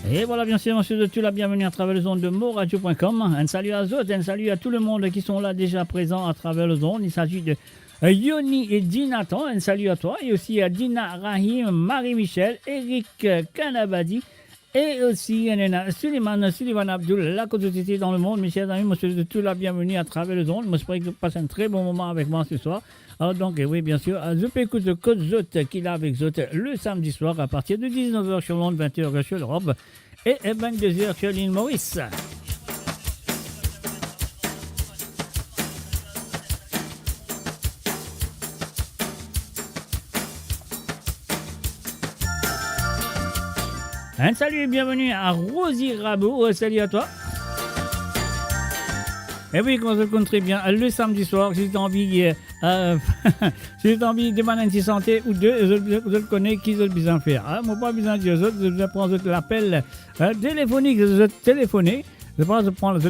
Et voilà, bien sûr, monsieur de la bienvenue à travers les ondes de moradio.com. Un salut à Zot, un salut à tout le monde qui sont là déjà présents à travers les ondes. Il s'agit de Yoni et Dinatan. Un salut à toi. Et aussi à Dina Rahim, Marie-Michel, Eric Kanabadi. Et aussi Suleiman Abdul, la quotidien dans le monde. Mes chers amis, monsieur de la bienvenue à travers les ondes. J'espère que vous passez un très bon moment avec moi ce soir. Alors donc, oui, bien sûr, je peux écouter Code Zot qui est avec Zot le samedi soir à partir de 19h sur Londres, 20h sur l'Europe et 22h sur l'île Maurice. Un salut et bienvenue à Rosie Rabot. Salut à toi. Et oui, comme je le compte très bien, le samedi soir, si tu as envie, si tu as envie de demander une santé ou deux, je le connais, qui je le besoin faire. Hein? Moi, pas besoin de dire autres, je prends l'appel téléphonique, je téléphoner. Je prends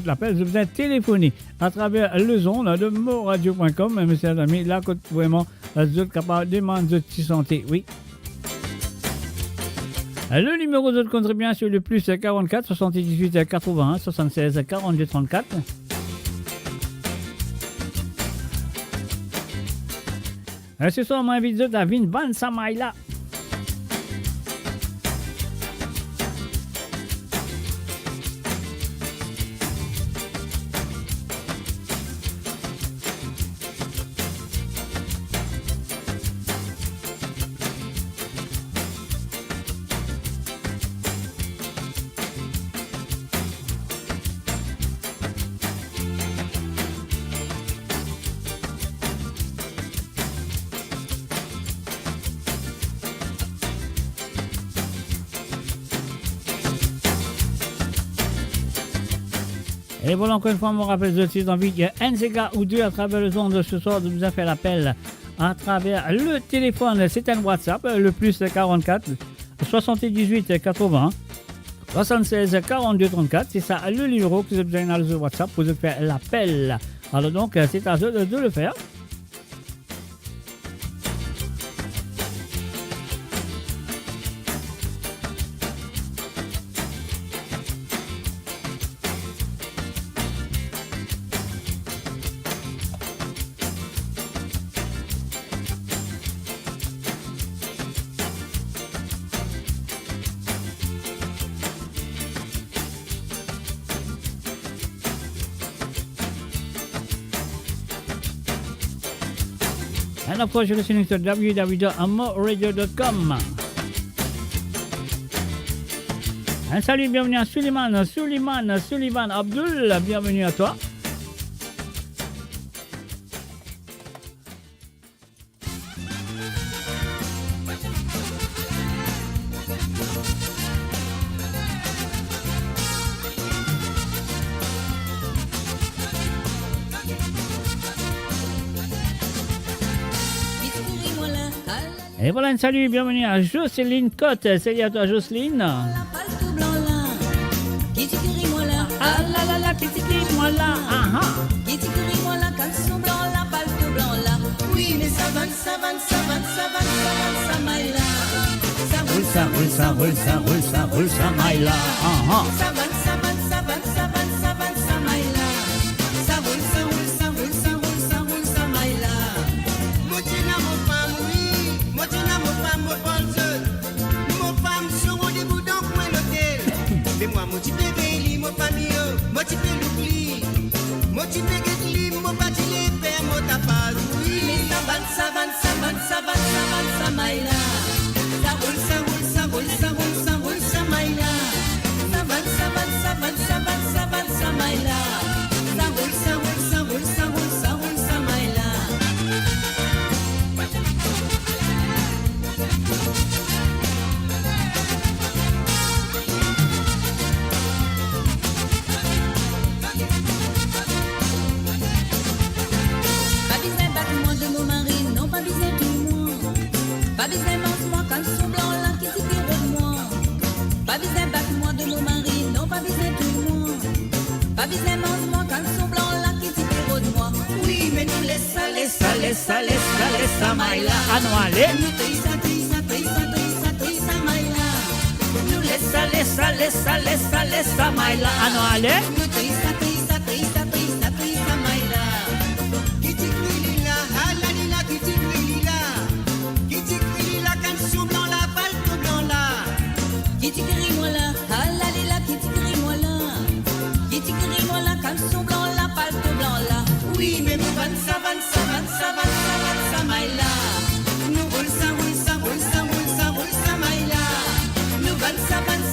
l'appel, je besoin téléphoner à travers le zone de moradio.com, mes chers amis, là, quand vraiment, je suis capable de demander de santé, oui. Le numéro de compte très bien sur le plus 44 78 81 76 42 34. Ce soir, on m'invite à Vin Van Samaila. Et voilà, encore une fois, on me rappelle de suite envie qu'il y a un CK ou deux à travers le zone de ce soir de nous a fait l'appel à travers le téléphone. C'est un WhatsApp, le plus 44 78 80 76 42 34. C'est ça le numéro que vous avez besoin dans le WhatsApp pour faire l'appel. Alors donc, c'est à eux de le faire. And of course, you're listening to www.amoradio.com. Un salut, bienvenue à Sullivan Abdul, bienvenue à toi. Et voilà, un salut, bienvenue à Jocelyne Cotte. Salut à toi, Jocelyne. Ah là là là, moi là, ah ah. Oui, mais ça va, ça maille là. Ça roule, ça maille là, ah ah. Ça va, maille là. Ça roule, ça maille là. Laisse maille là, anuale. Lesa, Maila. Ah non, allez. Oui, mais nous vansa, Maïla. Nous roulsa, Maïla. Nous vansa, Maïla.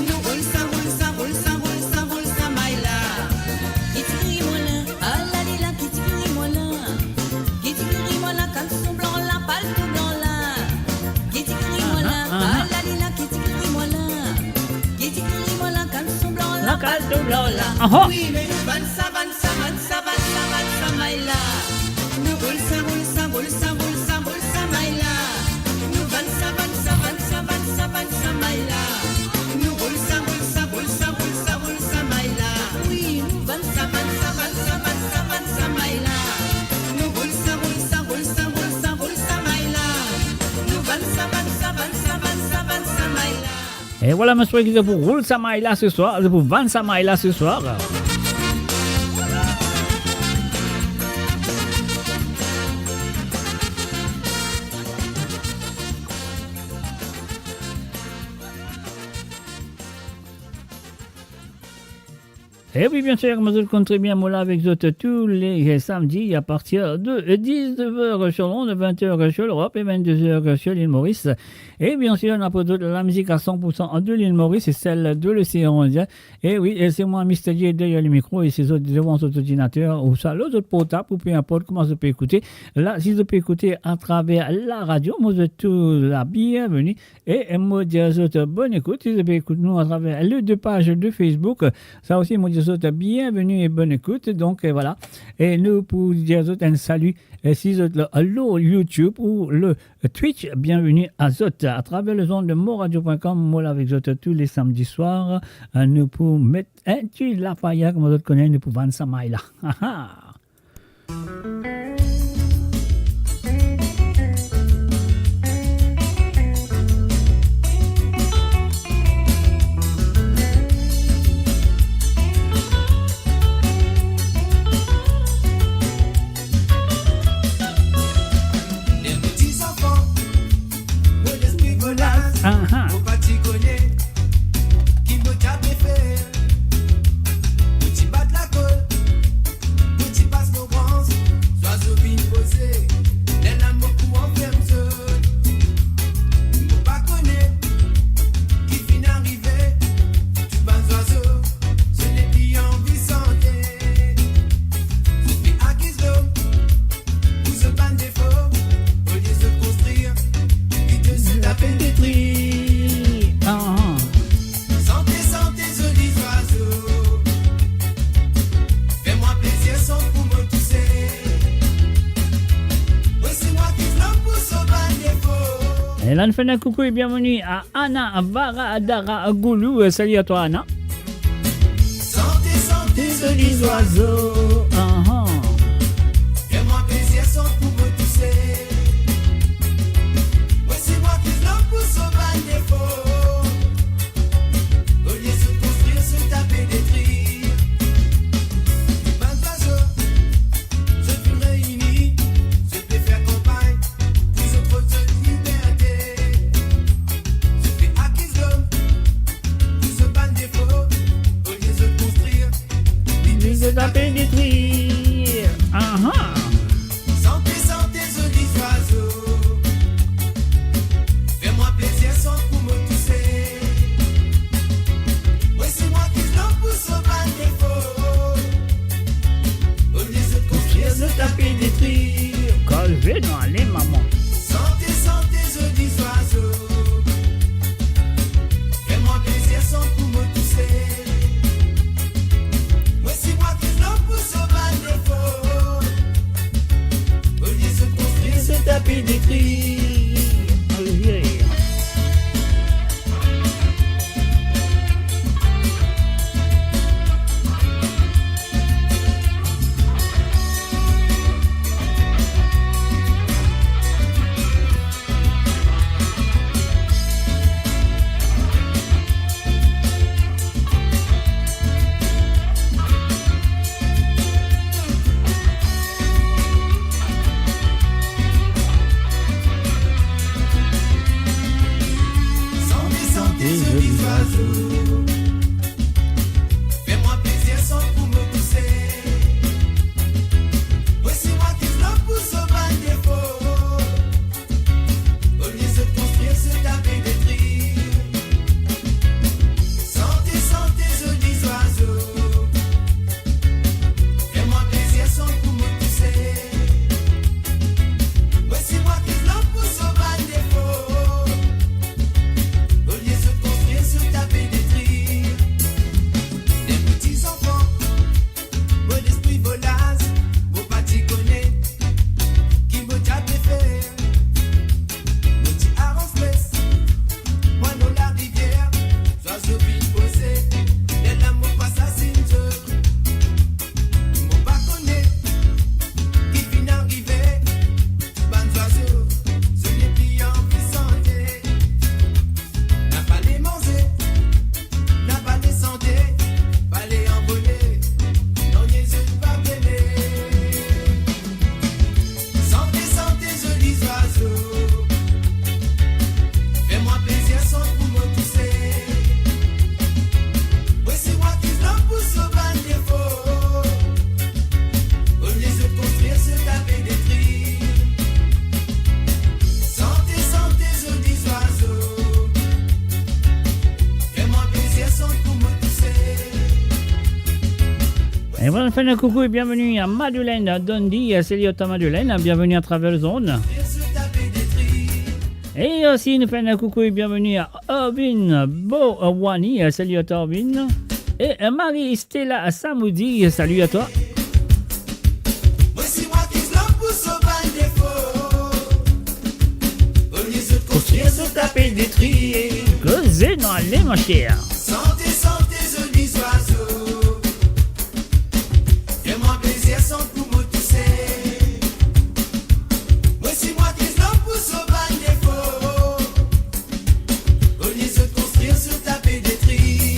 Nous roulsa, Maïla. Kitiri-mola, ah la lila, kitiri-mola. Kitiri-mola, caleçon blanc là, palto blanc là. Kitiri-mola, ah la lila, kitiri-mola. Kitiri-mola, caleçon blanc là, palto blanc là. Oui, mais nous vansa, Maïla. Nous roulsa, Maïla. Nous vansa, Maïla. Nous roulsa, Maïla. Oui, nous vansa, Maïla. Nous roulsa, Maïla. Nous vansa, Maïla. Et voilà, monsieur, qui est pour Roule Samaïla ce soir, c'est pour Van Samaïla ce soir. Et oui, bien sûr, je compte très bien moi avec vous tous les samedis à partir de 19h sur l'onde, 20h sur l'Europe et 22h sur l'île Maurice. Et bien sûr, on a pour la musique à 100% de l'île Maurice et celle de l'océan Indien. Et oui, et c'est moi, Mr. J, derrière le micro et c'est autres devant votre ordinateur ou ça, l'autre portable ou peu importe comment je peux écouter. Là, si je peux écouter à travers la radio, moi, je tous la bienvenue et moi, je dis bonne écoute. Si je peux écouter nous à travers les deux pages de Facebook, ça aussi, moi, je bienvenue et bonne écoute. Donc voilà. Et nous pour dire un salut. Et si vous êtes le YouTube ou le Twitch, bienvenue à Zot à travers le zone de moradio.com. Moi avec Zot tous les samedis soirs. Nous pour mettre un petit Lafayette comme vous connaissez, nous pour vendre ça maille là. Au patigonné, qui me tape les fers. Petit bat la colle, petit passe nos bronzes. Sois bien posé, les lames beaucoup enferment seul. Faut pas connaître, qui finit arrivé. Tu bats oiseau, ce n'est plus en vie santé. Je suis acquis l'homme, vous se ban défaut. Au lieu de se construire, qui te se tape des tris. Santé, santé, jolis oiseaux. Fais-moi plaisir sans pour me tousser. Oui, c'est moi qui flamme pour sauver les faux. Et là, nous faisons un coucou et bienvenue à Anna Varadara Goulou. Salut à toi, Anna. Santé, santé, jolis oiseaux. Fais-moi plaisir sans pour me tousser. Oui, c'est moi qui flamme pour sauver les faux. Taper des tris. Santé, santé, jolis oiseaux. Fais-moi plaisir sans pour me tousser. Oui, c'est moi qui flamme pour sauver les faux. Au lieu de construire, de taper des tris. Calvez dans les mamans. Santé, santé, jolis oiseaux. Fais-moi plaisir sans pour me tousser. Taper des tris. fait un coucou et bienvenue à Madeleine Dundee. Salut à Madeleine, bienvenue à Travel Zone. Et aussi, nous faisons un coucou et bienvenue à Orbin Bowani. Salut à toi, Orbin. Et Marie-Stella Samoudi, salut à toi. Taper, détrier. Causez dans les mon cher. Santé, santé, jolis oiseaux. Fais-moi plaisir sans tout me tousser. Moi, si moi qui l'homme pousse au bas défaut. Au lieu de construire, se taper des tris.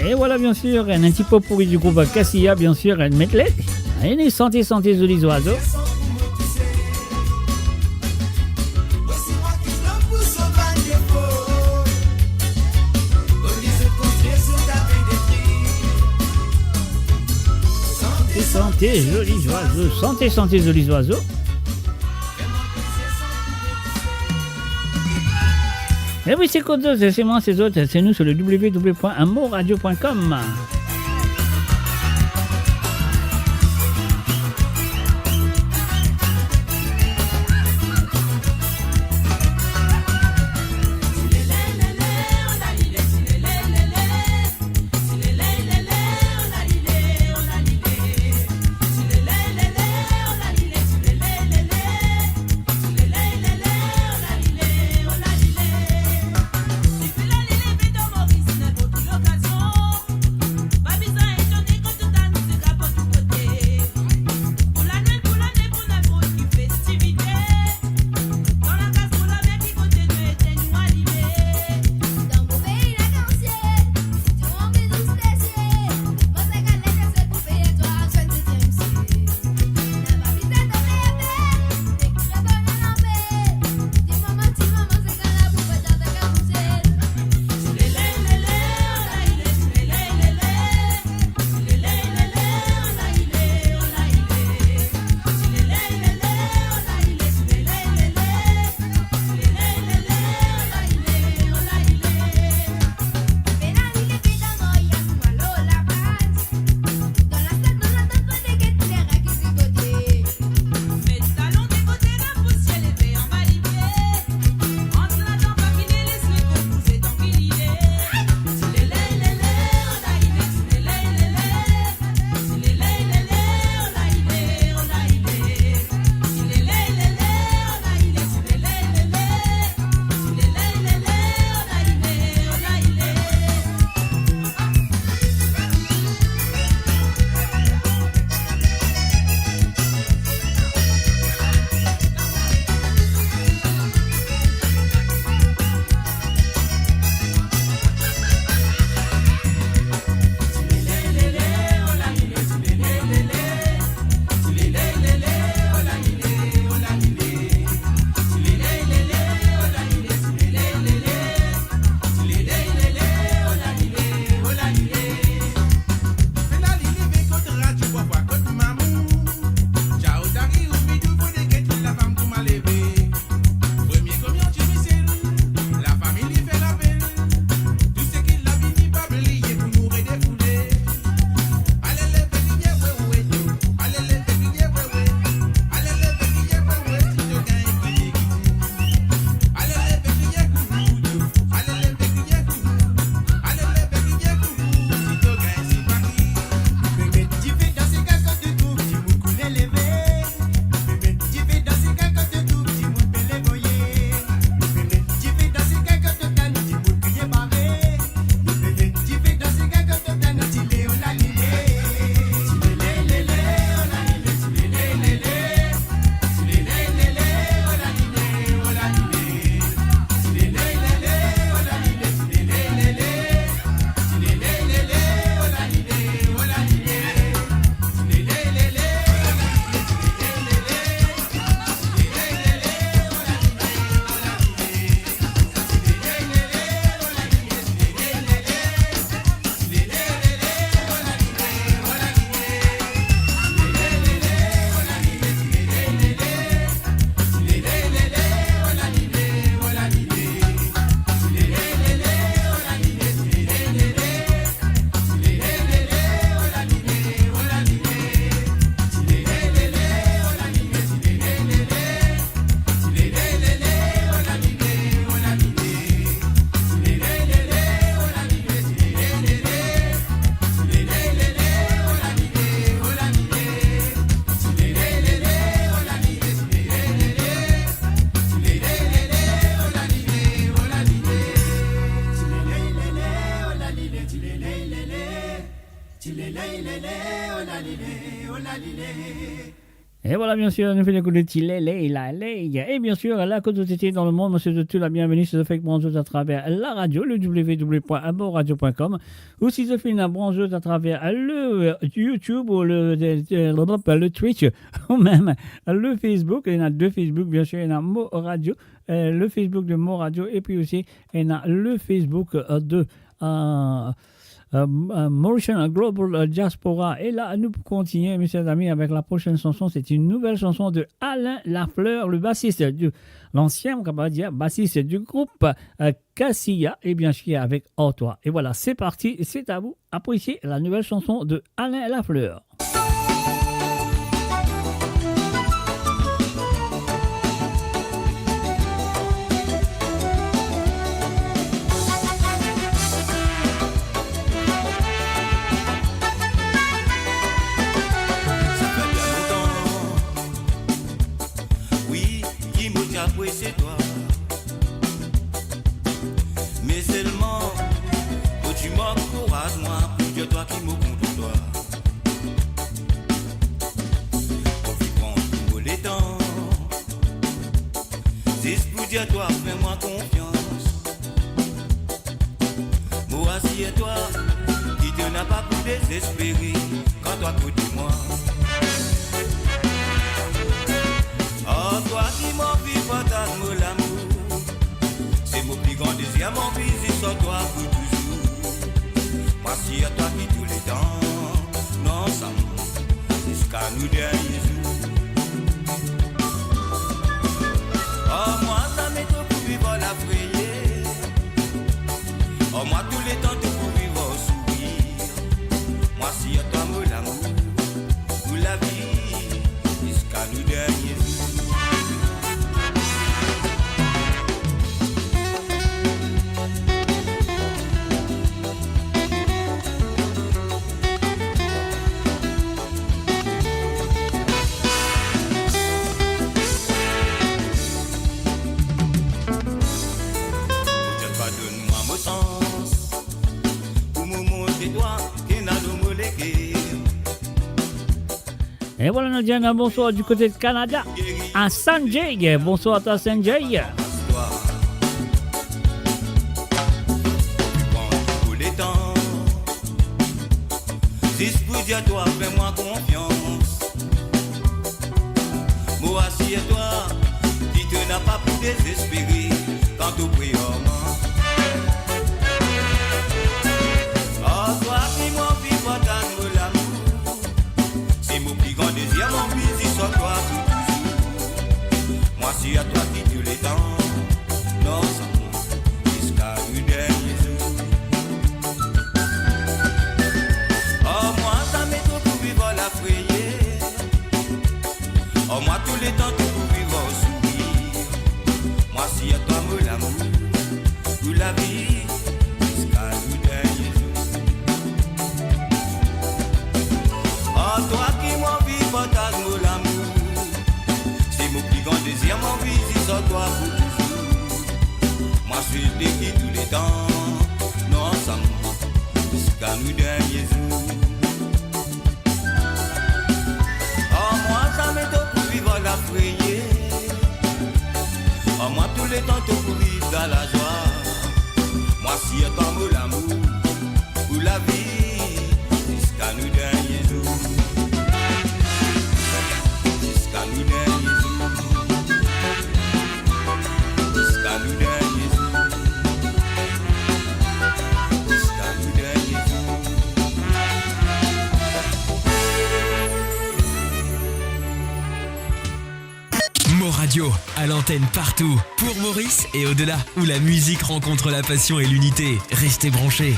Et voilà, bien sûr, un petit peu pourri du groupe Cassia, bien sûr, un medley. Allez, santé, santé, jolis oiseaux. Santé, jolis oiseaux. Santé, santé, jolis oiseaux. Et oui, c'est quoi d'autres? C'est moi, c'est autres. C'est nous sur le www.amourradio.com. Et voilà, bien sûr, nous faisons écouter et bien sûr, la côte de dans le monde, monsieur de tout la bienvenue sur le Fake Brancheuse à travers la radio, le www.aboradio.com, ou si je fais une brancheuse à travers le YouTube ou le Twitch, ou même le Facebook. Il y en a deux Facebook, bien sûr, il y en a Mo Radio, le Facebook de Mo Radio, et puis aussi, il y en a le Facebook de Mauritian Global Diaspora. Et là, nous continuons, mes chers amis, avec la prochaine chanson. C'est une nouvelle chanson de Alain Lafleur, le bassiste l'ancien, on va dire, bassiste du groupe Cassia, et bien sûr avec Toi. Et voilà, c'est parti, c'est à vous. Appréciez la nouvelle chanson de Alain Lafleur. Oui, c'est toi. Mais seulement que tu m'encourages, moi, plus que toi qui me compte toi. On vit prendre tous les temps. C'est pour dire toi, fais-moi confiance. Moi, assieds-toi, qui te n'a pas pour désespérer quand toi côté moi. Oh, toi qui m'envie, fantasme l'amour. C'est mon plus grand désir, mon plaisir sur toi pour toujours. Moi, si à toi qui tous les temps, non, ça jusqu'à nous derniers jours. Oh, moi, ça m'est tout pour vivre la frayée. Oh, moi, tous les temps, tout pour vivre au sourire. Moi, si à toi, mon l'amour, pour la vie, jusqu'à nous derniers jours. Et voilà, nous disons un bonsoir du côté de Canada à Sanjay. Bonsoir à toi, Sanjay. Pour les temps, juste pour dire toi, fais-moi confiance. Moi, assieds-toi, qui te n'a pas pu désespérer quand tu pries au moment. Oh, toi qui m'envie, fantasme l'amour. C'est mon plus grand désir, mon plaisir sur toi pour toujours. Moi, si à toi qui tous les temps, non, ça monte jusqu'à nous derniers jours. Oh, moi, ça m'est tout pour vivre la frayée. Oh, moi, tous les temps, tout pour vivre au sourire. Moi, si à toi, mon l'amour, pour la vie, jusqu'à nous derniers jours. Oh, toi qui m'envie, fantasme l'amour. C'est mon plus grand désir, mon visite sur toi pour toujours. Moi, je suis dédié tous les temps, nous ensemble, jusqu'à nous derniers jours. Oh, moi, ça m'est tout pour vivre la frayée. Oh, moi, tous les temps, tout pour vivre dans la joie. Moi, si à toi, mon l'amour, pour la vie, jusqu'à nous derniers jours. Jusqu'à nous derniers jours. Jusqu'à nous derniers jours. Jusqu'à nous derniers jours. Mo Radio, à l'antenne partout, pour Maurice et au-delà, où la musique rencontre la passion et l'unité. Restez branchés.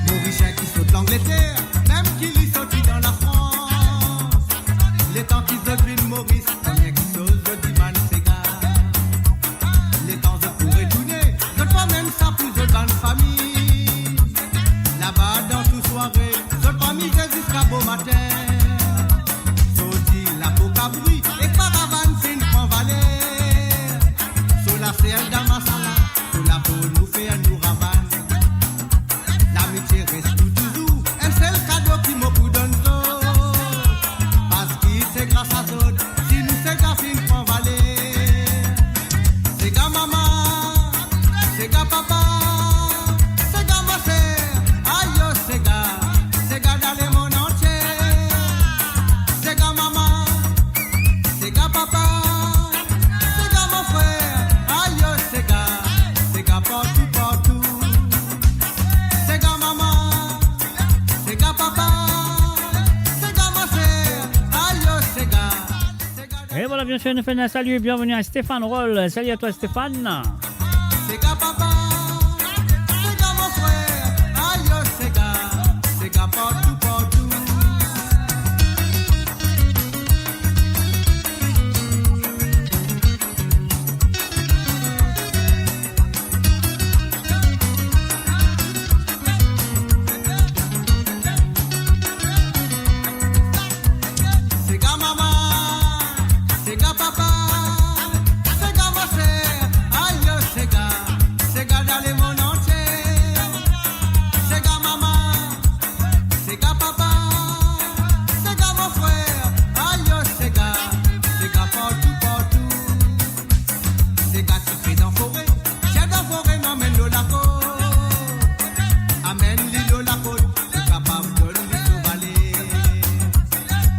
Mauricien qui saute l'Angleterre, même qu'il y saute dans la France. Les temps qui saute une Maurice, combien qui saute je dis man s'égare. Les temps je pourrais tourner, je ne pas même ça pour je dans la famille. Là-bas dans au matin. Saudi la coca bruit et caravane fin prend valeur. Sur la selle d'Amassala, sur la peau nous fait nous ravane. L'amitié reste toujours un seul cadeau qui me donne tout. Parce que c'est grâce à d'autres, si nous c'est qu'à fin prend valeur. C'est qu'à maman, c'est qu'à papa, c'est qu'à ma sœur, aïe c'est qu'à dans le monde entier. C'est qu'à maman, c'est qu'à papa, c'est qu'à mon frère, aïe c'est qu'à partout, partout. C'est qu'à maman, c'est qu'à papa, c'est qu'à ma sœur, aïe c'est qu'à. Et voilà, bien sûr, nous faisons un salut et bienvenue à Stéphane Roll. Salut à toi, Stéphane. C'est qu'à papa, c'est qu'à mon frère, aïe c'est qu'à partout, partout. C'est qu'à maman, c'est qu'à papa, c'est qu'à ma sœur, aïe c'est qu'à dans le monde entier. C'est qu'à maman, c'est qu'à papa, c'est qu'à mon frère, aïe c'est qu'à partout, partout. C'est qu'à tirer dans forêt, j'ai dans forêt m'amène l'eau la côte. Amène l'île la côte, c'est capable de nous sauver.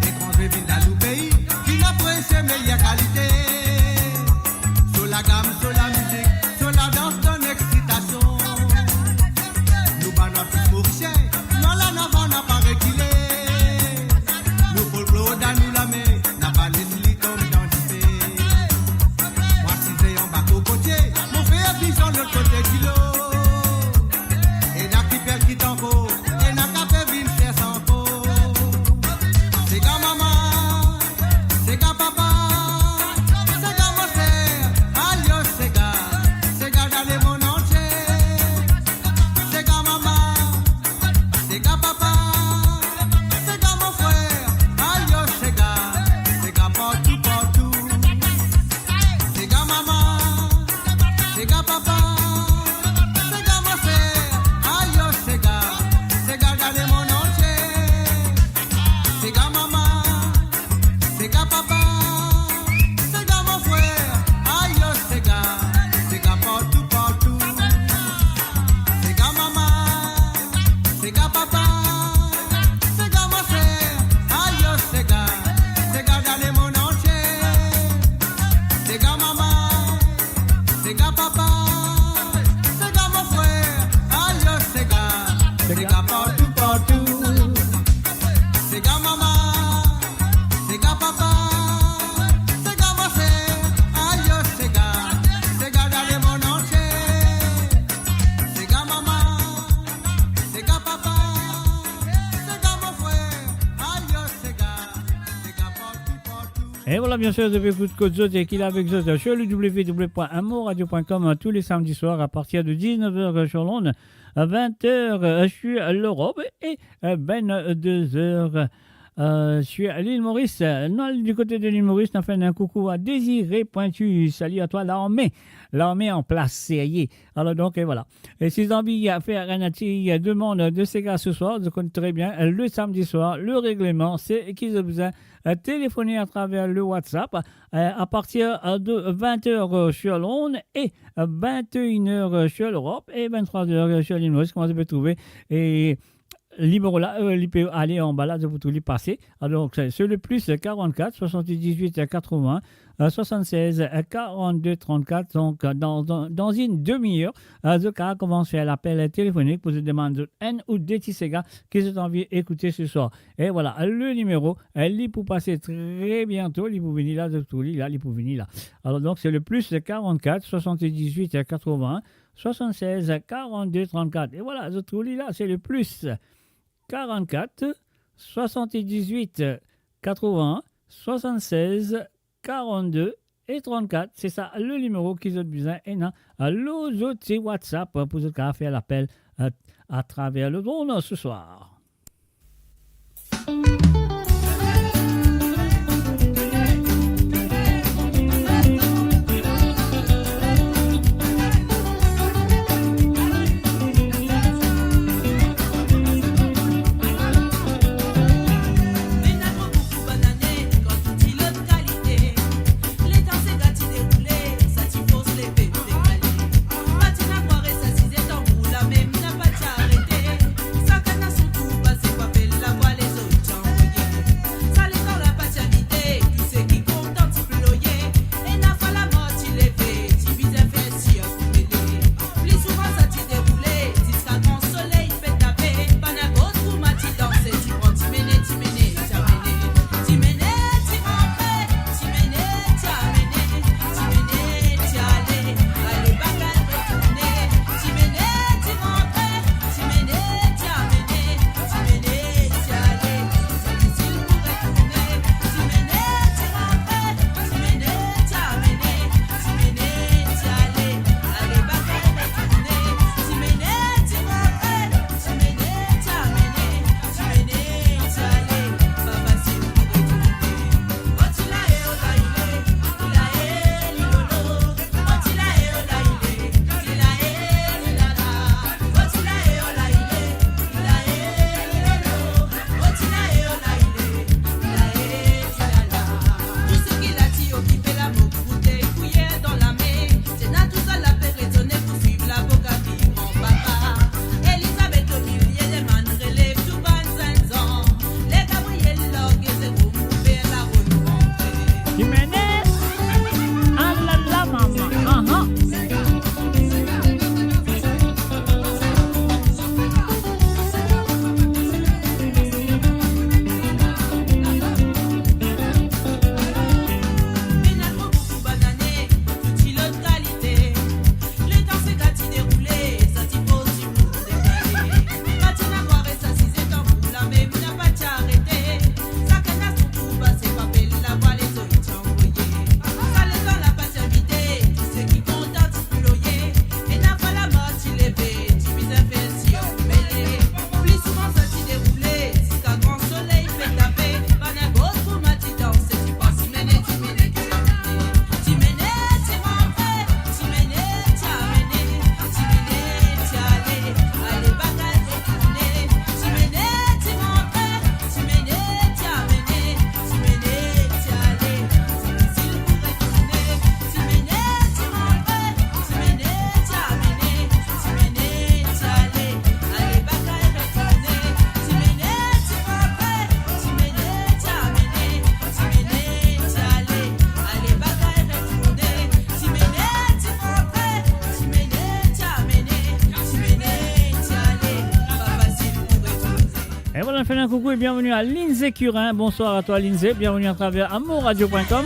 Et quand je vis dans le pays, qui n'apprécie meilleure qualité. Sur la gamme, sur la musique, sur la danse, ton excitation. Nous bannons tous mauriciens, nous la n'avons n'a pas reculé. Nous folklore dans nous la main, n'a pas laissé comme dans le pays. Moi si j'ai en bas au côté, mon frère vision l'autre côté du lot. Et n'a qui perd qui t'en faut, et n'a qu'à faire vivre faire sans peau. C'est qu'à maman, c'est qu'à papa, c'est qu'à ma sœur, aïe c'est qu'à dans le monde entier. C'est qu'à maman, c'est qu'à papa, c'est qu'à mon frère, aïe c'est qu'à partout, partout. C'est qu'à maman, c'est qu'à papa, c'est qu'à ma sœur, aïe c'est qu'à dans le monde entier. C'est qu'à maman, c'est qu'à papa, c'est qu'à mon frère, aïe c'est qu'à partout, partout. C'est qu'à maman, c'est qu'à papa, c'est qu'à ma sœur, aïe c'est qu'à dans le monde entier. C'est qu'à maman, c'est qu'à papa, c'est qu'à mon frère, aïe c'est qu'à partout, partout. C'est qu'à maman, c'est qu'à papa, c'est qu'à ma sœur, aïe c'est qu'à dans le monde entier. C'est qu'à maman, c'est qu'à papa, c'est qu'à mon frère, aïe c'est qu'à partout, partout. Et voilà, bien sûr, depuis Coup de Côte Zot et qu'il est avec Zot sur le www.amourradio.com tous les samedis soirs à partir de 19h sur l'onde, 20h sur l'Europe et 22h sur l'île Maurice. Non, du côté de l'île Maurice, on fait un coucou à Désiré Pointu. Salut à toi, l'armée en place, c'est y est. Alors donc, et voilà. Et si vous avez envie de faire un atelier de monde de ces gars ce soir, vous connaissez très bien, le samedi soir, le règlement, c'est qu'ils ont besoin de téléphoner à travers le WhatsApp à partir de 20h sur l'onde et 21h sur l'Europe et 23h sur l'île Maurice, comment vous pouvez trouver. Et numéro là, il peut aller en balade pour tout les passer. Alors, c'est le plus 44 78 80 76 42 34. Donc, dans une demi-heure, le cas commence à l'appel téléphonique pour se demander un ou deux petits gars qui ont envie d'écouter ce soir. Et voilà, le numéro, il peut passer très bientôt. Il peut venir là, de tout là, il peut venir là. Alors, donc, c'est le plus 44 78 80 76 42 34. Et voilà, je trouve là, c'est le plus 44 78 80 76 42 et 34. C'est ça le numéro qu'ils ont besoin. Et non, les autres, c'est WhatsApp pour faire l'appel à travers le drone ce soir. Et voilà, on fait un coucou et bienvenue à Lindsay Curin. Bonsoir à toi Lindsay, bienvenue à travers amourradio.com.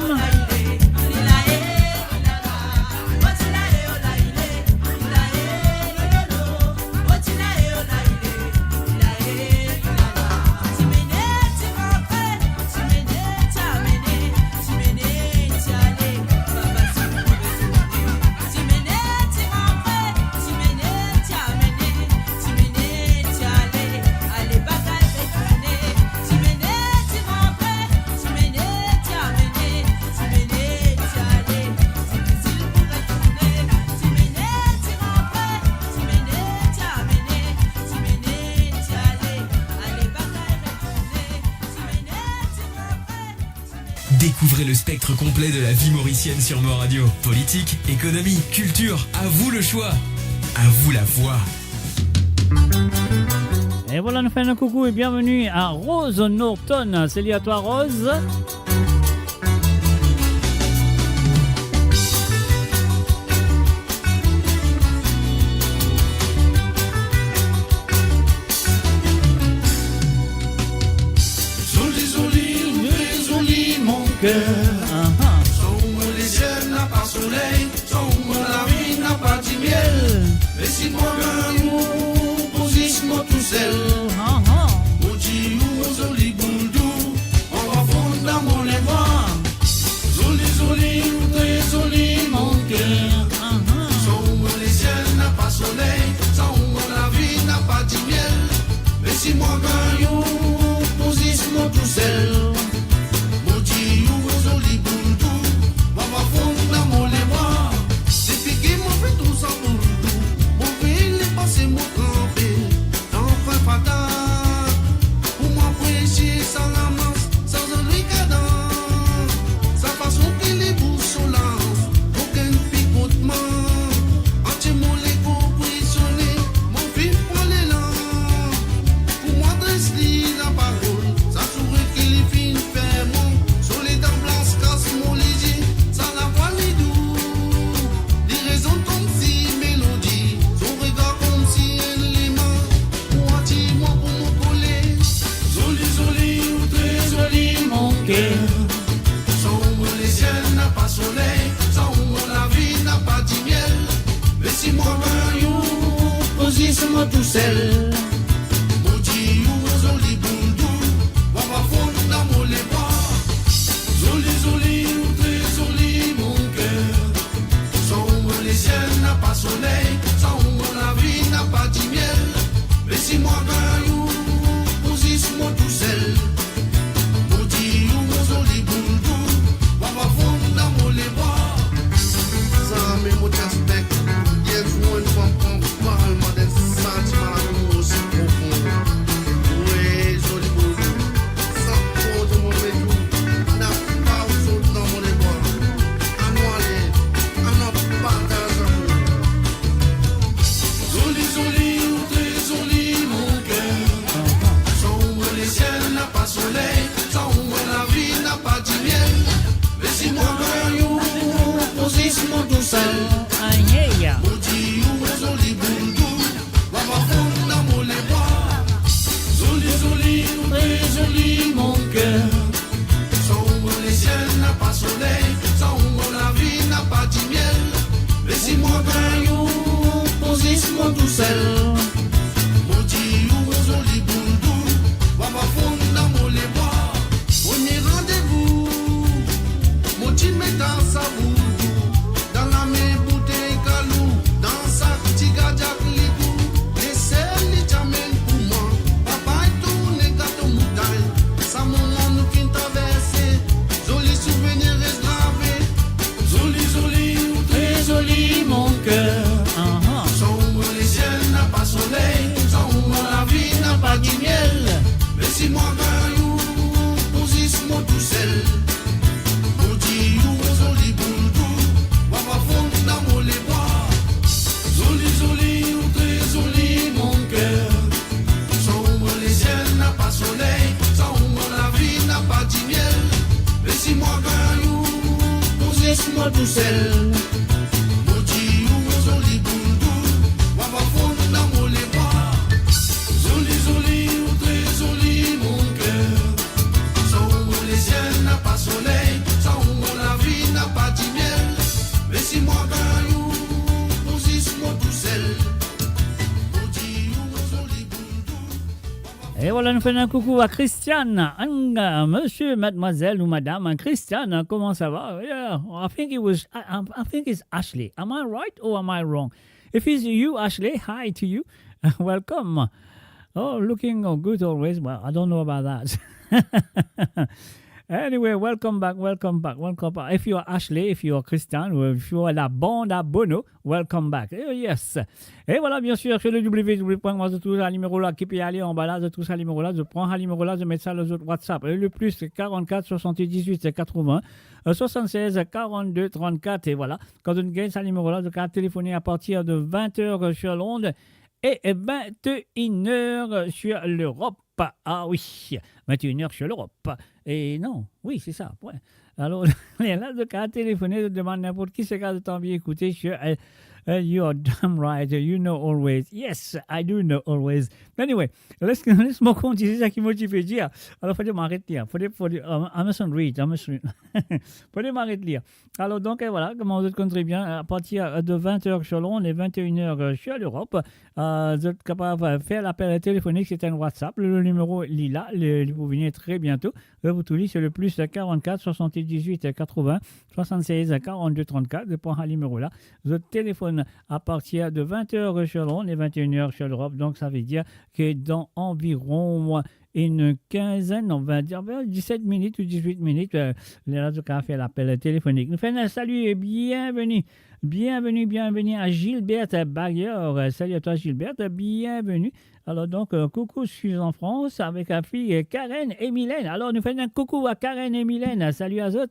Découvrez le spectre complet de la vie mauricienne sur Mo Radio. Politique, économie, culture, à vous le choix. À vous la voix. Et voilà, nous faisons un coucou et bienvenue à Rose Norton. Salut à toi Rose. Sommes les cieux n'a pas soleil, sommes la vie n'a pas de miel. Mais si moi gagne, position tout seul. Mon Dieu, joli boudou, on va fondre dans mon émoi. Joli, très joli mon cœur. Sommes les cieux n'a pas soleil, sommes la vie n'a pas de miel. Mais si moi gagne, position tout seul. Moi tout seul, mon Dieu, joli boudou, on va fondre dans mon émoi. Joli, très joli mon cœur. Sombre les cieux n'a pas soleil, sombre la vie n'a pas de miel. Mais si moi gagne, position tout seul. Mon Dieu, joli boudou, on va fondre dans mon émoi. Ça met mon aspect, il y a une femme en parle. Laisse-moi tout seul. Moti ou zoli boudou, waba fond dans mon les bras. Zoli, zoli ou très zoli. Et voilà, nous faisons un coucou à Christiane, monsieur, mademoiselle ou madame. Christiane, comment ça va? Yeah, I think it's Ashley. Am I right or am I wrong? If it's you, Ashley, hi to you. Welcome. Oh, looking good always. Well, I don't know about that. Anyway, welcome back. If you are Ashley, if you are Christian, ou if you are la bande à Bono, welcome back. Yes. Et voilà, bien sûr, sur le www.moi, je trouve un numéro là qui peut aller en bas là, je trouve un numéro là, je prends un numéro là, je mets ça dans le WhatsApp. Et le plus, c'est 44 78 80 76 42 34. Et voilà, quand on gagne ce numéro là, je peux téléphoner à partir de 20h sur Londres et 21h sur l'Europe. Ah oui, 21h sur l'Europe. Et non, oui, c'est ça. Ouais. Alors, là, de cas téléphoner, de demander n'importe qui, c'est quand de t'en bien écouter sur you're damn right, you know always. Yes, I do know always. Anyway, laisse-moi continuer ça qui m'a dit dire. Alors, faut m'arrêter lire. I must read. Faut m'arrêter lire. Alors, donc, voilà, comment vous êtes très bien, à partir de 20h sur Londres et 21h sur l'Europe, vous êtes capable de faire l'appel téléphonique, c'est un WhatsApp. Le numéro est là, vous venez très bientôt. Vous tout c'est le plus 44 78 80 76 42 34. Je prends un numéro là. Vous téléphone à partir de 20h sur Londres et 21h sur l'Europe. Donc, ça veut dire que dans environ une quinzaine, on va dire 17 minutes ou 18 minutes, les radios qui ont fait l'appel téléphonique. Nous faisons un salut et bienvenue à Gilberte Bagueur. Salut à toi, Gilberte, bienvenue. Alors donc, coucou, je suis en France avec la fille Karen et Mylène. Alors, nous faisons un coucou à Karen et Mylène. Salut à eux.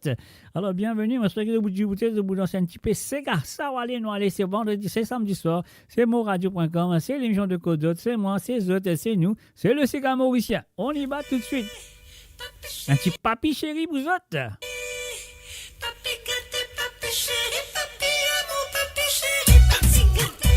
Alors, bienvenue. Moi, je suis au bout du bouteille, au bout d'un petit peu. C'est ça, allez, c'est vendredi, c'est samedi soir. C'est moradio.com, c'est l'émission de Code, c'est moi, c'est eux, c'est nous. C'est le Sega mauricien. On y va tout de suite. Un petit papi chéri, vous autres. Papi gâté, papi chéri, papi amour, papi chéri, papi gâté,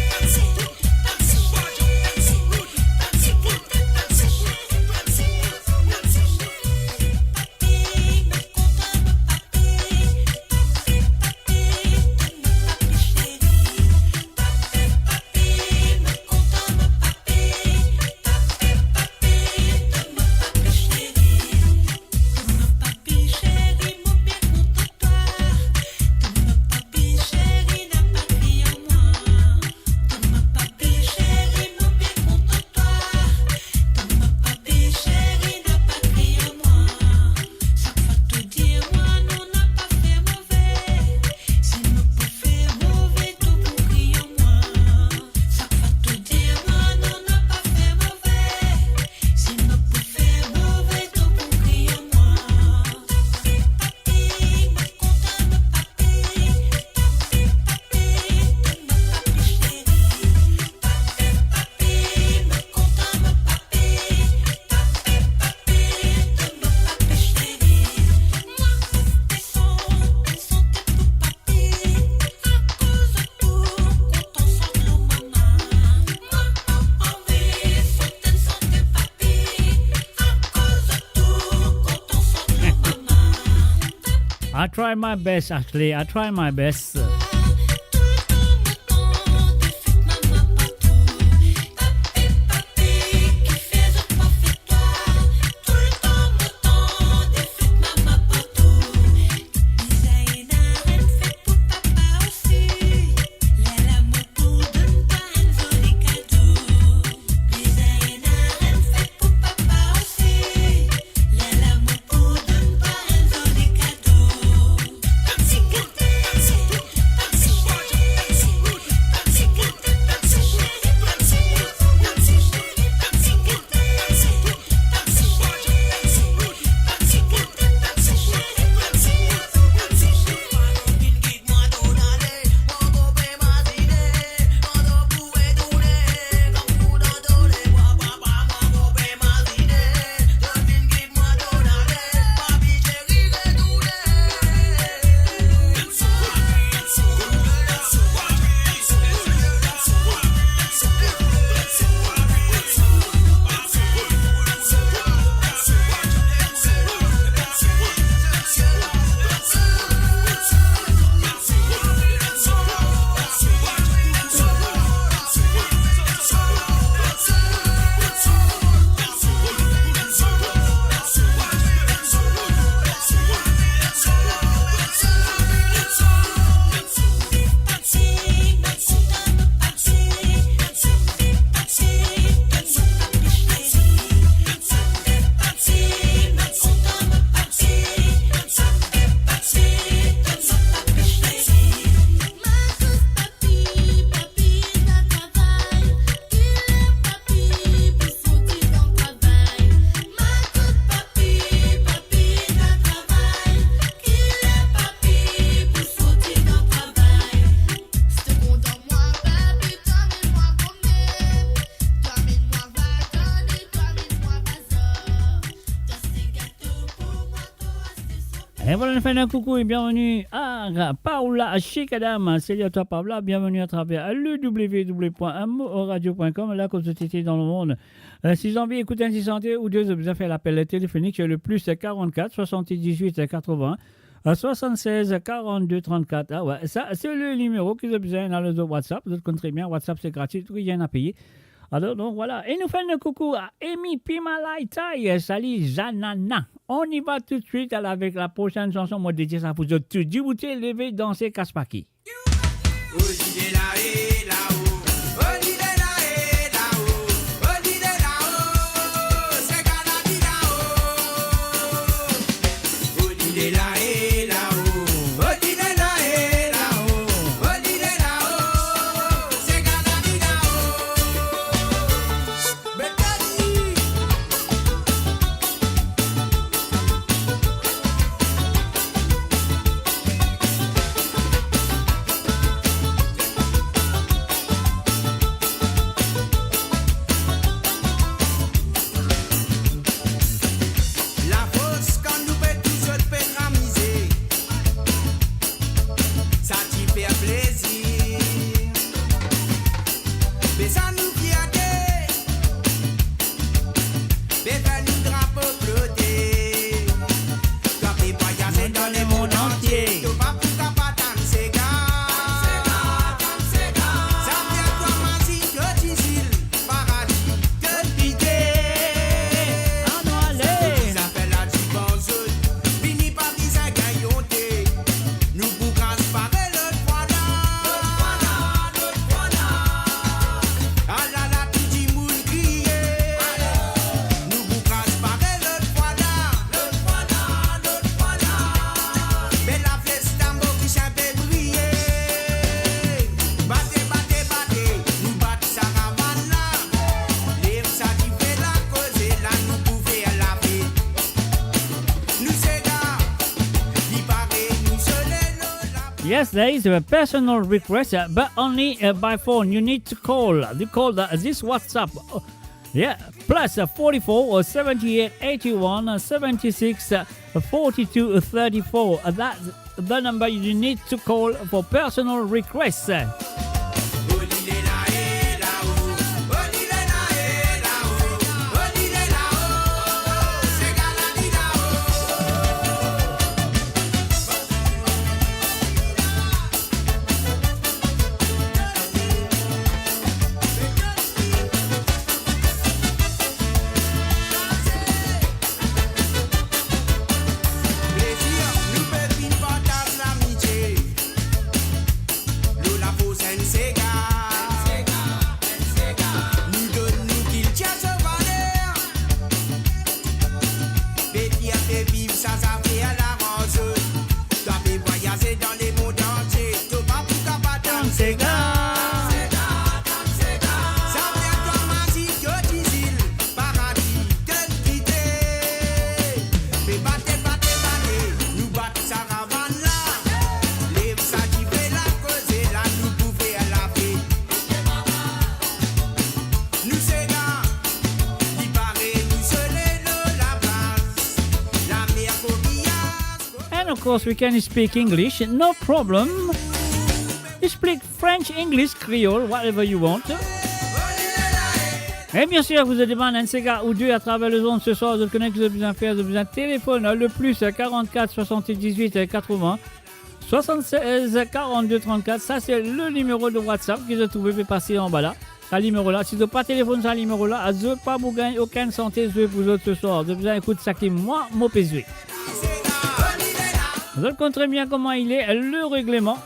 I try my best, actually. I try my best. Et voilà, nous faisons un coucou et bienvenue à Paola Chikadam. Salut à toi, Paola. Bienvenue à travers le www.amoradio.com, la cause de TT dans le monde. Si vous avez envie d'écouter un petit santé ou deux, vous avez fait l'appel téléphonique sur le plus 44 78 80 76 42 34. Ah ouais, ça, c'est le numéro que vous avez besoin dans le WhatsApp. Vous connaissez très bien, WhatsApp, c'est gratuit, rien à payer. Alors, donc voilà. Et nous faisons un coucou à Amy Pimalaitai. Salut, Janana. On y va tout de suite avec la prochaine chanson. Moi, dédié ça pour vous tous. Du bouté, levé, danser, Kaspaki. Yes, there is a personal request, but only by phone. You need to call. You call this WhatsApp. Yeah, plus 44 78 81 76 42 34. That's the number you need to call for personal requests. Of course, we can speak English, no problem. You speak French, English, Creole, whatever you want. Et bien sûr, vous avez demandé un Sega ou deux à travers le zone ce soir. Je connais que vous avez besoin de faire, vous avez besoin de téléphone, le plus 44 78 80 76 42 34. Ça, c'est le numéro de WhatsApp que vous pouvez passer en bas là. Ce numéro-là. Si vous n'avez pas de téléphone, ce numéro-là, je ne veux pas vous gagner aucune santé pour vous autres ce soir. Vous avez besoin d'écouter ça qui moi, mon PSV. Vous comprenez bien comment il est, le règlement.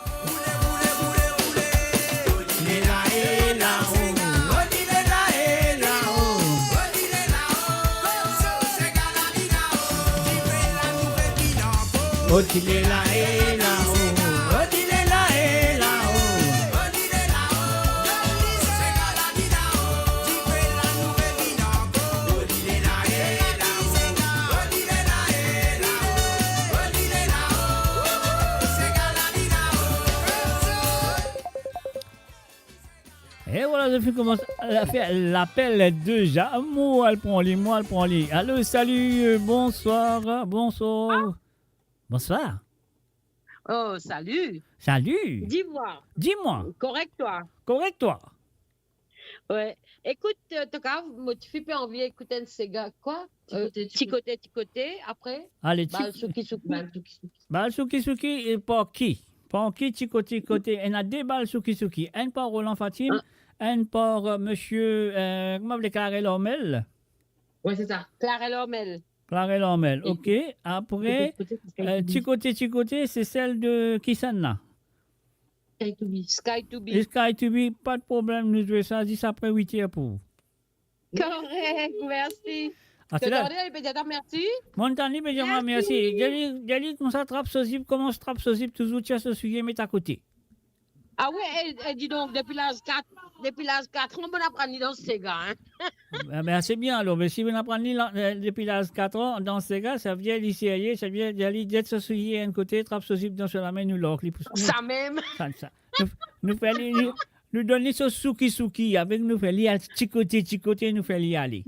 Et voilà, je commence à faire l'appel déjà. Moi, elle prend les. Allô, salut, bonsoir. Bonsoir. Oh, salut. Salut. Dis-moi, Dis-moi. correct toi. Correct, toi. Ouais. Écoute, moi, tu fais pas envie d'écouter un Sega, quoi? Ticoté, après? Allez, Bah, Suki. Bal Suki Suki et pour qui? Pour qui Ticoté côté? Il y a deux balles Suki Suki. Un pour Roland Fatim, un pour monsieur, comment vous Clarel Hormel? Ouais, c'est ça. Clarel Hormel. Clarel Hormel, ok. Après, Ticoté, c'est celle de Kisana. Sky to be. Et Sky to be, pas de problème, nous jouons ça 10 après 8 heures pour vous. Correct, merci. Ah, c'est là. Merci. Montani, mais j'aimerais merci. Dali, comme ça, trappe sosib, commence trappe sosib, toujours, tu as ce sujet, mais à côté. Ah ouais, elle dit donc, depuis l'âge 4, on peut apprendre dans ce Sega, hein? Ben, c'est bien alors, mais si vous n'apprenez depuis l'âge 4 ans, dans ce cas, ça vient lycéen, ça vient d'aller d'être ce sujet un côté, trappe sosib dans la main, nous l'or. Ça même. Ça. Nous donner ce souki, avec nous faire aller chicoté, nous faire y aller.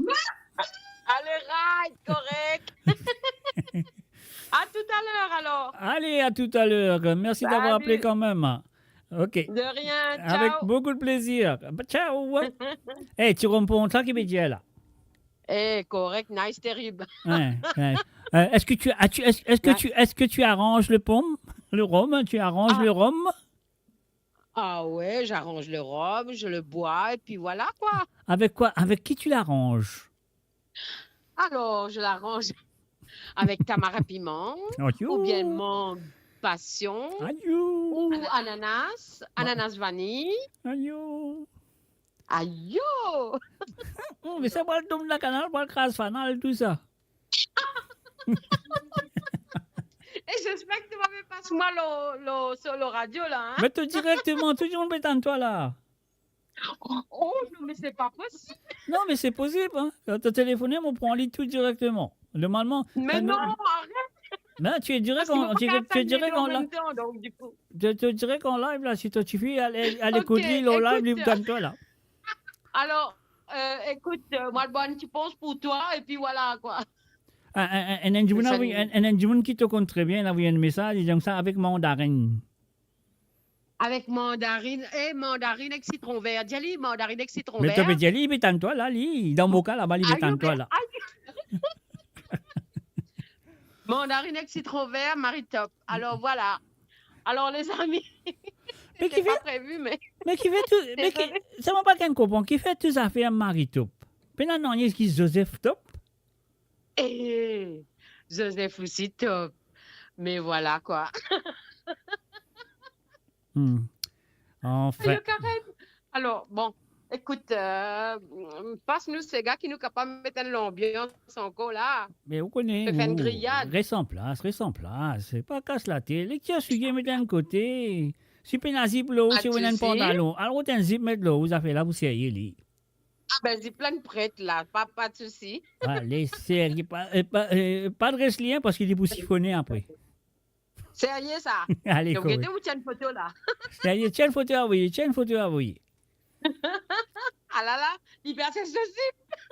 Allez, right, correct. À tout à l'heure alors. Allez, à tout à l'heure. Merci d'avoir appelé quand même. Ok. De rien, ciao. Avec beaucoup de plaisir. Ciao. Hey, tu romps ça qui me dit là. Eh, correct, nice, terrible. Ouais. Est-ce que tu arranges le pomme, le rhum? Tu arranges le rhum? Ah ouais, j'arrange le rhum, je le bois et puis voilà quoi. Avec quoi? Avec qui tu l'arranges? Alors, je l'arrange avec tamara piment ou bien mangue passion ou ananas vanille. Aïe! Mais c'est pas le tom de la canal, pas le crasse fanal, tout ça. Et j'espère que tu vas me passer moi sur le radio là. Hein? Mais tout directement, tout le monde met en toi là. Oh, non, mais c'est pas possible. Non, mais c'est possible. Hein. Quand tu téléphones, on prend en ligne tout directement. Normalement. Mais non, arrête. Non, tu es direct en live. Tu es direct en live là. Si tu suffis à l'écouter, le live, il est toi là. Alors, écoute, moi, bonne tu penses pour toi et puis voilà quoi. Un individu qui te compte très bien, il a envoyé un message, disant ça avec mandarine. Avec mandarine et mandarine avec citron vert. Diali, mandarine avec citron vert. Mais tu peux dire, il est en toi là, dans mon cas là-bas, il est en toi là. Mandarine avec citron vert, Marie-Top. Alors voilà. Alors les amis, mais qui pas prévu, mais qui fait tout, mais ça m'a pas qu'un comprend, qui fait toutes affaires Marie-Top. Puis là, non, il y a qui Joseph Top. Eh, Joseph aussi Top. Mais voilà quoi. Enfin. Alors, bon, écoute, passe-nous ces gars qui nous capables de mettre l'ambiance encore là. Mais vous connaissez, faire une grillade. Reste en place, c'est pas casse la tête. Les qui a suivi, mettez d'un côté. Si vous avez un zip là, si vous avez un pantalon, alors vous avez un zip, mettez là, vous avez là, vous seriez. Ah ben, j'ai plein de prêtres là, pas de souci. Allez, sérieux, pas de reste-lien parce qu'il est pour siphonner après. Sérieux ça? Allez, donc, regardez où tu as une photo là. Sérieux, tiens une photo à envoyer, Ah là là, liberté sociale.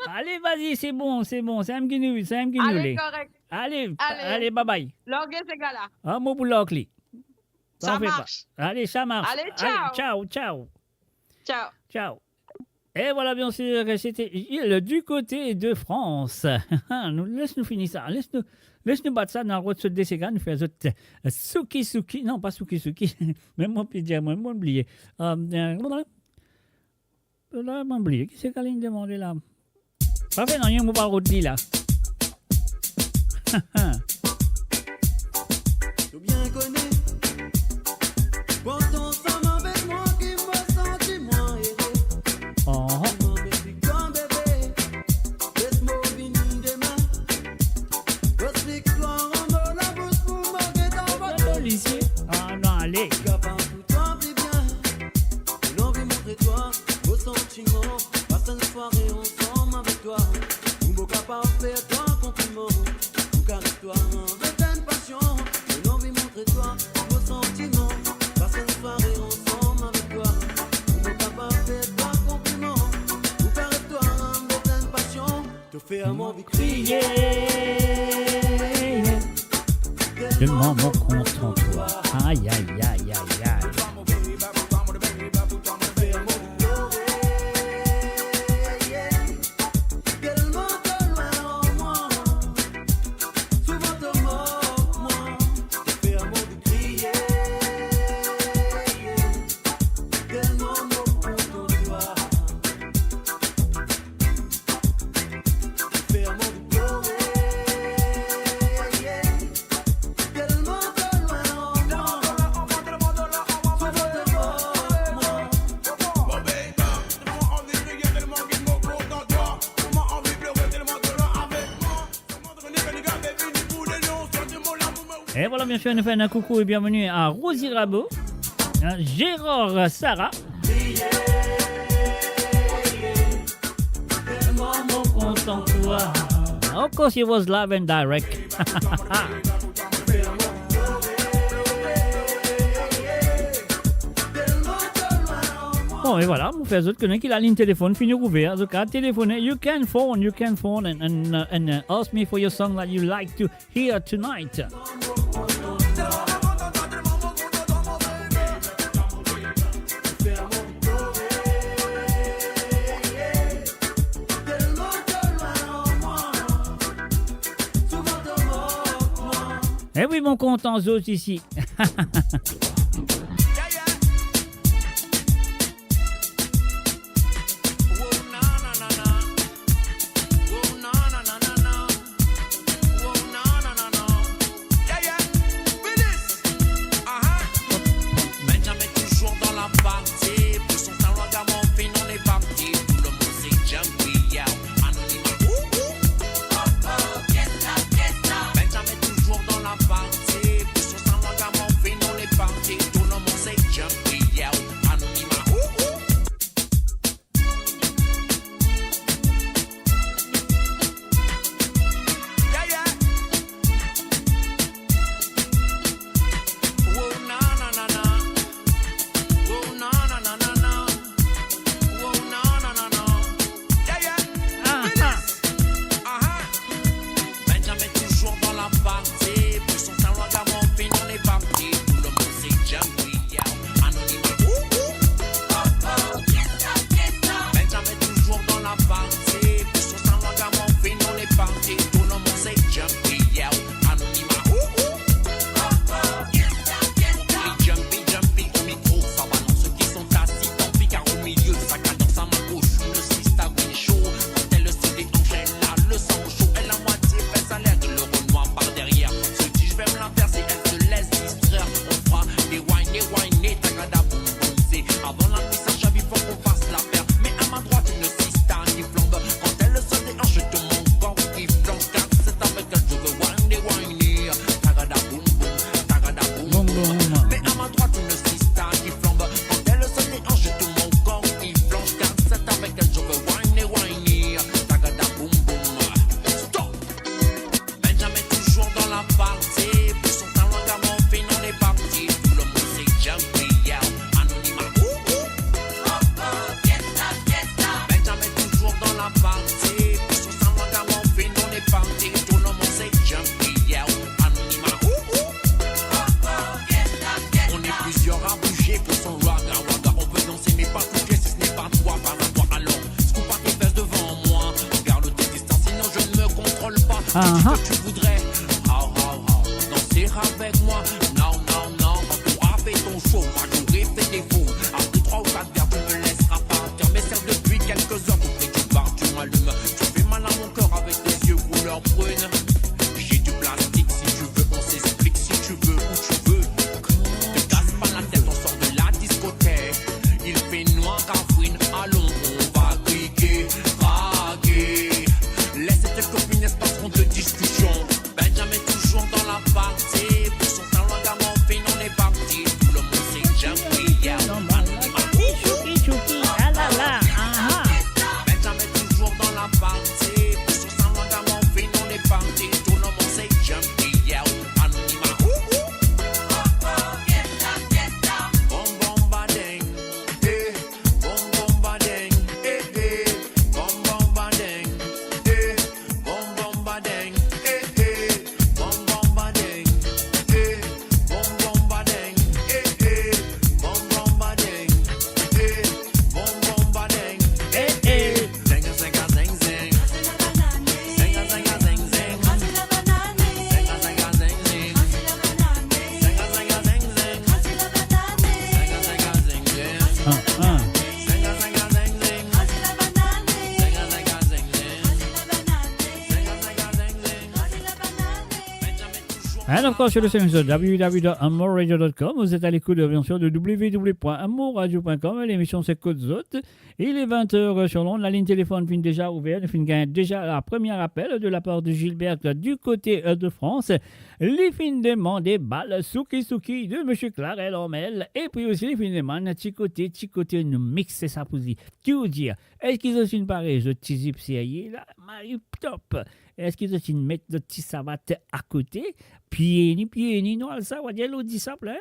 Allez, vas-y, c'est bon, c'est un guinouille, Allez, correct. Allez, bye bye. Loguez ces gars-là. Un mot pour l'ocli. Ça marche. Allez, ça marche. Allez, ciao. Ciao. Et voilà, bien sûr, c'était du côté de France. Laisse-nous finir ça. Laisse-nous battre ça dans le roi de ce décégan. Nous faisons Suki. Non, pas Suki. Même moi, puis dire, moi, oublié. Oublié. Qui c'est qu'elle demandé là? Parfait, non, il y a un mot par le là. Tout bien connu. Quand on s'en avec moi, qui me sentit moins heureux. Oh. Ah non, allez. Capable pour toi, plus bien. L'envie montrer toi vos sentiments. Passe une soirée ensemble avec toi. Ou mon capable faire toi un compliment. Ou carré toi avec une passion. L'envie montrer toi vos sentiments. Passe une soirée ensemble avec toi. Ou mon capable faire toi un compliment. Ou carré toi avec une passion. Te faire mon vie crier. tellement mon compte en toi. Aïe, aïe, aïe, aïe, aïe. Et voilà, bien sûr, nous faisons un coucou et bienvenue à Rosie Rabot, Gérard Sarah. Of course, it was live and direct. Bon, et voilà, vous faites autre que qu'il a la ligne téléphone, fini ouvert. Donc, à téléphoner, you can phone and ask me for your song that you like to hear tonight. Eh oui, mon compte en zone ici. And of course, sur le site www.amourradio.com. Vous êtes à l'écoute, bien sûr, de www.amourradio.com. L'émission, c'est Côte Zot. Il est 20h sur l'onde. La ligne téléphone finit déjà ouverte. Il gagne déjà la première appel de la part de Gilbert du côté de France. Les fins demandent balles Souki de M. Clarel Ormel. Et puis aussi, les fins demandent Ticoté, nous mixer ça pour dire. Qui vous dire? Est-ce qu'ils ont une pareille? Je t'y là, Marie top. Est-ce qu'ils ont une mettre de petits savates à côté? Pieds ni, non, ça va dire l'autre dit ça, hein?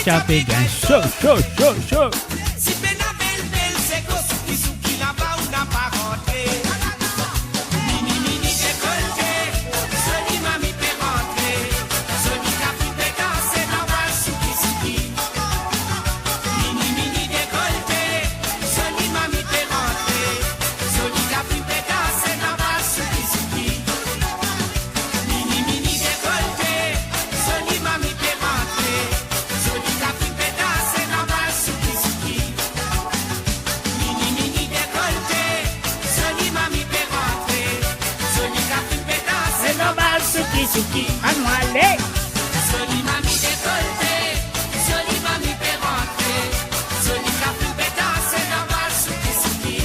Chape gain chaud. Si pena belle, c'est go Suki là-bas ou n'a pas rentré. Mini décolleté, Soli mami fait rentrer. Soli la plus fait danser normal Suki. Mini décolleté, Soli mami fait rentrer. Soli la plus fait danser normal Suki. Mini décolleté, Soli mami fait rentrer. Soli la plus fait danser normal Suki. Mini décolleté, Soli mami fait rentrer. Soli la plus fait danser normal Suki, annuale. Soli mami décolleté, Soli mami fait rentrer. Soli la plus fait danser normal Suki.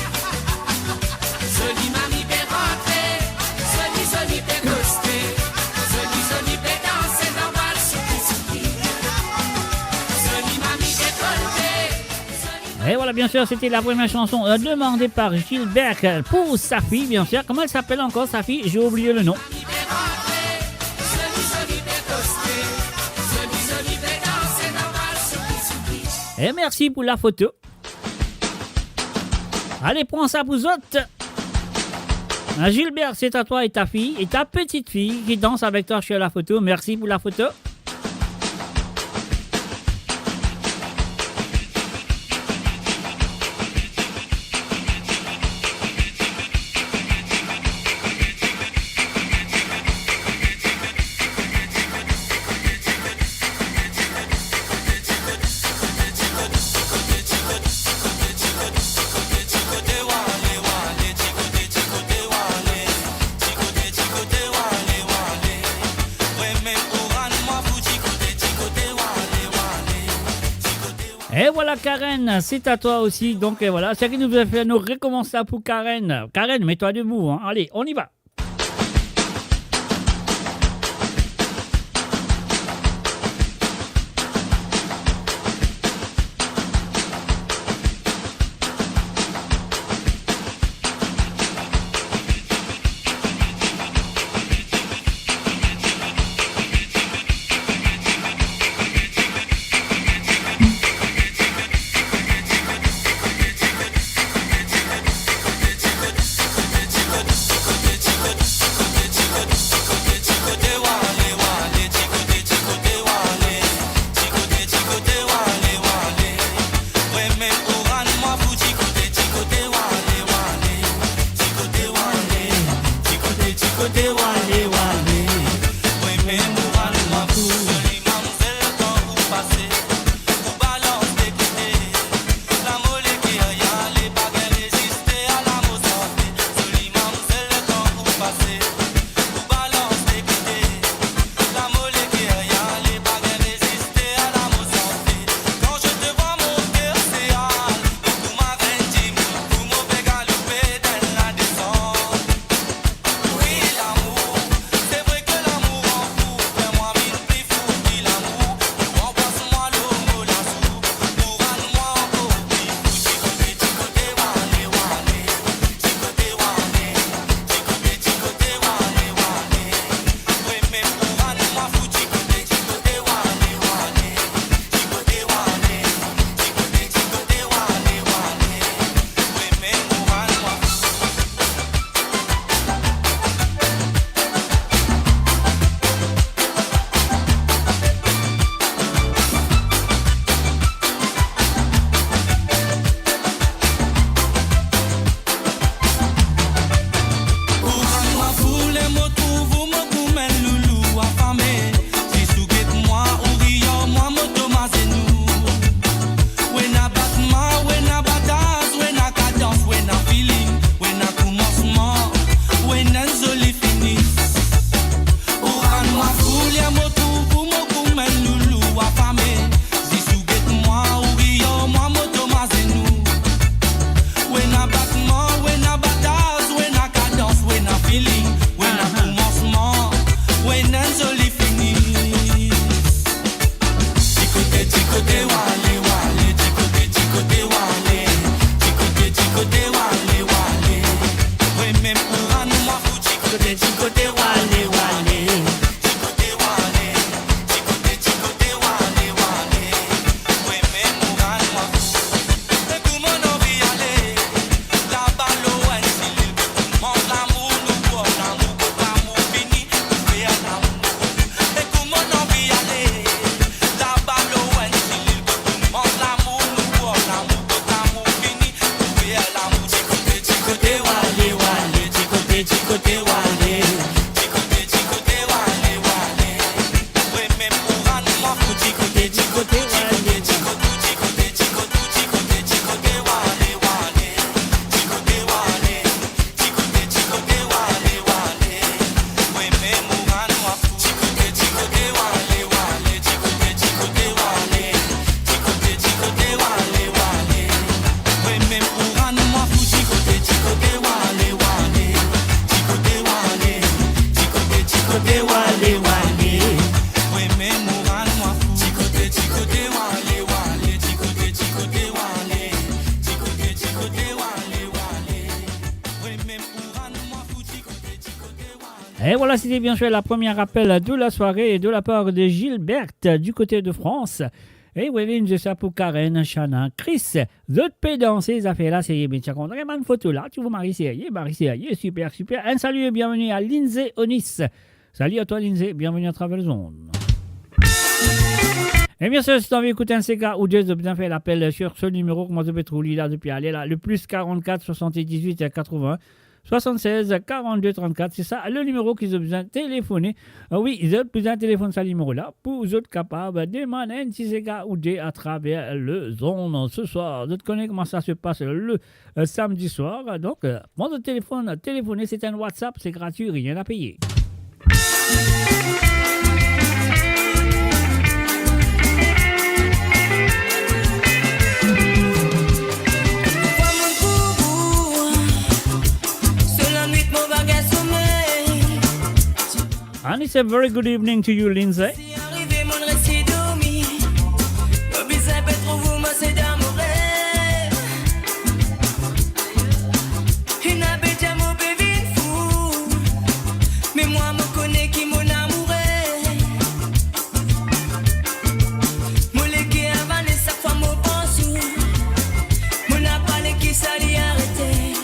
Soli mami fait rentrer. Soli fait coaster. Soli fait danser normal Suki. Soli mami décolleté. Et voilà, bien sûr, c'était la première chanson demandée par Gilbert pour sa fille, bien sûr. Comment elle s'appelle encore, sa fille? J'ai oublié le nom. Et merci pour la photo. Allez, prends ça pour autres. Gilbert, c'est à toi et ta fille, et ta petite fille qui danse avec toi sur la photo. Merci pour la photo. Et voilà Karen, c'est à toi aussi. Donc voilà, c'est qui nous a fait nous recommencer ça pour Karen. Karen, mets-toi debout. Hein. Allez, on y va. Et voilà, c'était bien sûr la première appel de la soirée de la part de Gilberte du côté de France. Et oui, je sais pour Karen, Chana, Chris, d'autres pédants, ces affaires-là, c'est bien sûr. On a une photo là, tu vois Marie Serrier, super, super. Un salut et bienvenue à Lindsay Onis. Salut à toi Lindsay, bienvenue à Travel Zone. Et bien sûr, si tu as envie d'écouter un CK ou deux, tu peux faire l'appel sur ce numéro, comment tu peux trouver là depuis aller là, le plus 44 78 80. 76 42 34, c'est ça le numéro qu'ils ont besoin de téléphoner. Oui, ils ont besoin de téléphoner ce numéro-là pour vous être capables de demander un petit CK ou deux à travers le zone ce soir. Vous connaissez comment ça se passe le samedi soir. Donc, mon téléphone, téléphoner, c'est un WhatsApp, c'est gratuit, rien à payer. It's a very good evening to you, Lindsay. Si arrivé mon récit dormi, le bizarre peut trop vous, moi c'est d'amour. Une habite à mon bébé fou, mais moi me connais qui mon amoureux. Mon légué avant les sacs fois mon pensou, mon a parlé qui s'allait arrêter.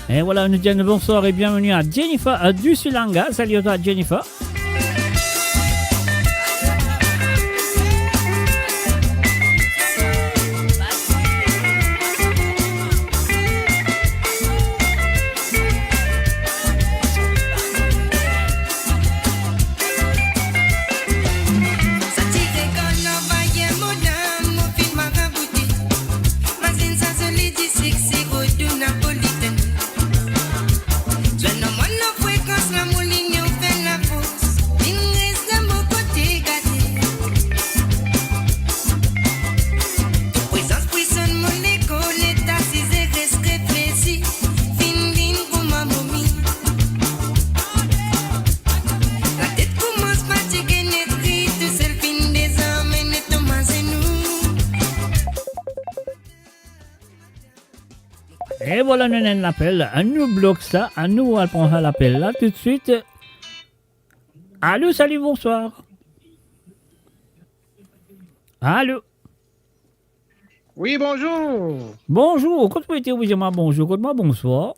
Et voilà, nous disons bonsoir et bienvenue à Jennifer du Sulanga. Salut à toi, Jennifer. Et voilà, nous avons l'appel. Nous bloquons ça. Nous allons l'appel là tout de suite. Allô, salut, bonsoir. Allô. Oui, bonjour. Bonjour. Quand vous êtes obligé de dire bonjour, quand moi bonsoir.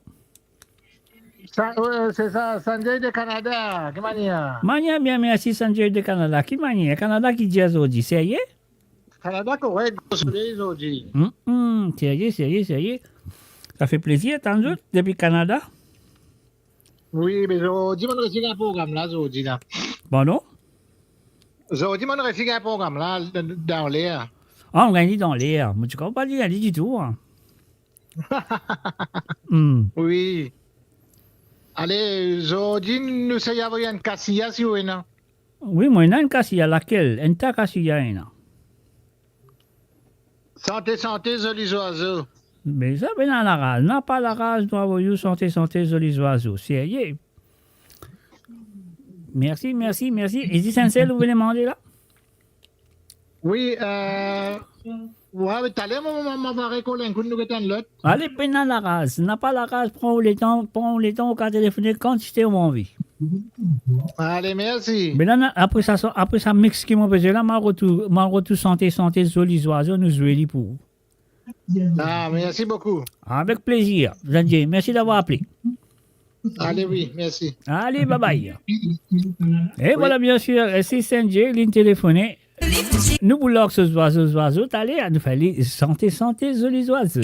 C'est ça, Sanjay de Canada. Comment est-ce? Mania, bien, merci, Sanjay de Canada. Qui mania? Canada qui dit aujourd'hui, sérieux? Canada, correct, soleil aujourd'hui. Sérieux. Ça fait plaisir, tant d'autres, depuis Canada. Oui, mais aujourd'hui, on refait un programme là, aujourd'hui. Là. Bon, non? Aujourd'hui, on refait un programme là, dans l'air. Ah, on gagne dans l'air. Mais tu ne comprends pas dire du tout. Hein. Oui. Allez, aujourd'hui, nous sommes avoir une cassilla, si vous voulez. Oui, moi, il y a une cassilla. Laquelle? Une ta cassilla, il y a. Santé, jolis oiseaux. Mais ça, ben dans la rage. Non, pas la rage, doit vous santé, jolis oiseaux. Sérieux. Merci. Et si c'est vous voulez demander là? Oui, ouais, tout à l'heure, on va récoller un coup de nous l'autre. Allez, ben dans la rage. N'a pas la rage, prends le temps au cas téléphoner quand tu t'es envie. Allez, merci. Mais là, après ça, mix qui m'a besoin là, ma retour santé, jolis oiseaux, nous jouons pour vous. Ah, merci beaucoup. Avec plaisir. Zandier, merci d'avoir appelé. Allez, oui, merci. Allez, bye bye. Et voilà, bien sûr, c'est Sanjay, ligne téléphonée. Nous voulons que ces oiseaux, allez, nous fallait santé, jolis oiseaux.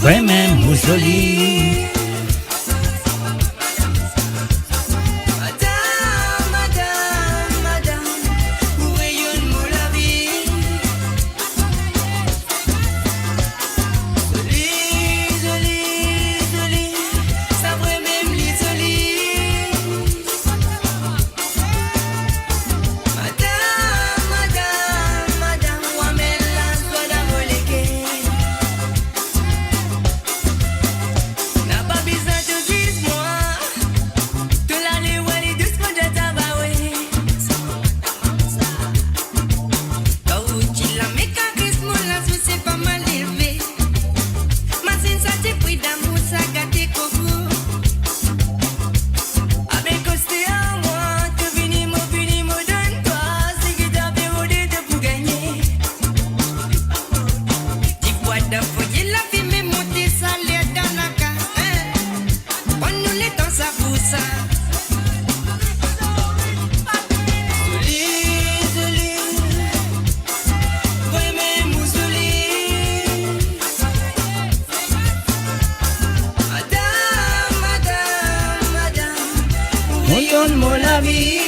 Vraiment joli. de foyer la vie mais monter ça l'air dans la case. On nous les temps ça vous ça. Donne-moi la vie.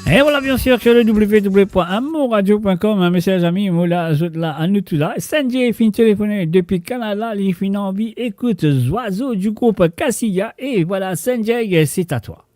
Et voilà, bien sûr, sur le www.amourradio.com, mes chers amis, Moula, Zoutla, Anoutula. Sanjay fin téléphoné depuis Canada, il fin envie, écoute, Oiseau du groupe Cassia. Et voilà, Sanjay, c'est à toi.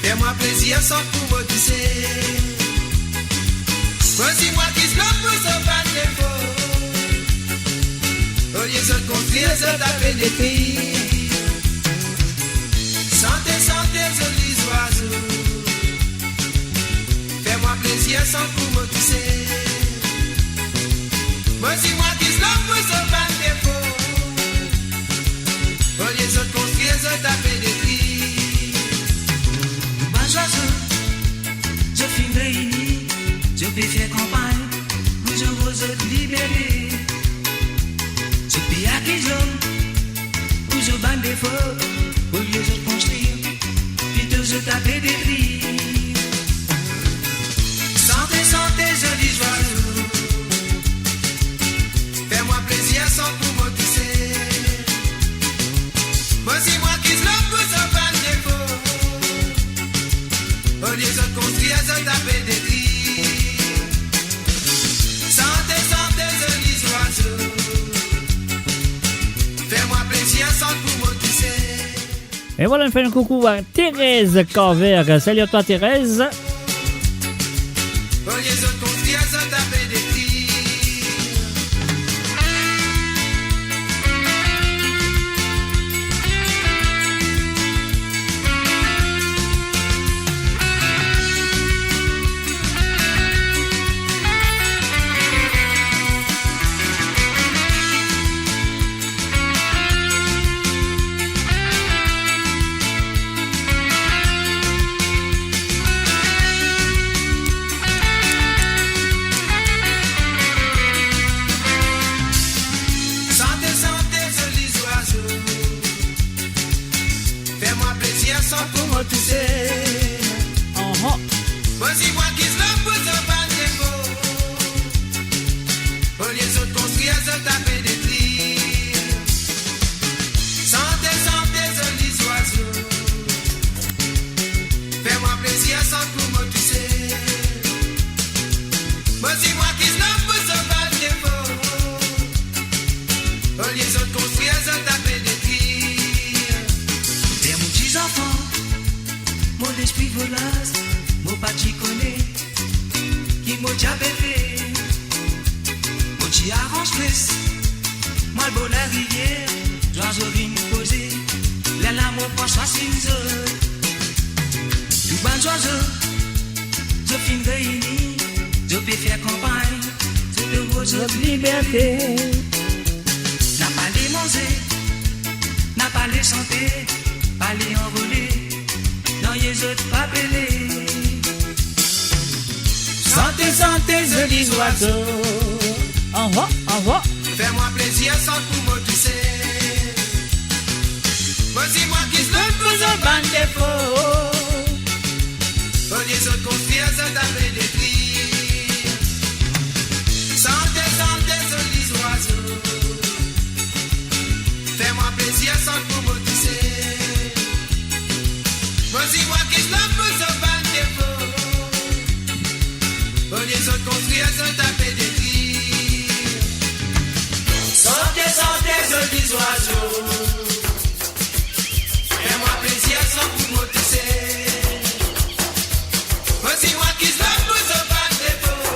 Fais-moi plaisir sans tout me tisser. Voici moi qui se l'offre, ce pas de défaut. lieu de construire, je taper des cris. Sentez, sentez, jolis oiseaux. Fais-moi plaisir sans pour me tousser. Moi, si moi qui se l'offre, je pas de défaut. Au lieu de construire, je taper des cris. Bas oiseau, je filme réuni, je peux faire campagne, où je vous libérer. Je peux acquérir, où je bande des feux, au lieu de construire, plutôt je taper des cris. Sentez, sentez, jolis oiseaux. Fais-moi plaisir sans pour me tousser. Moi, si moi qui se l'offre, je pas de défaut. Au lieu de construire, je taper des cris. Sentez, sentez, jolis oiseaux. Fais-moi plaisir sans pour me tousser. Et voilà, on fait un coucou à Thérèse Carver. Salut à toi, Thérèse. Au lieu de construire, je taper des cris. Sentez, sentez, jolis oiseaux. Fais-moi plaisir sans pour me tousser. Moi, si moi qui se l'offre, je pas de défaut. Au lieu de construire, je taper des cris. Sentez, sentez, jolis oiseaux. Fais-moi plaisir sans pour me tousser. Moi, si moi qui se l'offre, je pas de défaut. Au lieu de construire, je taper des cris. Des mon petits enfants, mon esprit volasse, mon petit connaît, qui m'a déjà bébé. Mon petit arrange plus, moi le beau la rivière, l'oiseau vient me poser, là là mon poche à cinze. Tout bon oiseau, je finis réuni, je peux faire campagne, c'est de vos autres libertés. N'a pas les manger, n'a pas les chanter, pas les envoler, non les autres pas peler. Sentez, sentez, jolis oiseaux. Au revoir. Fais-moi plaisir sans pour me tousser. Moi, si moi qui se l'offre, je pas de défaut. Au lieu de construire, je taper des cris. Sentez, sentez, jolis oiseaux. Fais-moi plaisir sans pour me tousser. Moi, si moi qui se l'offre, je pas de défaut. Au lieu de construire, je taper des cris. Sentez, sentez, jolis oiseaux. Fais-moi plaisir sans pour me tousser. Moi, si moi qui se l'offre, je pas de défaut.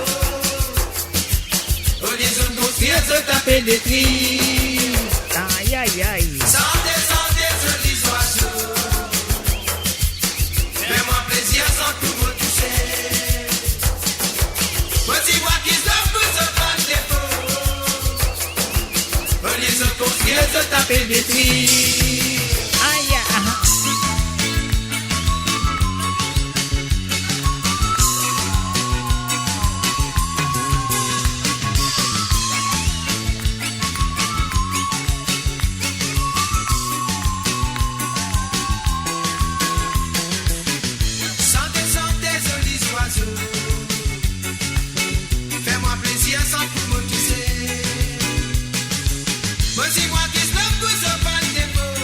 Au lieu de construire, je taper des cris. Aïe, aïe, aïe. Sentez, sentez, jolis oiseaux. Fais-moi plaisir sans pour me toucher. Moi, si moi qui se l'offre, je pas de défaut. Au lieu de construire, je taper des cris. Aïe, aïe. Sentez, sentez, jolis oiseaux. Fais-moi plaisir sans pour me tousser. Moi, si moi qui se l'offre, je pas de défaut.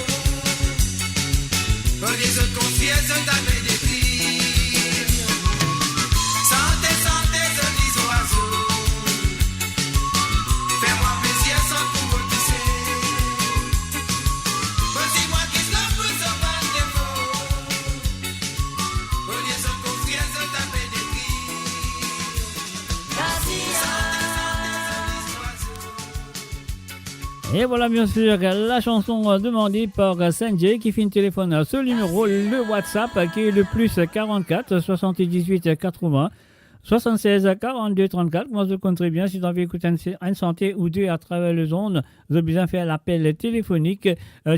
Et voilà bien sûr la chanson demandée par Sanjay qui fait une téléphone à ce numéro, le WhatsApp qui est le plus 44 78 80 76 42 34. Moi je compte très bien si tu as envie d'écouter une santé ou deux à travers les ondes, vous avez besoin de faire l'appel téléphonique.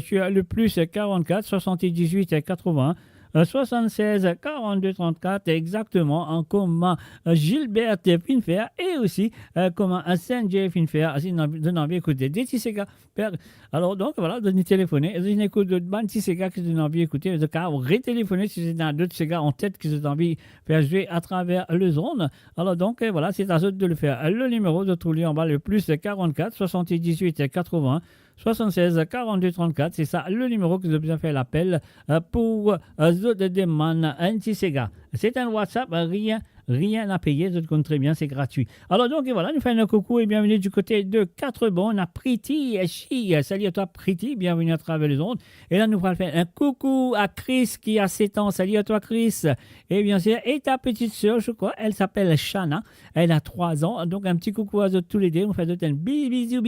Tu as le plus 44 78 80 76 42 34 exactement en comment Gilbert Finfer et aussi comment Sanjay Finfer si vous avez envie d'écouter des Tissega. Alors donc voilà, de nous téléphoner, si vous écoutez de bandes Tissega que vous avez envie d'écouter, de cas retéléphoner si vous avez d'autres Tissega en tête que vous avez envie de faire jouer à travers les ondes. Alors donc voilà, c'est à vous de le faire. Le numéro de trouver en bas le plus 44 78 80 76 42 34, c'est ça le numéro que vous avez besoin de faire l'appel pour The Demande Anti-Sega. C'est un WhatsApp, rien à payer, je te compte très bien, c'est gratuit. Alors donc voilà, nous faisons un coucou et bienvenue du côté de 4 bon, on a Priti Chi. Salut à toi Priti, bienvenue à travers les ondes. Et là nous allons faire un coucou à Chris qui a 7 ans. Salut à toi Chris. Et bien sûr, et ta petite soeur, je crois, elle s'appelle Shana, elle a 3 ans. Donc un petit coucou à tous les deux, on fait un bisous.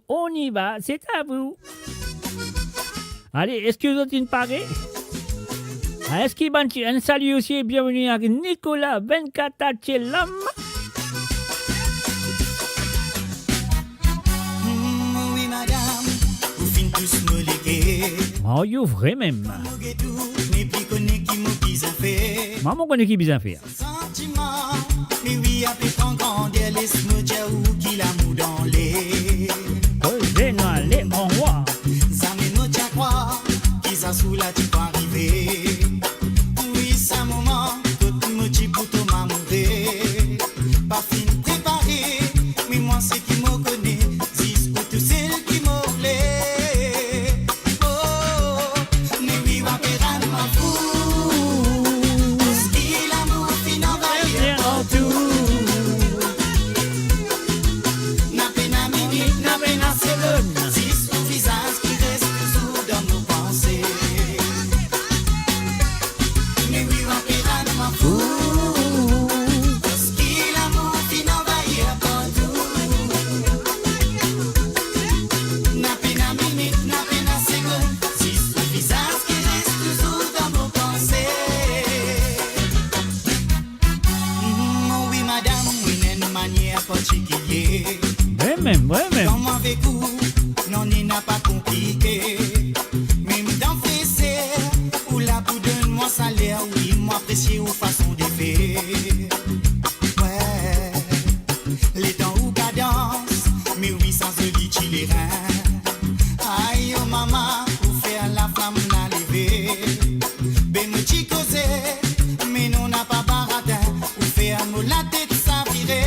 On y va, c'est à vous. Allez, est-ce que vous êtes une parée? Est-ce qu'il y a un salut aussi et bienvenue à Nicolas Venkatachelam. Oui madame, vous fin tous me léguer. Oh, you vrai même. Maman connaît qui bien fait. Sentiment, mais oui, après ton grand laisse-moi dire où qu'il a mou dans les. Oh, j'ai n'allé en roi. Zamé no tia croire, qui ça sous la tu pas arriver. Oui, ça moment, tout me dit pour toi m'a mourir. Pas fin préparé, mais moi c'est qui me connaît. Dis pour tous celles qui m'ont l'air. Oh, mais oui, va péran ma fou. Parce qu'il a mon fin envahir en tout. N'a peine à minute, n'a peine à seconde. Dis son visage qui reste toujours dans nos pensées. Mais oui, va péran ma fou. Parce qu'il a mon fin envahir partout. N'a peine à minute, n'a peine à seconde. Dis son visage qui reste toujours dans nos pensées. Oui, madame, oui, d'une manière particulière. Ouais même. Comme avec vous, non, il n'a pas compliqué. Même dans fessé, ou là pour donne-moi salaire, oui, moi apprécier aux façons de faire. Ouais, les temps ou cadence, mais oui, sans se licher les reins. Aïe, oh maman, pour faire la flamme n'a levé. Ben, me t'y causé, mais non, n'a pas baratin, pour faire nous la tête s'avirer.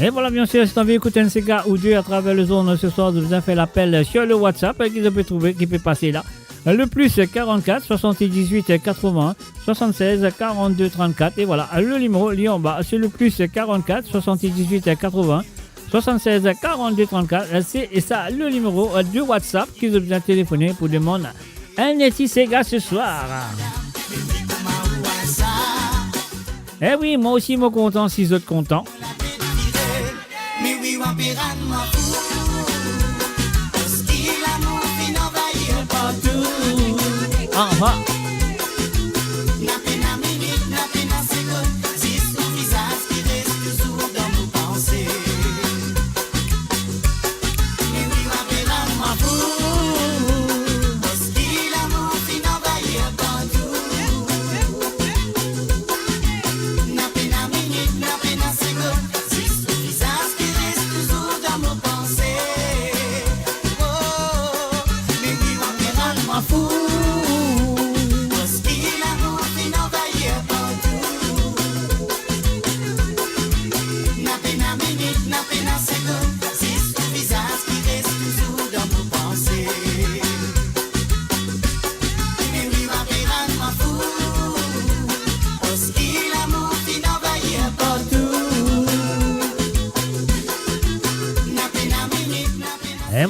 Et voilà, bien sûr, si tu as envie d'écouter un Sega ou deux à travers le zone ce soir, vous avez fait l'appel sur le WhatsApp qui peut trouver, qui peut passer là. Le plus 44 78 80 76 42 34. Et voilà, le numéro lié en bas, c'est le plus 44 78 80 76 42 34. C'est ça, le numéro de WhatsApp qui vous a besoin de téléphoner pour demander un petit Sega ce soir. Eh oui, moi aussi, moi content, si vous êtes content. Mais oui, on paiera de ma fou. Parce qu'il a mon fin envahir partout. Ah. N'a peine à minute, n'a peine à seconde. C'est son visage qui reste toujours dans nos pensées. Mais oui, on paiera de ma fou. Parce qu'il a mon fin envahir partout. N'a peine à minute, n'a peine à seconde. C'est son visage qui reste toujours dans nos pensées. Oh, mais oui, on paiera de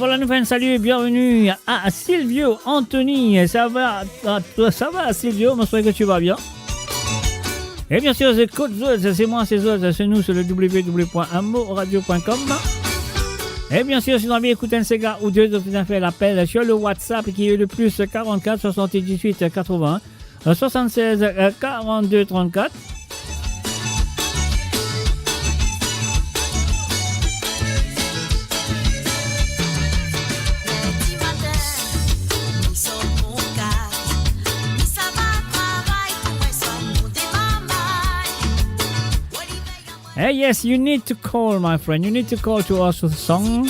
voilà, nous faisons un salut et bienvenue à Silvio Anthony. Ça va Silvio, je souhaite que tu vas bien. Et bien sûr, c'est Côte Zod, c'est moi, c'est Zod, c'est nous sur le www.amoradio.com. Et bien sûr, si vous avez écouté un Sega ou deux, vous avez fait l'appel sur le WhatsApp qui est le plus 44 78 80 76 42 34. Hey, yes, you need to call, my friend. You need to call to us with a song.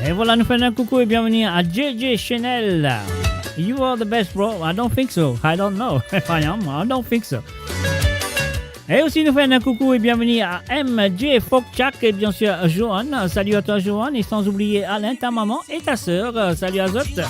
Et voilà, nous faisons un coucou et bienvenue à JJ Chanel. You are the best, bro. I don't think so. I don't know if I am. I don't think so. Et aussi, nous faisons un coucou et bienvenue à MJ Fokchak et bien sûr Johan. Salut à toi, Johan. Et sans oublier Alain, ta maman et ta sœur. Salut à Zot.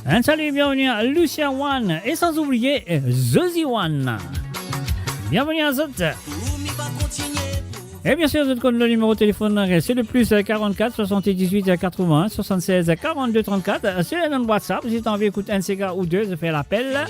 Un salut, bienvenue à Lucien One et sans oublier Zozy One. Bienvenue à Zot. Et bien sûr, le numéro de téléphone, c'est le plus 44 78 80 76 42 34. C'est le nom de WhatsApp. Si tu as envie d'écouter un Sega ou deux, je fais l'appel.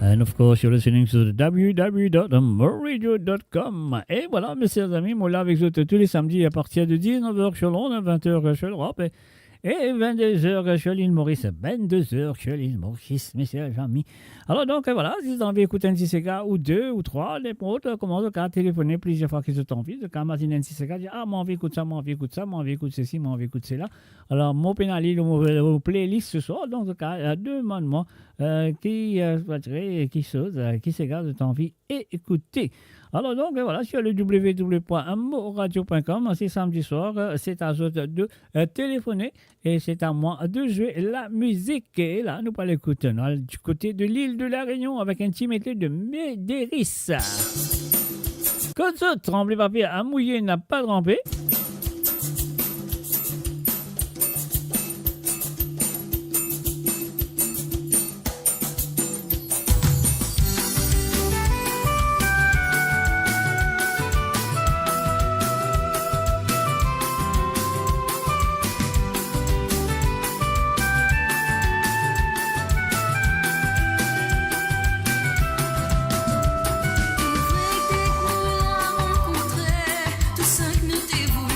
And of course, you're listening to the www.moradio.com. Et voilà, mes chers amis, moi là avec vous tous les samedis à partir de 19h sur Londres, 20h sur l'Europe et 22h sur l'île Maurice. 22h sur l'île Maurice, mes chers amis. Alors donc, voilà, si vous avez envie d'écouter un CCK ou deux ou trois, les potes commencent à téléphoner plusieurs fois qu'ils ont envie. Quand Martin un CCK dit ah, moi envie d'écouter ça, moi envie d'écouter ça, moi envie d'écouter ceci, moi envie d'écouter cela. Alors, mon pénalise, mon playlist ce soir, donc il y a deux demandements qui s'égardent de envie et écouter. Alors donc voilà, sur le www.moradio.com, c'est samedi soir, c'est à vous de téléphoner et c'est à moi de jouer la musique. Et là, nous allons écouter du côté de l'île de la Réunion avec un petit métier de Médéris. Comme ça, tremblé papier à mouiller n'a pas trempé. Tout ça que nous t'évoulons.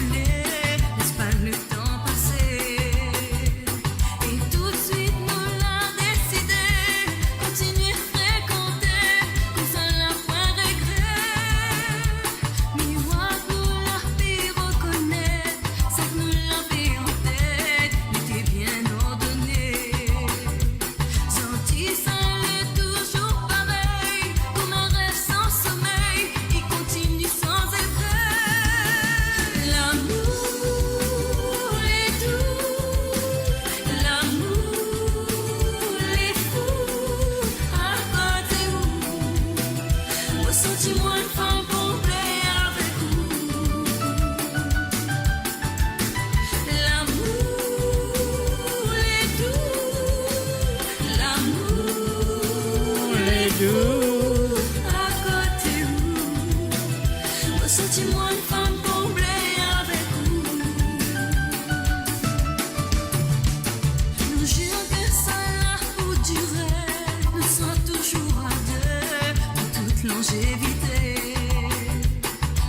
longévité.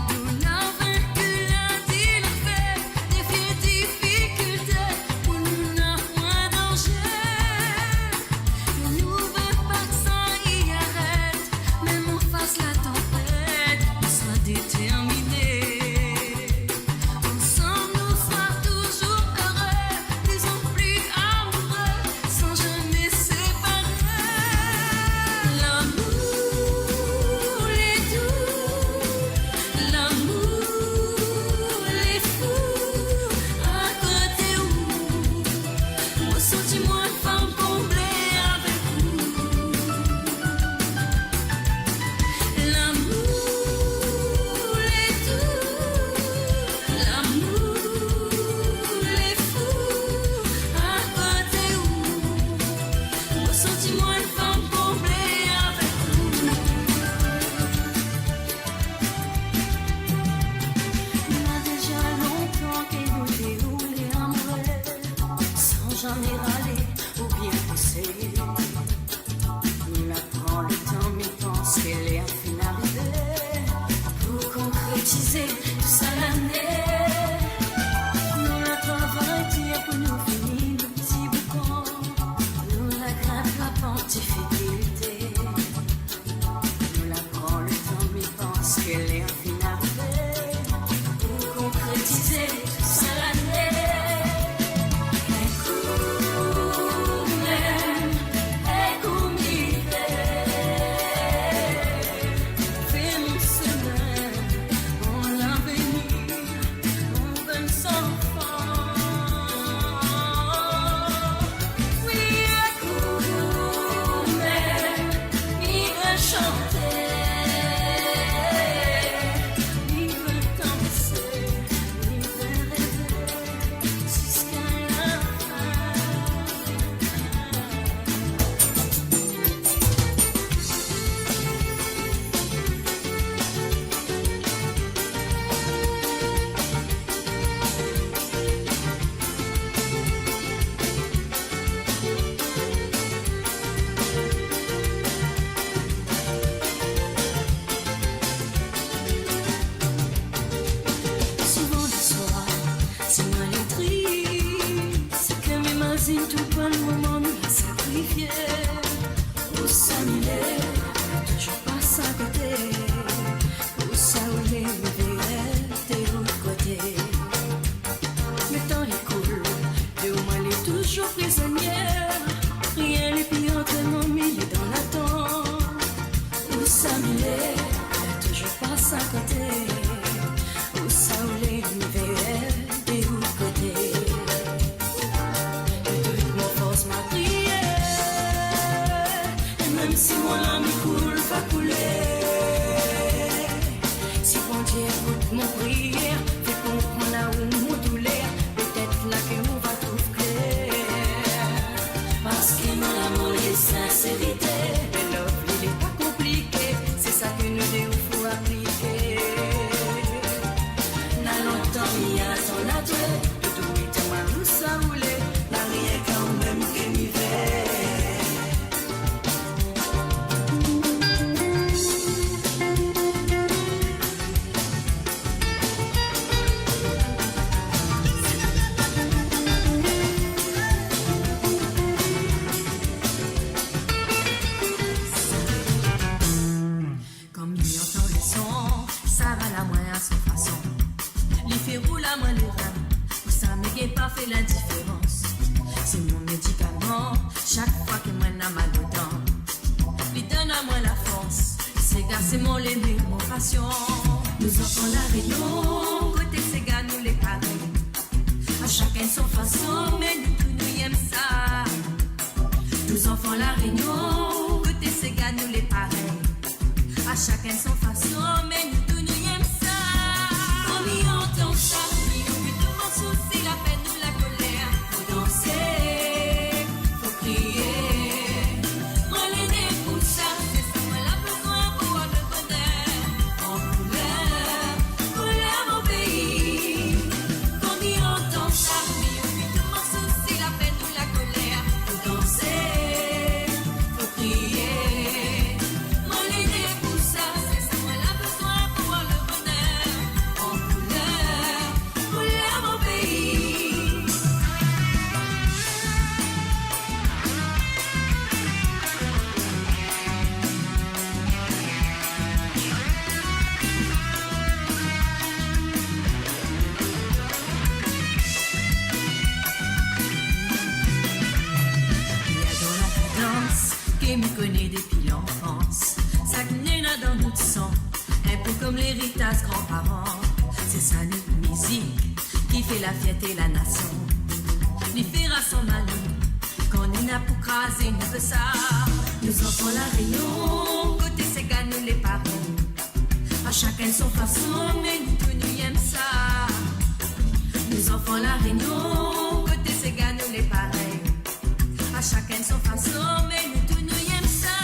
Nous n'avons vaincu la difficulté, pour nous n'avons point danger. Nous ne voulons pas que ça y arrête, même on fasse la tempête, on sera déterminés. Ensemble nous serons toujours heureux, disons plus amoureux, sans jamais séparer. L'amour est doux, l'amour est fou, à côté où moi senti-moi une femme comblée avec vous. L'amour est doux, l'amour est fou, à côté où moi senti-moi une femme comblée avec vous. Il y a déjà longtemps que nous déroulons amoureux, sans jamais râler ou bien pousser. Nous la prend le temps, mais pense qu'elle est enfin arrivée pour concrétiser tout ça l'année. Nous la travaillons dur pour nous finir le petit boucan. Nous la grimpe la pente difficulté. Nous la prend le temps, mais pense qu'elle est enfin arrivée pour concrétiser tout ça l'année. Fais mon semaine, mon avenir, mon bon enfant. Oui, écoute, il veut chanter, il veut danser, il veut rêver jusqu'à la fin. Souvent le soir, c'est moi les tristes, c'est que m'imagine tout bon moment nous l'a sacrifié. Où ça il est, toujours passe à côté. Où ça où il est, me de l'autre côté. Le temps il coule, et au moins il est toujours prisonnière. Rien n'est pire entre mon milieu dans l'attente. Où ça il est, toujours passe à côté. Où ça où les l'univers de l'autre côté. Et toute mon force m'a prié. Et même si mon âme coule, va couler. Si bon Dieu écoute mon prière, fait comprendre là où mon douleur, peut-être là que nous va trouver clair. Parce que mon amour est sincérité. Le love, il est pas compliqué, c'est ça que nous devons appliquer. N'a longtemps mis à son adresse, de tout est tellement où ça voulait, n'a rien quand même que m'y fait. Comme il entend le son, ça va la moins à son façon. Les fait rouler à moins les reins, pour ça me pas fait la différence. C'est mon médicament, chaque fois que moi n'a mal dedans. Il donne à moi la force, ces gars c'est mon l'aimé, mon passion. Nous enfants la réunion, côté ces gars nous les pareils. À chacun son façon, mais nous tous nous aimons ça. Nous enfants la réunion, côté ces gars nous les pareils. À chacun son façon, mais nous tous nous aimons ça. On y entend ça, oui, oublie tout mon souci, la peine ou la colère. Faut danser, faut crier. Moi l'aider pour ça, c'est ça, moi la besoin pour avoir le bonheur. En couleur mon pays. On y entend ça, oui, oublie tout mon souci, la peine ou la colère. Faut danser, faut crier. Moi l'aider pour ça. me connaît depuis l'enfance. Ça naît dans notre sang, un peu comme l'héritage grands-parents. C'est ça notre musique qui fait la fierté la nation. Ni fera son malin, quand on a pour craser, nous veut ça. Nous enfants la Réunion, côté c'est nous les parents. À chacun son façon, mais nous tous nous aimons ça. Nous enfants la Réunion, côté c'est nous les pareils. À chacun son façon, mais nous tous nous aimons ça.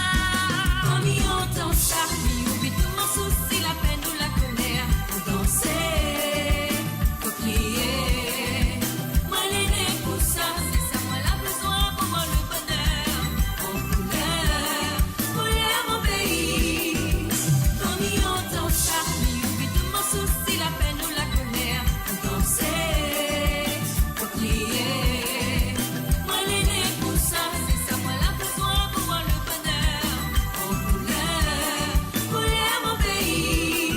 Quand on entend ça, on oublie tout mon souci, la peine ou la colère. Faut danser, faut crier. Moi l'aîné pour ça, c'est ça moi la besoin pour moi le bonheur. En couleur mon pays. Quand on entend ça, on oublie tout mon souci, la peine ou la colère. Faut danser, faut crier. Moi l'aîné pour ça, c'est ça moi la besoin pour moi le bonheur. En couleur mon pays.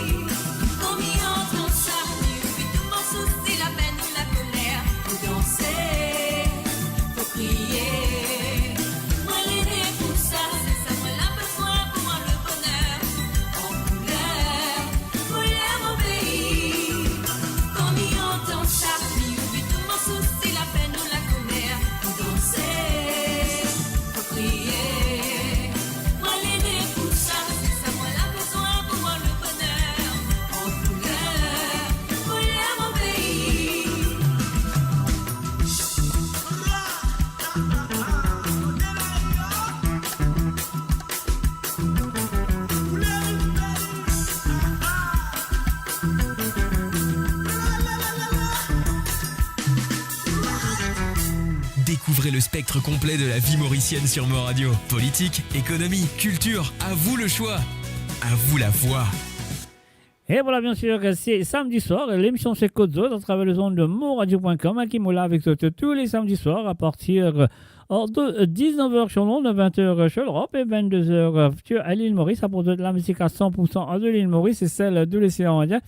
Quand on entend ça, on oublie tout mon souci, la peine ou la colère. Faut danser, faut crier. Moi l'aîné pour ça, c'est ça moi la besoin pour moi le bonheur. En couleur mon pays. Quand on entend ça, on oublie tout mon souci, la peine ou la colère. Faut danser, faut crier. Moi l'aîné pour ça, c'est ça moi la besoin pour moi le bonheur. En couleur mon pays. Découvrez le spectre complet de la vie mauricienne sur Mo Radio. Politique, économie, culture, à vous le choix. À vous la voix. Et voilà, bien sûr, c'est samedi soir. L'émission c'est Côte d'Azur à travers les ondes de moradio.com qui est là avec tous les samedis soirs à partir de 19h sur l'onde, 20h sur l'Europe et 22h à l'île Maurice. À propos de la musique à 100% de l'île Maurice et celle de l'océan Indien.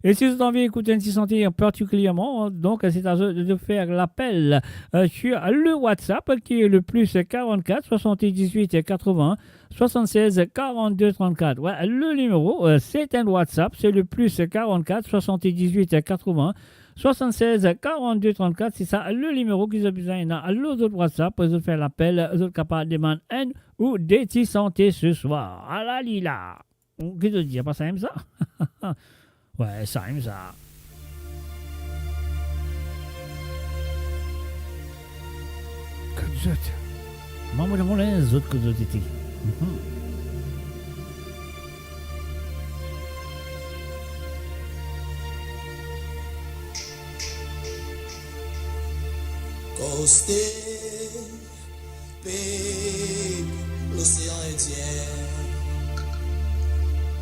Et si vous avez envie d'écouter une sentir particulièrement, donc c'est à vous de faire l'appel sur le WhatsApp qui est le plus 44 78 80 76 42 34. Ouais, le numéro, c'est un WhatsApp, c'est le plus 44 78 80 76 42 34. C'est ça le numéro qu'ils ont besoin dans l'autre WhatsApp pour faire l'appel, vous êtes capable de demander un ou des petits santé ce soir. À la lila. Qu'est-ce que tu dis? Pas ça aime ça? Ouais, ça aime ça. Que vous êtes? Moi, je demande les autres que vous êtes. Costé, l'océan Indien.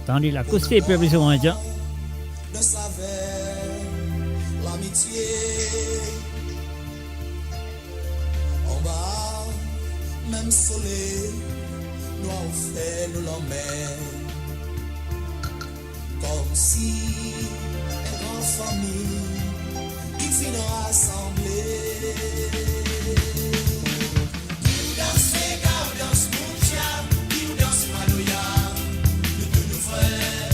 Tandis la costée peuple sur Indien. Ne savait l'amitié. En bas, même soleil, nous avons fait nous l'emmène. Comme si une grande famille qui finit rassemblée. Qui danse, danse, Moutia, qui danse, Maloya, nous tous nous frères.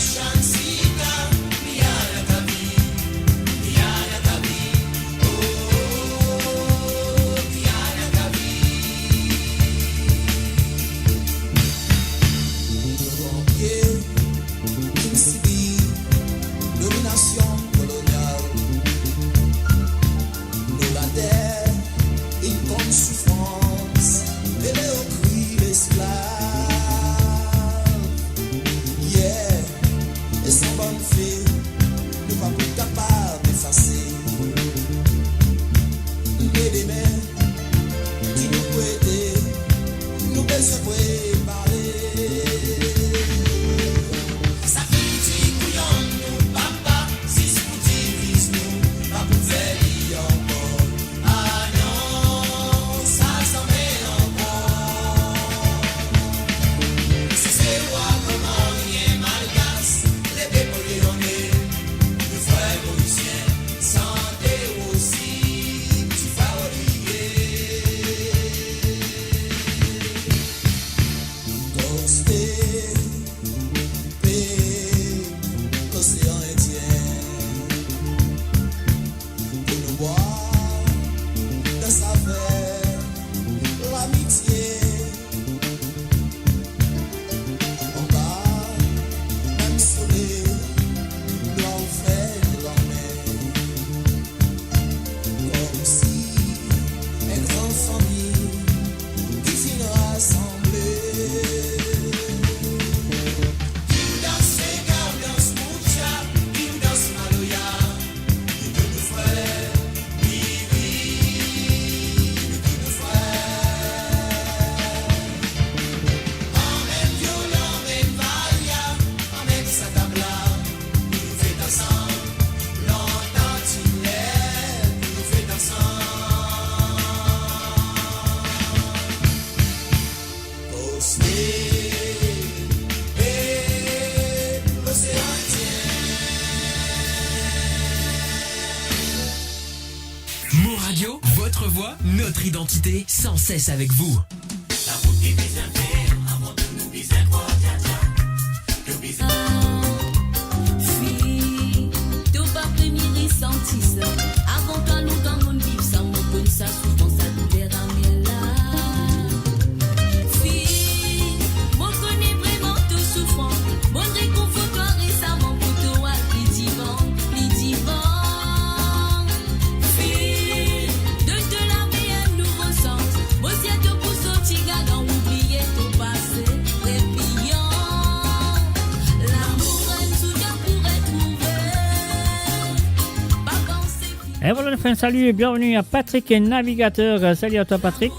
Chansi voix, notre identité, sans cesse avec vous. Fille, t'as pas premier ressenti ça. Avant toi, longtemps, mon vivre ça, mon bonne ça, souvent ça douleur à miel là. Fille, moi connais vraiment tout souffrant. Mon réconfortoire récemment pour toi, les divans. Fille, de te laver un nouveau sens. Moi, si à te pour sortir, gagnant, oublier ton passé, répillant. Et voilà, enfin, salut et bienvenue à Patrick et Navigateur. Salut à toi, Patrick.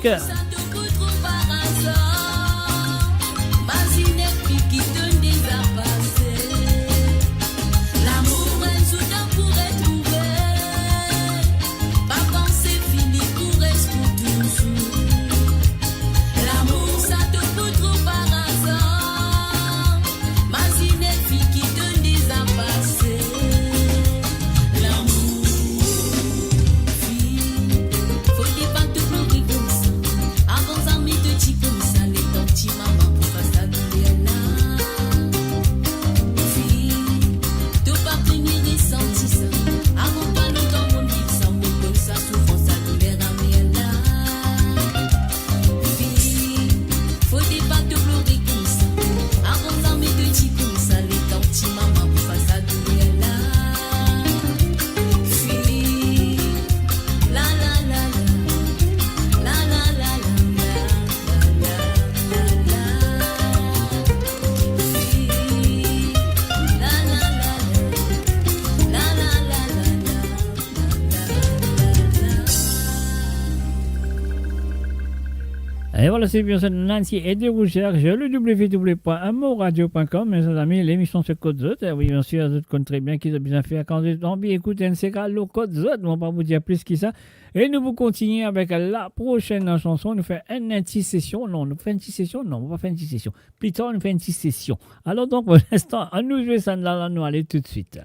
Et voilà, c'est bien ça, Nancy et des recherches, le www.amourradio.com, mes amis, l'émission sur Code Zot. Oui, bien sûr, vous connaissez très bien qu'ils ont bien fait quand ils ont bien écouté un séquence, le Code Zot. On va pas vous dire plus que ça. Et nous vous continuons avec la prochaine chanson. Nous faisons une petite session. Non, nous faisons une petite session. Non, on va pas faire une petite session. Plutôt, nous faisons une petite session. Alors, donc, pour l'instant, à nous jouer ça, là, nous allons tout de suite.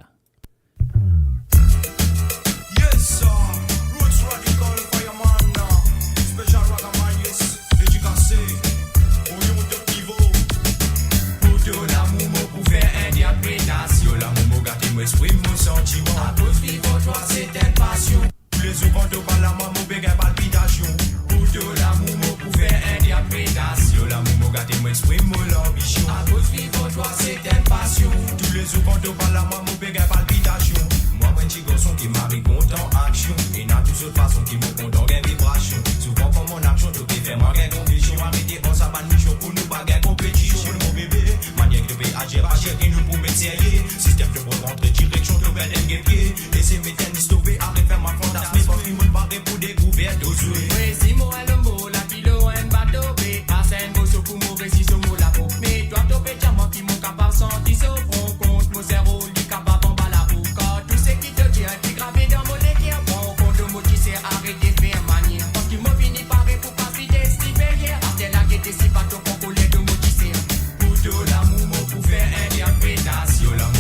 Exprime mon sentiment. À cause vivre toi c'est une passion. Tous les jours quand tu parles à moi, mon béguin palpitation. Pour toi l'amour, mon pour faire interprétation. L'amour, mon gâté, m'exprime mon ambition. À cause vivre toi c'est une passion. Tous les jours quand tu parles à moi, mon béguin palpitation. Moi, un petit garçon qui m'arrive content action. Et n'a toute autre façon qui me content gain vibration. Souvent pour mon action, tu peux faire moi gain conviction. Arrêtez, on s'abat de mission pour nous baguer compétition. Mon bébé, manière de payer agir, agir et nous pour m'essayer. Système de rentrer direction de bel guépier. Laissez mes tennis tomber, arrête faire ma fantasme. Mais pas mon barré pour découvrir d'osoué. Oui, si moi le mot, la kilo, un bateau, B. Arsène, bosso pour mauvais, si ce mot la peau. Mais toi, topé, diamant qui m'ont capable sentir ce front. Compte mon cerveau, lui capable en bas la roue. Car tout ce qui te tient, qui gravé dans mon équerre. Bon, compte de mots qui sert, arrêtez faire manière. Parce qu'il m'a fini par pour pas vider si bélière. Arsène, la guette, si pas ton concoler de mots qui sert. Pour tout l'amour, mon pour faire interprétation. L'amour,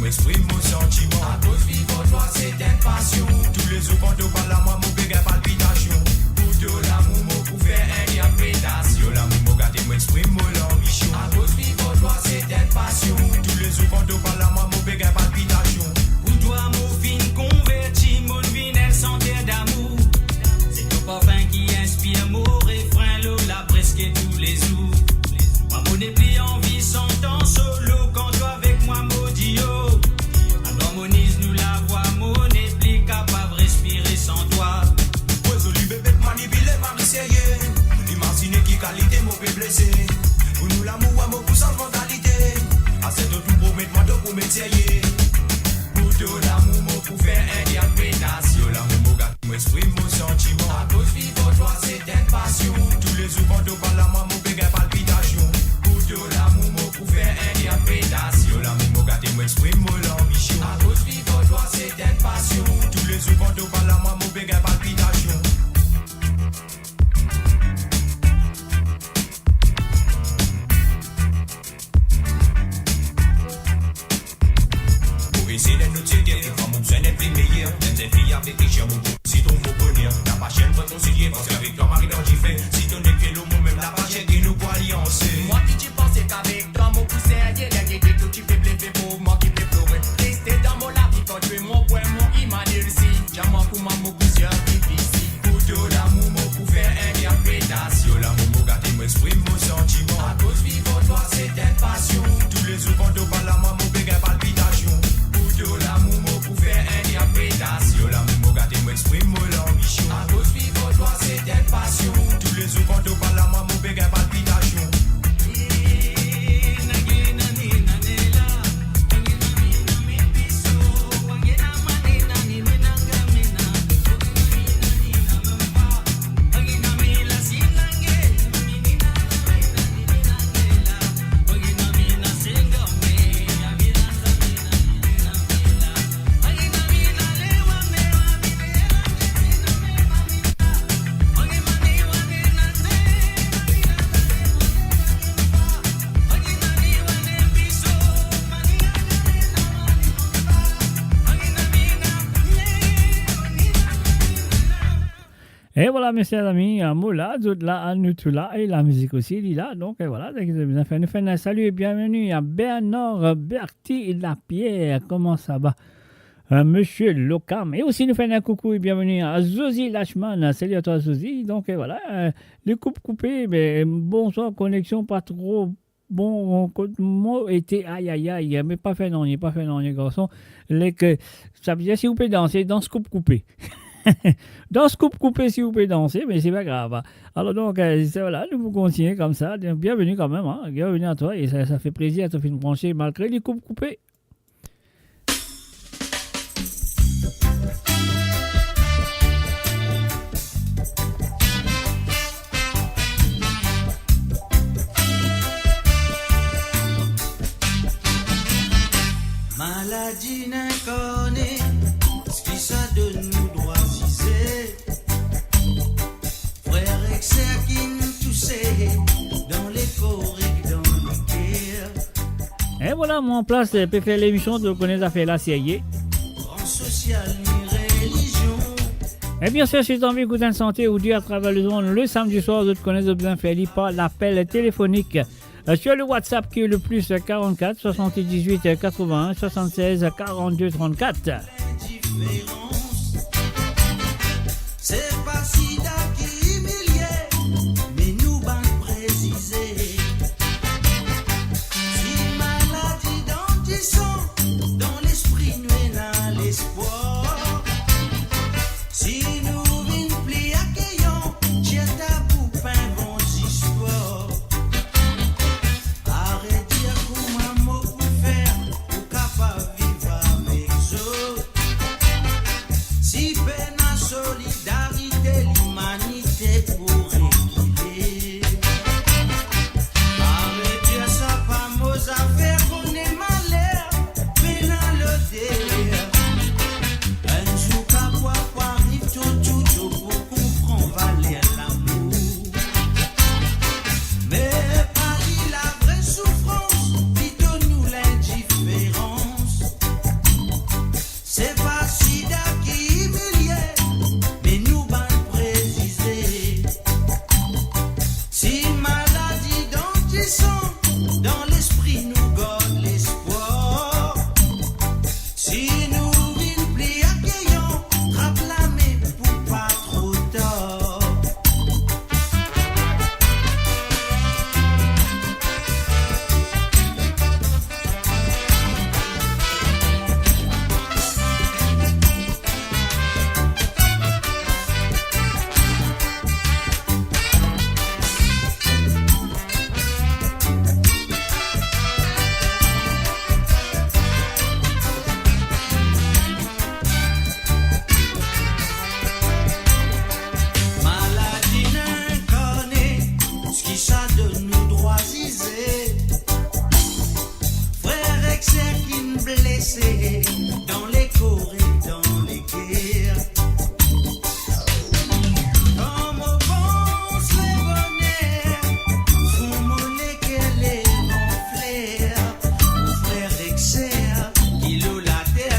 exprime mon sentiment. À cause vivre toi c'est une passion. Tous les jours quand tu parles à moi, mon béguin palpitation. Pour tout l'amour, mon pour faire interprétation. L'amour, mon gâté, m'exprime mon ambition. À cause vivre toi c'est une passion. Tous les jours quand tu parles à moi, mon béguin palpitation. Pour toi, mon fin converti, mon vin elle sentait d'amour. C'est ton parfum qui inspire mon refrain, l'eau la presque tous les jours. Moi, mon épée en vie sans temps solo quand tu avec moi, maudit. Harmonise nous la voix, mon épée capable de respirer sans toi. Résolu bébé manipulé par l'essayer. Imaginez qui qualité mon peut blesser. Pour nous l'amour, mon pour sans mentalité. À cette tout promettre-moi de pour m'essayer. Pour tout l'amour, mon pour faire interprétation. L'amour, mon gars, m'exprime mon sentiment. À cause vivre toi, c'est une passion. Tous les jours quand tu parles à moi, mon béguin palpitation. Pour tout l'amour, mon pour faire interprétation. L'amour, mon gars, m'exprime mon ambition. À cause vivre toi, c'est une passion. Tous les jours quand tu parles à moi, mon béguin palpitation. baisser les notes guerre. Quand mon besoin d'être meilleur, des filles avec qui j'ai mon si ton mot bonheur, n'a pas chaîne pour concilier, parce qu'avec toi, Marie, dans j'y fais. Si ton écrit le mot, même la pas chaîne qui nous pour alliancer. Moi qui t'y pensais qu'avec toi, mon poussin à dire, il y a des tout qui fait blébé pour moi qui fait pleurer. Rester dans mon lave, quand tu es mon point, mon imagine si. J'aime pour moi, mon poussière, difficile. Couteau l'amour, mon pour faire interprétation. L'amour, mon gâté, m'exprime mon sentiment. À cause vivant, toi, c'est une passion. Tous les jours, quand on parle à moi, mon béguin palpitation. Couteau l'amour, mon pour faire interprétation. L'amour, mon gâté, m'exprime mon ambition. À cause vivant, toi, c'est une passion. Tous les jours, quand on parle à moi, mon béguin palpitation. Et voilà, mes chers amis, Moula, là, Anutula, et la musique aussi, il est là. Donc, et voilà, nous faisons un salut et bienvenue à Bernard Berti Lapierre. Comment ça va? Monsieur Locam. Et aussi, nous faisons un coucou et bienvenue à Zozi Lachman. Salut à toi, Zozi. Donc, et voilà, les coupes coupées, mais bonsoir, connexion pas trop. Bon, mot était aïe aïe aïe, mais pas fait non, garçon. Ça veut dire si vous pouvez danser, danse coupe coupée. Dans ce coupe coupé, si vous pouvez danser, mais c'est pas grave. Alors donc, voilà, nous vous continuons comme ça. Bienvenue quand même, hein. Bienvenue à toi, et ça fait plaisir à te faire brancher malgré les coupes coupées. Maladie incarnée, ce qui ça donne nous droit cisé. Frère et sœur qui nous toussent dans les forêts, dans les guerres. Et voilà, moi en place, peut faire l'émission de connaître la fait la série. En social ni religion. Et bien sûr, si tu as envie d'écouter une santé ou dire à travers le monde le samedi soir, de te connaître bien faire par l'appel téléphonique. Sur le WhatsApp qui est le plus 44 78 81 76 42 34. C'est pas sida qui humiliait, mais nous ban préciser. Si maladie dans tes sangs, dans l'esprit nous dans l'espoir. Si nous vînes pli accueillants, j'ai tabou pain bon histoire. Arrête dire comment mot pour faire, pour capable vivre avec eux. Si peine à solidarité, l'humanité pour réguler. Arrête dire ça pas nos affaires, qu'on est malheur, peine à le délire. Un jour qu'à quoi arrive tout pour comprendre valer l'amour. Mais Paris la vraie souffrance, plutôt nous l'indifférence. C'est pas sida qui humiliait, mais nous ban préciser. Si maladie dans tes sangs, dans l'esprit nous garde l'espoir. Si nous vînes pli accueillants, trappe la main pour pas trop tard. Maladie incarnée, ce qui ça de nous droit cisé. Frères et sœurs qui nous blessés dans les corps et dans les guerres. Comme au vent les bonheurs, font monnaie qu'elle est en flair. Frères et sœurs qui l'ont la terre.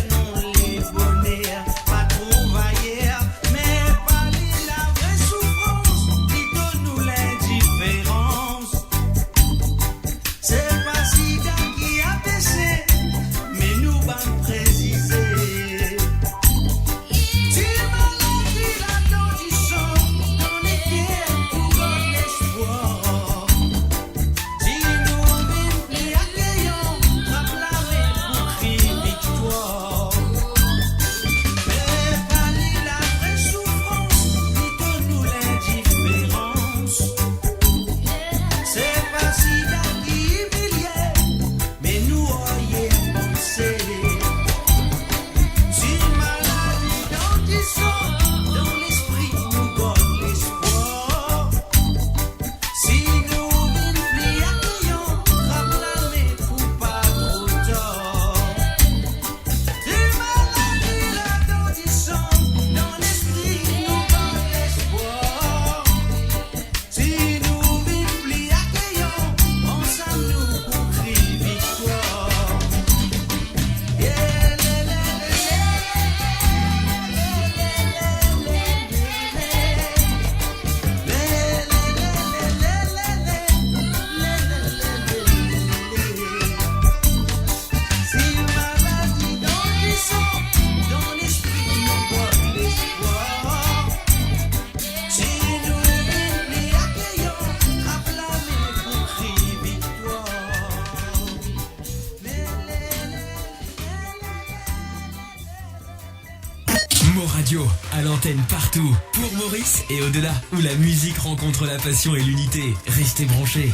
Mo Radio, à l'antenne partout, pour Maurice et au-delà, où la musique rencontre la passion et l'unité. Restez branchés.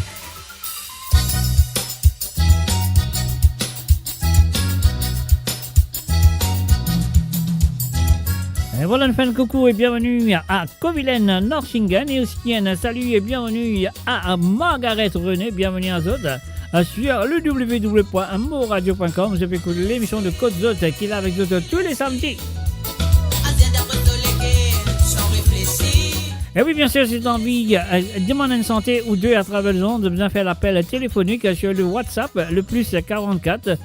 Et voilà, une fin de coucou et bienvenue à Kovilen Norsingen et aussi un salut et bienvenue à Margaret René, bienvenue à Zod sur le www.moradio.com. Je fais écouter l'émission de Côte Zod qui est là avec Zod tous les samedis. Et oui, bien sûr, si tu as envie de demander une santé ou deux à travers le monde, besoin de faire l'appel téléphonique sur le WhatsApp, le plus 44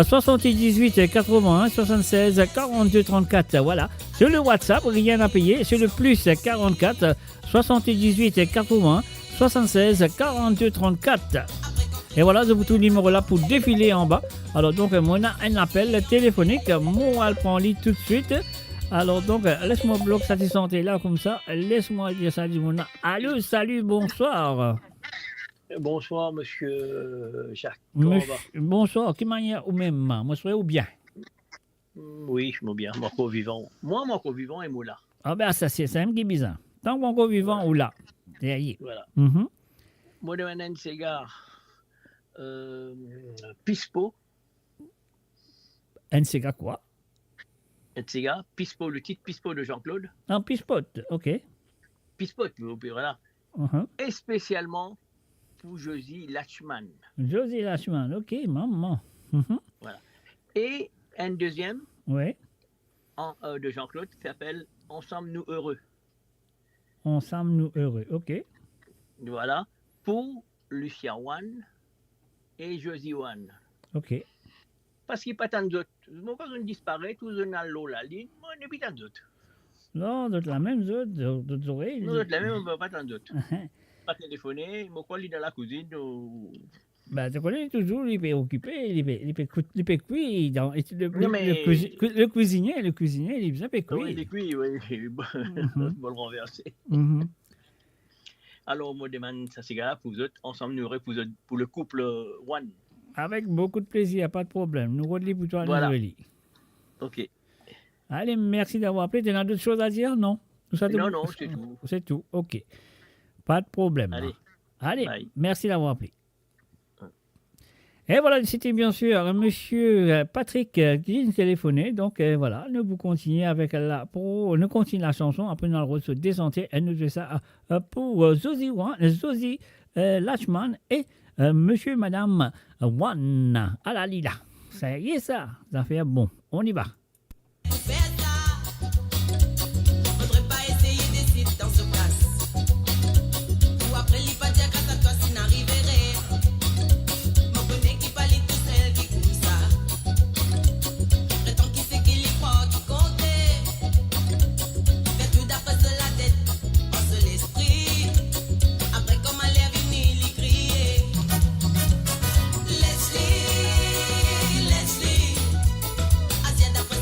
78 81 76 42 34. Voilà, sur le WhatsApp, rien à payer. Sur le plus 44 78 80 76 42 34. Et voilà, je vous trouve le numéro là pour défiler en bas. Alors donc, on a un appel téléphonique. Moi, je prends lit tout de suite. Alors donc, laisse-moi bloquer cette santé là comme ça. Laisse-moi dire salut, mon. Allô, salut, bonsoir. Bonsoir, monsieur Jacques. Comment va? Bonsoir, qui manière ou même? Moi, je serais ou bien? Oui, je me bien. Mon co-vivant. Moi, mon co-vivant est Moula. Ah ben, ça, c'est un qui bizarre. Tant que mon co-vivant ou là. Voilà. Mm-hmm. Moi, de un cigare. Pispo. Un cigare quoi? Un cigare. Pispo, le titre Pispo de Jean-Claude. Un Pispot, ok. Pispot, voilà. Uh-huh. Et spécialement pour Josie Lachman. Josie Lachman, ok, maman. Mm-hmm. Voilà. Et un deuxième ouais. De Jean-Claude qui s'appelle Ensemble nous heureux. Ensemble nous heureux, ok. Voilà. Pour Lucia Wan et Josie Wan. Ok. Parce qu'il n'y a pas tant d'autres. Quand on disparaît, tous on a l'eau la ligne, moi, il n'y a pas tant d'autres. Non, d'autres la même, d'autres oreilles. Non, d'autres la même, on ne va pas tant d'autres. Pas téléphoner, moi, quoi, il est dans la cuisine. Ben, tu connais toujours, il est occupé, il est cuit. Le cuisinier, il est bien cuit. Oui, il est cuit, oui. On va le renverser. Mm-hmm. Alors, moi, je demande ça cigare pour vous autres, ensemble, nous pour le couple One. Avec beaucoup de plaisir, pas de problème. Nous relis pour toi, voilà. Nous relis. Ok. Allez, merci d'avoir appelé. Tu as d'autres choses à dire, non? Non, c'est tout. C'est tout, ok. Pas de problème. Allez, merci d'avoir appelé. Et voilà, c'était bien sûr monsieur Patrick qui nous téléphonait. Donc voilà, nous vous continuons avec nous continue la chanson. Après, nous allons se désentir. Elle nous fait ça pour Zosie Lachman et monsieur, madame Wan à la Lila. Ça y est, ça fait bon. On y va. Faudrait pas essayer d'essayer dans ce place. Ou après, il pas dire grâce à toi, si n'arriverait. Mon bonnet qui palite tout celle qui coule ça. Prétend qui c'est qui y croit, qui comptait. Fais tout d'après la tête, pense l'esprit. Après, comme elle est venue, il crier. Leslie, Asia d'après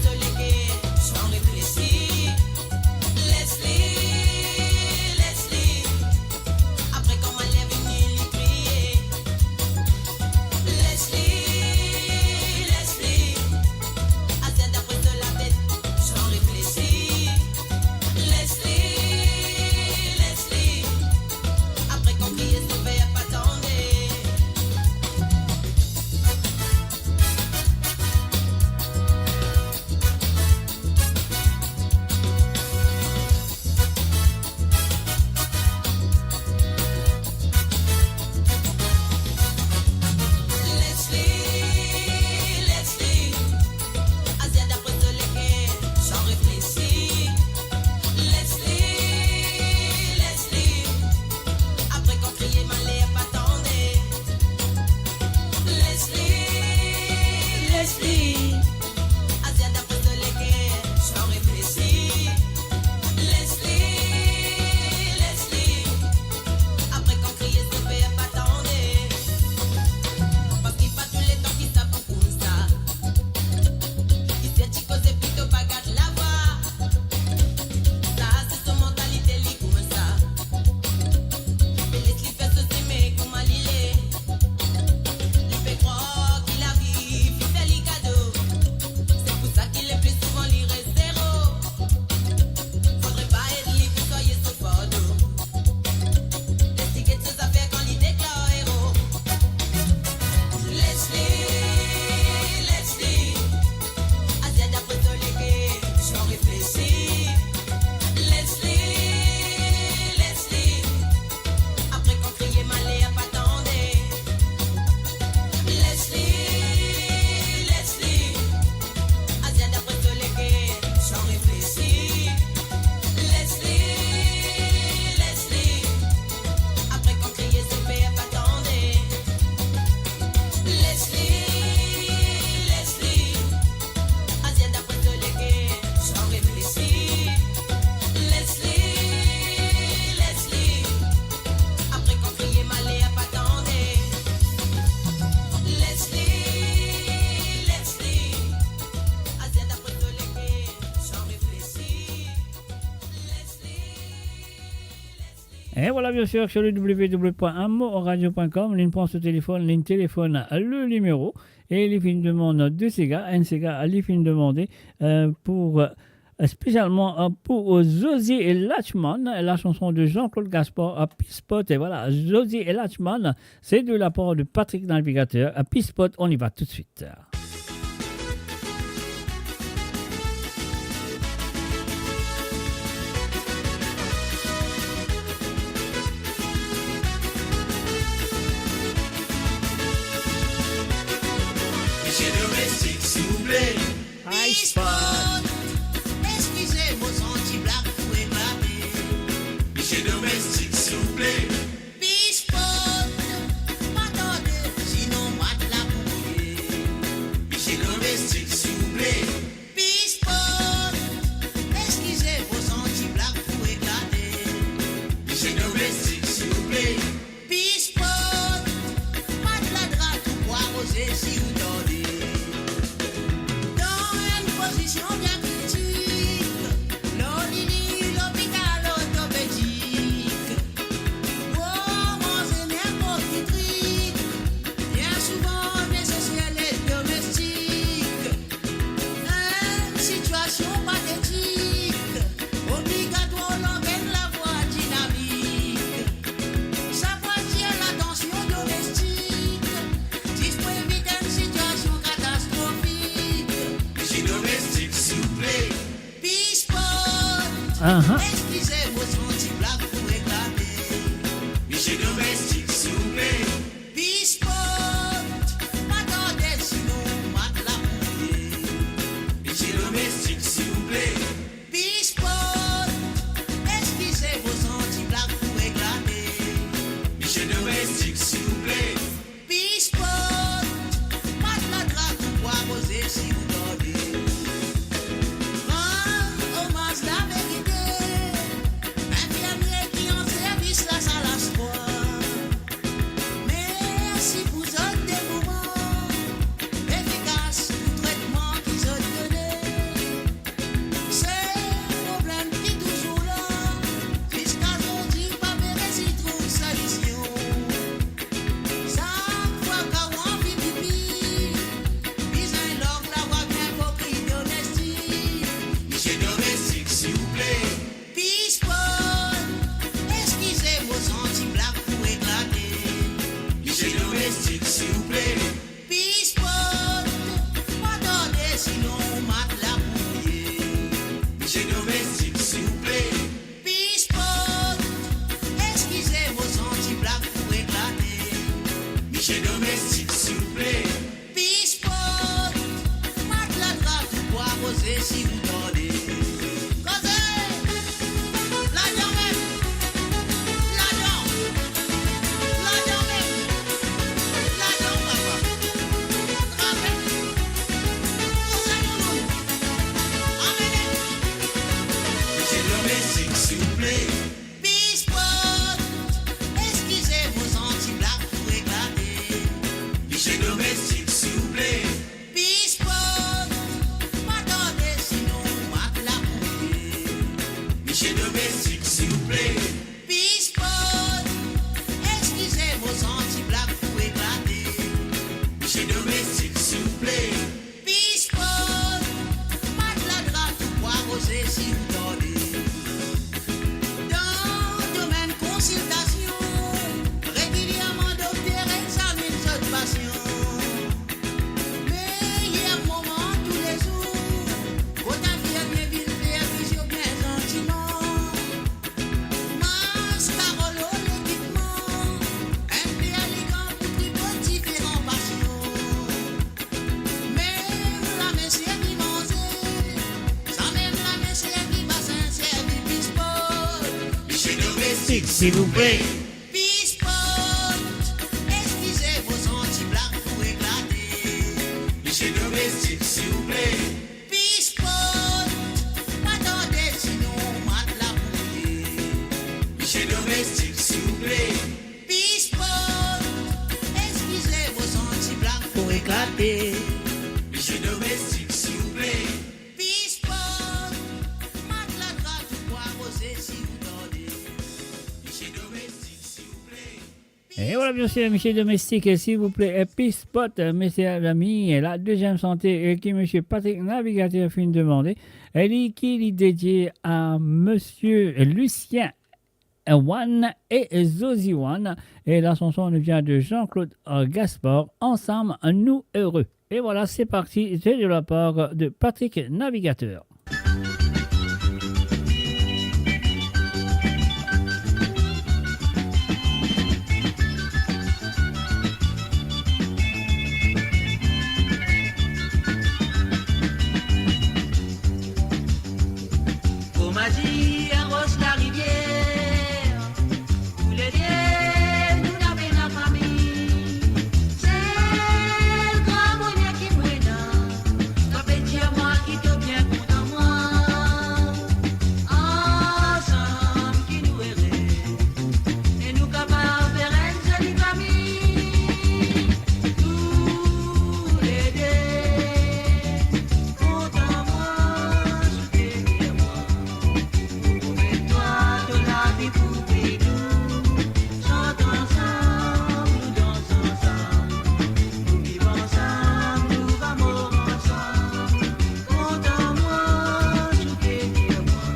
Et voilà, bien sûr, sur le www.amoradio.com, ligne pense au téléphone, ligne téléphone le numéro. Et les films demandent de Sega, un Sega, les films demandés pour spécialement pour Josie Latchman, la chanson de Jean-Claude Gaspard à Pispot. Et voilà, Josie Latchman, c'est de la part de Patrick Navigateur. À Pispot, on y va tout de suite. Monsieur domestique, s'il vous plaît. Ice Spot. Excusez vos anti-black pour évader. Monsieur domestique, s'il vous plaît. Bispot, m'attendez, sinon mate la bouillée. Monsieur domestique, s'il vous plaît. Bispot, excusez vos anti-black pour éclater. Monsieur domestique, s'il vous plaît. Bispot, mate la drape pour arroser si vous donnez. Dans une position bien critique, l'Olili, l'hôpital orthopédique. Oh, mon Seigneur, hypocrite, bien souvent nécessaire et domestique. Une situation pathétique, obligatoire, l'on gagne la voie dynamique. Ça retient l'attention domestique, dispose éviter une situation catastrophique. Monsieur domestique, s'il vous plaît. Bispot, excusez vos anti-black pour réclamer. Monsieur domestique, s'il vous plaît. Bispot, attendez, sinon mate la bouillée. Monsieur domestique, s'il vous plaît. Bispot, excusez vos anti-black pour réclamer. Monsieur domestique, s'il vous plaît. Bispot, mate la drape pour arroser si vous donnez. Rendre hommage la vérité, infirmier qui en service la salle à soir. Merci pour ce dévouement, efficace pour traitement qu'ils ont donné. C'est problème qui toujours là, jusqu'à aujourd'hui pas mérite trouve solution. Chaque fois qu'on vit pipi, besoin l'or la voix bien compris domestique. Monsieur domestique, s'il vous plaît. Bispot, excusez vos anti-black pour éclater. Monsieur domestique, s'il vous plaît. Bispot, attendez, sinon mate la bouillée. Monsieur domestique, s'il vous plaît. Bispot, excusez vos anti-black pour éclater. Monsieur domestique, s'il vous plaît. Bispot, mate la drape pour arroser si vous donnez. Causez, là-dedans même, là-dedans, là-dedans même, là-dedans papa, ramène, salut-nous, amenez. Monsieur domestique, s'il vous plaît. Bispot, excusez vos anti-black pour éclater. Monsieur domestique, s'il vous plaît. Bispot, m'attendez, sinon mate la bouillée. Monsieur domestique, s'il vous plaît. Bispot, excusez vos anti-black pour éclater. Monsieur domestique, s'il vous plaît. Bispot, mate la drape pour arroser si vous donnez. Dans le domaine consultation, régulièrement docteur examine cette patient. Meilleur moment tous les jours, quand infirmier vient faire visio bien gentiment. Mascarolo l'équipement, un peu élégant pour différents patients. Même la messière qui mangeait, sans même la messière qui va s'insérer Bispot. Monsieur domestique, s'il vous plaît. Bispot, excusez vos anti-black pour éclater. Monsieur domestique, s'il vous plaît. Bispot, attendez, sinon mate la bouillée. Monsieur domestique, s'il vous plaît. Bispot, excusez vos anti-black pour éclater. Monsieur domestique, s'il vous plaît. Bispot, mate la drape pour arroser si vous donnez. Monsieur domestique. Et voilà, bien sûr, monsieur domestique, s'il vous plaît, Peace Spot, messieurs amis, et la deuxième santé qui monsieur Patrick Navigateur fin de demander, elle dit qu'il est dédié à monsieur Lucien One et Zosie One. Et la chanson nous vient de Jean-Claude Gaspard, Ensemble, nous heureux. Et voilà, c'est parti, c'est de la part de Patrick Navigateur. On m'a dit, arrose la rivière, tous les dieux, nous n'avons la famille. C'est le grand bonheur qui me donne, toi petit à moi qui te bien content moi. Ensemble qui nous errait, et nous capables de faire une jolie famille. Tous les deux, content moi, soutenir moi. Toi de la vie pour nous, chantons ensemble, nous dansons ensemble, nous vivons ensemble, nous vamos ensemble. Content-moi, soutenir moi.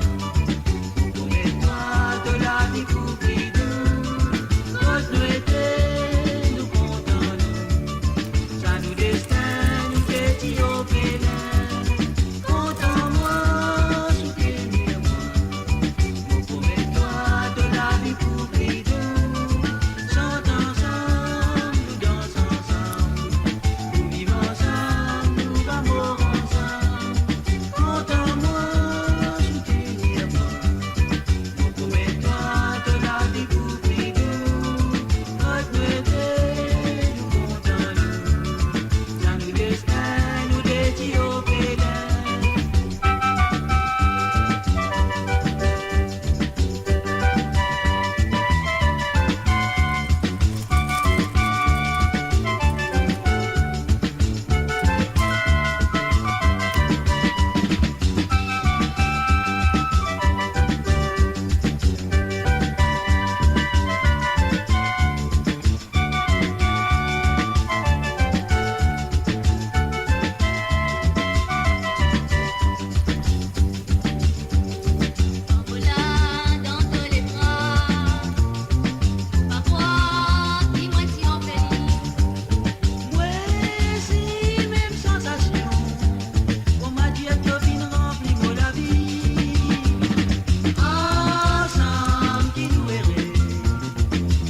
Promets-toi de la vie pour nous, quand nous étions, nous comptons nous, ça nous destin, nous petits au pénin. Content-moi, soutenir moi. Promets-toi de la vie pour nous, chantons ensemble, nous dansons ensemble, nous vivons ensemble, nous vamos ensemble. Content-moi, soutenir moi. Promets-toi de la vie pour nous, quand nous étions, nous comptons nous, ça nous destin, nous petits au pénin. Voilà dans tous les bras, parfois dis-moi si on fait. Ouais, c'est même sensation. On m'a dit que fin rempli moi la vie. Ensemble qui nous errait,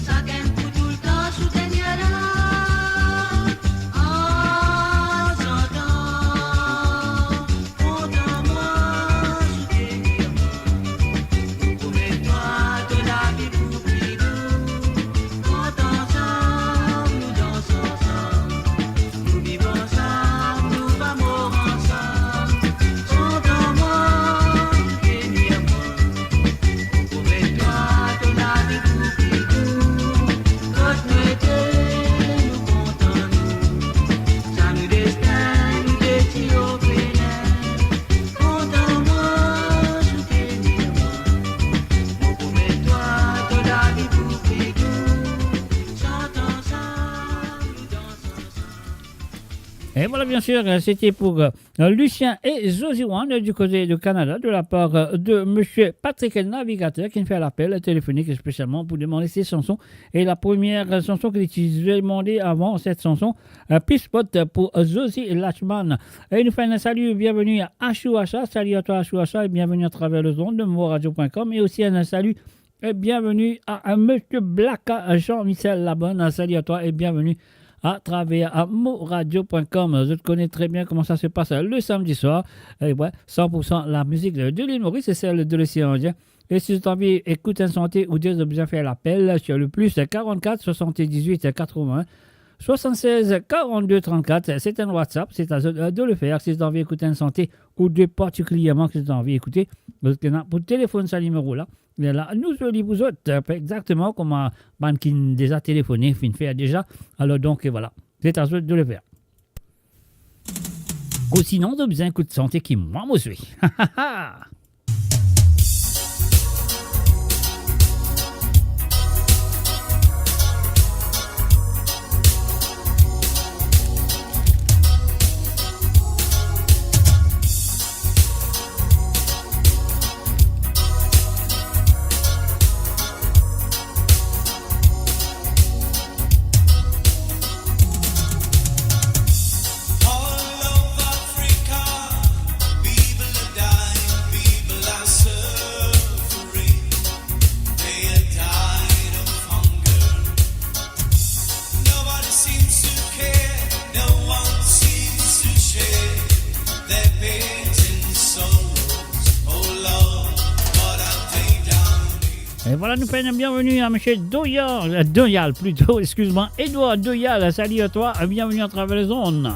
ça gagne pour tout le temps soutenir là. En s'entend, content-moi, soutenir moi. Promets-toi de la vie pour nous, quand ensemble, nous dansons ensemble, nous vivons ensemble, nous vamos ensemble. Chantons-moi, soutenir moi. Promets-toi de la vie pour nous, quand nous étions, nous comptons nous, ça nous destin, nous petits au pénin. Content-moi, soutenir moi. Promets-toi de la vie pour nous, chantons ensemble, nous dansons ensemble. Et voilà, bien sûr, c'était pour Lucien et Zosie One du côté du Canada, de la part de monsieur Patrick Navigateur, qui me fait l'appel téléphonique spécialement pour demander ses chansons. Et la première chanson que j'ai demandé avant cette chanson, Peace Spot pour Zosie Lachman. Et il nous fait un salut, bienvenue à Achouacha, salut à toi Achouacha, et bienvenue à travers le zone de moradio.com. Et aussi un salut et bienvenue à monsieur Blaka, Jean-Michel Labonne, salut à toi et bienvenue à travers à moradio.com. Je te connais très bien comment ça se passe le samedi soir. Et ouais, 100% la musique de l'île Maurice et celle de l'océan Indien. Et si tu as envie d'écouter une santé ou dire de bien faire l'appel sur le plus 44 78 80 76 42 34. C'est un WhatsApp, c'est à de le faire. Si tu as envie d'écouter une santé ou de particulièrement que tu as envie d'écouter, pour le téléphone, ce numéro-là. Mais là, nous, je dis vous autres, exactement comme un ban qui déjà téléphoné, fin faire déjà. Alors donc, voilà, c'est à de le faire. Ou sinon, de besoin coup de santé qui moi, me suis. Et voilà, nous faisons bienvenue à M. Doyal plutôt, excuse-moi, Edouard Doyal, salut à toi, bienvenue à travers les ondes.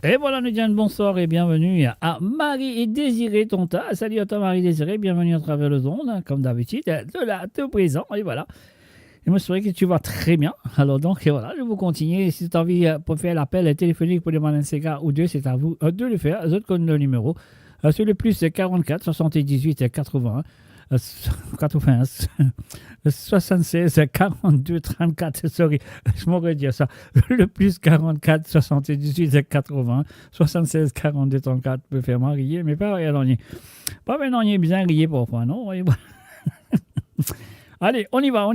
Et voilà, nous disons bonsoir et bienvenue à Marie et Désiré Tonta. Salut à toi Marie Désiré, bienvenue à travers le zone, comme d'habitude, de là, de présent, et voilà. Je me souviens que tu vas très bien. Alors donc, voilà, je vous continue. Si tu as envie pour faire l'appel téléphonique pour demander un Sega ou deux, c'est à vous de le faire. Je te connais le numéro. C'est le plus 44 78 81 76 42 34, sorry, je m'aurais dit ça. Le plus 44 78 80 76 42 34 peut faire marier, mais pas rien. Pas maintenant, il est bien rié parfois, non? Allez, on y va.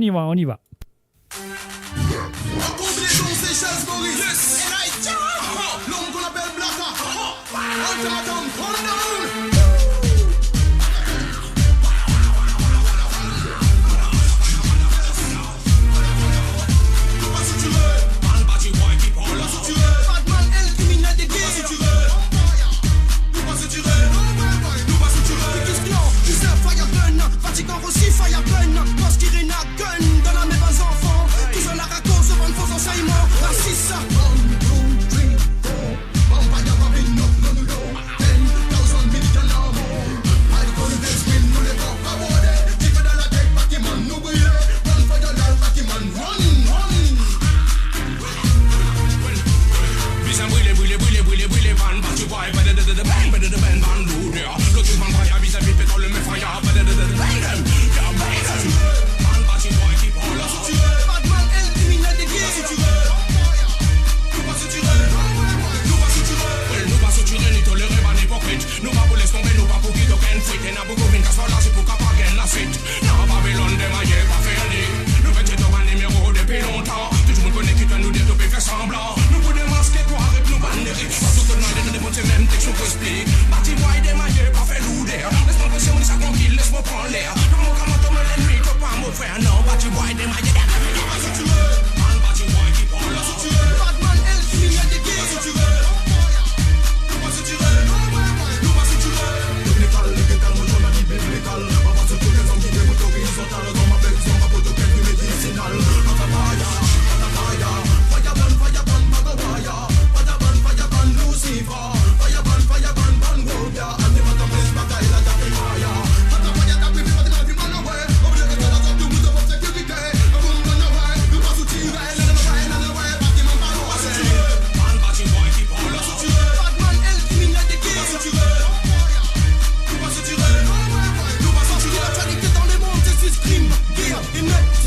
Bâti, moi, des mailles, pas fait louder. Laisse-moi pression, ça tranquille, laisse-moi prendre l'air. Dans mon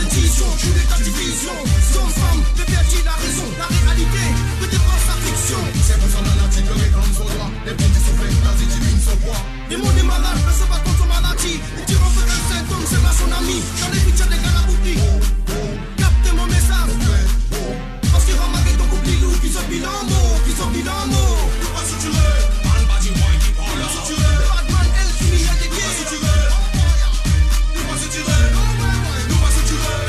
c'est division, tous les cas division. Son femme, pervertit la raison, la réalité, peut dépenser sa fiction. C'est pour ça la nature que réclame son droit. Les petits sont faits, la divine son poids. Le monde est malade, mais c'est pas contre son maladie. Et tu rentres un symptôme, c'est pas son ami. Dans les pictures des gars la boutique. Captez mon message. Parce qu'il va marquer ton couple loup, qui sont bilan mot, qui sont bilan mot. Tu vas suturer, mal bâti, moi qui parle. Tu vas suturer, Batman, elle qui m'y a des pieds. Tu vas suturer, tu vas suturer, tu vas suturer.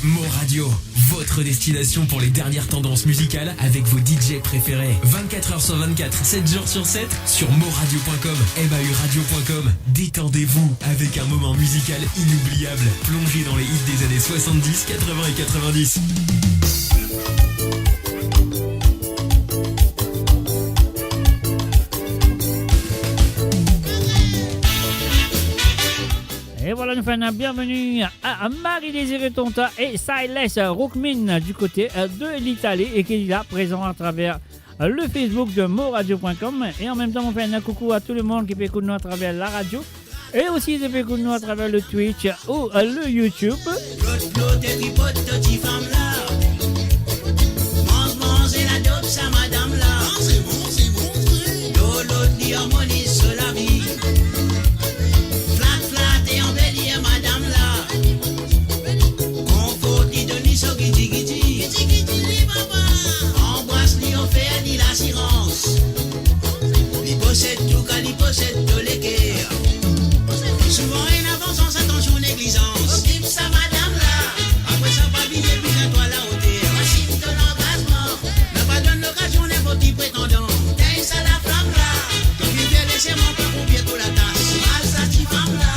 Mo Radio, votre destination pour les dernières tendances musicales avec vos DJ préférés. 24h sur 24, 7 jours sur 7 sur moradio.com, mahuradio.com. Détendez-vous avec un moment musical inoubliable, plongé dans les hits des années 70, 80 et 90. Et voilà, nous faisons bienvenue à Marie-Désirée Tonta et Silas Rookmin du côté de l'Italie et qui est là présent à travers le Facebook de moradio.com. Et en même temps, on fait un coucou à tout le monde qui peut écouter nous à travers la radio et aussi qui peut écouter nous à travers le Twitch ou le YouTube. Possède tout quand il possède tous les guerres. Souvent une avance sans attention négligence. Type ça madame là. Après ça pas bien plus un toi la hauteur. Machine de l'engagement. Ne pas donne l'occasion n'importe qui prétendant. T'as ça la flamme là. Quand il vient laisser mon père pour bientôt la tasse. Mal ça t'y femme là.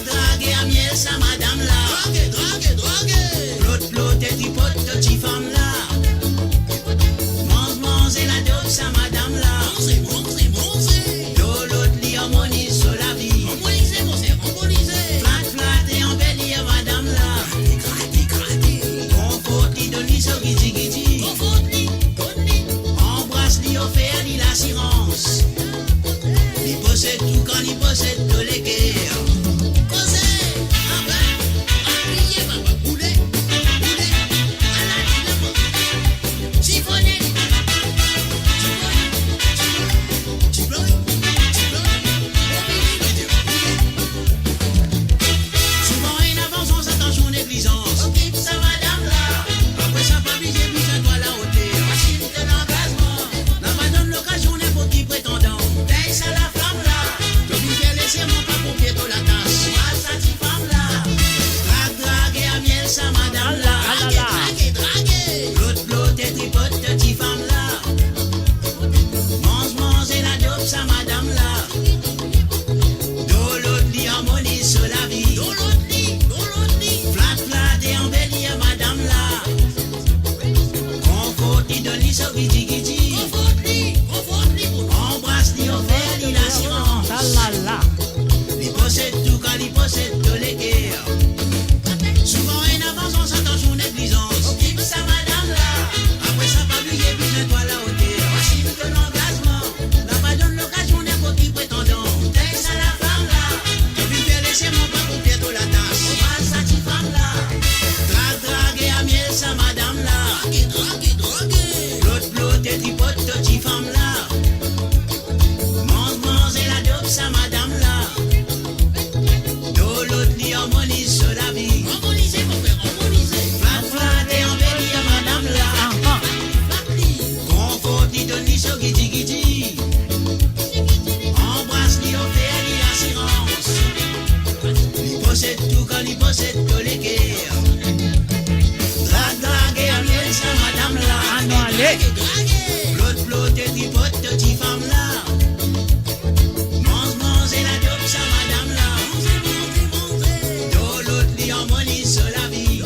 Drague à miel ça madame là. Drogue. Plot et tripote de t'y femme là. Mange et la dope ça madame là. Il possède tout quand il possède tous les guerres. Causez, appuyez, papa, boulet, à la dynamo, chiffonné, souvent une avance sans attention négligence. Ça madame là, après ça pas visé plus un doigt la hauteur. Machine de l'engagement, n'a pas donne l'occasion n'importe qui prétendant. T'es ça la flamme là, je vous fais laisser mon pas pour bientôt la tasse. Ah ça t'y femme là, drague et à miel ça madame là. L'autre et tripote de t'y femme là. Mange et la dope ça madame là. Dans l'autre lit harmonise sur la vie. Dans l'autre lit. Flat et embellie madame là. Confort et donne lit sur guidi. Embrasse lit offert lit l'assurance. Il possède tout quand il possède tous les guerres. Souvent une avance sans attention négligence. Ça madame là, après ça pas oublier plus un toi la hauteur. Machine de l'engagement, n'a pas donne l'occasion n'importe qui prétendant. T'es ça la femme là, je vais faire laisser mon pas pour bientôt la tasse. On va ça t'y femme là, drague et à miel ça madame là. L'autre et tripote de t'y femme là. Mange et la dope ça madame là. Dans l'autre lit harmonise sur la vie. Harmoniser mon frère, harmoniser. Flat et embellie madame là. Confort et donne lit sur guidi. Embrasse lit offert lit l'assurance. Il possède tout quand il possède tous les guerres. Drague et à miel ça madame là. Ah non, allez. L'autre et tripote de t'y femme là. Mange et la dope ça madame là. Dans l'autre lit harmonise sur la vie.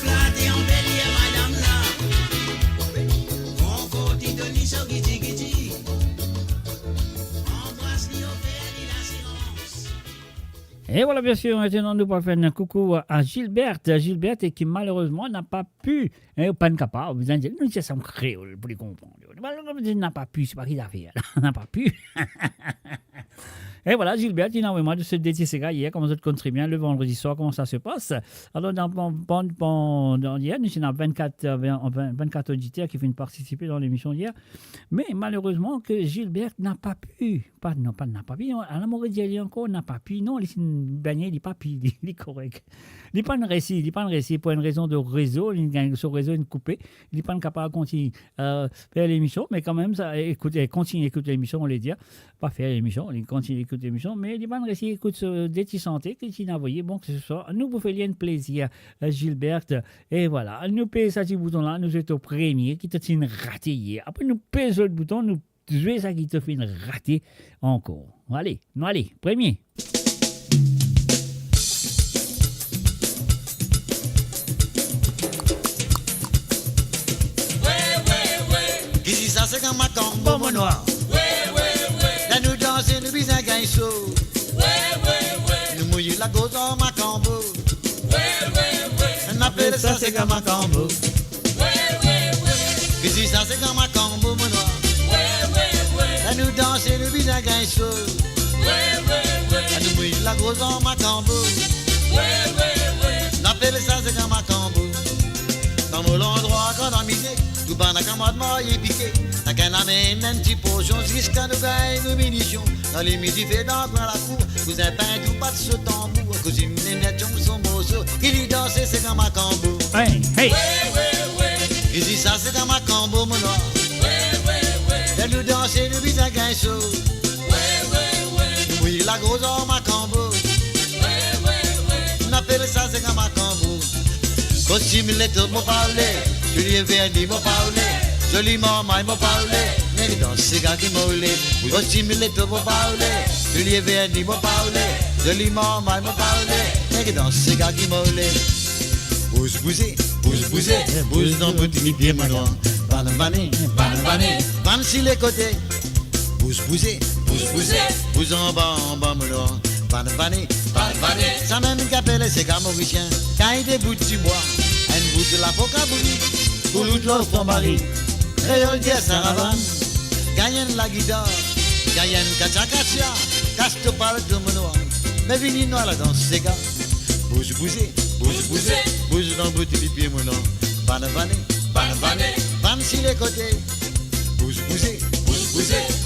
Flat et embellie madame là. Confort et donne lit sur guidi. Embrasse lit offert lit l'assurance. Et voilà, bien sûr, maintenant nous allons faire un coucou à Gilberte. Gilberte et qui malheureusement n'a pas pu, pas capable, vous allez dire, nous sommes créoles pour les comprendre. Il n'a pas pu, c'est pas qu'il a fait, il n'a pas pu. Et voilà, Gilbert, il a envoyé de ce DTCG hier, comment ça te compte très bien, le vendredi soir, comment ça se passe. Alors, dans hier, nous avons 24 auditeurs qui viennent participer dans l'émission d'hier. Mais malheureusement, que Gilbert n'a pas pu. N'a pas pu. À la mauvaise il encore, n'a pas pu. Non, il n'est pas pu, il est correct. Il n'est pas un récit, pour une raison de réseau, ce réseau est coupé. Il n'est pas capable de continuer à faire l'émission, mais quand même, continue à écouter l'émission, on les dit. Pas faire l'émission, il continue à écouter l'émission, mais il n'est pas un récit, écoute des petits santé qu'il a envoyé. Bon, que ce soit, nous vous faisons un plaisir, Gilberte. Et voilà, nous payons ce petit bouton-là, nous sommes au premier qui te tient raté hier. Après, nous payons le bouton, nous jouons ça qui te fait rater encore. Allez, premier. Ici ça c'est comme ma combo mon noir. Là nous danser nous bisons gain chaud. Nous mouiller la gauche en ma combo. On appelle ça c'est comme ma combo. Ici ça c'est comme ma combo mon noir. Là nous danser nous bisons gain chaud. Nous mouiller la gauche en ma combo. On appelle ça c'est comme ma combo. Dans mon endroit quand dans musique. Tout bas n'a qu'un mode maille piqué. N'a qu'un amène un petit pochon jusqu'à nous gagne nos munitions. Dans les musiques fait dans la cour. Vous un pain tout pas de ce tambour. Cousine nénette son morceau. Il y danse c'est comme un combo. Hey, hey. Il dit ça c'est comme un combo mon noir. Là nous danser nous bisons gain chaud. Nous mouiller la grosse en ma combo. On appelle ça c'est comme un combo. Costume les tout m'ont parlé. Julien Verdi m'a parlé, joli maman m'a parlé, mais dans ces gars qui m'ont lé, aussi mille tout m'a parlé, Julien Verdi m'a parlé, joli maman m'a parlé, mais dans ces gars qui m'ont lé. Bouge dans le petit pied manoir, banane, banane sur les côtés, bouge en bas manoir, banane, ça même qu'appelle ces gars mauriciens, quand il débute du bois. Un bout de la vocabulaire, pour l'autre ton mari. Créole dit Saravan, gagne la guitare, gagne kacha-kacha, cache-te parle de mon noir. Mais vini noir la danse, c'est gars. Bouge dans le bout du pied, mon nom. Banane, van sur les côtés.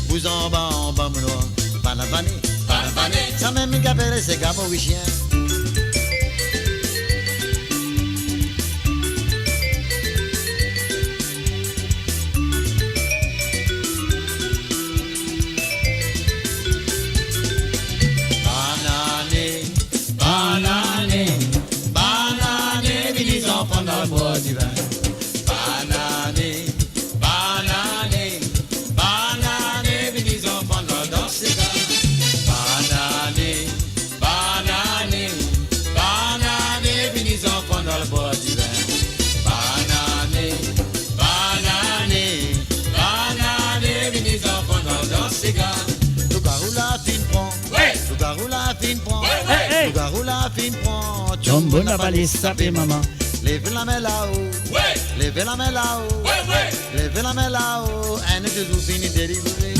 Bouge en bas, mon noir. Banane, ça même qu'appelle ces gars mauriciens. Jumbo n'a pas les sapé maman. Lève la main là-haut, lève la main là-haut, lève la main là-haut, un de vous finit de délivrer.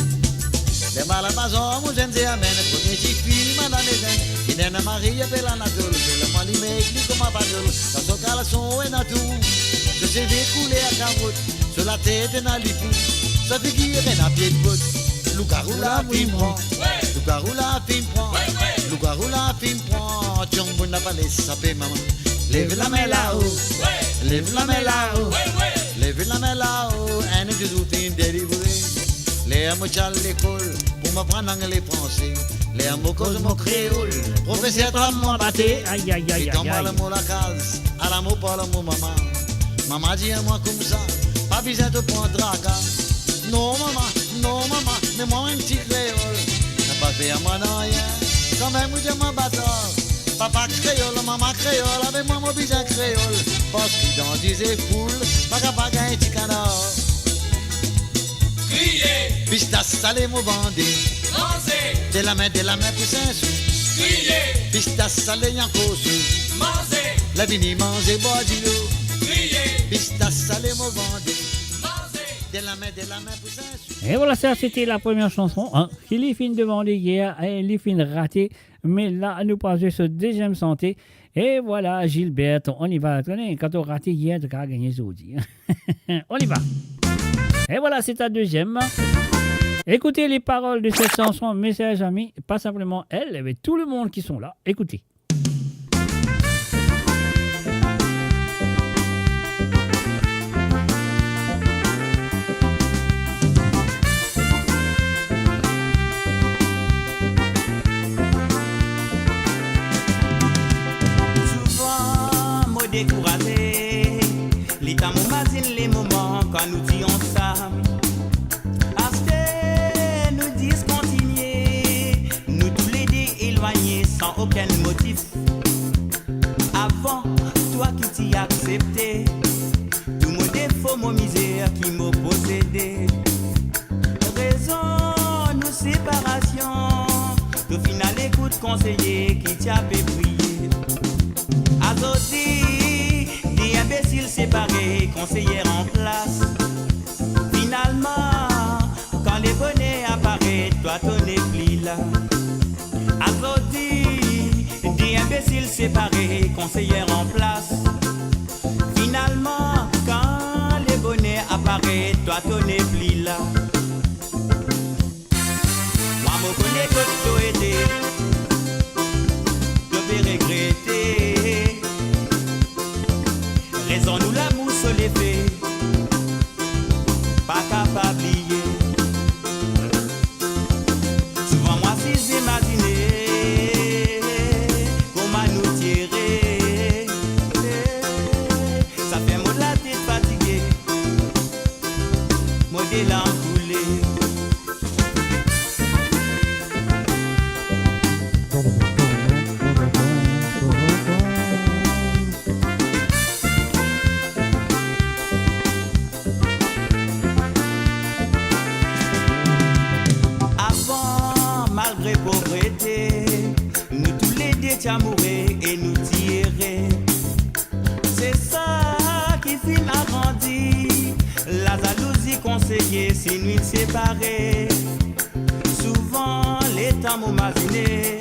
Les malabazons, mon jeune amène, premier chiffre, madame et il est un mari, appelle la nature, le mali m'écrit comme un badol, dans son caleçon et dans tout. Je sais découler à carotte, sur la tête et dans l'ipou, ça figure et à pied de botte. Loup-garou la fin prend, loup-garou la fin prend, loup-garou la fin prend, Jumbo n'a pas les sapé maman. Lève la main là-haut, lève la main là-haut, lève la main là-haut, un de vous finit de délivrer. Les amours à l'école, pour m'apprendre les français. Les amours cause mon créole, professeur à mon batté. Aïe, aïe, aïe, Et quand moi le mot la case, à l'amour par le mot maman. Maman dit à moi comme ça, pas besoin de prendre draga. Non maman, mais moi un petit créole. N'a pas fait à moi non rien, quand même je m'en bâtard. Papa créole, maman créole, avec moi mon besoin créole. Parce qu'il dans disait foule, pas capable un petit canard. Crier, Pistas salé mon bandé, danser, de la main pour 5 sous. crier, Pistas salé en cause. Manger, La vini manger boire du l'eau. crier, Pistas salé mon vendé. De la main pour ça. Et voilà, ça c'était la première chanson. Hein, qui est fin demandé hier, et il est fin raté. Mais là, nous passons sur deuxième santé. Et voilà, Gilbert, on y va. Quand on a raté hier, tu as gagné aujourd'hui. On y va. Et voilà, c'est ta deuxième. Écoutez les paroles de cette chanson, mes chers amis. Pas simplement elle, mais tout le monde qui sont là. Écoutez. Découragé, l'état m'imagine les moments quand nous disons ça. Parce que nous discontinuer, nous tous les deux éloignés sans aucun motif. Avant, toi qui t'y accepté, tout mon défaut, mon misère qui m'a possédé. Raison, nous séparation, au final écoute conseiller qui t'a fait prier. Azoti, des imbéciles séparés, conseillers en place. Finalement, quand les bonnets apparaissent, toi ton épli là. Azoti, des imbéciles séparés, conseillers en place. Finalement, quand les bonnets apparaissent, toi ton épli là. Moi, me connais que tu aidé, je vais regretter. Raison nous la mousse les faits, pas capable d'oublier. Souvent moi si j'imaginais comment nous tirer, ça fait moi de la tête fatiguée, moi des larmes coulées. Nous tous les deux t'amourer et nous tirer. C'est ça qui fait m'agrandir. La jalousie conseillée, c'est nuit séparée. Souvent les temps m'ont imaginé.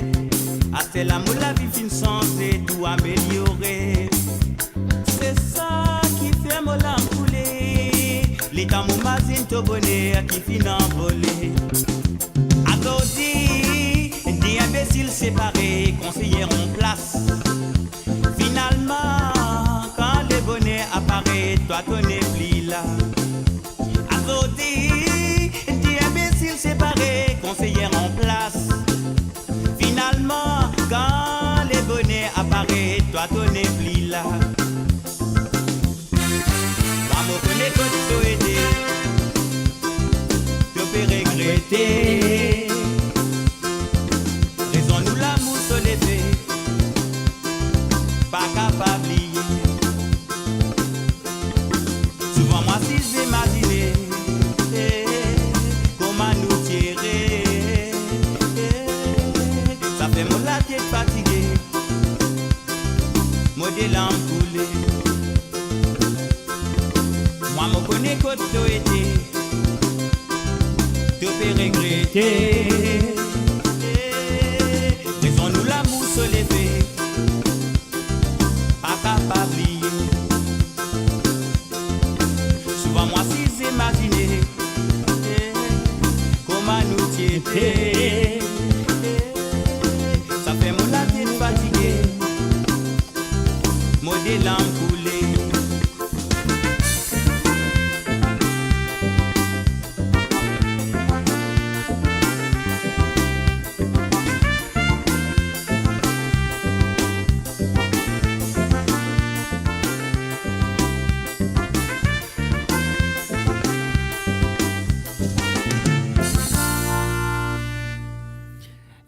À ce l'amour la vie fin censée tout améliorer. C'est ça qui fait mon âme couler. Les temps m'ont imaginé ton bonheur qui fin envolé. Adodi, des imbéciles séparés, conseillers en place. Finalement, quand les bonnets apparaissent, toi ton épli là. Adodi, des imbéciles séparés, conseillers en place. Finalement, quand les bonnets apparaissent, toi ton épli là. Moi, me connais que tu aidé, tu peux regretter. Pas capable d'oublier. Souvent moi si j'imaginais comment nous tirer, ça fait mon la tête fatiguée, moi des larmes coulées. Moi me connais que tu étais, tu peux regretter. Laissons-nous l'amour se lever, pas capable d'oublier. Souvent moi si j'imaginais comment nous tirer, ça fait mon la tête fatiguée, moi des larmes coulées.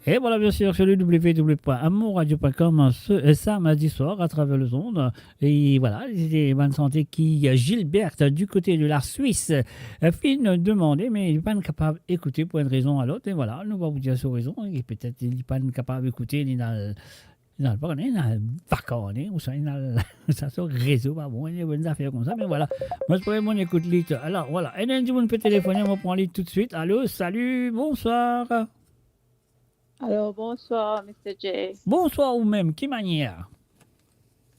Et voilà, bien sûr, sur le www.amourradio.com, ce samedi soir, à travers le ondes. Et voilà, c'était Bonne Santé qui, Gilberte, du côté de la Suisse, fin demandé, mais il n'est pas capable d'écouter pour une raison à l'autre. Et voilà, nous va vous dire sa raison. Et peut-être il n'est pas capable d'écouter ni dans Non, pas connaître, pas connaître, ou ça, ça sur le réseau, pas bon, il y a des affaires comme ça, mais voilà. Moi, je pourrais mon écoute lit. Alors, voilà. Et then, on peut téléphoner, on prend lit tout de suite. Allô, salut, bonsoir. Alors, bonsoir, Mr. J. Bonsoir ou même, qui manière?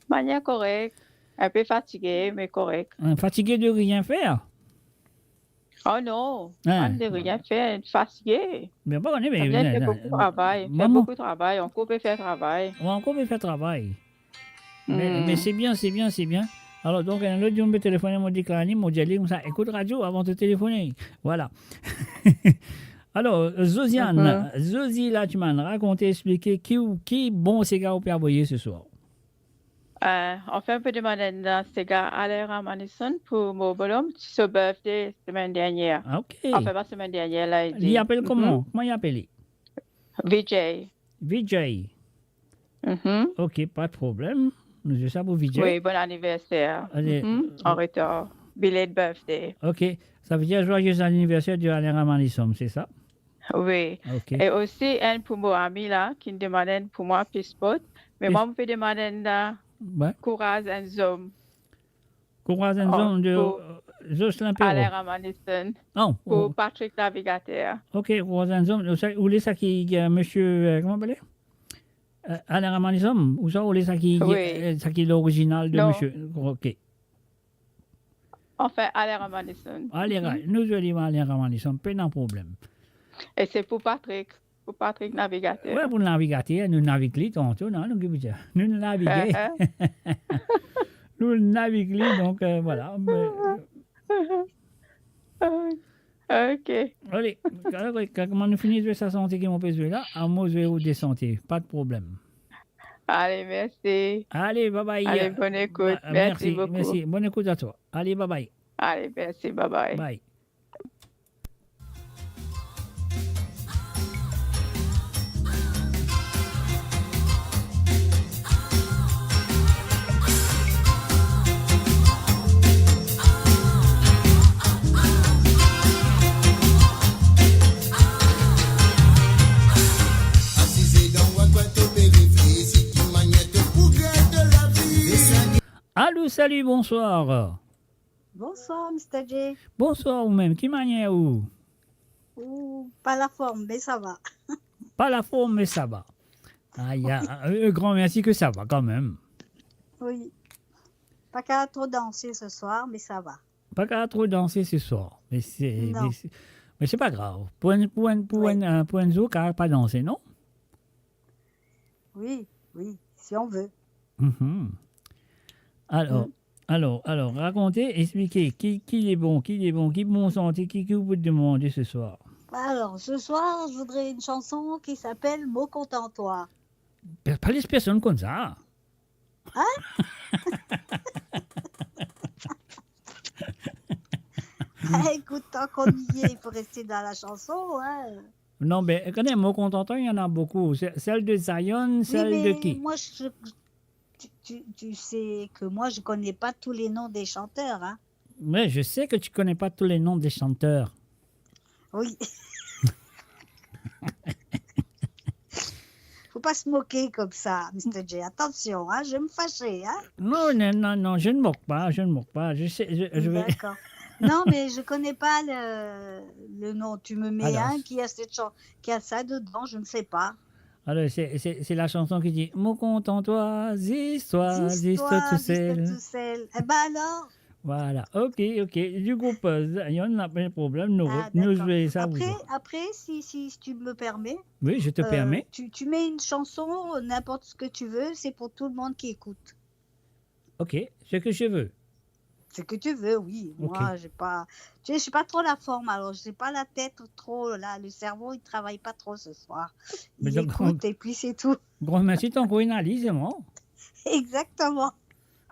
Manière correcte. Un peu fatigué, mais correct. Fatigué de rien faire? Oh non, Hein? de rien faire, fatigué. Mais pas connaître, On mais. fait beaucoup de travail. Fait Maman. beaucoup de travail. On coupe et fait travail. On peut faire travail. Hmm. Mais c'est bien, c'est bien, c'est bien. Alors, donc, un autre jour, on peut téléphoner, mon dit Karani, mon dit comme ça, écoute radio avant de téléphoner. Voilà. Alors, Zosiane, Zosie, là, tu m'as raconté, expliqué qui bon cigare au Père Boyer ce soir. On fait un peu de manette cigare à l'air à Madison pour mon bonhomme, son birthday semaine dernière. Ah, ok. Enfin, pas semaine dernière, là, il dit. Il appelle comment? Comment il appelle? Vijay. Vijay. Ok, pas de problème. Nous faisons ça pour Vijay. Oui, bon anniversaire. Allez. En retard. Belated birthday. Ok, ça veut dire joyeux anniversaire de Alain Ramanissom, c'est ça? Oui. Ok. Et aussi, un pour mon ami là, qui me demandait pour moi, puis spot. Mais moi, je me demandais là, Courage and Zoom. Courage and Zoom de Jocelyn Perrault. Alain Ramanisson. Oh. Pour Patrick Navigateur. Ok, Courage and Zoom. Où est-ce qu'il y a monsieur, comment on appelle? Alain Ramanissom? Ou ça, où est-ce qu'il y a l'original de monsieur? Ok. Enfin, Alain Ramanisson. Allez, nous allons Alain Ramanissom, pas de problème. Et c'est pour Patrick Navigateur. Oui, pour le navigateur, nous naviguons tantôt, non? Nous naviguons. Nous naviguons, donc voilà. Ok. Allez, comment nous finissons de sa santé qui m'ont besoin là, à moi je vais vous descendre, pas de problème. Allez, merci. Allez, bye bye. Allez, bonne écoute. Merci beaucoup. Merci, bonne écoute à toi. Allez, bye bye. Allez, merci, bye bye. Bye. Allô, salut, bonsoir. Bonsoir, Mr. J. Bonsoir, ou même, qui manière où? Pas la forme, mais ça va. Pas la forme, mais ça va. Ah, y a un grand merci que ça va quand même. Oui. Pas qu'à trop danser ce soir, mais ça va. Pas qu'à trop danser ce soir. Mais c'est pas grave. Pour un jour, pas danser, non? Oui, si on veut. Alors, racontez, expliquez, qui est bon, qui bon santé, qui vous peut demander ce soir? Alors, ce soir, je voudrais une chanson qui s'appelle Mot content-toi. Pas les personnes comme ça. Hein? Écoute, tant qu'on y est, il faut rester dans la chanson, hein. Non, mais quand même, Mot content-toi, il y en a beaucoup. Celle de Zion, celle de qui? Moi, tu sais que moi, je connais pas tous les noms des chanteurs, hein. Mais je sais que tu connais pas tous les noms des chanteurs. Oui. Faut pas se moquer comme ça, Mr. J. Attention, hein, je vais me fâcher, hein. Non, je ne moque pas. Je sais, je vais... D'accord. Non, mais je connais pas le nom. Tu me mets un qui a ça dedans, je ne sais pas. Alors, c'est la chanson qui dit « Mon content-toi, zis-toi tout seul. » Eh ben alors. Voilà, ok. Du coup, il y en a pas de problème, nous jouons ça. Après, si tu me permets. Oui, je te permets. Tu mets une chanson, n'importe ce que tu veux, c'est pour tout le monde qui écoute. Ok, ce que je veux. Ce que tu veux, oui. Okay. Moi, je suis pas trop la forme, alors je n'ai pas la tête trop, là, le cerveau, il travaille pas trop ce soir. Il écoute et puis c'est tout. Grand merci, ton coup analyse, moi. Exactement.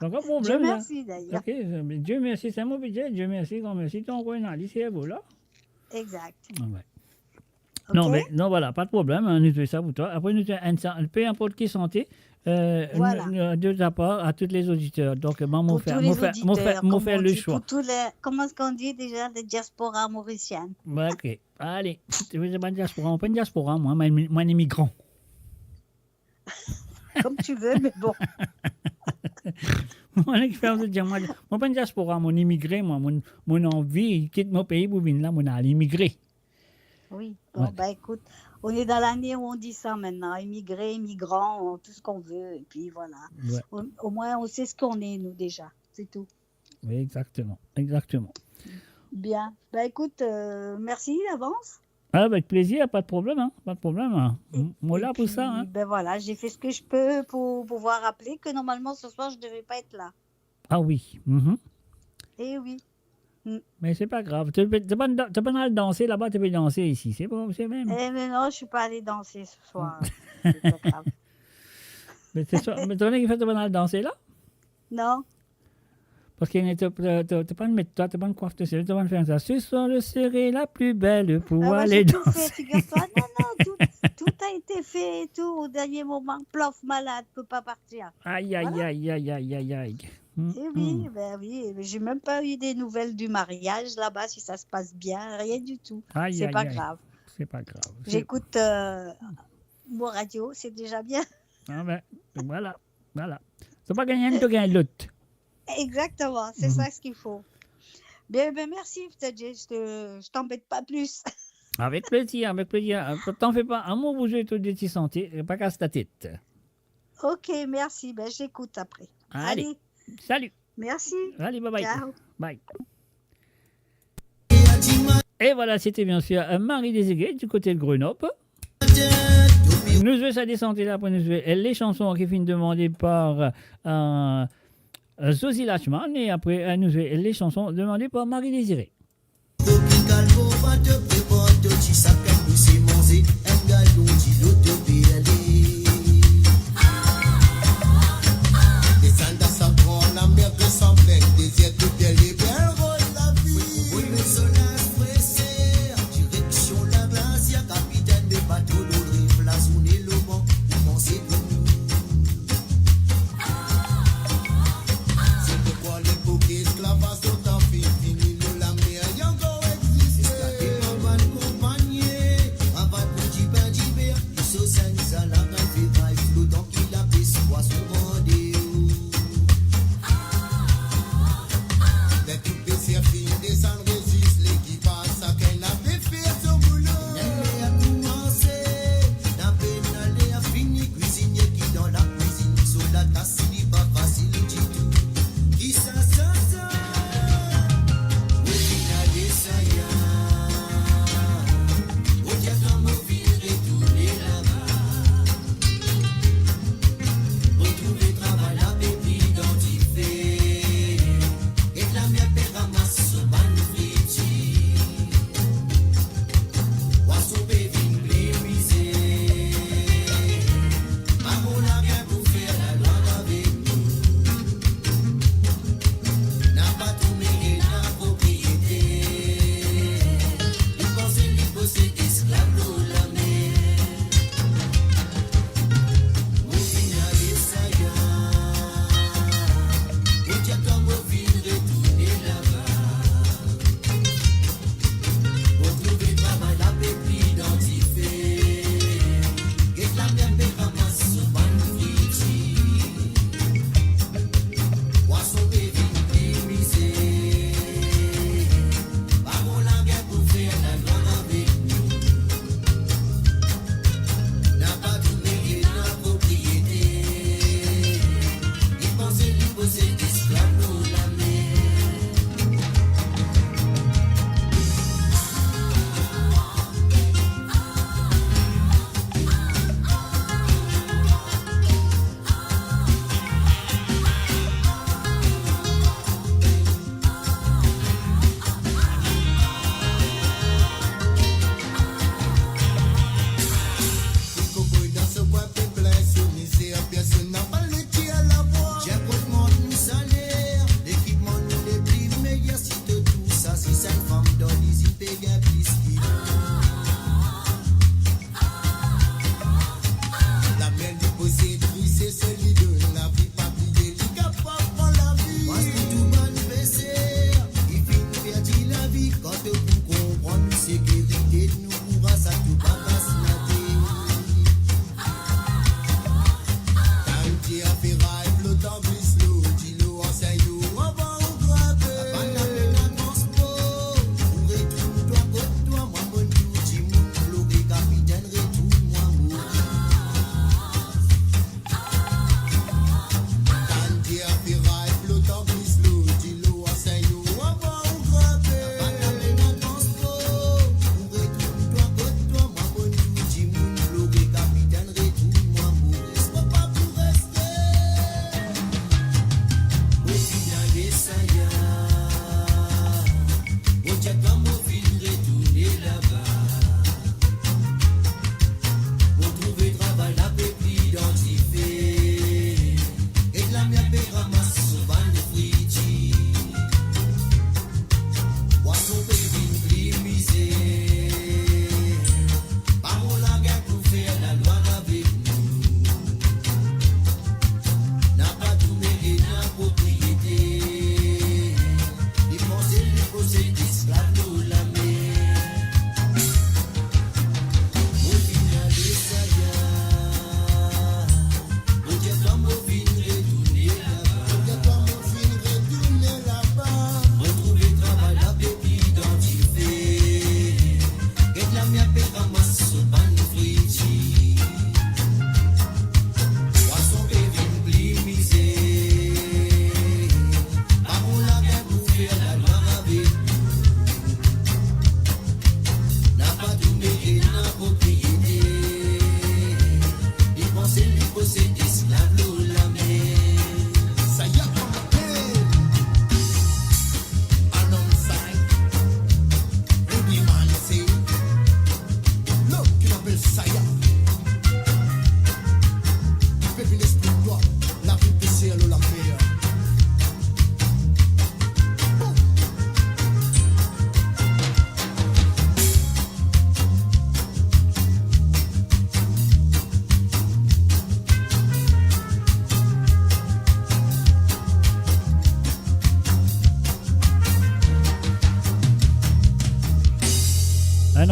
Donc, un problème. Dieu merci, d'ailleurs. Ok, Dieu merci, c'est mon budget. Dieu merci, grand merci, ton coup analyse, c'est vous, là. Exact. Ouais. Okay. Non, voilà, pas de problème, nous faisons ça pour toi. Après, nous faisons peu importe qui santé, voilà. De ta part à tous les auditeurs. Donc, m'en faire le choix. Pour tous les, comment est-ce qu'on dit déjà, les diasporas mauriciennes. Ok, allez, je ne pas diaspora, moi, un immigrant. Comme tu veux, mais bon. Mon expérience de dire, moi, pas une diaspora, mon immigré, moi, mon envie, quitte mon pays pour venir là, mon à l'immigré. Oui, bon, bah écoute, on est dans l'année où on dit ça maintenant, immigrés, migrants, tout ce qu'on veut, et puis voilà. Ouais. Au moins, on sait ce qu'on est, nous, déjà, c'est tout. Oui, exactement, exactement. Bien, bah écoute, merci d'avance. Ah, avec plaisir, pas de problème, hein, pas de problème. Hein. Moi là pour Puis, ça. Hein. ben voilà, j'ai fait ce que je peux pour pouvoir rappeler que normalement, ce soir, je ne devais pas être là. Ah oui. Eh oui. Mais c'est pas grave. Tu peux pas aller danser là-bas, tu peux danser ici. C'est bon, c'est même. Eh mais non, je suis pas allée danser ce soir. C'est pas grave. Mais tu connais qu'il fait pas aller danser là? Non. Parce qu'il n'était pas de mettre toi, tu pas de coiffe de serré, tu pas de faire ça. Ce soir, le serré la plus belle pour aller danser. Tout fait, figure-toi. Non, tout a été fait et tout. Au dernier moment, plof, malade, peut pas partir. Aïe, aïe, aïe, aïe, aïe, aïe, aïe. Eh oui, ben oui, j'ai même pas eu des nouvelles du mariage là-bas, si ça se passe bien, rien du tout. C'est pas grave. C'est pas grave. J'écoute mon radio, c'est déjà bien. Ah ben, voilà. C'est pas gagner un, tu gagnes l'autre. Exactement, c'est ça ce qu'il faut. Bien, ben merci, je t'embête pas plus. Avec plaisir. T'en fais pas, un mot vous jouez tout de suite santé, pas casse ta tête. Ok, merci, ben j'écoute après. Allez. Salut. Merci. Allez, bye bye. Ciao. Bye. Et voilà, c'était bien sûr Marie Désirée du côté de Grenoble. Nous jouons sa descente là pour nous jouer les chansons qui finissent demandées par Zosie Lachman et après nous jouer les chansons demandées par Marie Désirée. So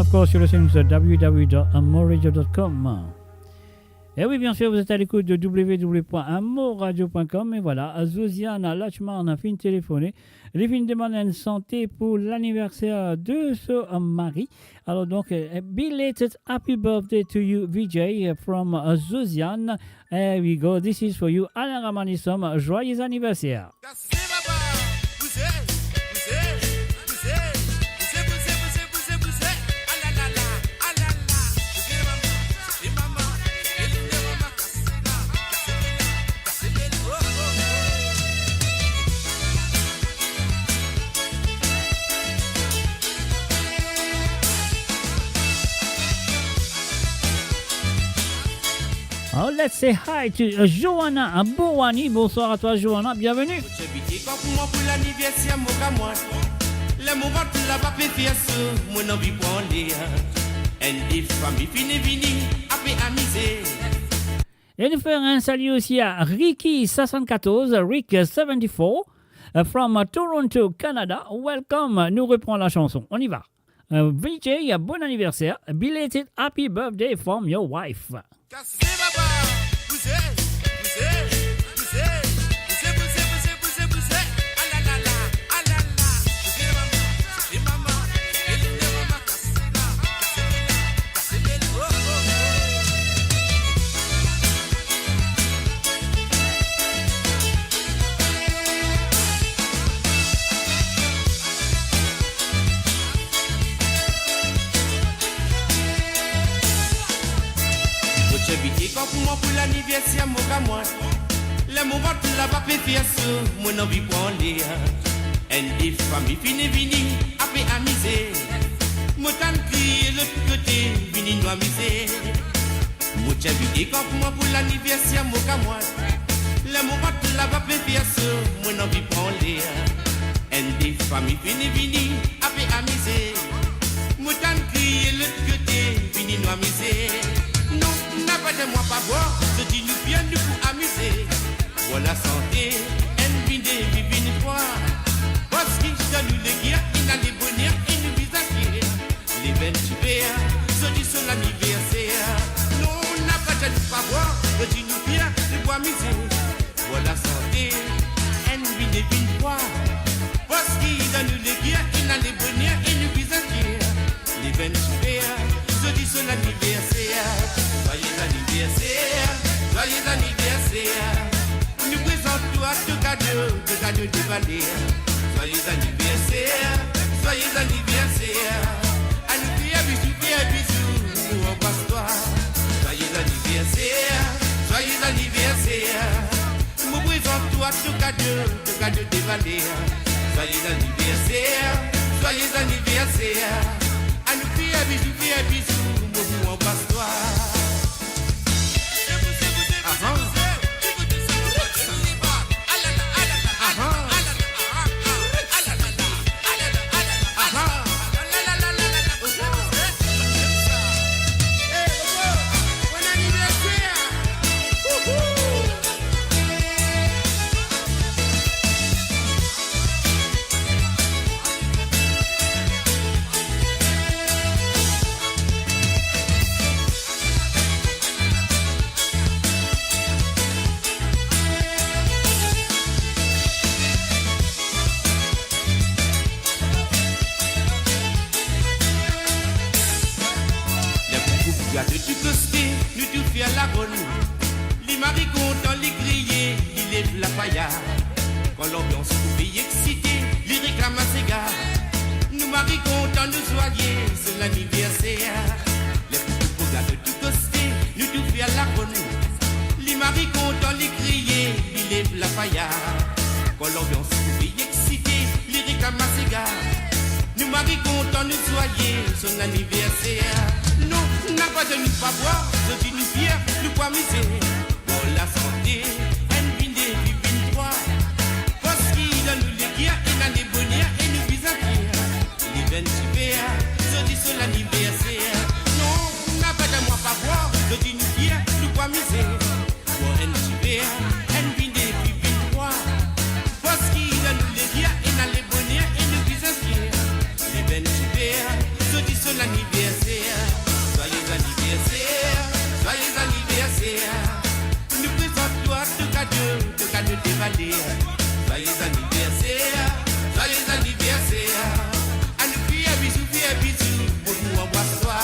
of course, you're listening to www.amoradio.com. Et oui, bien sûr, vous êtes à l'écoute de www.amoradio.com. Et voilà, Zosiane Lachman a fait téléphoner. Elle fait une demande en santé pour l'anniversaire de ce mari. Alors donc, belated happy birthday to you, VJ, from Zosiane. Here we go. This is for you. Alain Ramanissom, joyeux anniversaire. Oh, let's say hi to Johanna Bouwani. Bonsoir à toi, Johanna. Bienvenue. Et nous faisons un salut aussi à Ricky74, Rick74, from Toronto, Canada. Welcome. Nous reprenons la chanson. On y va. VJ, bon anniversaire. Belated happy birthday from your wife. Pour l'anniversaire, mon gars, moi, le moment de la pape fiasse, mon envie prend les and des familles fini vini, après amusé, mon temps crié l'autre côté, vini nous amuser. Mon chabité, quand pour l'anniversaire, mon gars, moi, le moment de la pape fiasse, mon envie prend les and des familles fini vini, après amusé, mon temps crié l'autre côté, vini nous amuser. Moi pas boire, je dis nous bien nous pour amuser. Voilà santé, NBD, vivine fois. Parce qu'il donne nous les guerres, il a les bonheurs et nous visages. Les 28, je dis sur l'anniversaire. Non, on n'a pas de pas boire, je dis nous bien nous pour amuser. Voilà santé, NBD, vivine fois. Parce qu'il donne nous les guerres, il a les bonheurs et nous visages. Les 28, je dis sur l'anniversaire. Joyeux anniversaire, joyeux anniversaire. Nous présentons à ce cadeau de Valère. Joyeux anniversaire, joyeux anniversaire. À nous faire bisous, nous embrasse toi. Joyeux anniversaire, joyeux anniversaire. Nous présentons à ce cadeau de Valère. Joyeux anniversaire, joyeux anniversaire. À nous faire bisous, nous embrasse toi. Quand l'ambiance pouvait exciter, les réclament à s'égard. Nous maris contents, nous joyeux, c'est l'anniversaire. Les couples de tout costé, nous tout fait à la bonne. Les maris contents, les crier, ils lèvent la paillard. Quand l'ambiance pouvait exciter, les réclament à s'égard. Nous maris contents, nous joyeux, c'est l'anniversaire. Non, n'a pas de nous pas boire, je dis nous fiers, nous pas amuser. Pour la santé. Il a les bonheurs et nous visages. Les 28, je dis sur l'anniversaire. Non, n'a pas de moi pas voir. Je dis nous fiers, nous pas amuser. Pour NJV, NBD, puis 23. Parce qu'il a nous les guerres, il a les bonheurs et nous visages. Les 28, je dis sur l'anniversaire. canne dévalée. Joyeux anniversaire, joyeux anniversaire. À nous crier un bisou, pour nous embrasse-toi.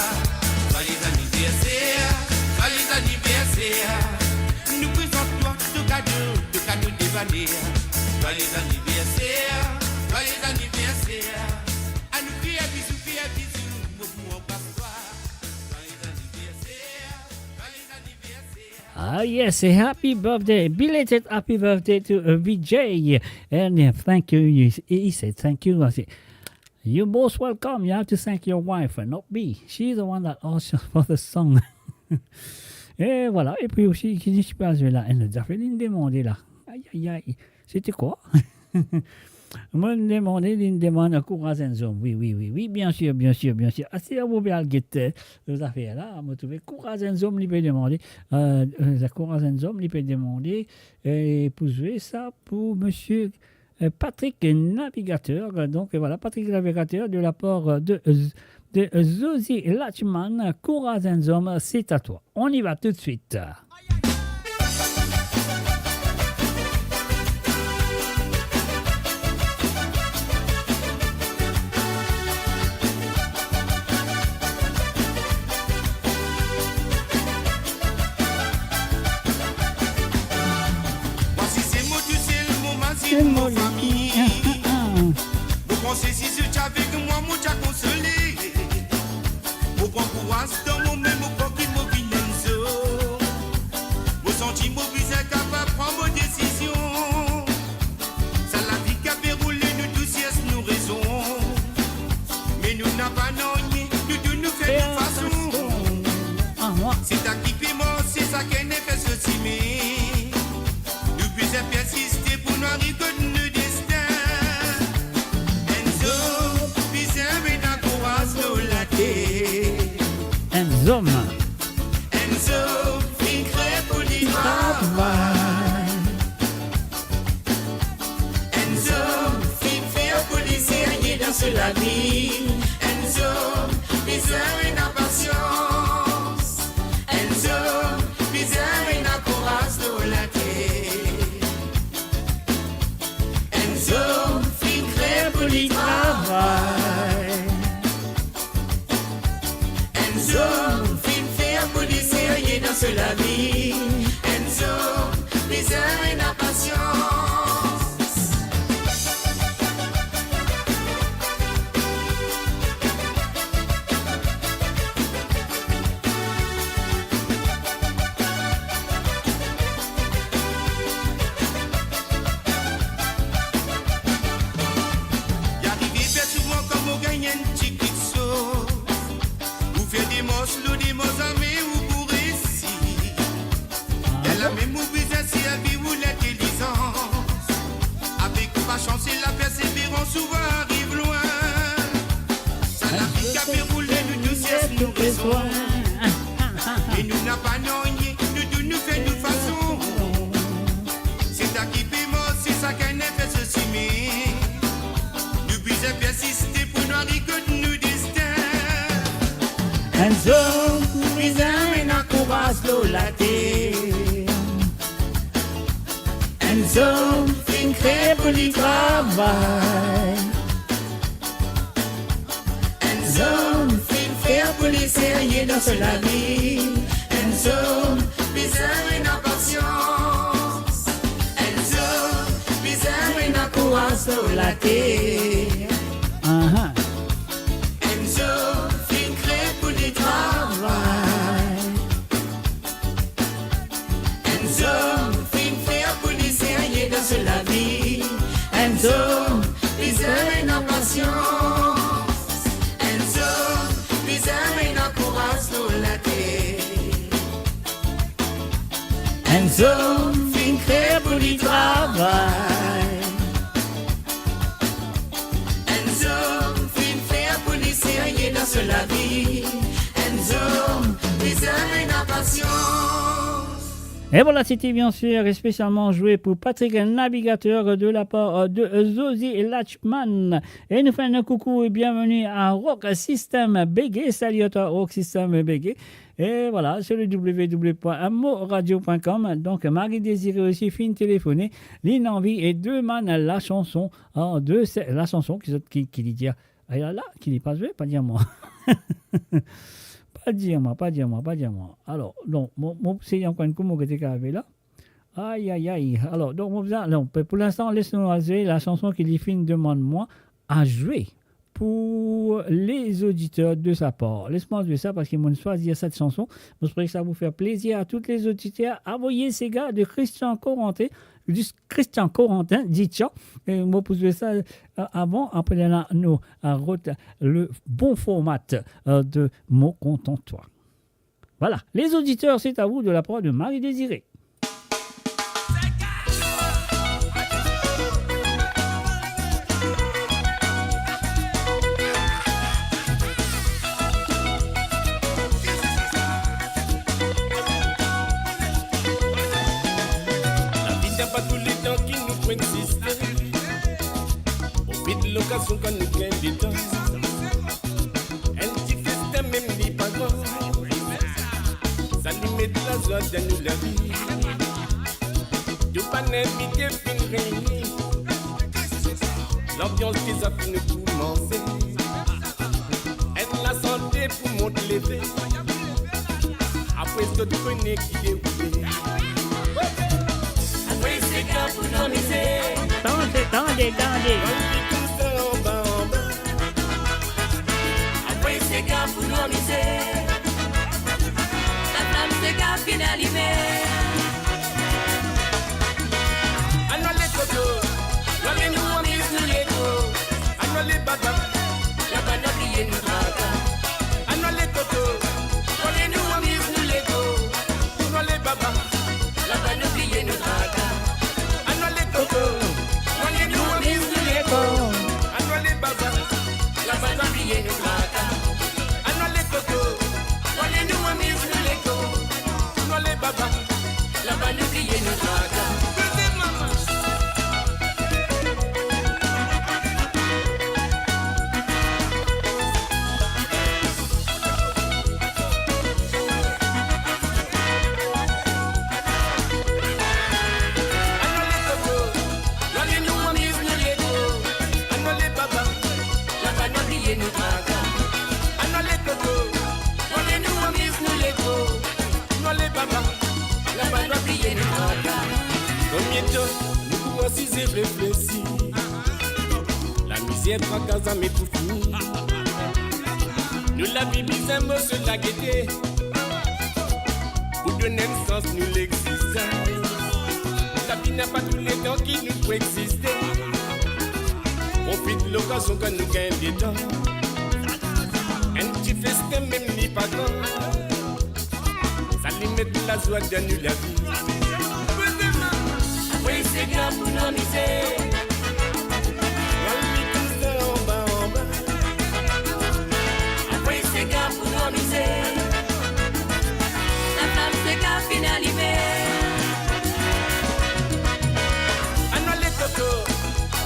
Joyeux anniversaire, joyeux anniversaire. Nous présentons de cadeaux dévalés. Joyeux anniversaire, joyeux anniversaire. À nous crier un bisou, pour nous embrasse-toi. Joyeux anniversaire, joyeux anniversaire. Ah yes, a happy birthday, belated happy birthday to VJ. And thank you. He said thank you. I said, you're most welcome. You have to thank your wife and not me. She's the one that asked for the song. Et voilà. Et puis aussi, qui se passe là? Elle nous a fait une demande là. Aïe, aïe, aïe. C'était quoi? Moi, une demande à Corazenzom. Oui, bien sûr. Ah, c'est à vous bien le guetter, les affaires là. On trouve Corazenzom, il peut demander. Corazenzom, il peut demander. Et pour jouer ça, pour monsieur Patrick Navigateur. Donc, voilà, Patrick Navigateur de la part de Zozi Lachman. Corazenzom, c'est à toi. On y va tout de suite. C'est mon famille. Vous pensez si je avec moi, moi j'ai consolé. Vous prendre courage dans mon même corps qui me vient. Vous sentez mon visage capable de prendre vos décisions. Ça la vie qui a déroulé, nous tous yes, nous raison. Mais nous n'avons pas noyé, nous faisons de façon. C'est ta qui fait mort, c'est ça qui n'est fait ceci. Nous puissions persister pour nous arriver. Enzo, fin crée pour le travail. Enzo, fin fait pour les sérieux dans ce la vie. Enzo, misère et la patience. Enzo, misère et la courage de la terre. Enzo, fin crée pour le travail. Enzo, fin faire pour les sérieux dans ce la vie. Enzo, misère et la patience. Y'arrive bien souvent comme on gagne un petit saut. Des mots amis ou pour ici. Elle a même oublié si elle vit ou l'intelligence. Avec pas chance et la persévérance souvent arrive loin. Ça la vie qui a déroulé, nous tous yes, nous raison. Et nous n'a pas noyé, nous fait de façon. C'est ta qui fait mort, c'est ça qu'elle n'est fait ceci. Nous puissions persister pour nous arriver que nous destin. Enzo, misère et la courage de la terre. Enzo, fin crée pour le travail. Enzo, fin faire pour les sérieux dans ce la vie. Enzo, misère et la patience. Enzo, misère et la courage de la terre. Enzo, fin crée pour le travail. Enzo, fin faire pour les sérieux dans ce la vie. Enzo, misère et la patience. Enzo, misère et la courage de la terre. Enzo, fin crée pour le travail. Enzo, fin faire pour les sérieux dans ce la vie. Enzo, misère et la patience. Et voilà, c'était bien sûr spécialement joué pour Patrick Navigateur de la part de Zozi Lachman. Et nous faisons un coucou et bienvenue à Rock System BG. Salut à toi, Rock System BG. Et voilà, sur le www.moradio.com. Donc, Marie Désiré aussi, fin téléphoné. Lynn Envie et deux man la chanson. La chanson qui dit. Ah là, qui n'est pas joué, pas dire moi. Pas dire moi. Alors, donc, c'est encore une coup que tu as là. Aïe. Alors, donc, pour l'instant, laissez-nous jouer la chanson qui dit fin demande-moi à jouer pour les auditeurs de sa part. Laisse-moi jouer ça parce qu'ils m'ont choisi cette chanson. J'espère que ça va vous faire plaisir à tous les auditeurs. Envoyez ces gars de Christian Corentin, dit tiens. Et moi, pour jouer ça avant, après, nous le bon format de Mon Content-toi. Voilà. Les auditeurs, c'est à vous de la part de Marie Désiré. L'occasion quand nous gagnons du temps. Un petit festin même dit pas grand. Ça lui met de la joie dans nous la vie. Du panel midi fin réuni. L'ambiance qui a fini pour commencer. Elle la santé pour monter l'été. Après ce que tu connais qui déroule. Après c'est quand pour nous miser. Tendez. Après c'est gars pour nous miser. La flamme c'est gars finalisé. Alors les cotos, l'allez nous en mise nous les go. Alors les baba, la bande oubliée nous draga. Alors les cotos, l'allez nous en mise nous les go. Alors les baba, la bande oubliée nous draga. Alors les cotos. Nous pouvons aussi réfléchir. La misère tracasse à mes tout fini. Nous la vivons sur la gaieté. Pour donner un sens, nous l'existons. La vie n'a pas tous les temps qui nous peut exister. Profite de l'occasion quand nous gagnons des temps. Un petit festin même ni pas grand. Ça lui met de la joie dans nous la vie. Après c'est gars pour nous miser. Après c'est gars pour nous miser. La flamme c'est gars finalisé. Anno les cotos,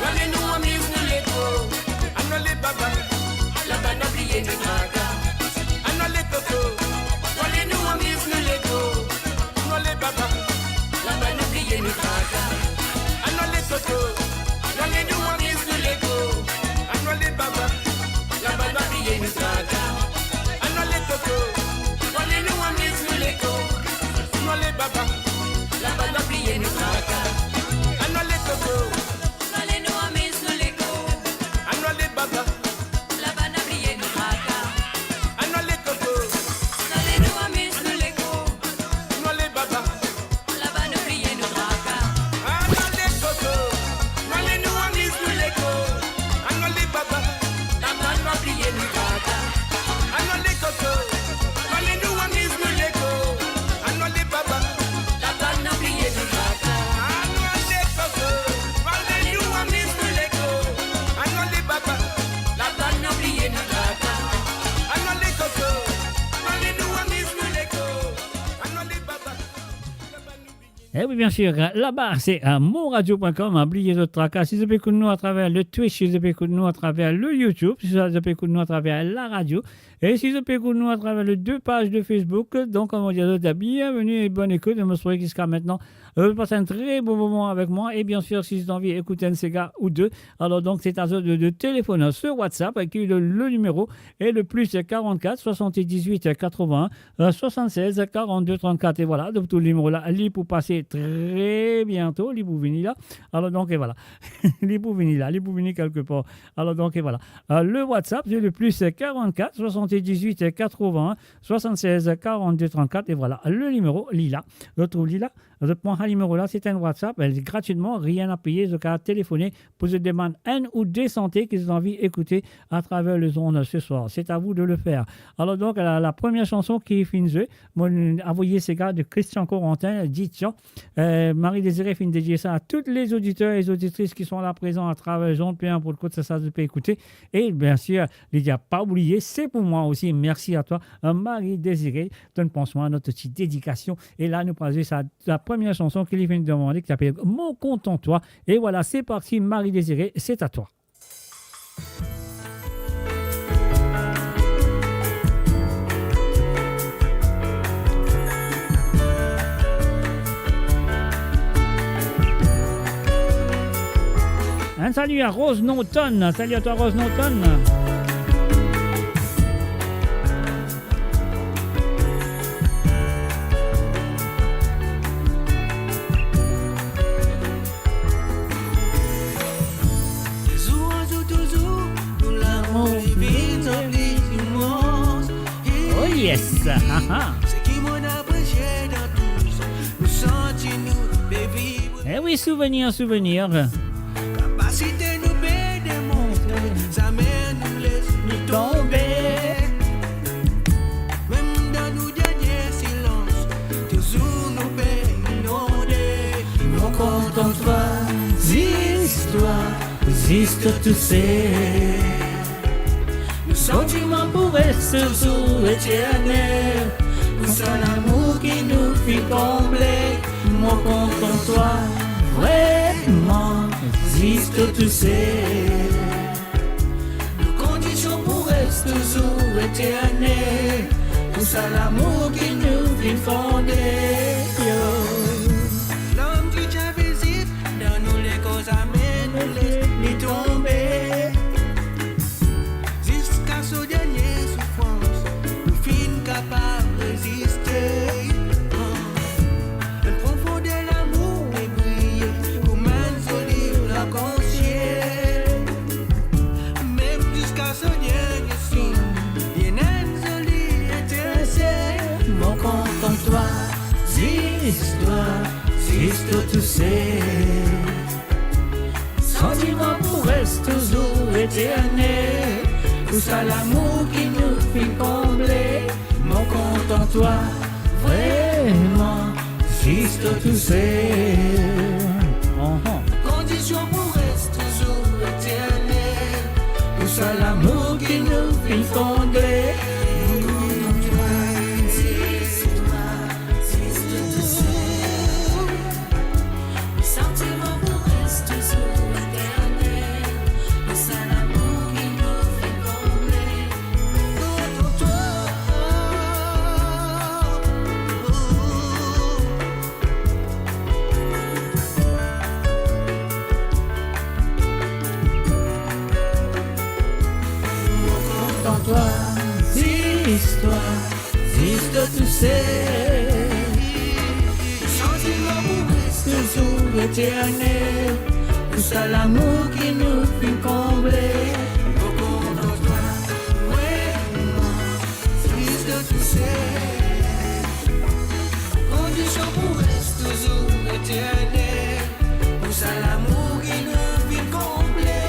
l'allez nous en mise nous les go. Anno les baba, la bande oubliée nous draga. Anno les cotos, l'allez nous en mise nous les go. Anno les baba, la bande oubliée nous draga. Anno les cotos, l'allez nous en mise nous les go. Anno les baba, la bande oubliée nous draga. Anno les cotos, l'allez nous en mise nous les go. Anno les baba, la bande oubliée nous draga. Anno les cotos, l'allez nous en mise nous les go. Anno les baba, la bande oubliée nous draga. Anno les cotos, l'allez nous en mise nous les go. Anno les baba, la bande oubliée nous draga. Eh oui, bien sûr. Là-bas, c'est à moradio.com. Oubliez votre tracas. Si vous écoutez nous à travers le Twitch, si vous écoutez nous à travers le YouTube, si vous écoutez nous à travers la radio, et si vous écoutez nous à travers les 2 pages de Facebook, donc on va dire bienvenue et bonne écoute. Je me souviens jusqu'à maintenant, vous passez un très beau moment avec moi. Et bien sûr, si vous avez envie d'écouter un Sega ou 2, alors donc c'est à vous de téléphoner sur WhatsApp, qui le numéro est le plus 44 78 81 76 42 34. Et voilà, donc tout le numéro là, il pour passer très bientôt, il pour venir là. Alors donc, et voilà, il pour venir là, il pour venir quelque part. Alors donc, et voilà. Le WhatsApp, c'est le plus 44 78 81 76 42 34. Et voilà, le numéro, Lila. Je trouve Lila. Je prends un numéro là, c'est un WhatsApp, elle est gratuitement, rien à payer. Je peux téléphoner pour se demander un ou des santé qu'ils ont envie d'écouter à travers les ondes ce soir. C'est à vous de le faire. Alors donc, la première chanson qui finit, envoyé ces gars de Christian Corentin, dit tiens, Marie-Désirée finit dédier ça à tous les auditeurs et les auditrices qui sont là présents à travers les ondes, bien pour le coup, ça je peux écouter. Et bien sûr, Lydia, pas oublier, c'est pour moi aussi. Merci à toi, Marie-Désirée. Donne pense-moi à notre petite dédication. Et là, nous passons ça la première chanson qu'il vient de demander, qui s'appelle Mon Content-toi. Et voilà, c'est parti, Marie-Désirée, c'est à toi. Un salut à Rose Norton. Salut à toi, Rose Norton. Oh yes. Eh oui, souvenir. Capacité nous peut démontrer, sa mère nous laisse nous tomber. Même dans nos derniers silences, toujours nous peut inonder. Mon content-toi, histoire, juste tu sais. Le sentiment pour rester toujours éternel. C'est l'amour qui nous fit combler. Mon content-toi, vraiment. Existe, tu sais, nos conditions pour rester toujours éternelles. Pour ça l'amour qui nous vient fonder. L'homme qui t'a visite, dans nous les causes amènent les tomber. Jusqu'à ce dernier souffrance, nous finissons capables de résister. Le profond de l'amour est brillé, comme un solide. Même jusqu'à ce dernier signe, il n'est joli et mon content-toi, histoire, juste tu sais. Sentiment pour rester toujours éternel. Tout ça l'amour qui nous fit combler. Mon content-toi, vraiment, juste tu sais. Condition pour rester toujours éternel. Tout ça l'amour qui nous fit fonder. Histoire, juste tu sais. Sentiment pour rester toujours éternel. Tout ça l'amour qui nous fit combler. Juste tu sais. Condition pour rester toujours éternel. Tout ça l'amour qui nous fit combler.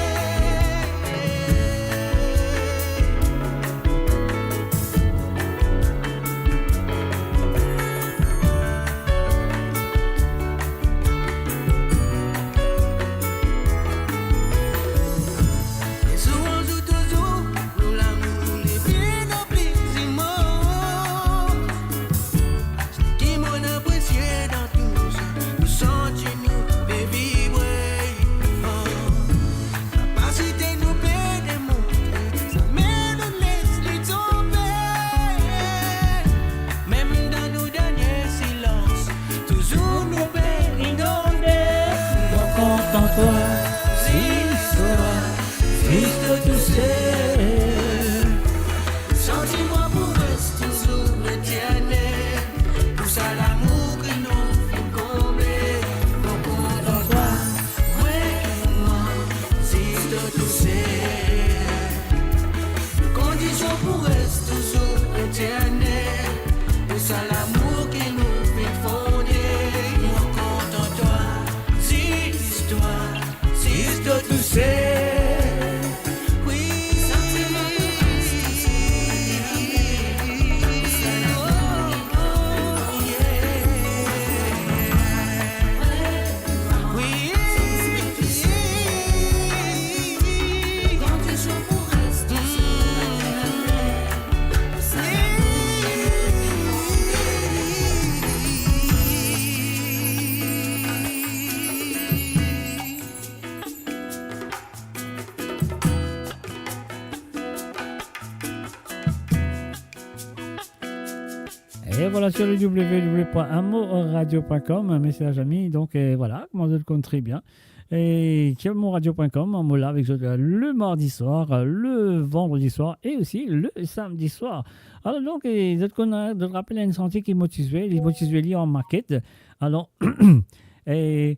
toi, fils de douceur. Sentiment pour reste toujours éternel. Pour ça l'amour que nous fait combler. Mon compte en toi, moi, fils de douceur. Condition pour reste toujours éternel. Pour ça l'amour que nous fait fonder. Mon compte en toi, fils de douceur. Et voilà sur le www.amoradio.com, message ami. Donc voilà, comment je le compte très bien. Et amoradio.com, on me l'a avec le mardi soir, le vendredi soir et aussi le samedi soir. Alors donc, je rappelle un sentier qui est motivé, les motivé en maquette. Alors, et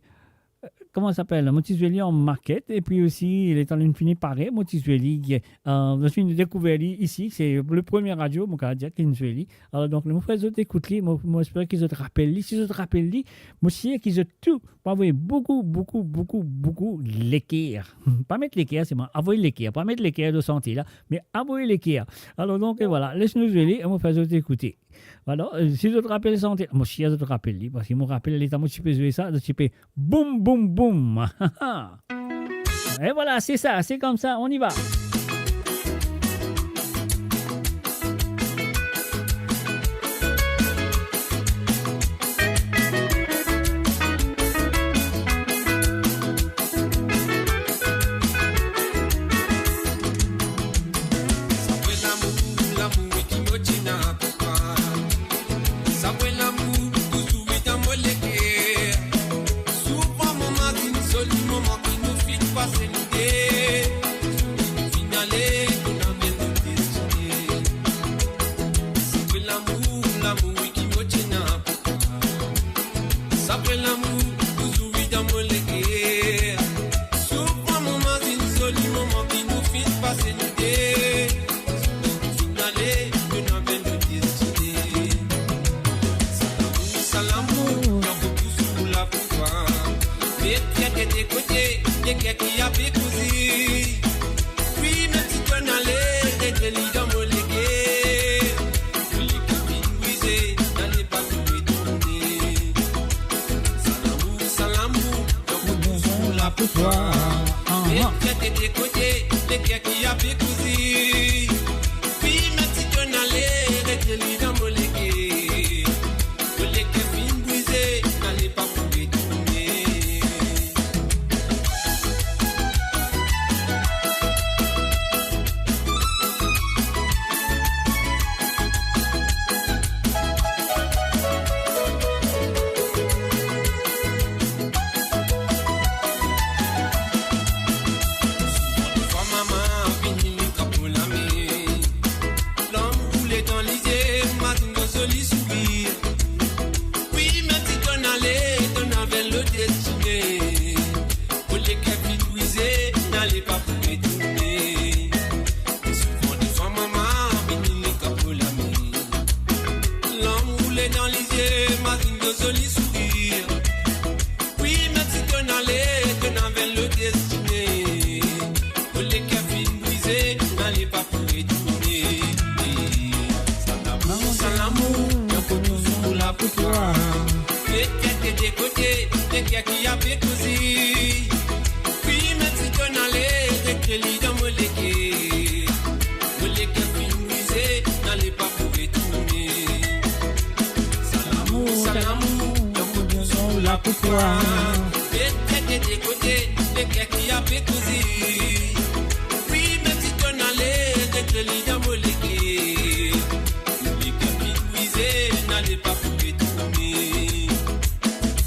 comment ça s'appelle? Motizueli en maquette. Et puis aussi, il est en une finie pareil. Motizueli, je suis découvert ici. C'est le premier radio, mon cas, Kinzueli. Alors, donc, mon frère, écoute, moi, j'espère qu'ils te rappellent. Si je te rappelle, moi, je qu'ils ont tout. Pas beaucoup l'équerre. Pas mettre l'équerre, c'est moi. Envoyer l'équerre. Pas mettre l'équerre de santé, là. Mais envoyer l'équerre. Alors, donc, voilà. Laisse-nous jouer et mon frère, écouter. Voilà, si je te rappelle santé, moi si je te rappelle, parce que mon rappel, l'état, moi, tu peux jouer ça, tu peux boum, boum, boum. Et voilà, c'est ça, c'est comme ça, on y va.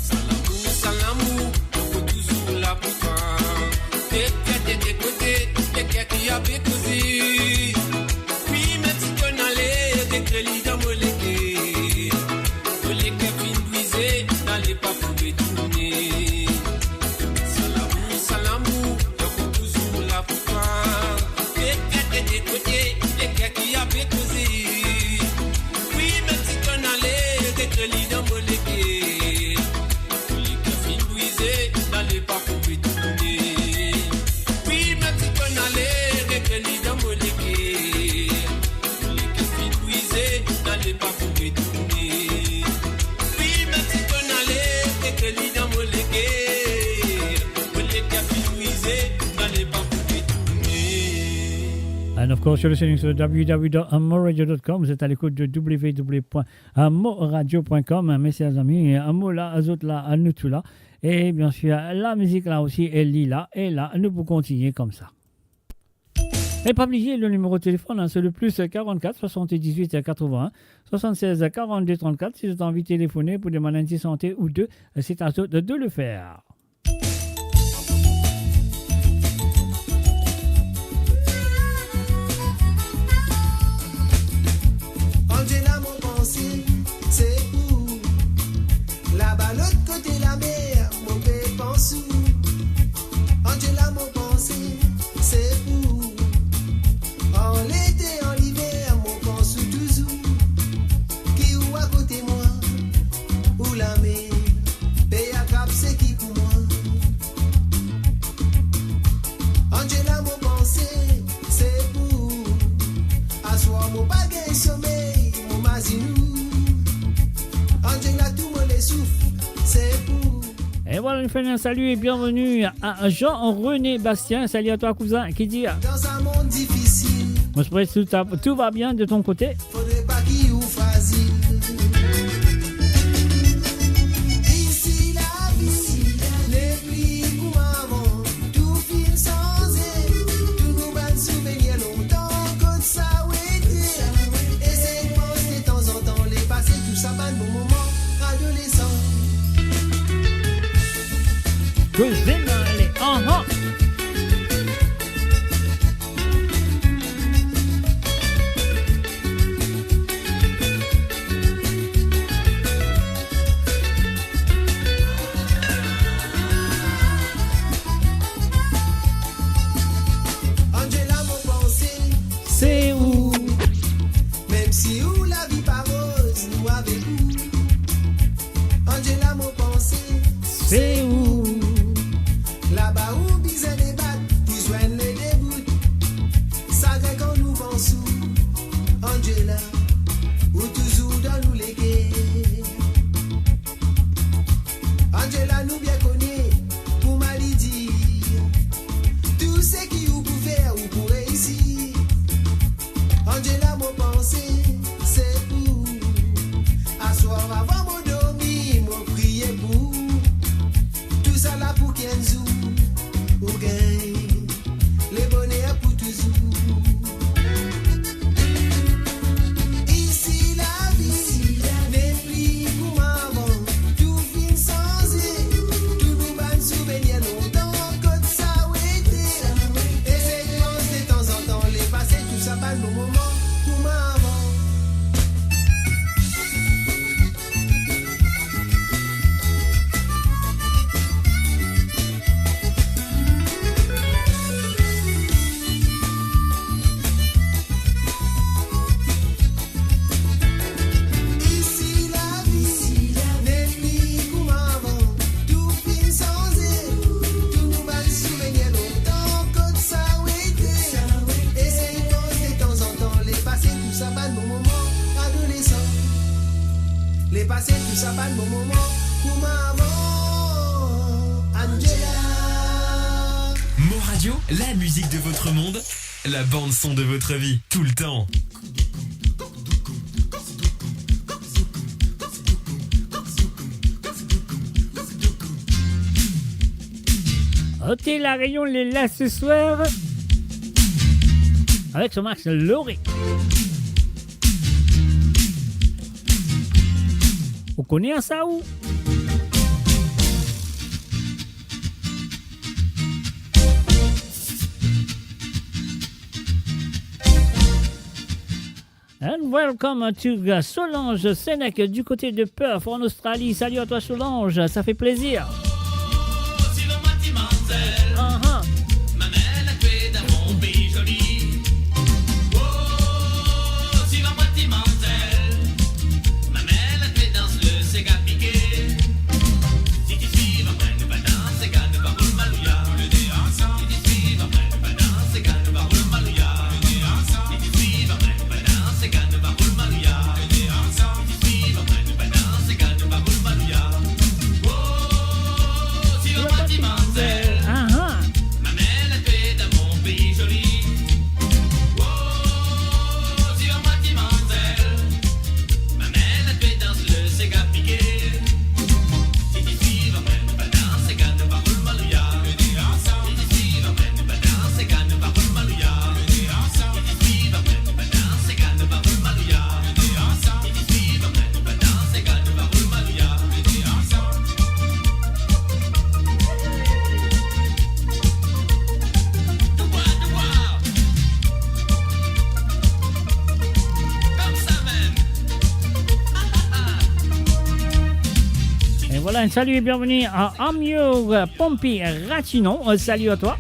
Salamou, salamou, toujours là pour toi. And of course, you're listening to www.moradio.com. Vous êtes à l'écoute de www.moradio.com. Mes chers amis, Mo là, Azot là, à nous tout là. Et bien sûr, la musique là aussi, elle est là. Et là, nous pouvons continuer comme ça. Et pas oublier le numéro de téléphone, hein, c'est le plus 44 78 81 76 42 34. Si vous avez envie de téléphoner pour demander une santé ou deux, c'est à vous de le faire. Angela, mon pensée, c'est où? Là-bas, l'autre côté de la mer, mon père pense où? Angela, mon pensée, c'est où? En l'été, en l'hiver, mon pense où toujours? Qui ou à côté moi? Ou la mer? Paye à cap, c'est qui pour moi? Angela, mon pensée, c'est où? Assoir mon bagage sommeil, mon masinou. Angela, tout mon les souffle, c'est pour. Et voilà, nous faisons un salut et bienvenue à Jean-René Bastien. Salut à toi, cousin, qui dit Dans un monde difficile, moi, je pourrais tout va bien de ton côté. faudrait pas qu'il ou facile. Ici la vie n'est plus comme avant. Tout file sans aide. Tout nous va souvenir longtemps que ça ou été. Et c'est pense de temps en temps les passés, tout ça va de bon moment adolescent. Cousin, allez, Angela, mon pensée, c'est où? même si où la vie pas rose, nous avec vous. Angela, mon pensée, c'est où? là-bas où bisait les battes, qui joignent les débouts. Ça gré quand nous pensons, Angela, ou toujours dans nous les guets. Angela, nous bien connaît, pour mal y dire, tout ce qui vous pouvez faire ou pour réussir. Angela, mon pensée, c'est pour, asseoir avant mon dormir, mon prier pour, tout ça là pour Kenzo, ou gagne, les bonnets pour toujours. Ici la vie n'est plus comme avant, tout fin sans et, tout nous va nous souvenir longtemps que ça ou été. Et c'est pense de temps en temps les passés, tout ça pas de bon moment comme avant. Ici la vie n'est plus comme avant, tout fin sans et, tout nous va nous souvenir longtemps que ça ou été. Et c'est pense de temps en temps les passés, tout ça pas de bon moment adolescent. Les passés, tout ça pas de bon moment comme avant. Angela. Mo Radio, la musique de votre monde, la bande son de votre vie, tout le temps. Ok, la rayon les là ce soir. Avec son Max Loré. On connaît un ça où? And welcome to Solange Sénèque du côté de Perth en Australie. Salut à toi Solange, ça fait plaisir. Oh Un salut et bienvenue à Amio Pompi Ratinon. Un salut à toi.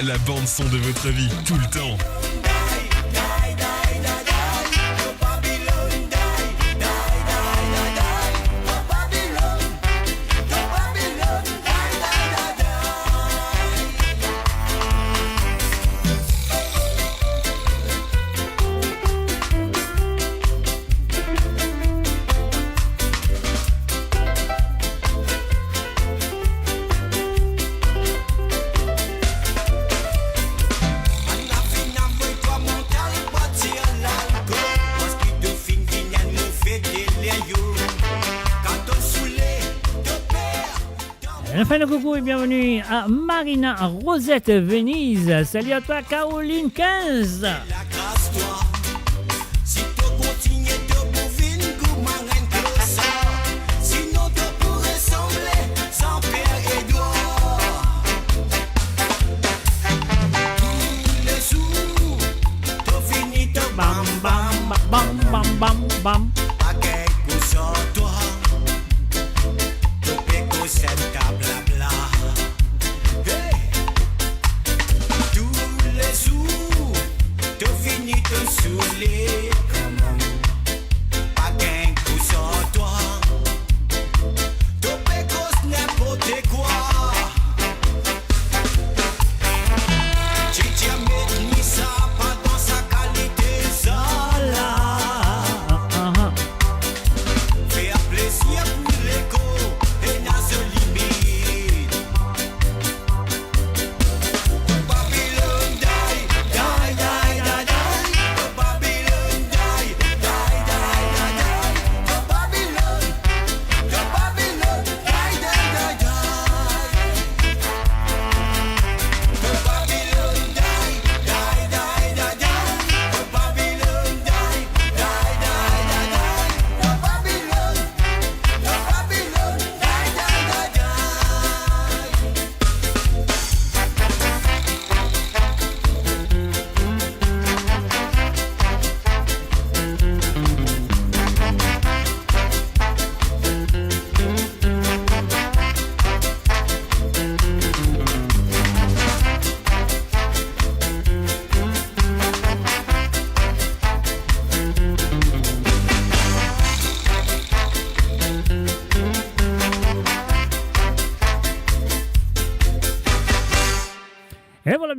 La bande son de votre vie, tout le temps. Enfin, le coucou et bienvenue à Marina Rosette Venise. Salut à toi, Caroline 15. Bam, bam, bam, bam, bam, bam.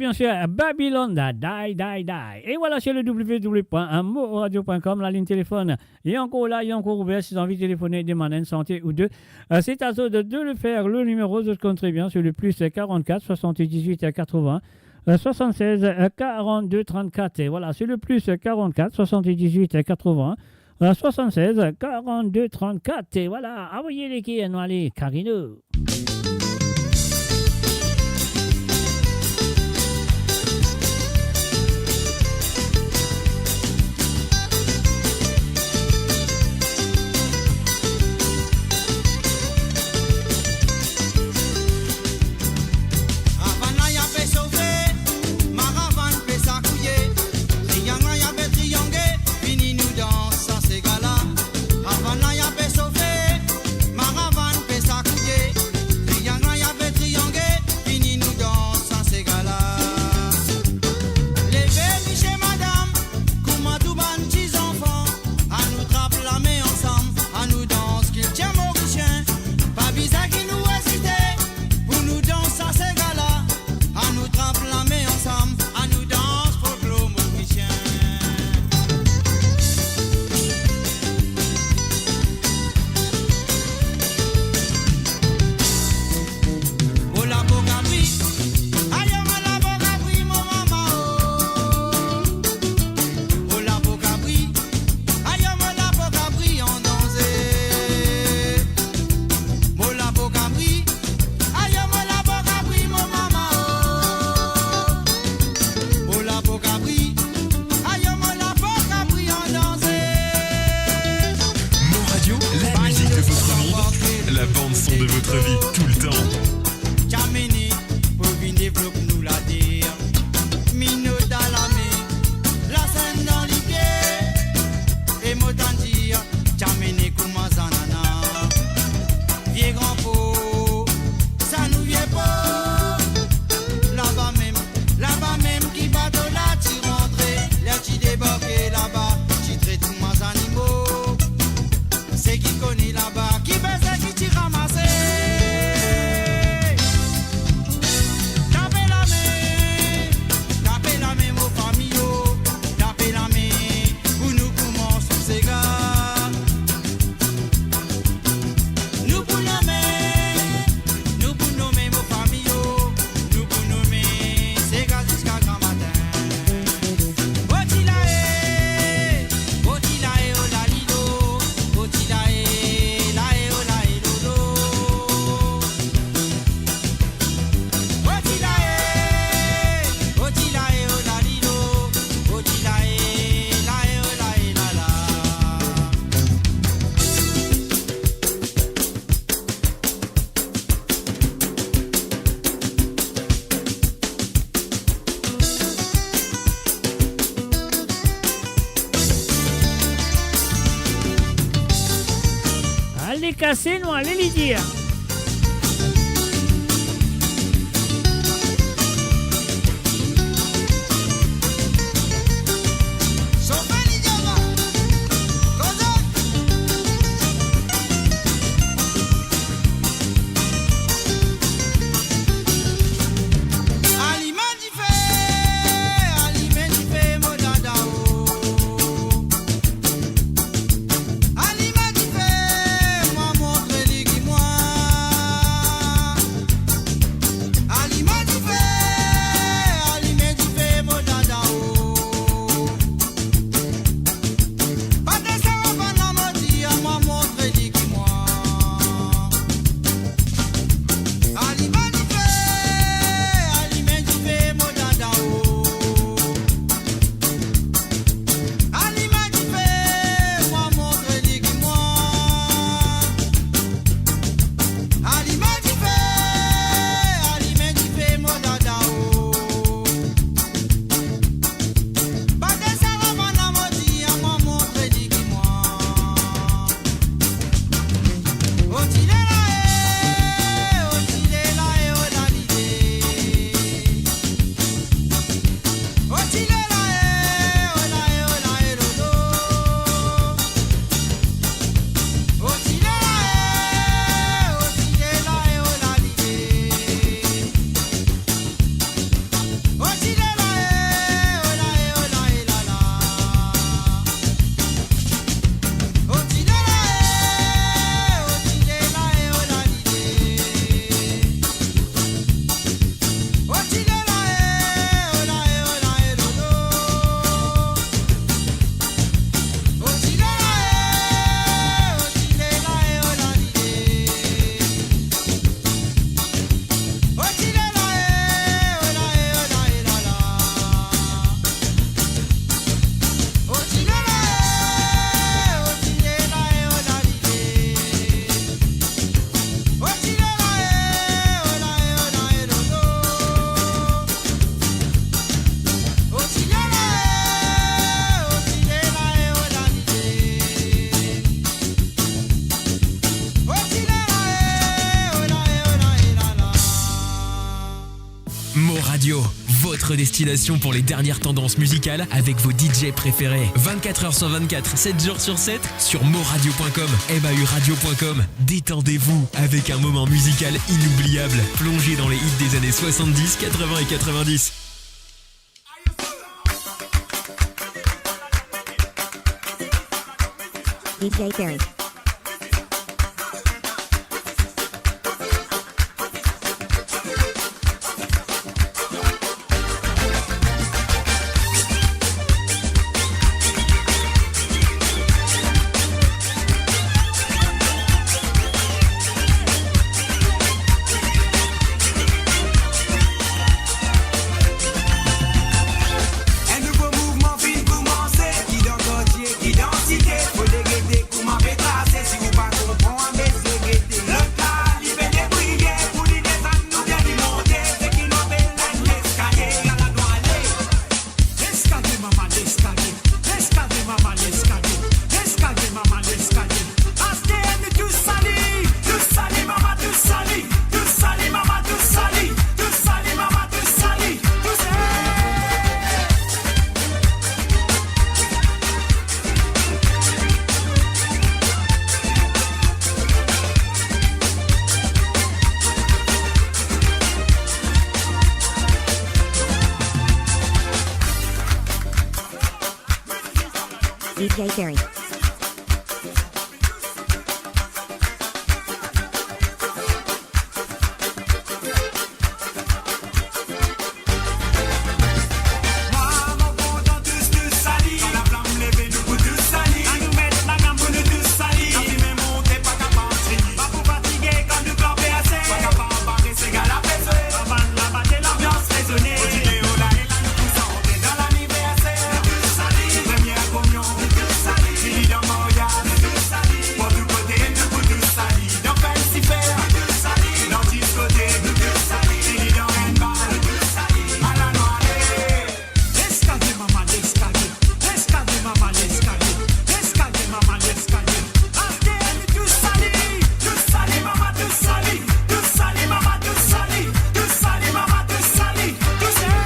bien sûr Babylon Die. Et voilà, c'est le www.moradio.com, la ligne téléphone. Et encore là, il y a encore ouvert si vous avez envie de téléphoner, demander une santé ou deux. C'est à vous de le faire. Le numéro, je compte très bien, sur le plus 44 78 80 76 42 34. Et voilà, c'est le plus 44 78 80 76 42 34. Et voilà, envoyez les qui allez, Carino. Cassé, nous allez les dire. Moi votre destination pour les dernières tendances musicales avec vos DJ préférés. 24h sur 24, 7 jours sur 7 sur moradio.com, mauradio.com. Détendez-vous avec un moment musical inoubliable. Plongez dans les hits des années 70, 80 et 90. DJ Ferry. Un nouveau mouvement vient commencer, qui dans quartier, qui dans cité, faut dégainer, comment pétasser, si vous pas comprendre, mais c'est guetter. Le calibre des brillés, pour les descendre, nous bien les monter, c'est qui nous fait l'escalier, à la doit aller. L'escalier, maman, l'escalier, l'escalier, maman, l'escalier, l'escalier, maman, l'escalier. Astérien, tout sali, maman, tout sali, maman, tout sali, maman, tout sali, tout sali. DJ Ferry. Maman, content tous salis. La flamme levée, nous pour tous salis. À nous mettre la gamme pour nous tous salis. La fumée montée, pas capable de trier. Pas pour fatiguer quand nous clamper assez. Pas capable de barrer, c'est gars la fessée. Avant de la battre, l'ambiance résonnée. Au dîner, au là, et là, nous poussons. On est dans l'anniversaire. Nous tous salis. Première communion, nous tous salis. Fini dans Montréal, nous tous salis. Pour tout côté, nous pour tous salis. Dans Falsifer, nous tous salis. Dans discothèque, nous tous salis. Fini dans Handball, nous tous salis. À la noirée. L'escalier, maman, l'escalier. L'escalier, maman, l'escalier. L'escalier, maman, l'escalier. Astérien, tout sali, maman, tout sali. Tout sali, maman, tout sali. Tout sali, maman, tout sali. Tout sali.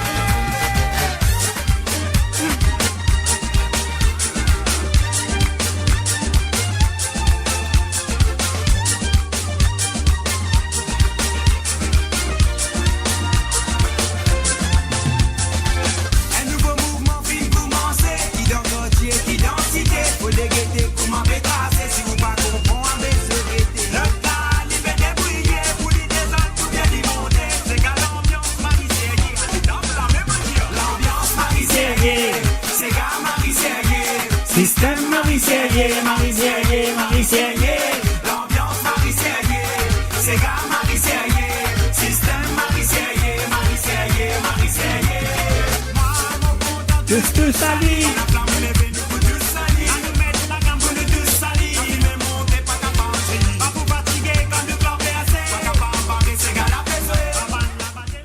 Un nouveau mouvement vient commencer, qui dans quartier, qui dans cité, faut dégainer, comment pétasser, si vous pas comprendre, mais c'est guetter. Le calibre des brillés, pour les descendre, pour bien les monter, c'est qu'à l'ambiance Marie-Serrier, dans la même dire. L'ambiance Marie-Serrier, c'est qu'à Marie-Serrier, système Marie-Serrier, Marie-Serrier, Marie-Serrier. L'ambiance Marie-Serrier, c'est qu'à Marie-Serrier, système Marie-Serrier, Marie-Serrier, Marie-Serrier. Tous salis.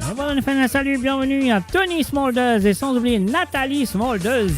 Et voilà, on fait un salut, bienvenue à Tony Smolders et sans oublier Nathalie Smolders.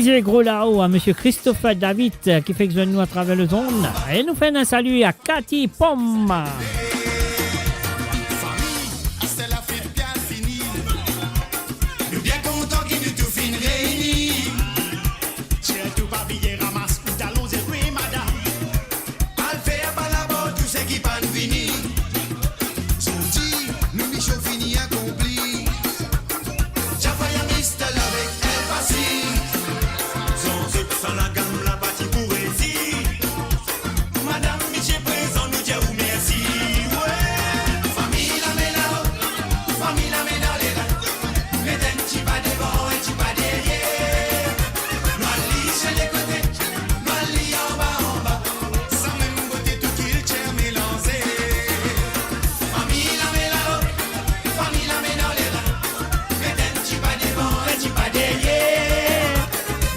DJ Gros là-haut à Monsieur Christophe David qui fait que nous à travers le zone. Et nous fait un salut à Cathy Pomme. C'est la fête bien finie. Nous bien contents qu'il nous tout fin réunis. J'ai tout papillé, ramasse ou talons et oui, madame. Al faire par là-bas tout ce qui pas nous fini. Sorti, nous Michel fini accompli. J'envoie un mist avec elle facile. Sans la gamme, la partie pour réussir. Madame Michel présent, nous dire ou merci. Ouais, famille la met là-haut, famille la met dans les rangs. Mais d'un petit pas devant et petit pas derrière. Mali sur les côtés, Mali en bas. Sans même côté tout qu'il tient mélangé. Famille la met là-haut, famille la met dans les rangs. Mais d'un petit pas devant et petit pas derrière.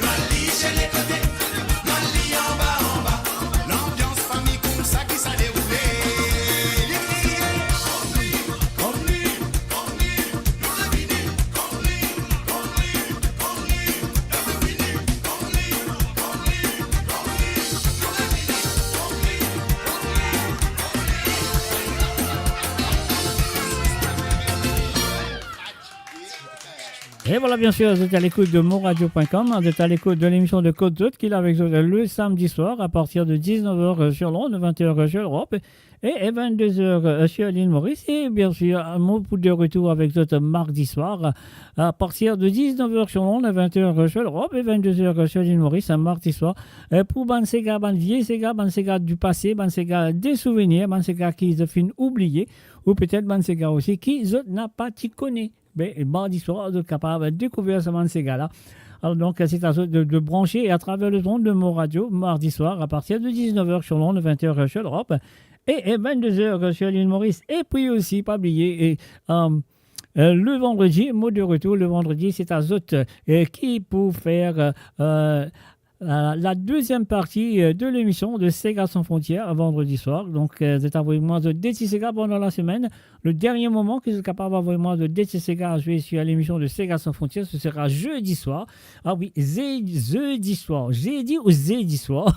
Mali sur les côtés, Mali en bas. L'ambiance famille comme ça qui s'est déroulée. Et voilà, bien sûr, vous êtes à l'écoute de moradio.com, vous êtes à l'écoute de l'émission de Côte d'Aude qui est avec vous le samedi soir à partir de 19h sur Londres, 20h sur l'Europe et 22h sur l'île Maurice. Et bien sûr, un mot de retour avec vous mardi soir à partir de 19h sur Londres, 20h sur l'Europe et 22h sur l'île Maurice, un mardi soir. Pour ban Sega, ban vieux Sega, ban Sega du passé, ban Sega des souvenirs, ban Sega qui se finissent oubliés ou peut-être ban Sega aussi qui n'a pas t'y connaît. Mais mardi soir, vous êtes capable de découvrir ce ces gars-là. Alors donc, c'est à vous de brancher à travers le son de Mo Radio, mardi soir, à partir de 19h sur Londres, 20h sur l'Europe, et 22h sur l'île Maurice. Et puis aussi, pas oublier, le vendredi, mot de retour, le vendredi, c'est à vous qui pour faire... la deuxième partie de l'émission de Sega sans frontières vendredi soir. Donc, vous êtes envoyé moi de DT Sega pendant la semaine. Le dernier moment que vous êtes capable d'envoyer moi de DT Sega à jouer sur l'émission de Sega sans frontières, ce sera jeudi soir. Ah oui, jeudi soir. J'ai dit ou jeudi soir?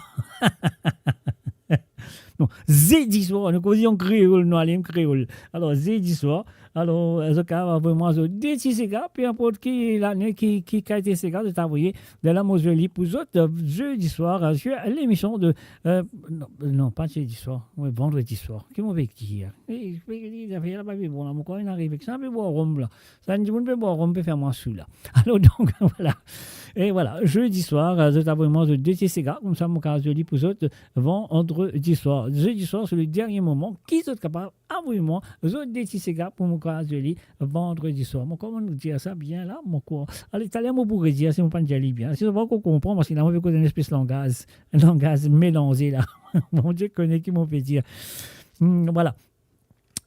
Non, jeudi soir, nous causons créole, nous allons créole. Alors, jeudi soir, alors, vous êtes capable d'envoyer moi de DT Sega, puis n'importe qui l'année qui a été Sega, de t'envoyer de la Moselle pour vous autres jeudi soir sur l'émission de. Non, pas jeudi soir, oui, vendredi soir. Qu'est-ce qu'on veut dire? Il y a pas bon, là, mon coin arrive, ça peut boire rhum là. Ça ne peut boire rhum, peut faire moi sous là. Alors, donc, voilà. Et voilà, jeudi soir, vous êtes envoyé moi de DT Sega, comme ça, mon cas, jeudi pour vous autres, vendredi soir. Jeudi soir, c'est le dernier moment. Qui sont capables d'envoyer-moi des Sega pour mon cas joli vendredi soir. Mon comment nous dire ça bien là, mon quoi. Allez, t'as l'air, mon pourrait dire, si on pas dire bien. Si on va qu'on comprend, parce qu'il a envie de une espèce de langage mélangé là. Mon Dieu connaît qui m'en fait dire. Voilà.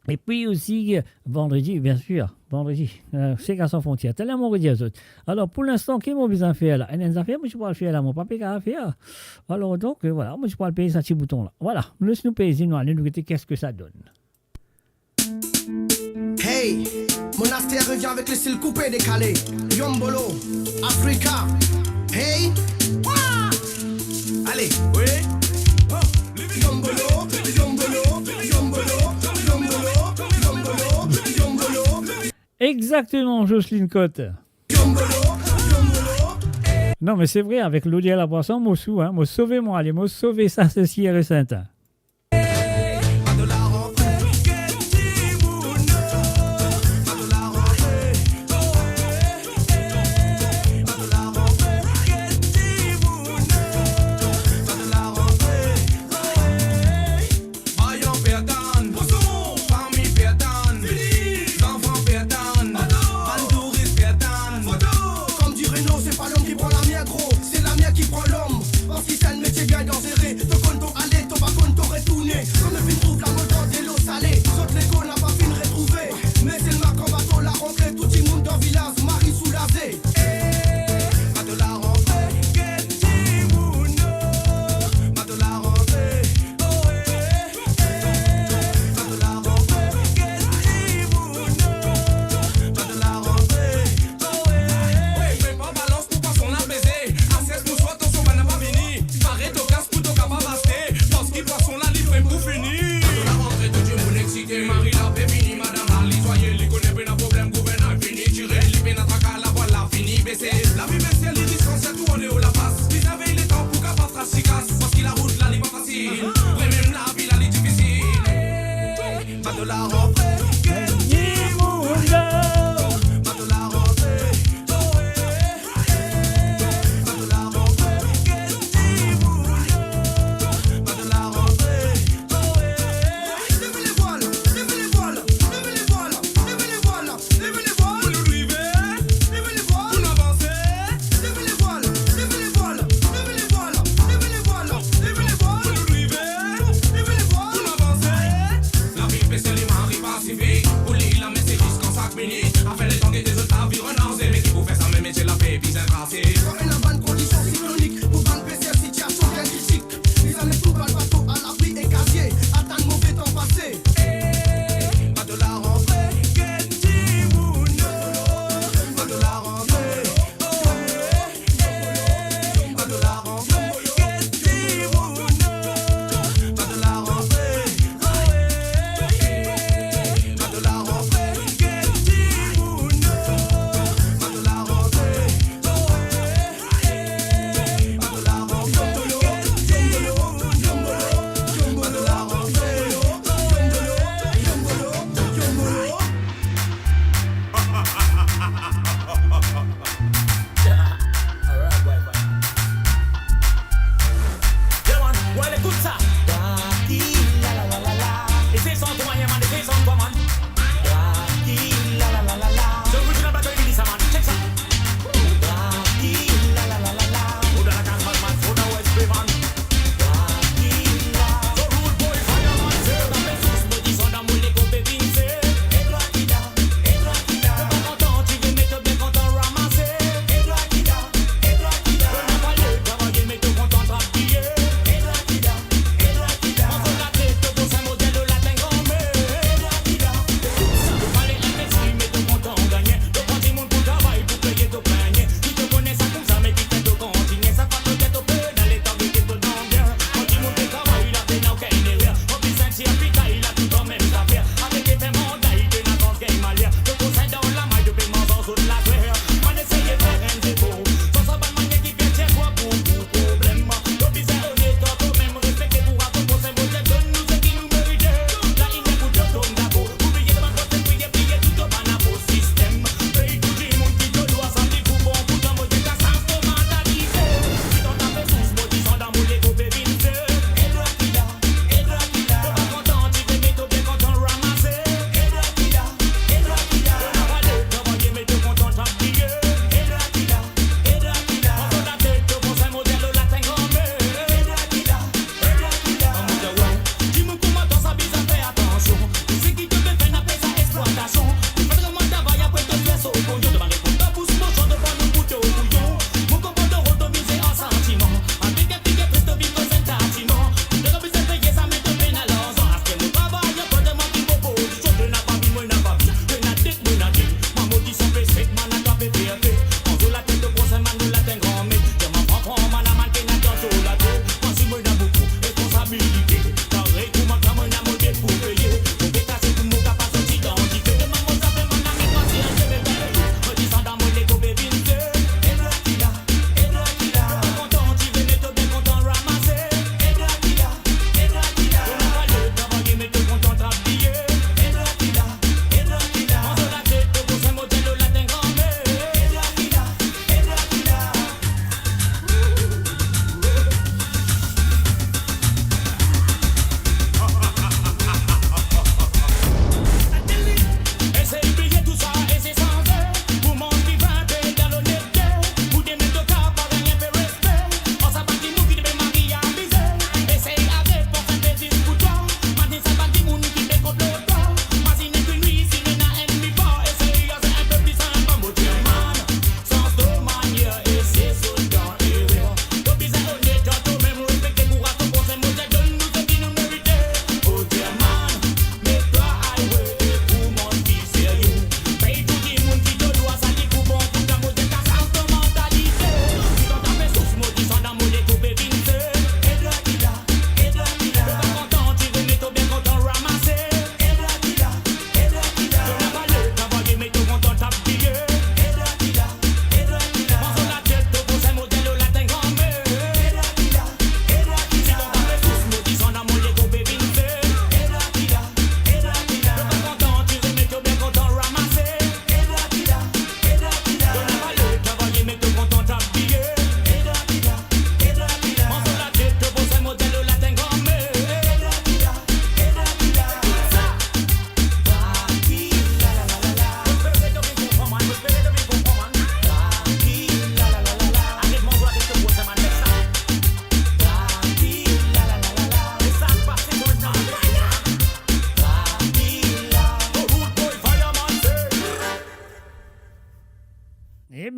Et puis aussi, vendredi, bien sûr, vendredi, Sega sans frontières. T'as l'air, mon redire aux autres. Alors, pour l'instant, qu'est-ce que besoin de faire là? Et les affaires, moi, je peux le faire là, mon papa, qu'à faire. Alors, donc, voilà, moi, je peux le payer ce petit bouton là. Voilà, laisse-nous payer, nous allons nous regarder qu'est-ce que ça donne. Hey, Monastère revient avec le style coupé décalé. Yombolo, Africa. Hey, Ouah! Allez, oui. Yombolo, Yombolo, Yombolo, Yombolo, Yombolo, Yombolo. Exactement, Jocelyne Cotte. Non, mais c'est vrai, avec l'eau à la boisson, moi, sous, hein, moi, sauver moi, allez, moi, sauver ça, ceci est saint.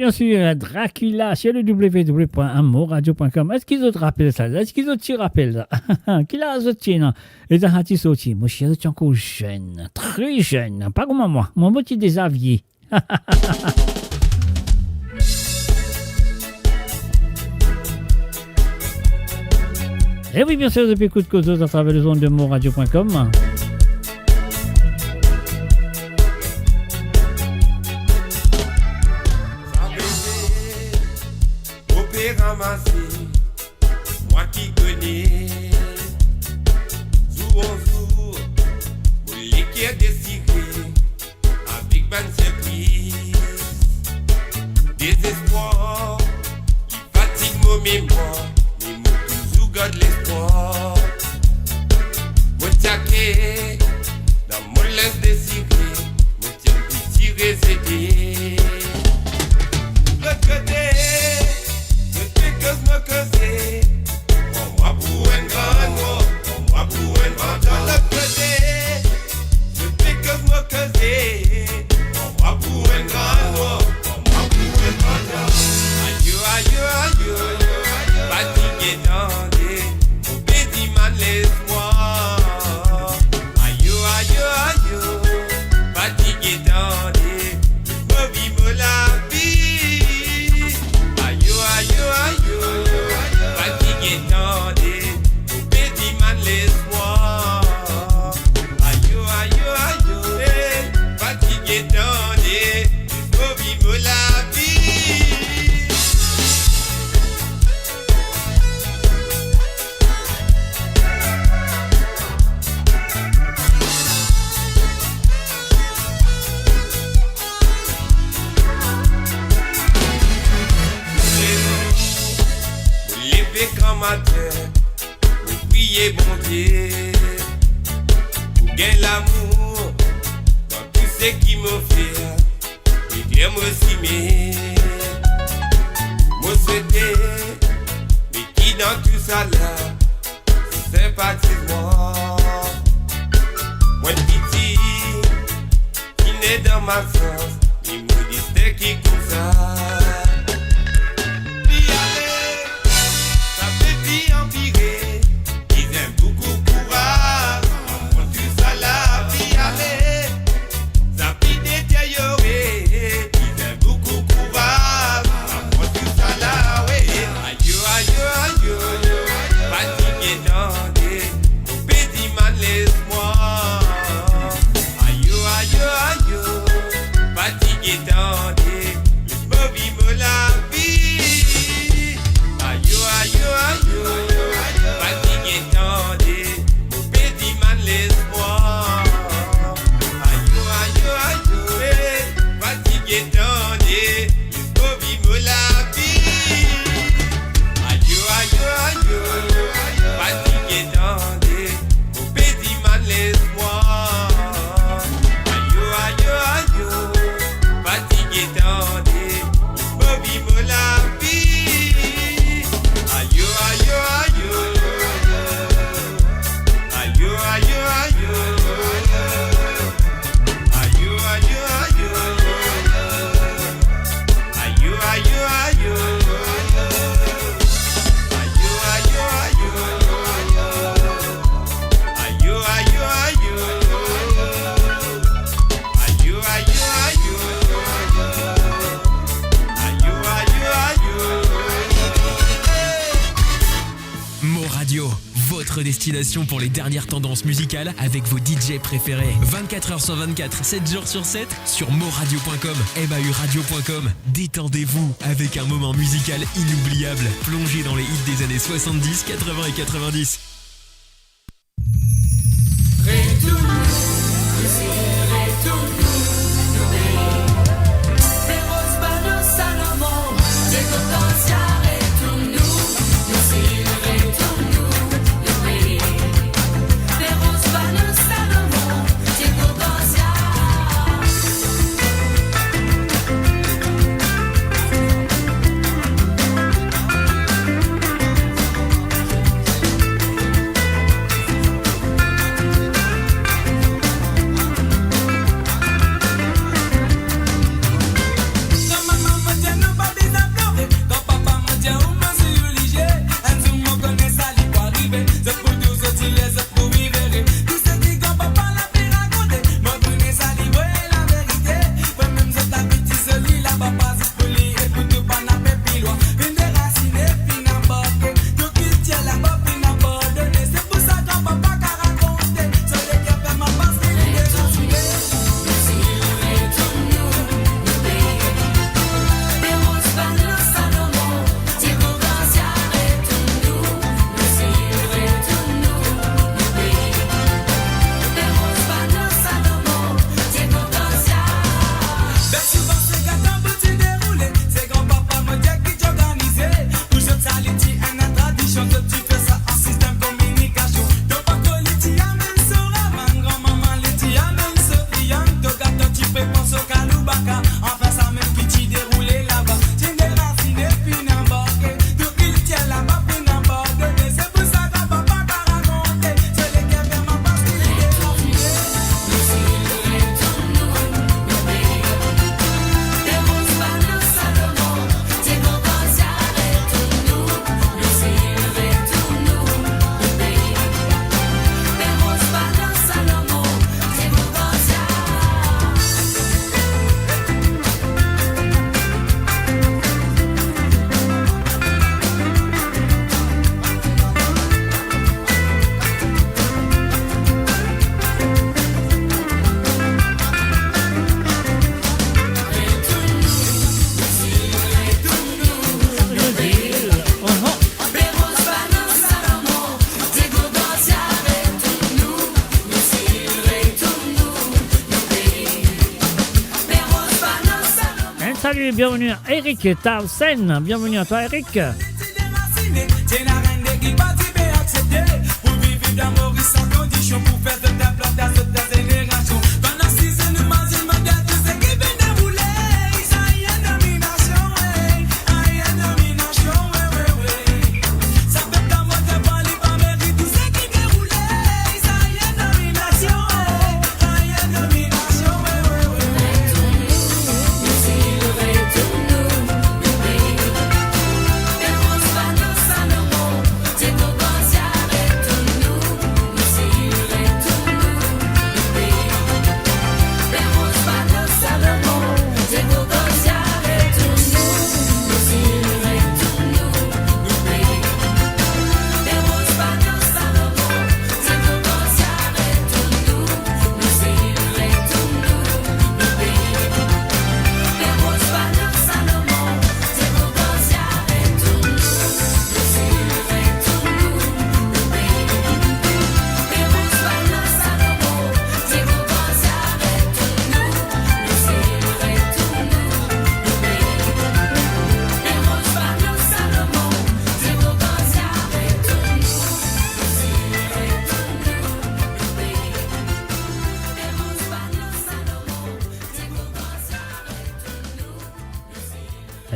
bien sûr, Dracula sur le www.amoradio.com. Est-ce qu'ils ont rappelé ça? Est-ce qu'ils ont rappelé ça? Qui l'a sorti, non? Et ça a été sorti. Moi, je suis encore jeune, très jeune. Pas comme moi. Mon petit désavoué. Et oui, bien sûr, depuis Écoute Causeuse à travers les ondes de moradio.com. Ramasser, moi qui connais, jour en jour, mon l'équerre désiré, avec bonne surprise, désespoir, il fatigue mon mémoire, mais moi toujours garde l'espoir. Moi tiaqué, dans mon linge désiré, moi tiens petit résédé. L'autre côté, on va pour un grand mot, on va pour un grand dans le côté. Je fais que je me caser, on va pour un grand mot, on va pour un grand dans. Aïe, aïe, aïe, fatigué tendé, au petit man laisse-moi. Aïe, aïe, aïe, fatigué tendé, je me vive la vie. Aïe, aïe, aïe. Tendez, au petit man laisse-moi. Aïe, aïe, aïe, fatigué tendez, laisse-moi vivre la vie. Grand matin, pour prier bon Dieu, pour gagner l'amour dans tout ce qui me fait, et Dieu me s'aimer. Moi souhaiter, mais qui dans tout ça là, c'est sympathique-moi. Moi petit, qui n'est dans ma sens, il me dit c'est qui comme ça. Empiré, ils aiment beaucoup courage. Quand tu ça la vie aller, ça fit détérioré. Ils aiment beaucoup courage. Quand tu ça la ouais. Aïe, aïe, aïe, fatigué tendé, au petit man laisse-moi. Aïe, aïe, aïe, fatigué tendé, laisse-moi vivre la vie. Aïe, aïe, aïe. Fatigué tendez, mon petit man laisse-moi. Aïe, aïe, aïe, fatigué tendez, laisse-moi vivre la vie. Aïe, aïe, aïe, fatigué tendez, mon petit man laisse-moi. Aïe, aïe, aïe, fatigué tendez, laisse-moi vivre la vie. Aïe, aïe, aïe. Radio, votre destination pour les dernières tendances musicales avec vos DJ préférés. 24h sur 24, 7 jours sur 7 sur moradio.com, mauradio.com. Détendez-vous avec un moment musical inoubliable, plongé dans les hits des années 70, 80 et 90. salut, bienvenue à Eric Towson. Bienvenue à toi, Eric. T'es la reine des qui partit bien accepté. Pour vivre d'amour sans condition. Pour faire de ta plantation de ta génération. Pendant 6 ans, nous mangeons le mandat. Tout ce qui vient de rouler. Ça y est, domination, ouais. Ça y est, domination, ouais, ouais, ouais. Ça fait ta mort, t'es pas libre, pas mérite. Tout ce qui vient de rouler. Ça y est, domination, ouais. Ça y est, domination, ouais, ouais, ouais.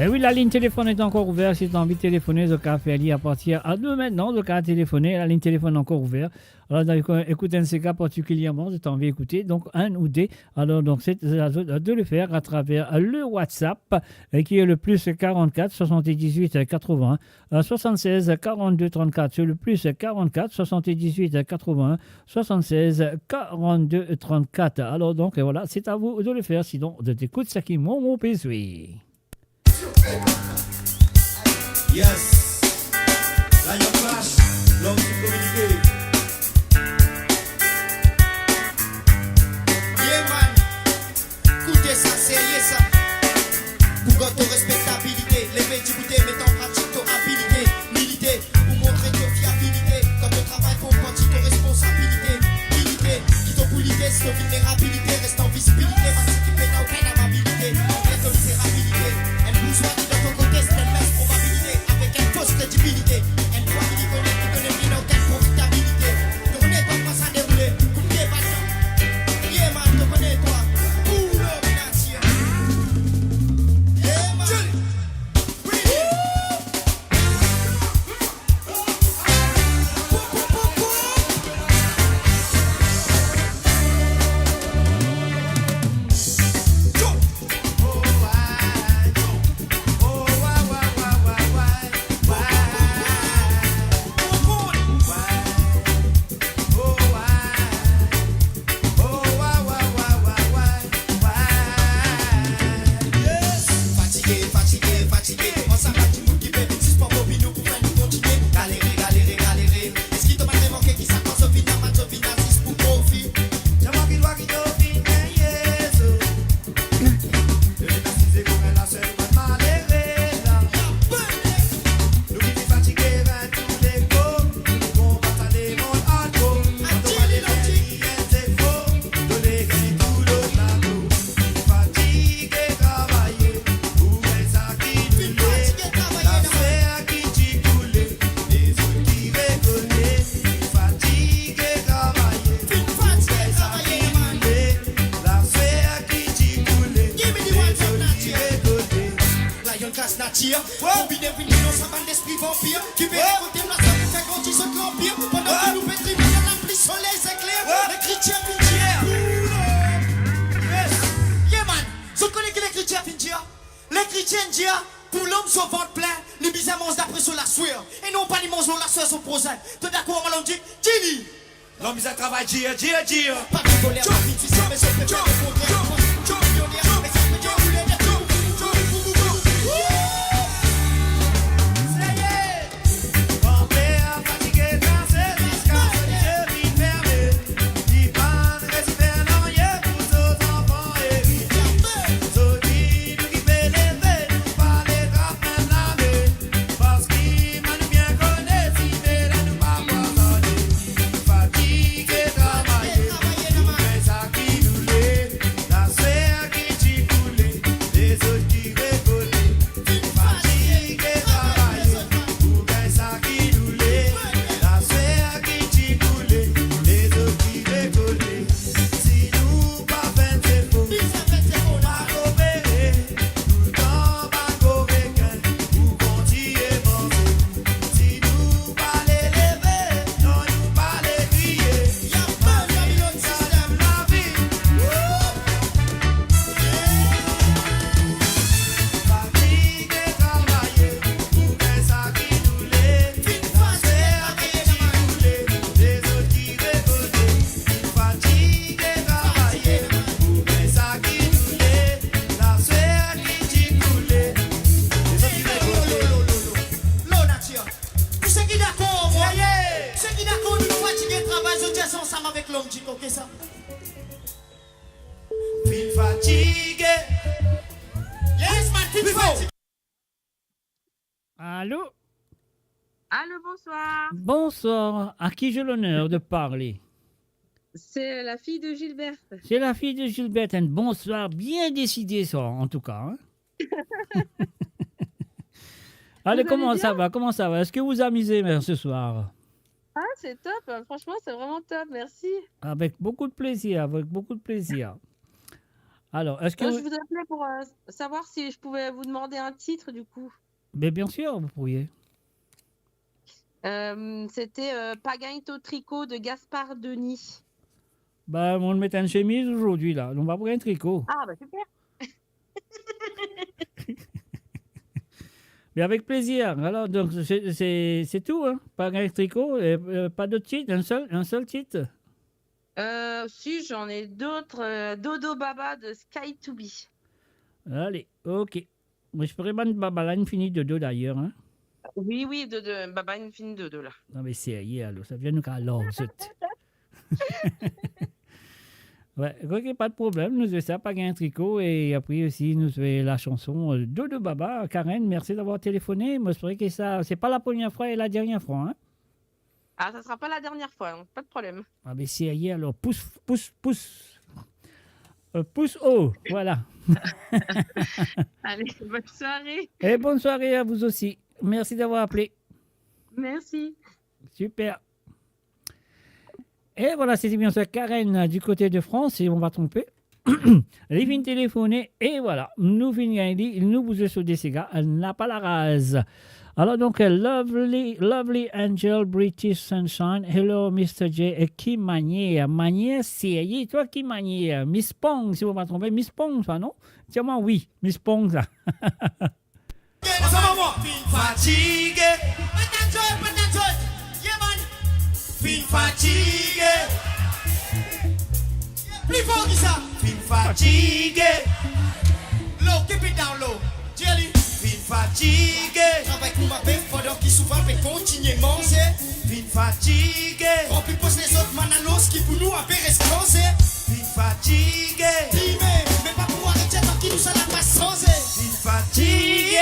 Eh oui, la ligne téléphone est encore ouverte. Si tu as envie de téléphoner, le café à partir à 2 maintenant. Le cas à téléphoner, la ligne téléphone est encore ouverte. Alors, écoutez un CK particulièrement, si tu as envie d'écouter, donc un ou des. Alors, donc, c'est de le faire à travers le WhatsApp, qui est le plus 44 78 81 76 42 34. C'est le plus 44 78 81 76 42 34. Alors, donc, voilà, c'est à vous de le faire. Sinon, de t'écouter, ça qui mon pésoui. Yes, Lion Clash, l'homme qui communique. Yeah man, écoutez ça, sérieux ça. Pour votre respectabilité, lever du bouté, mettre en pratique ton habilité. Militer, pour montrer ton fiabilité. Quand tu travailles pour partir ton responsabilité. Militer, qui ton qualité, c'est ton vulnérabilité. Reste en visibilité, participer n'a aucune amabilité. Reste en misérabilité. Soit dit de ton côté, c'est une mince probabilité avec une fausse crédibilité. Elle doit qui connaît bien aucune profitabilité. Tu connais pas comment ça déroule, coupé pas de temps. Yeah man, tu connais toi. Pour l'obligation. Yeah man. Combiné une sa bande d'esprit vampire qui veut récolter la salle pour faire grandir ce empire. Pendant que nous pétrimons la pluie, soleil s'éclaire, les chrétiens finissent. Yeah man, je connais que les chrétiens finissent. Les chrétiens disent pour l'homme son ventre plein, les bizarres d'après sur la sueur. Et non pas les mangent la sueur sur prosaïque. T'es d'accord, on dit, Gini. L'homme il travaille, dia. Pas de colère, pas de difficile, mais c'est le fait de contraire. Millionnaire, mais ça me dit, vous voulez dire tout. La ensemble avec l'homme, tu connais ça? Feel fatigué. Yes, man, feel fatigué. Allô? Allô, bonsoir. Bonsoir. À qui j'ai l'honneur de parler? C'est la fille de Gilberte. C'est la fille de Gilberte. Un bonsoir bien décidé, ça, en tout cas. Hein? Allez, comment ça va? Comment ça va? Est-ce que vous amusez ce soir? Ah, c'est top. Franchement, c'est vraiment top. Merci. Avec beaucoup de plaisir, avec beaucoup de plaisir. Alors, est-ce que... Je vous appelais pour savoir si je pouvais vous demander un titre, du coup. Mais bien sûr, vous pourriez. C'était Paganto Tricot de Gaspard Denis. Bah, on le met en chemise aujourd'hui, là. On va prendre un tricot. Ah, bah super. Mais avec plaisir. Alors, donc, c'est tout, hein? Pas un tricot, et, pas d'autre titre, un seul titre. Si, j'en ai d'autres. Dodo Baba de Sky to Be. Allez, ok. Moi, je ferai une Baba là, une finie de deux d'ailleurs, hein? Oui, oui, Baba Infinite de deux, là. Non, mais sérieux, alors, ça vient nous qu'à l'ordre. Ouais, ok, pas de problème, nous faisons ça, pas un tricot, et après aussi, nous faisons la chanson Dodo Baba. Karen, merci d'avoir téléphoné. Moi, je ferai que ça, c'est pas la première fois et la dernière fois, hein? Ah, ça sera pas la dernière fois, donc pas de problème. Ah, mais sérieux, alors, pouce haut, voilà. Allez, bonne soirée. Et bonne soirée à vous aussi. Merci d'avoir appelé. Merci. Super. Et voilà, c'était bien sûr Karen du côté de France, et on va tromper. Elle vient téléphoner, et voilà, nous finissons, nous vous sur des cigares, elle n'a pas la rase. Alors donc, Lovely Angel, British Sunshine, Hello Mr. J, et qui manière, sérieux, toi qui manière, Miss Pong, si vous ne m'avez trompé, Miss Pong, ça non? Tiens-moi, oui, Miss Pong, ça. Fatigué. Yeah, man. Feel fatigué. Plus fort que ça. Feel fatigué. Low, keep it down low. Jelly. Feel fatigué. Travaille pour ma bête pendant qu'il souvent fait continuer manger. Feel fatigué. Rempli pose les autres mananos qui pour nous appellent escroser. Feel fatigué. Dis mais pas pour arrêter tant qu'il nous a la passe sans. Feel fatigué.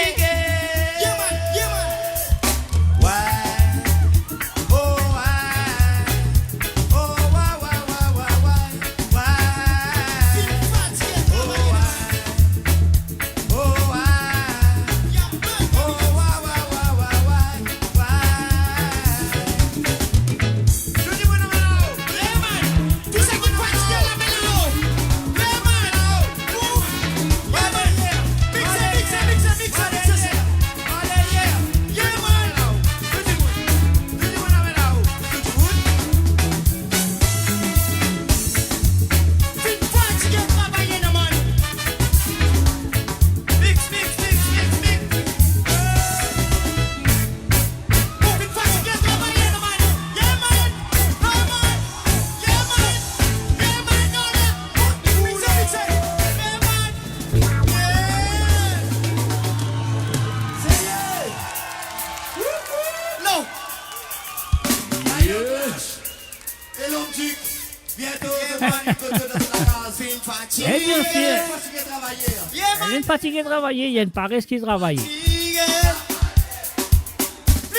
Elle est fatiguée de travailler, il y a une paresse qui travaille. Plus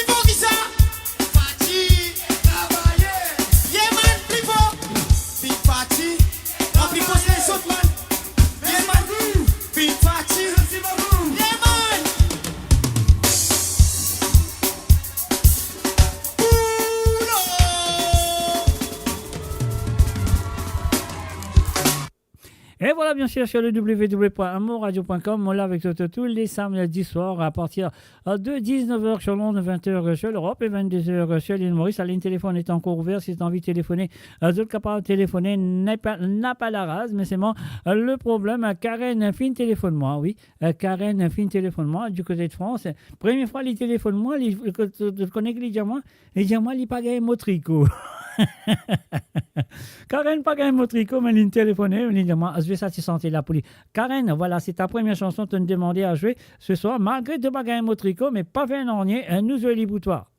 fort que ça. Fatigué, travailler. Yeah, man, plus fort. Big party. Rempli pose les autres, man. Yeah, man. Big party. Yeah, man. Et voilà, bien sûr, sur le www.amourradio.com, on l'a avec tous les samedis soirs à partir de 19h sur Londres, 20h sur l'Europe et 22h sur l'île Maurice. La ligne téléphone est encore ouverte. Si tu as envie de téléphoner, vous êtes capable de téléphoner, n'a pas la rase, mais c'est moi le problème. Karen, fin téléphone-moi, oui. Karen, fin téléphone-moi du côté de France. Première fois, il téléphone-moi, je connais que les diamants, il n'y a pas gagné mon tricot. Karen, pas gagné mon tricot, mais il téléphonait, il dit moi, je vais satisfaire la police. Karen, voilà, c'est ta première chanson que tu me demandais à jouer ce soir, malgré de pas gagner mon tricot, mais pas fait un ornier, nous jouons les boutoirs.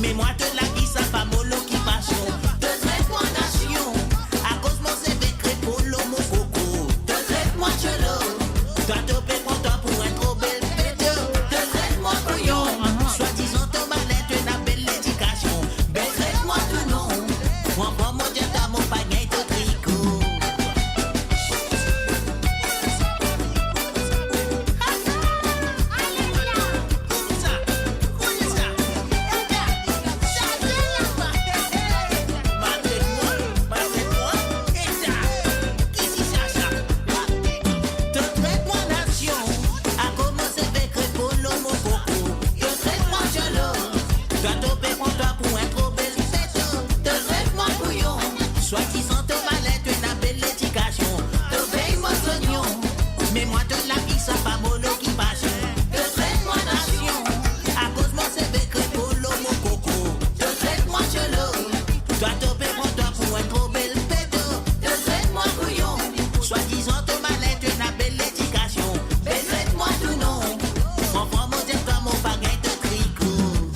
Mais moi te la qui ça pas mollo qui passion. Te traite-moi nation. À cause mon CV crépolo mon coco. Te traite-moi chelo. Toi te paie pour toi pour un trop bel pédo. Te traite-moi couillon. Soi-disant ton malin tu n'as belle éducation. Ben traite-moi tout non. Moi prends mon dieu t'as mon panier de tricot. Soi-disant ton malin, tu n'as belle éducation. Te paye mon soignon. Mais moi de la vie, ça pas mollo qui passe. Te traite-moi nation. À cause mon CV crépolo, mon coco. Te traite-moi chelo. Toi te paye mon toi pour un trop bel pédo. Te traite-moi couillon. Soi-disant ton malin, tu n'as belle éducation. Mais traite-moi tout non. Mon prend mon dieu, toi mon pagaille de tricot.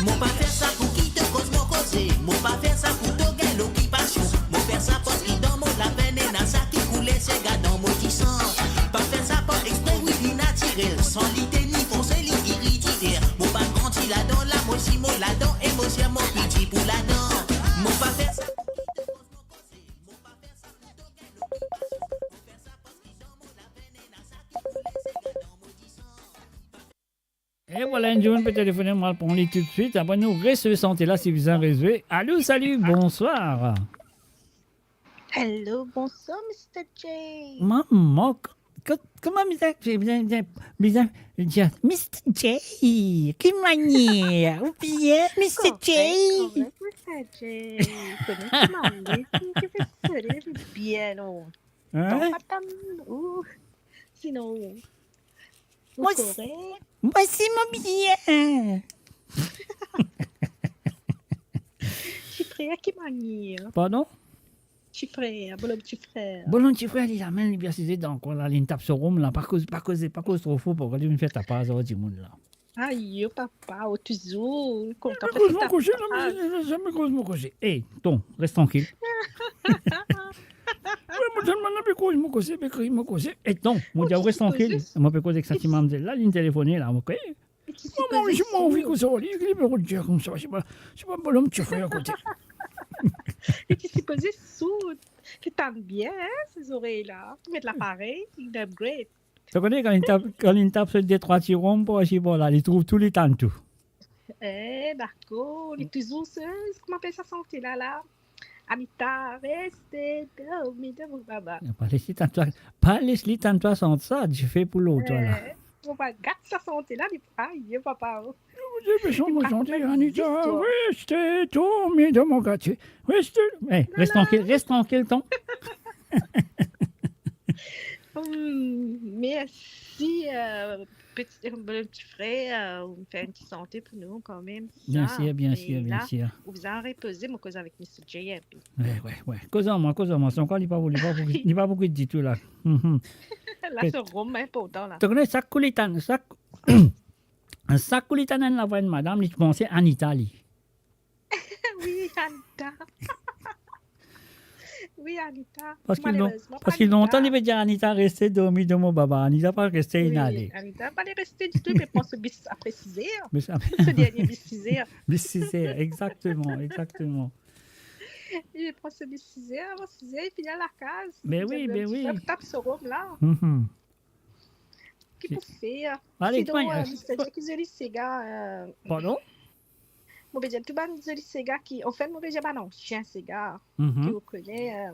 Mon pas faire ça pour qui te cause mon causé. Mon pas faire ça pour te gagner l'occupation. Mon faire ça parce qu'il dans mon la peine et dans ça qui coulait ses gars dans mon qui sent. Pas faire ça par exprès, oui, l'inattiré. Sans l'idée ni foncer, l'irrité. Mon pas grandi là-dedans, là, moi si mon là-dedans. Et moi c'est mon petit pour là-dedans. Mon pas faire ça. Et voilà, une journée peut téléphoner, moi, pour lui tout de suite. Après, nous, restez santé là si vous en résumé. Allô, salut, bonsoir. Hello, bonsoir, Mr. J. Maman, comment Mr. J, quelle manière, ou bien, Mr. J. Correct, Mr. J. Connais-tu que fais ça bien, non? Hein? Ou sinon, Moi, correct. Moi, c'est mon bien. Chiffré, à qui manière? Pardon? Chiffré, bon petit frère. Bon, petit frère, il a même l'université dans quoi, là, il tape sur Rome, là, pas cause trop faux pour aller me faire ta passe au monde, là. Aïe, papa, au toujours, content Je cause mon cocher, là, mais jamais cause mon cocher. Hé, ton, reste tranquille. Moi, je ne peux pas mon cocher, mais mon cocher. Et non, moi, je reste tranquille. Moi, je peux causer exactement là, ligne téléphonée, là, ok? Maman, je m'en envie que ça, il est bureau de dire comme ça, je sais pas l'homme petit frère à côté. Et qui s'est posé sous, qui t'aime bien, hein, ces oreilles-là. Tu mets de l'appareil, il upgrade. Tu connais quand il tape sur des trois tirons pour acheter, là, il trouve tous les temps tout. Eh, d'accord, il est toujours seul, comment appelle ça santé là? Amita, restez dormi de mon baba. Pas laisser toi sans ça, tu fais pour l'autre, là. On va garder sa santé là, aïe, papa. Je me sens Anita, restez dormi de mon quartier. Restez. Reste tranquille, ton. Merci, petit frère, vous me faites une petite santé pour nous quand même. Bien sûr. Vous en reposez, moi, cause avec Mr. J. Ouais. Cause-moi. Son corps, il n'est pas beaucoup de tout là. Là, c'est rhum important là. Tu connais ça coulitane, ça coulitane, la voix de madame, il pensait en Italie. Oui, Anita. Oui, Anita. Parce qu'ils longtemps, il veut dire Anita rester dormi de mon baba. Anita pas rester inhalée. Anita pas rester du tout, mais pense au bis à préciser. Ce dernier bis 6 heures. Bis 6 heures, exactement. Il prend ce bis 6 heures, avant 6 heures, il finit à la case. Mais oui. Il tape ce rhum là. Qu'est-ce qu'il faut faire? Allez, c'est-à-dire qu'ils ont les Sega. Pardon? Moi, je tout ban les Sega qui, en fait, moi, je ban un chien Sega qui vous connaît.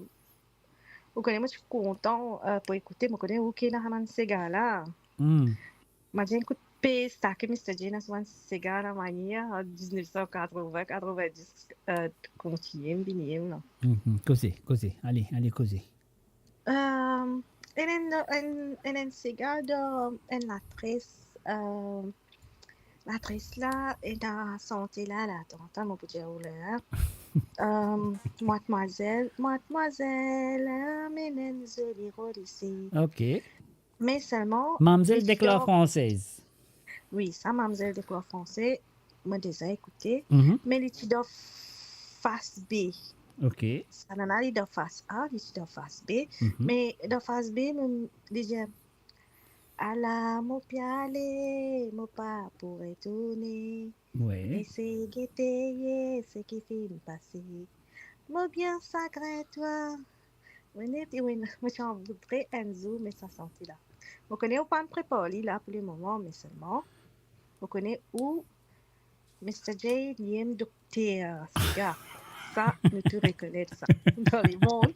Vous connaissez, moi, je suis content pour écouter. Moi, je connais où est la Haman Sega là. Moi, j'ai écouté ça que Mr. J. Nas One Sega la manière en 1980-90 continue, bien là. Causer. Allez, causer. En Sega en l'actrice là et la santé là la tante mon petit rouleur mademoiselle menen jolie rôle ici. OK. Mais seulement Mademoiselle d'éclat française. Oui, ça mademoiselle d'éclat français moi déjà écouté, Mhm. mais il est dans face B. OK. Ça n'en a dans face A, il est dans face B, Mhm. mais dans face B, même déjà, à la mon pialé, mon pas pour retourner. Et Ouais. c'est guetté, c'est qui fait me passer. Moi bien sacré toi. Moi j'en voudrais Enzo, mais ça sentit là. On connaît pas de prépoli là pour le moment, mais seulement. On connaît où Mr. J, l'IM docteur, cigare. Ça, nous te reconnaître ça dans le monde.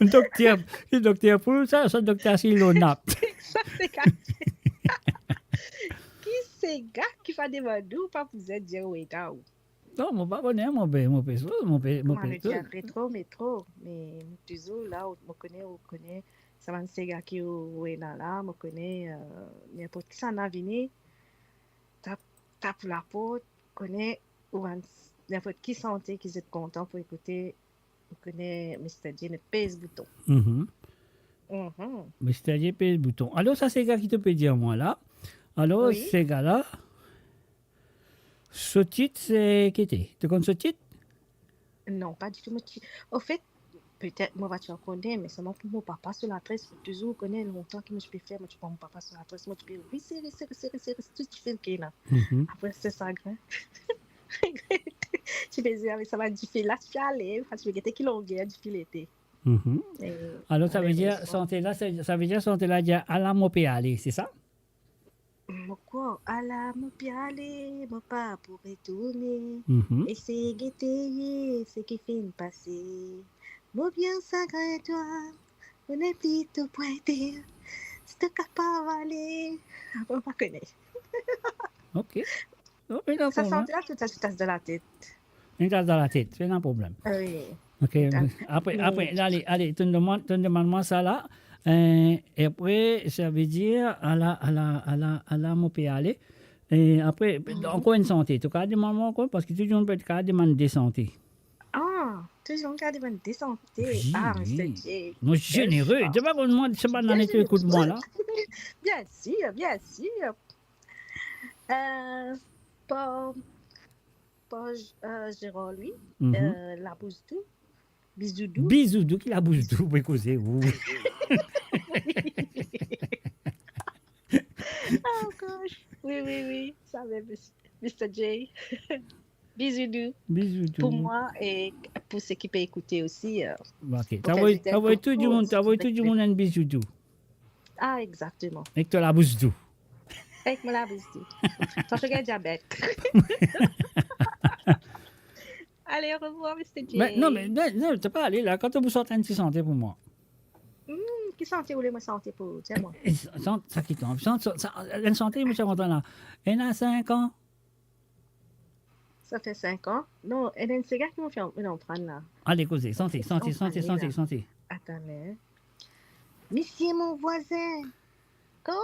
Le docteur pour ça, c'est docteur Silona. Ça, c'est quand qui c'est gars qui fait des madous, pas vous êtes dire oui, là où. Non, mon pas bonnet, mon péso, mon péso. Moi, je dis rétro, métro, mais toujours là où on connaît, ça va ces gars qui est là, on connaît n'importe qui s'en a venu, tape la porte, connaît, ou n'importe qui sentait qu'ils étaient contents pour écouter, on connaît Mr. J, ne pèse bouton. Mhm. Mhm. Mais c'est-à-dire, paye le bouton. Alors, ça, c'est le gars qui te peut dire, moi, là. Alors, Oui. ces gars-là, ce titre, c'est qui était? Tu connais ce titre? Non, pas du tout. Au fait, peut-être, moi, tu en connais, mais seulement pour mon papa sur la tresse, faut toujours connaître longtemps que moi, je peux faire, moi, tu prends mon papa sur la tresse, moi, tu peux, oui, c'est, tout tu fais le quai, là. Mhm. Après, c'est ça, grain. Tu peux dire, mais ça va du fil là, tu peux aller, tu peux guetter qui longueur du fil était. Mhm. Et- Alors, ça veut allez, dire, santé là, ça veut dire, santé là, dire à la mopé aller, c'est ça? Quoi, à la mon pialé, mon pas pour retourner. Mhm. Et c'est guetter, c'est qui fait me passer. Mon bien sacré toi, on est petit tout pointé. C'est capable d'aller. On va connaître. OK. Oh, mais non, Ça problème. sent là tout ça, tu tasses de la tête. Une tasse dans la tête, c'est un problème. Oui. OK. Mais- Après, allez, tu me demandes moi ça là. Et après, ça veut dire à la mopé aller. Et après, encore une santé. Tu as demandé encore parce que toujours on peut demander santé. Ah, toujours garder bonne santé. Oui, Ah, oui. Mr. J. Moi, je suis généreux. Tu vois qu'on demande, c'est pas dans les écoute moi là. Bien sûr, bien sûr. Pour Gérard, lui, Mhm. la bouche doux, bisoudou. Bisoudou qui la bouche doux pour causer. Oh gosh. Oui, ça va, Mr. J. Bisoudou. Bisoudou. Pour moi et pour ceux qui peuvent écouter aussi. OK. Pour T'as faire vu des tout du monde, concours, tout du monde un bisoudou. Ah, exactement. Et que tu as la bouche doux. Avec moi la bouche doux. Sans sugar diabète. Allez, au revoir, Mr. J. Mais, non, t'es pas allé là. Quand tu sortes un petit santé pour moi. Qui santé ou les moi santé pour dis-moi. Ça qui tombe. Une santé, monsieur content là. Elle a 5 ans. Ça fait 5 ans. Non, et then c'est gars qui m'ont fait prendre là. Allez, causez. Santé. Attendez. Monsieur mon voisin, quand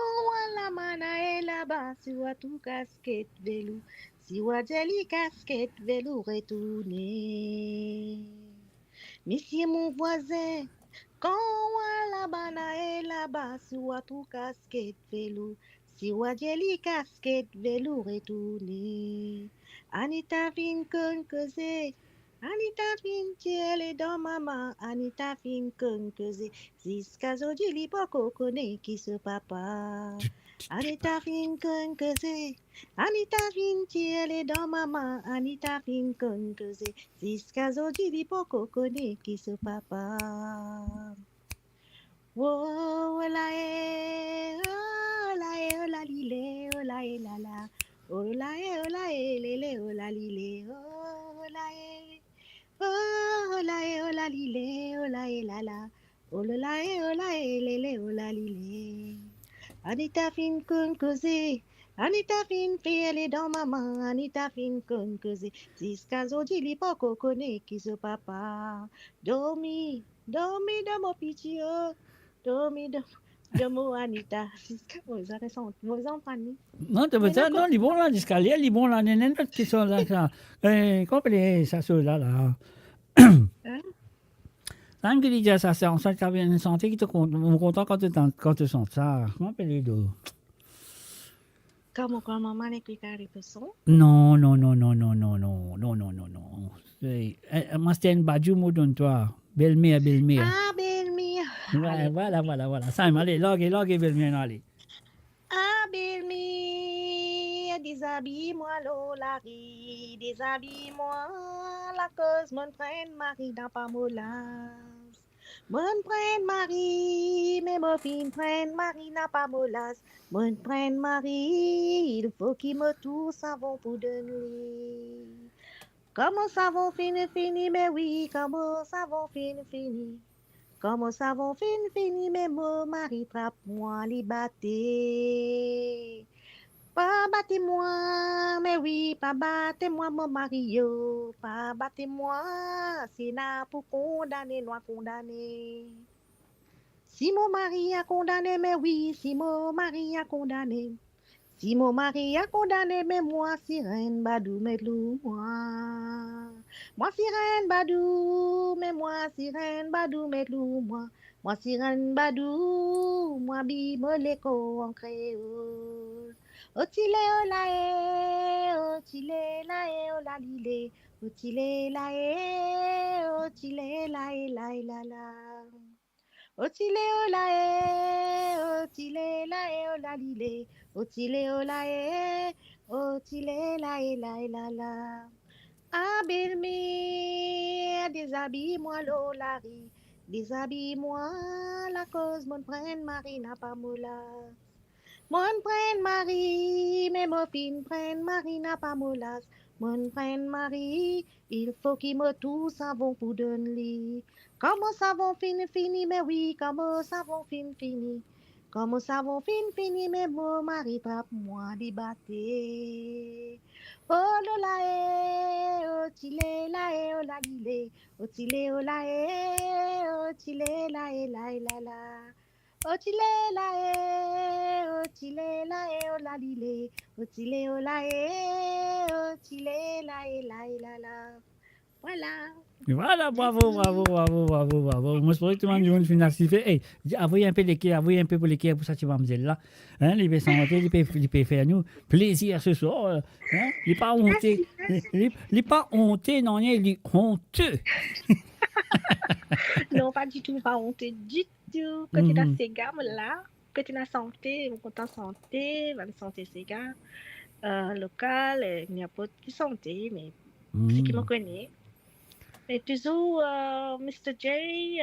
la mana est là-bas, si wa tout casquette vélo, si wa jeli casquette vélo retourner. Monsieur mon voisin, quand la mana est là-bas, si wa tout casquette vélo, si wa jeli casquette vélo retourner. Anita fin con cause. Anita fin tiele dans maman, Anita fin con cause. Jusqu'à aujourd'hui, li poko connaît qui ce papa. Anita fin con cause. Anita fin tiele dans maman, Anita fin con cause. Jusqu'à aujourd'hui, li poko connaît qui ce papa. Oh la lile, oh la la la. Oh la lele, oh la lile, oh la oh la lile, oh la la. Oh la lele, oh la lile. Anita fin con cause. Anita fin fait dans maman, Anita fin con cause. Jusqu'à aujourd'hui, li poko connaît qui ce papa. Dormi dans mon pitio. Dormi de mon Anita. Jusqu'à vos enfants. Non, tu veux dire, non, ils vont là, jusqu'à l'air, ils vont là, les nains qui sont là, ça. Comment ça se là. Tant que tu dis ça, c'est en sorte qu'il y a une santé qui te compte, content quand tu sens ça. Comment appelle-les deux? Comme grand-maman n'est plus carré pour son. Non. Moi, c'était une badjou, moi, donne-toi. Belle-mère. Ah, belle-mère. Ouais, voilà. Ça, allez, log, belle-mère, allez. Ah, belle-mère, déshabille-moi, Lolari, déshabille-moi, la cause, mon prenne Marie dans pas molas. Mon prenne Marie, mais mon fille prenne Marie n'a pas molas. Mon prenne Marie, il faut qu'il me tout savon pour donner. Comment savon fini, mais oui, comment savon fini. Comment savon fini, mais mon mari trappe moi, li batté. Pas battez-moi, mais oui, pas battez-moi, mon mari yo. Pas battez-moi, c'est là pour condamner, noir condamné. Si mon mari a condamné, mais oui, si mon mari a condamné. Si mon mari a condamné, mais moi, sirène badou, mais lou, moi. Moi, sirène badou, mais moi, sirène badou, mais lou, moi. Moi, sirène badou, moi, bimoleko en créole. Otile olae, otile lae, olalile. Otile lae, otile lae, lae, la, la. Otile olae, olalile. Otile olae, otile lae, lae, la, la. Ah, belle-mère, déshabille-moi, Lolari. Déshabille-moi, la cause, mon prenne Marie n'a pas moula. Mon prenne Marie, mais mon fille prenne Marie n'a pas molas. Mon prenne Marie, il faut qu'il me tout savon pour donner. Comment savon fini, mais oui, comment savon fini. Comment savon fini, mais mon mari trappe moi di batté. Oh lolae, oh tile lae, oh la lile. Oh tile oh lae, oh tile lae, lae la la. Otile lae, oh la lile. Otile oh lae, otile lae, lae la la. Voilà. Voilà, bravo. Moi, je pourrais que tout le monde finisse fait. Hey, envoyez un peu pour l'équerre pour ça, tu vas me dire là. Hein, les peut santé, les peut faire nous plaisir ce soir. Hein, il n'est pas honté. Il n'est pas honté, non, il est honteux. Non, pas du tout, pas honteux du tout. Quand tu as ces gammes là, quand tu as santé, mon content santé, la santé ces gars, local, il n'y a pas de santé, mais ceux qui me connaissent. Et toujours, Mr. J,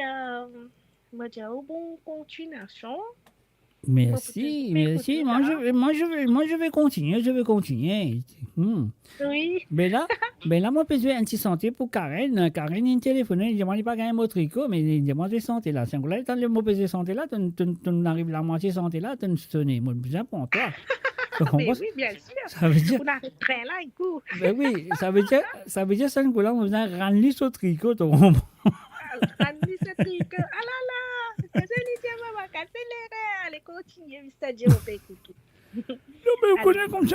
me dit, bonne continuation. Merci. Moi, je vais continuer. Oui. Mais là, moi, je besoin un petit santé pour Karen. Karen, il téléphone, il demande pas un mot tricot, mais il demande de santé là. C'est là, quand le mot besoin santé là, tu arrives la moitié santé là, tu sonnes. Moi, besoin pour toi. Mais oui, bien sûr. Ça veut dire... On arrive très là, écoute. Ben oui, ça veut dire ça que là, on besoin de rendre ce tricot, tu comprends? Rendre ce tricot. Ah là là, c'est une maman, allez, continuez, Mr. J, on peut écouter. Non, mais vous connaissez comme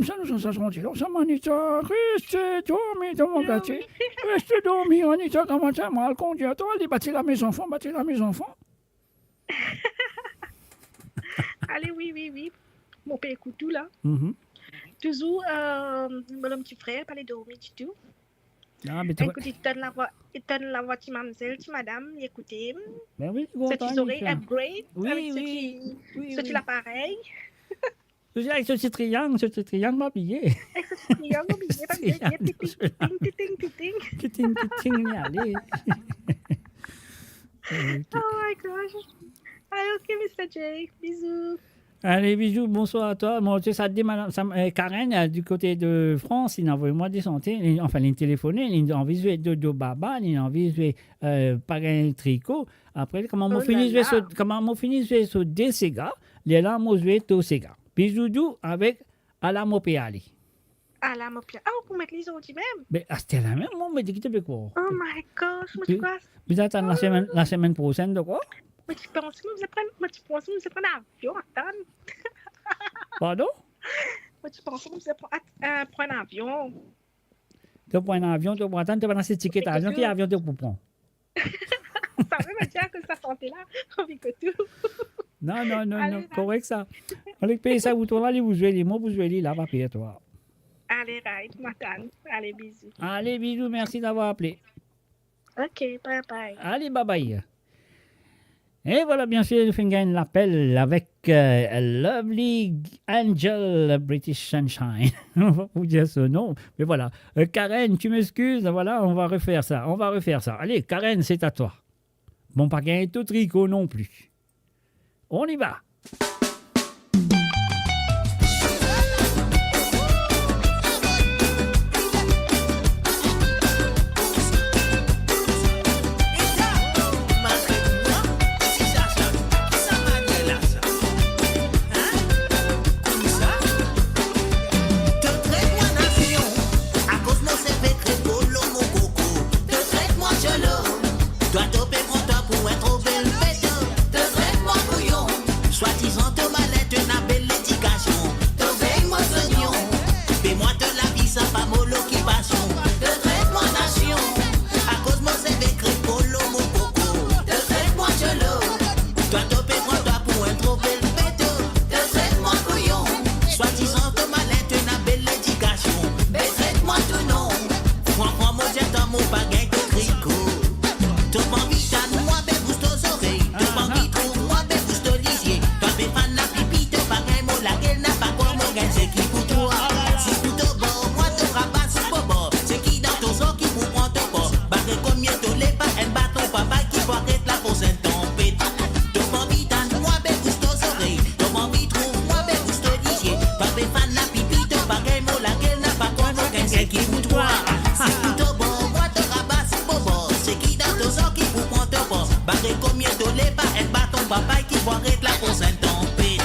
ça, nous sommes sentis. Alors, ça, Anita, restez dormi dans mon quartier. Restez dormi, Anita, comment ça, mal conduit à toi, allez, bâtir la maison enfant. Allez, oui. Mon père écoute tout là. Toujours, mon petit frère, pas les dormir du tout. Ah, mais écoute, il donne la voix, tu mademoiselle, tu madame, écoutez. Ben oui, c'est oreilles upgrade avec ce petit appareil. Avec ce petit triangle m'habillé. Avec ce petit triangle m'habillé, allez. Oh my gosh. Allez, ok, Mr. J, bisous. Allez, bisous, bonsoir à toi. Moi, tu sais, ça te dit, Karen, du côté de France, il envoie moi des santé. Enfin, il téléphoné, il a envie de jouer Dodo Baba, il a envie de jouer Pagan Tricot. Après, comment on finit de jouer sur des Sega, les là, on joue au Sega. Bisous doux avec Alamo Péali. Alamo Péali. Ah, vous mettre les autres même? Mais c'était la même, moi, mais dis que tu quoi? Oh my gosh, moi, tu quoi? Vous attendez la semaine prochaine de quoi? Mais tu penses que vous prendre un avion, attends. Pardon? Mais tu penses que vous prendre un avion? Tu prends un avion, tu prends attendre, tu prends un ticket d'avion, quel avion tu prends? Ça veut me dire que ça sentait là, on vit que tout. Non, correct ça. Allez, paye ça, vous allez vous jouer les mots, vous jouez les là, va payer toi. Allez, right, Matan. Allez, bisous. Allez, bisous, merci d'avoir appelé. Ok, bye bye. Allez, bye bye. Et voilà, bien sûr, nous gagne l'appel avec Lovely Angel British Sunshine. On va vous dire ce nom. Mais voilà. Karen, tu m'excuses. Voilà, on va refaire ça. Allez, Karen, c'est à toi. Bon, pas gagner tout tricot non plus. On y va. Soi-disant te malette, n'a belle éducation. Te veille-moi oignon, fais-moi de la vie, ça pas mon occupation. Te traite-moi nation, à cause moi c'est vécu polo mon coco. Te traite-moi cholo, toi te paie-moi toi pour un trop bel béto. Te traite-moi couillon, soi-disant te malette, n'a belle éducation. Mais traite-moi tout non, prends moi j'ai dans mon bagage de tricot. Te m'en vitane, moi ben bouge tes oreilles. Te m'en vitane, moi ben bouge tes lisiers. C'est qui pour toi? Si tout au bord, moi te rabasse au bord. C'est qui dans ton sang qui vous prend ton corps? Barré combien de l'est pas un bâton papa qui va être là pour cette tempête. Ton envie d'en moi ben bouge tes oreilles. Ton envie trouve moi ben bouge tes lisiers. Papa fan la pipi te bagaille moi laquelle n'a pas quoi c'est qui pour toi? Si tout au bord, moi te rabasse au bord. C'est qui dans ton sang qui vous prend ton corps? Barré combien de l'est pas un bâton papa qui va être là pour cette tempête.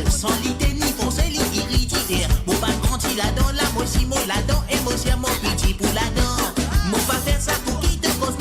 Sans l'idée ni foncer, l'idée irrititaire. Mon pas grandi là-dedans, là, moi si moi là-dedans, et moi c'est mon petit pour là-dedans. Mon pas faire ça pour qui te cause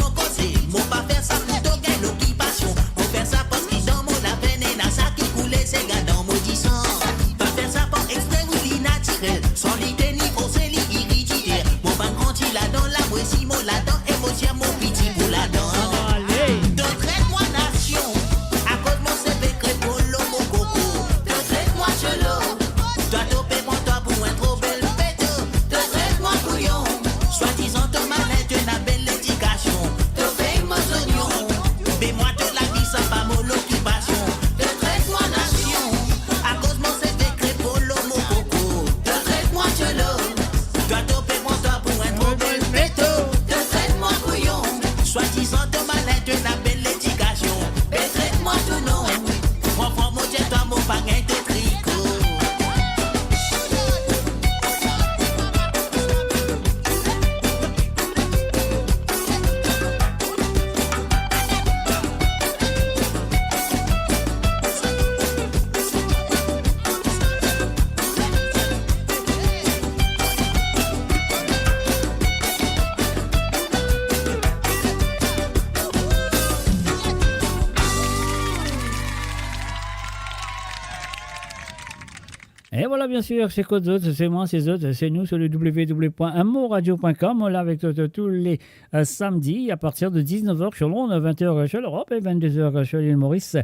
Et voilà, bien sûr, c'est quoi d'autres, c'est moi, c'est autres, c'est nous sur le www.moradio.com. Là, avec tous les samedis à partir de 19h sur l'onde, 20h sur l'Europe et 22h sur l'île Maurice.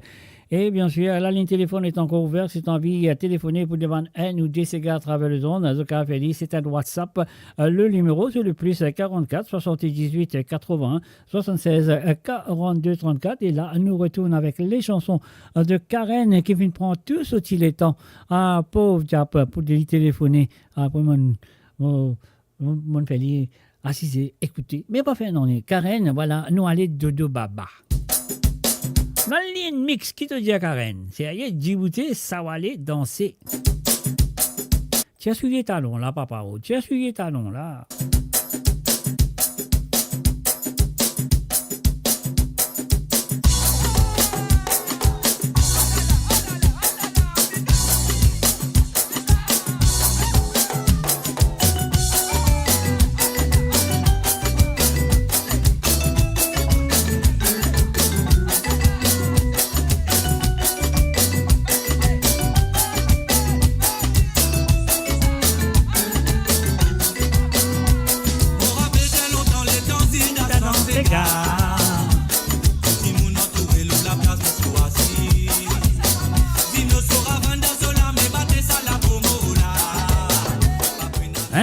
Et bien sûr, la ligne téléphone est encore ouverte. Si tu as envie de téléphoner pour demander un ou des cigares à travers le zone, c'est un WhatsApp. Le numéro, c'est le plus 44 78 80 76 42 34. Et là, nous retournons avec les chansons de Karen qui viennent prendre tout ce qu'il est temps. Ah, pauvre diable, pour téléphoner. Après, mon félix, assisez, écoutez. Mais pas fait, non. Karen, voilà, nous allons dodo baba. Dans le lien mix, qui te dit à Karen? C'est à Djibouti, ça va aller danser. Tu as suivi les talons là, papa. Tu as suivi les talons là.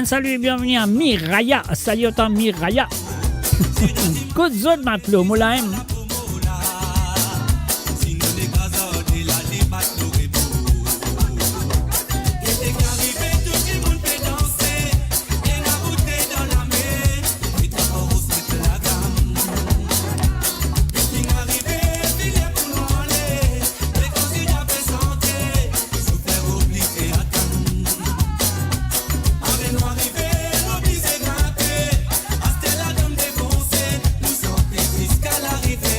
Salut et bienvenue à Miraya. Salut autant Miraya. Good zone Matlo Moulaim. Arrivé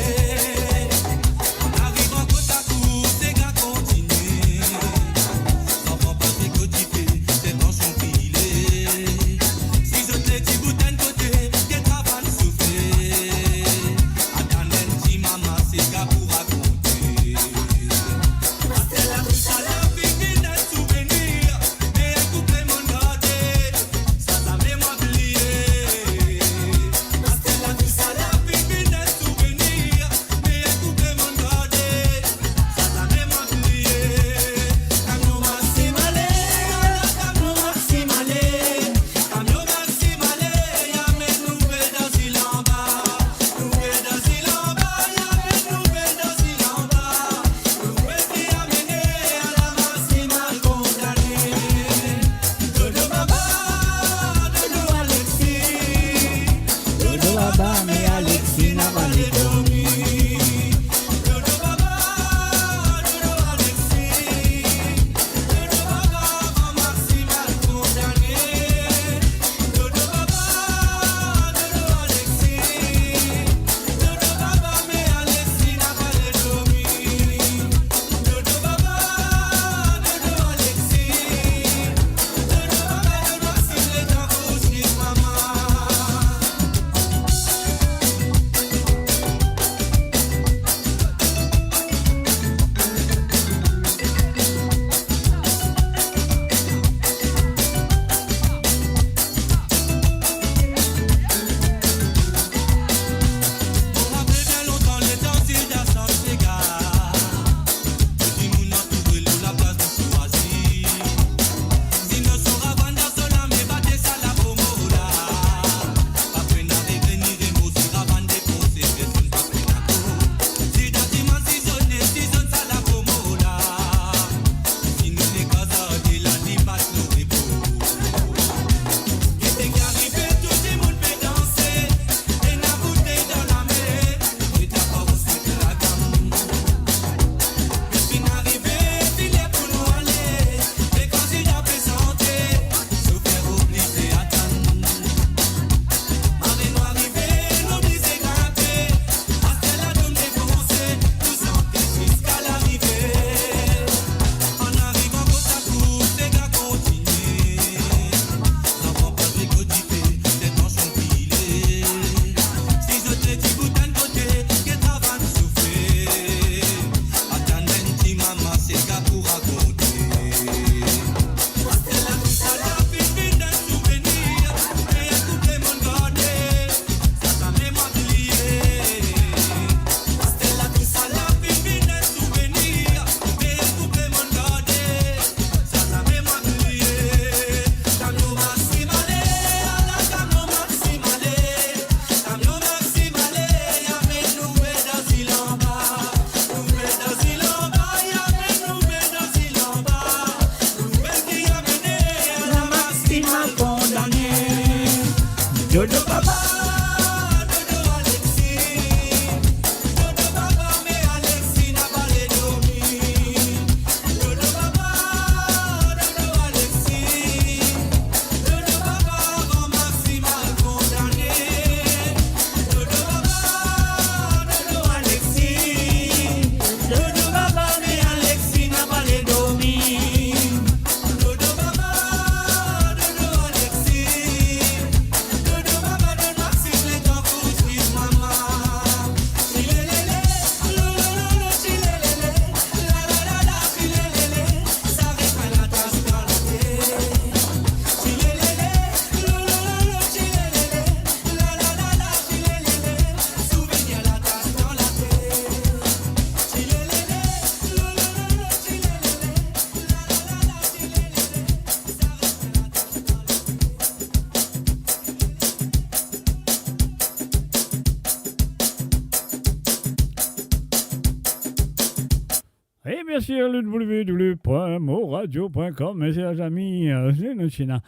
bien sûr, le www.moradio.com, mes chers amis, c'est notre chaîne.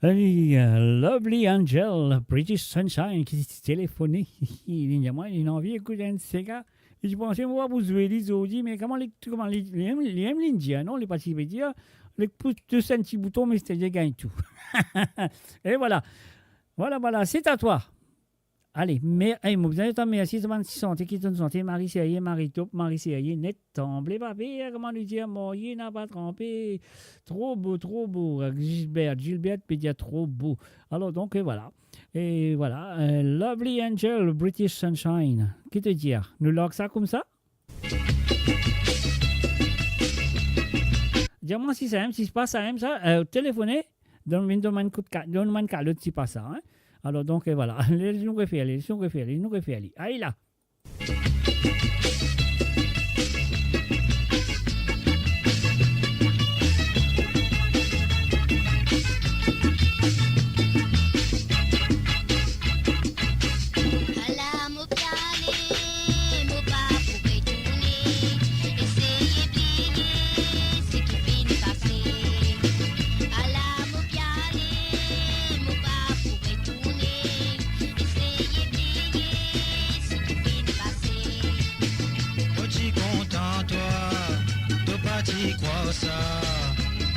Lovely Angel, British Sunshine, qui s'est téléphoné. Il a envie d'écouter un Sega. Je pensais, moi, vous jouez les autres, mais comment les l'Indien, non, les parties dire, les pouces de un petit bouton, mais c'était gagne tout. Et voilà. Voilà, c'est à toi. Allez, merci, santé, qui donne santé, Marie Serrier, Marie Top, Marie Serrier, net tremblé, papé, comment lui dire, il n'a pas trempé, trop beau, Gilbert, peut dire trop beau. Alors, donc, voilà. Et voilà, Lovely Angel, British Sunshine, qui te dit, nous log ça comme ça? Dis-moi si ça aime, si c'est pas ça aime, ça, téléphonez, donne-moi un calot si pas ça, hein. Alors donc voilà, nous référons. Allez là.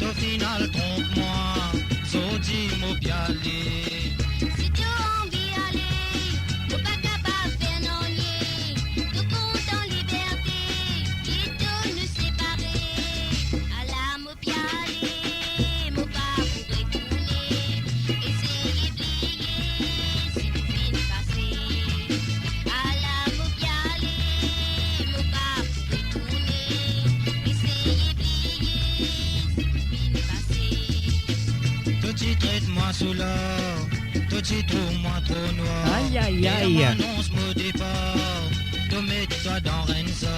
Au final, trompe-moi, Zodi Mobiali. Si tu as envie d'aller, faut pas capable faire non nier. Tout compte en liberté, qui doit nous séparer. À la Mobiali, mon pas pour retourner. Essayez d'oublier, si tu finis passer. À la Mobiali, mon pas pour retourner. Essayez tu traites-moi sous l'or, tu trouves-moi trop noir. Aïe. Annonce mon départ, tu mets-toi dans Rensort.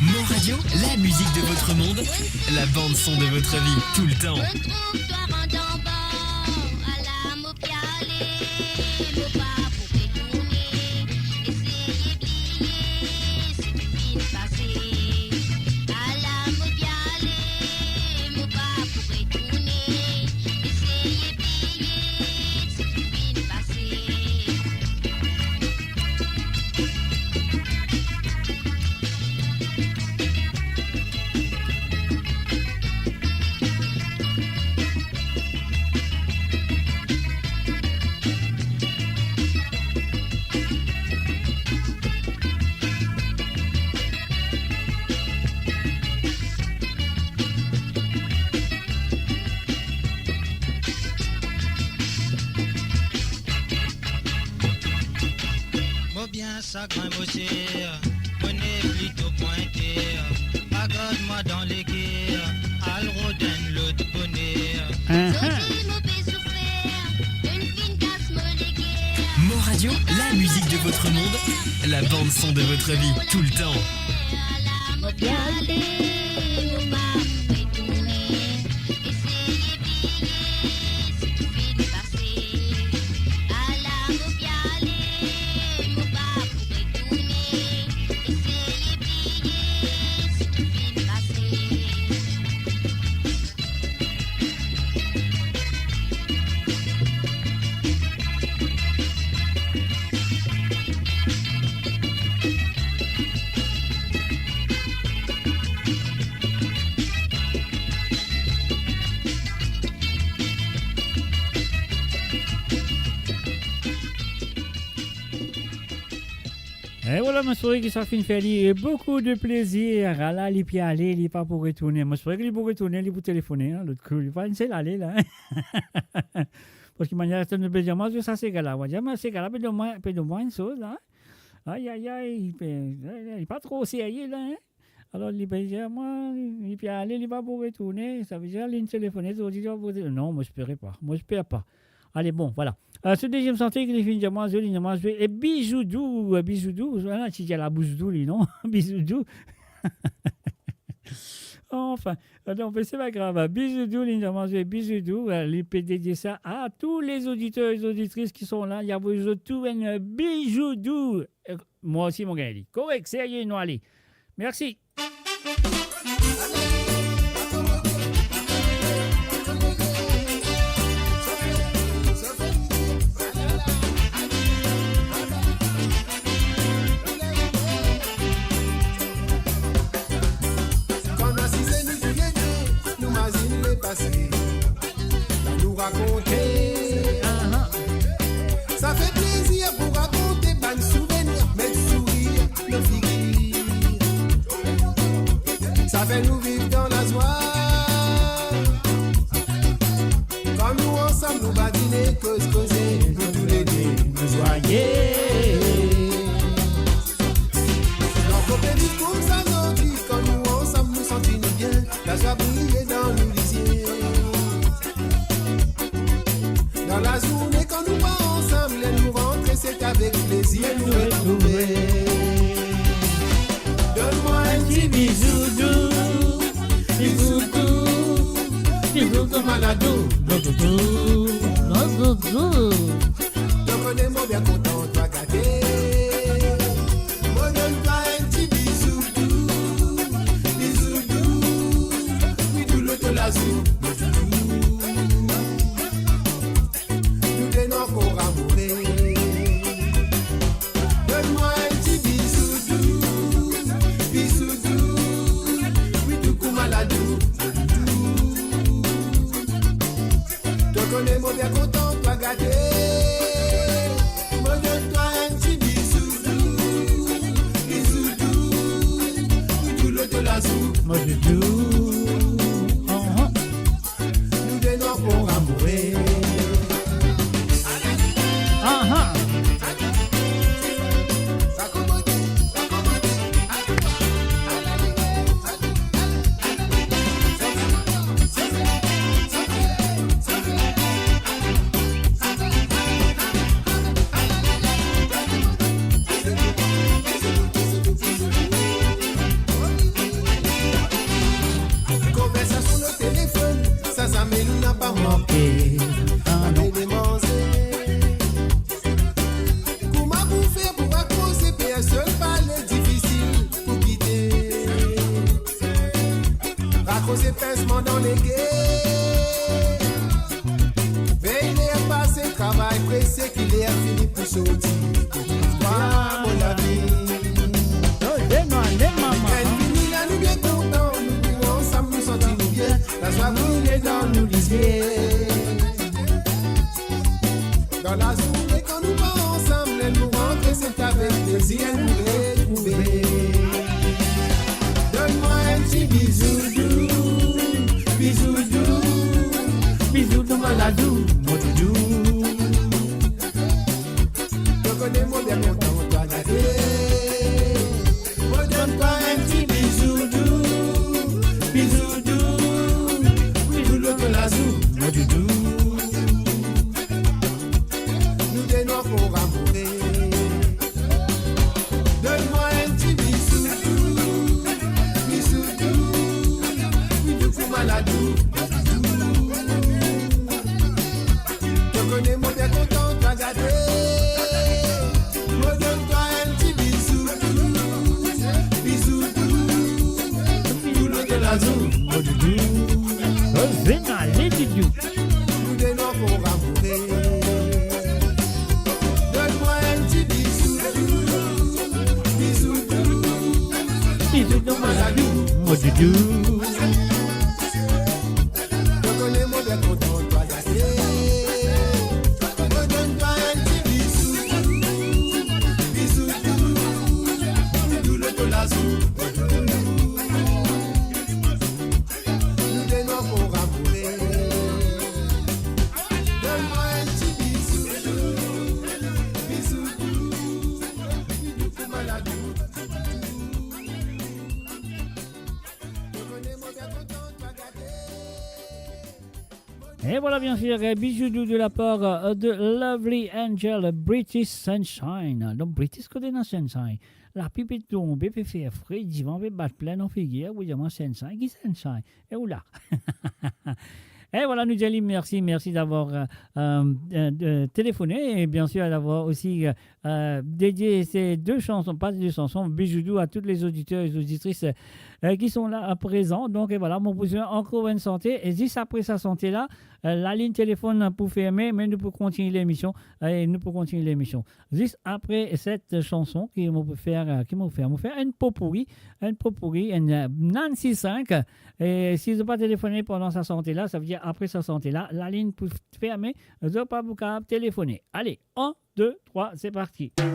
Mon Radio, la musique de votre monde, la bande son de votre vie, tout le temps. Ça craint aussi, on est plutôt pointé. Pagode-moi dans les guerres, al rodin l'autre bonnet. Mon Radio, la musique de votre monde, la bande son de votre vie, tout le temps. Et voilà, je souhaite que ça finisse faire beaucoup de plaisir. Là, il peut aller, il n'est pas pour retourner. Je souhaite qu'il peut retourner, il peut téléphoner. L'autre coup, il va essayer d'aller là. Parce que manière de me dire, moi, ça c'est gars là. Moi, c'est gars là, peut de moins une chose là. Aïe, il n'est pas trop sérieux là. Alors, il peut dire, moi, il peut aller, il va pour retourner. Ça veut dire, il téléphoner, non, moi, je ne peux pas. Allez, bon, voilà. Ce deuxième santé, qui finit moi, et bijoudou, tu dis la bouche doux, non? Bijoudou. Enfin, donc, c'est pas grave. Bisous doux, Linda Manger, bisous doux. Les PDG ça à tous les auditeurs et les auditrices qui sont là. Il y a vous tout un bisou doux. Moi aussi, mon gars, dit. Correct, sérieux, nous allez. Merci. Nous raconter, ça fait plaisir pour raconter ban souvenirs, mettre sourire, le figure. Ça fait nous vivre dans la joie. Comme nous ensemble, nous badiner, causer, nous tous les deux, nous joyer. Dans côté discours, ça nous dit, quand nous ensemble, nous sentis nous bien, la joie briller dans nous lisiers. Dans la journée, quand nous pas ensemble, et nous rentrer, c'est avec plaisir nous retrouver. Donne-moi un petit bisou doux, bisou doux, bisou de maladou, doudou, doudou. Donc on est mon bien content, toi gâté. Moi donne-toi un petit bisou doux, oui tout l'autre la zou. Pour amourer. Donne-moi un petit bisou doux, oui tout coup maladou. Toi connais moi bien content, toi gâté. Moi donne-toi un petit bisou doux, oui tout l'autre la zou. Moi du tout. Nous des noirs pour amourer. Conversation au téléphone, ça nous n'a pas manqué. Raccrocher pincement dans les guets. Veille les passé, travail pressé, qu'il est fini pour sortir. Toi, mon ami. Fini là, nous bien contents, nous ensemble, nous sentis nous bien. La joie brûlée dans nous lisiers. Dans la journée, quand nous pas ensemble, nous rentrer, c'est avec plaisir, nous retrouver. Donne-moi un petit bisou doux, bisou doux, bisou de maladou, mon doudou. Je connais mon bien content, toi gâté. Donne-toi un petit bisou doux, bisou de la zou, mon doudou. Nous des noirs pour amourer. Donne-moi un petit bisou doux, maladou. Je connais mon bien content, toi gâté. Moi donne-toi un petit bisou tout le de la zou, mon doudou. Nous des noirs pour amourer. Donne-moi un petit bisou de maladou, mon doudou. Je connais mon bien content, toi gâté. Moi donne-toi un petit bisou tout le de la zou. Nous des noirs pour amourer. Donne-moi un petit bisou tout maladou. Je connais mon bien content. Et voilà, bien sûr, bisous de la part de Lovely Angel, British Sunshine. Donc, British côté dans Sunshine. La pipe est tombée, puis fait frais, il va battre plein en figure, oui, moi, Sunshine, qui Sunshine? Et où là? Et voilà, nous disons merci d'avoir téléphoné et bien sûr d'avoir aussi dédié ces deux chansons, pas deux chansons, bijoudou à tous les auditeurs et les auditrices qui sont là à présent. Donc et voilà, mon besoin encore une santé. Et juste après sa santé là, la ligne téléphone pour fermer, mais nous pouvons continuer l'émission. Juste après cette chanson qui m'a fait une popourri, une Nancy 5. Et si vous n'avez pas téléphoné pendant sa santé là, ça veut dire après sa santé là, la ligne pour fermer, vous n'avez pas capable téléphoner. Allez, 1, 2, 3, c'est parti. La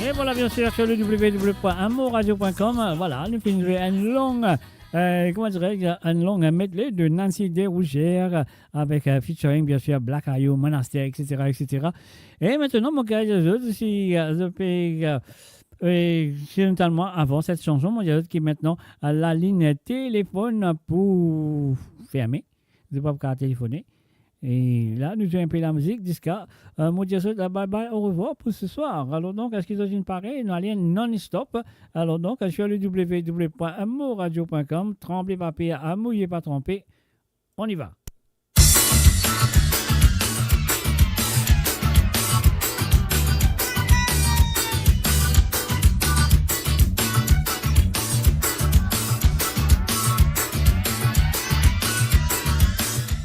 Et voilà, bien sûr, sur le www.amourradio.com, voilà, nous finissons une longue, un long medley de Nancy Desrougères avec featuring, bien sûr, Black Ayo, Monastère, etc., etc. Et maintenant, mon gars, si je peux, notamment avant cette chanson, mon gars, qui est maintenant à la ligne téléphone pour fermer. Je ne vais pas téléphoner. Et là, nous jouons un peu la musique, Disca. Moi, je dis bye bye, au revoir pour ce soir. Alors donc, est-ce qu'ils ont une pareille? Nous allons non-stop. Alors donc, sur le www.amourradio.com, tremblez pas pire, mouillez pas tromper. On y va.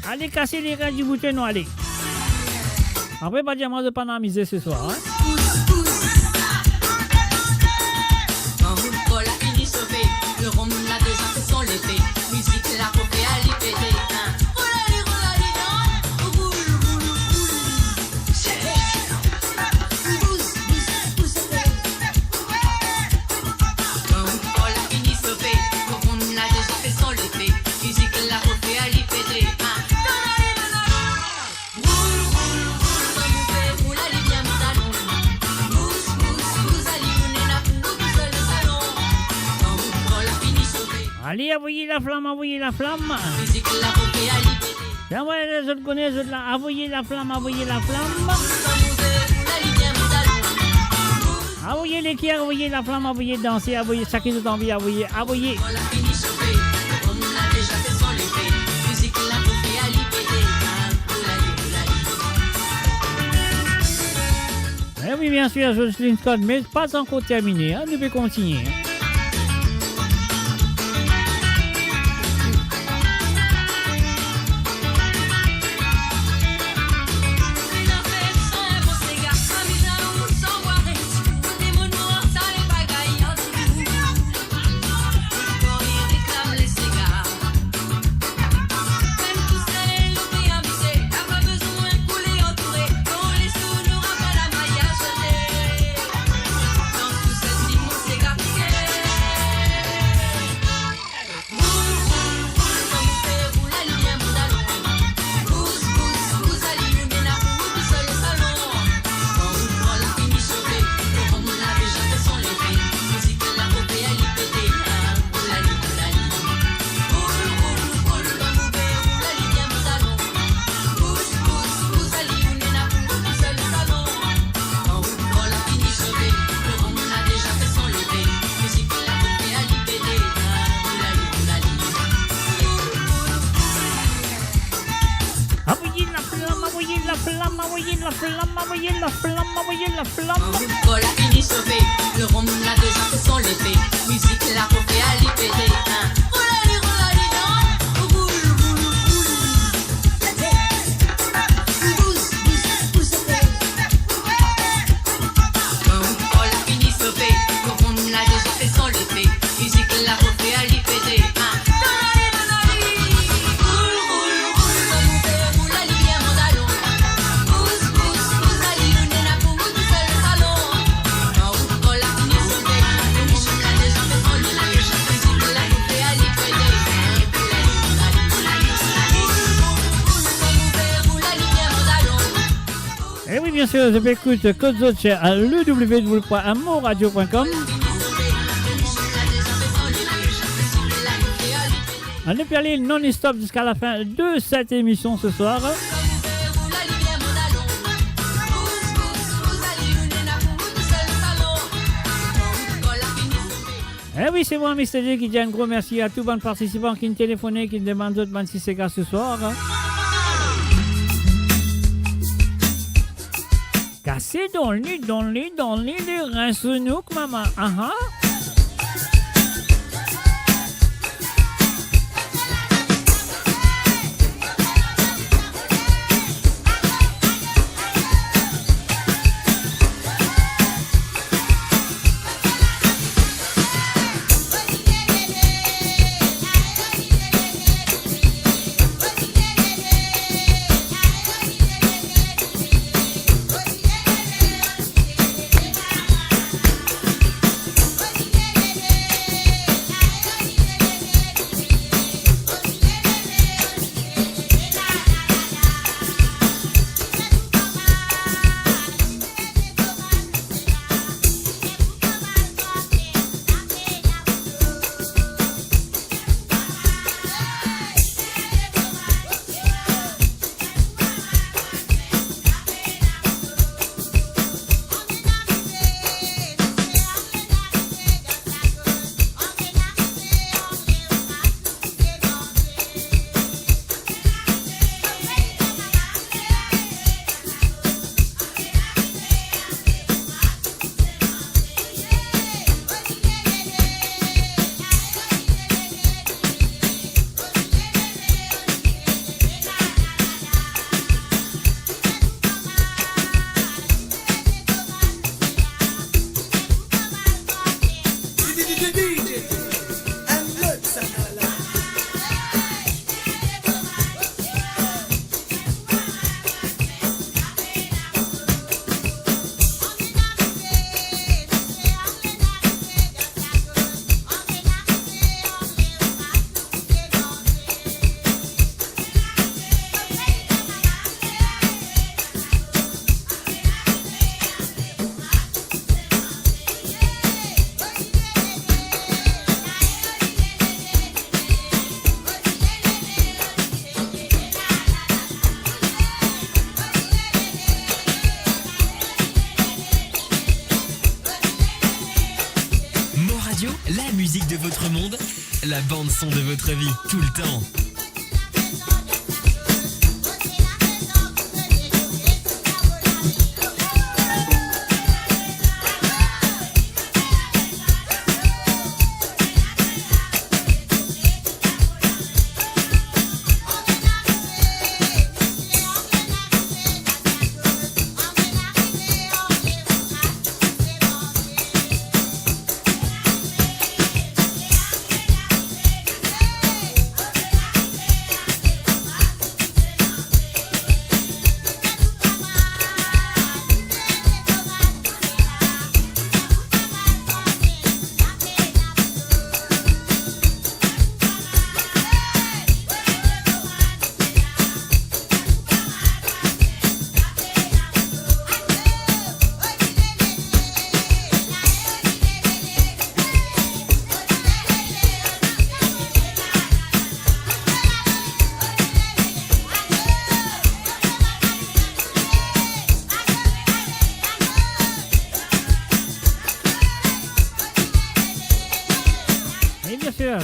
Allez casser les règles du bouton, allez. Après, pas dire moi de pas m'amuser ce soir. Hein? En route pour la fini sauvé, le rhum l'a déjà fait son l'épée. Musique la popée à l'IPD. Roulali, roulali, non. Roule, roule, roule. Bousse, bousse, bousse. En route pour la fini sauvé, le rhum l'a déjà fait son l'épée. Musique la popée à l'IPD. Allez, envoyez la flamme, envoyez la flamme. Tiens, ouais, les autres connaissent, les autres là. Envoyez la flamme, envoyez la flamme. Envoyez l'équerre, envoyez la flamme, envoyez danser, envoyez chacun de envie, envoyez, envoyez. Eh oui, bien sûr, Jocelyne Scott, mais pas encore terminé, hein, nous pouvons continuer. La flamme. Pour la fini sauvé, le rhum l'a déjà fait son l'épée. Musique la popée à l'IPD. Roulali, roulali, non. Roule, roule, roule. Bousse, bousse, bousse. Pour la fini sauvé, le rhum l'a déjà fait son l'épée. Musique la popée à l'IPD. Et oui, bien sûr, je m'écoute Code Zoche à www.amourradio.com. On est allé non-stop jusqu'à la fin de cette émission ce soir. Eh oui, c'est moi, Mr. D, qui dit un gros merci à tous les participants qui nous téléphonaient, qui nous demandent d'autres man si c'est gars ce soir. Cassé dans le nez, les reins sonouk, maman. Ah ah. la musique de votre monde, la bande son de votre vie, tout le temps.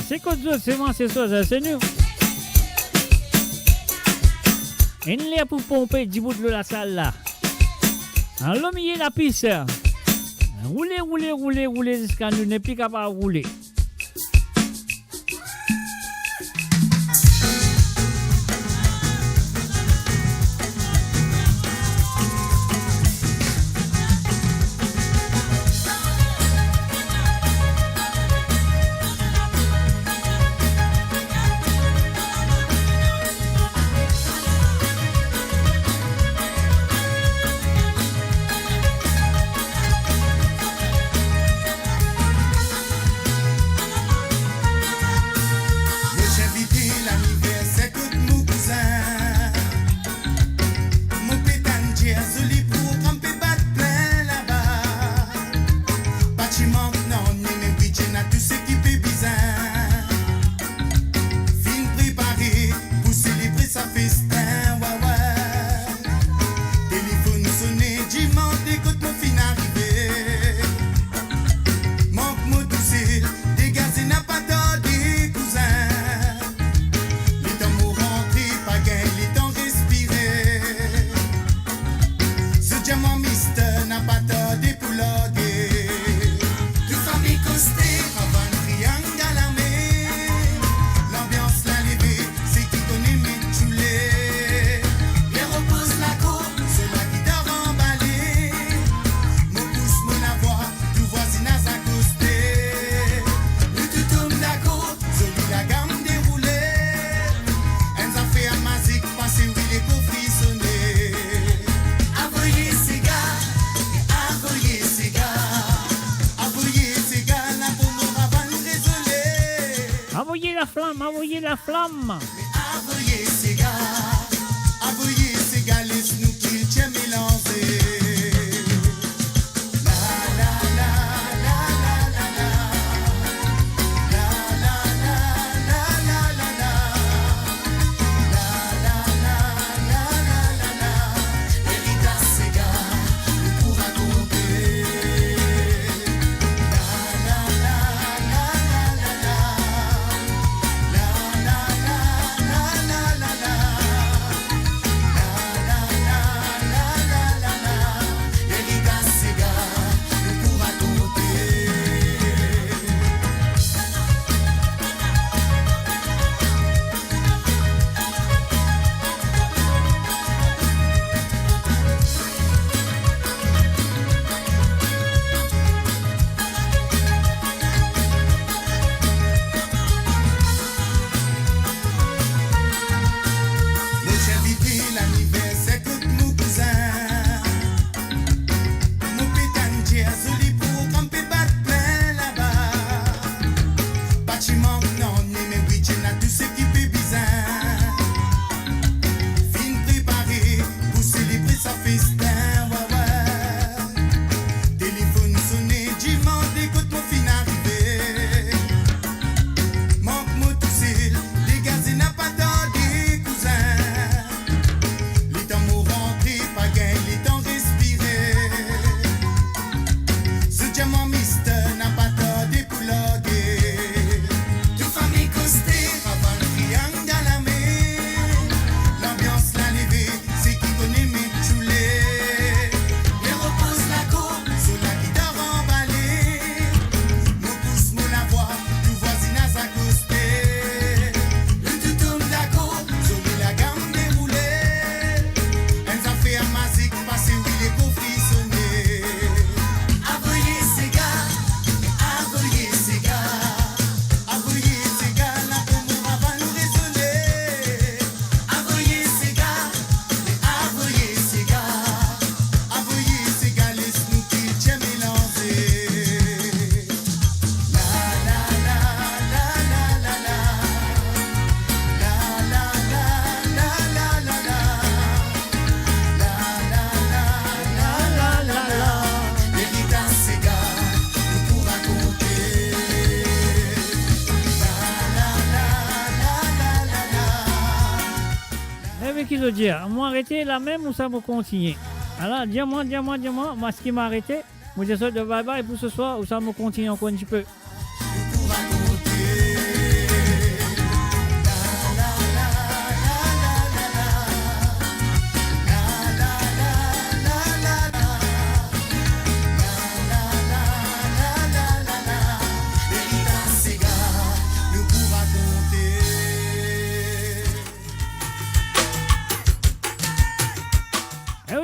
C'est quoi d'autre? C'est moi, c'est ça, c'est nous. Et nous là pour pomper du bout de la salle là. En l'homme la piste. Rouler jusqu'à nous n'est plus capable de rouler. Envoyez la flamme. Envoyez ces gars, laisse-nous qu'ils tiennent mélanger. La de dire, moi arrêter la même ou ça va continuer? Alors, dis-moi, moi ce qui m'a arrêté, moi je souhaite de bye bye pour ce soir ou ça va continuer encore un petit peu.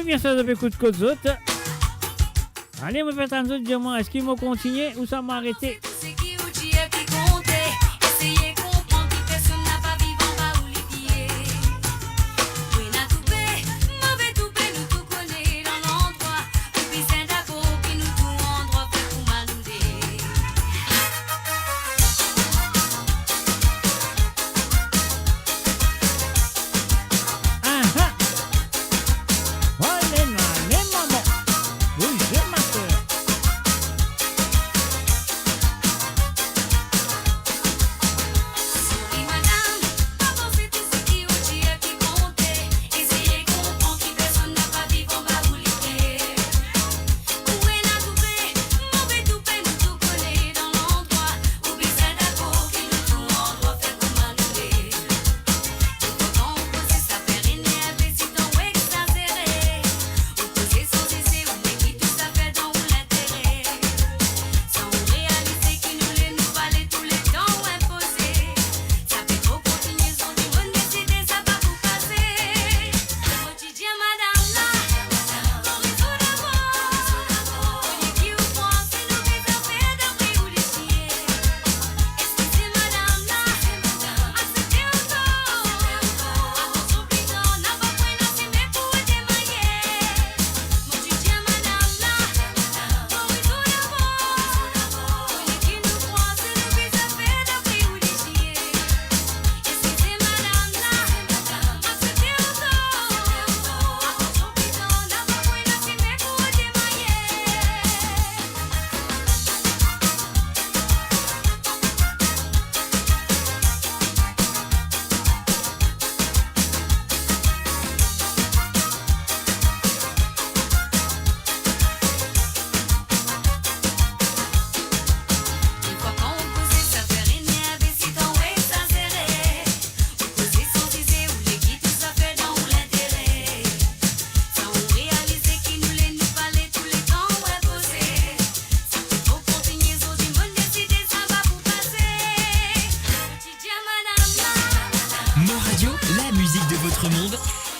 Bien sûr, depuis coup de côte autres. Allez, me faites un autre, dis-moi, est-ce qu'il m'a continué ou ça m'a arrêté?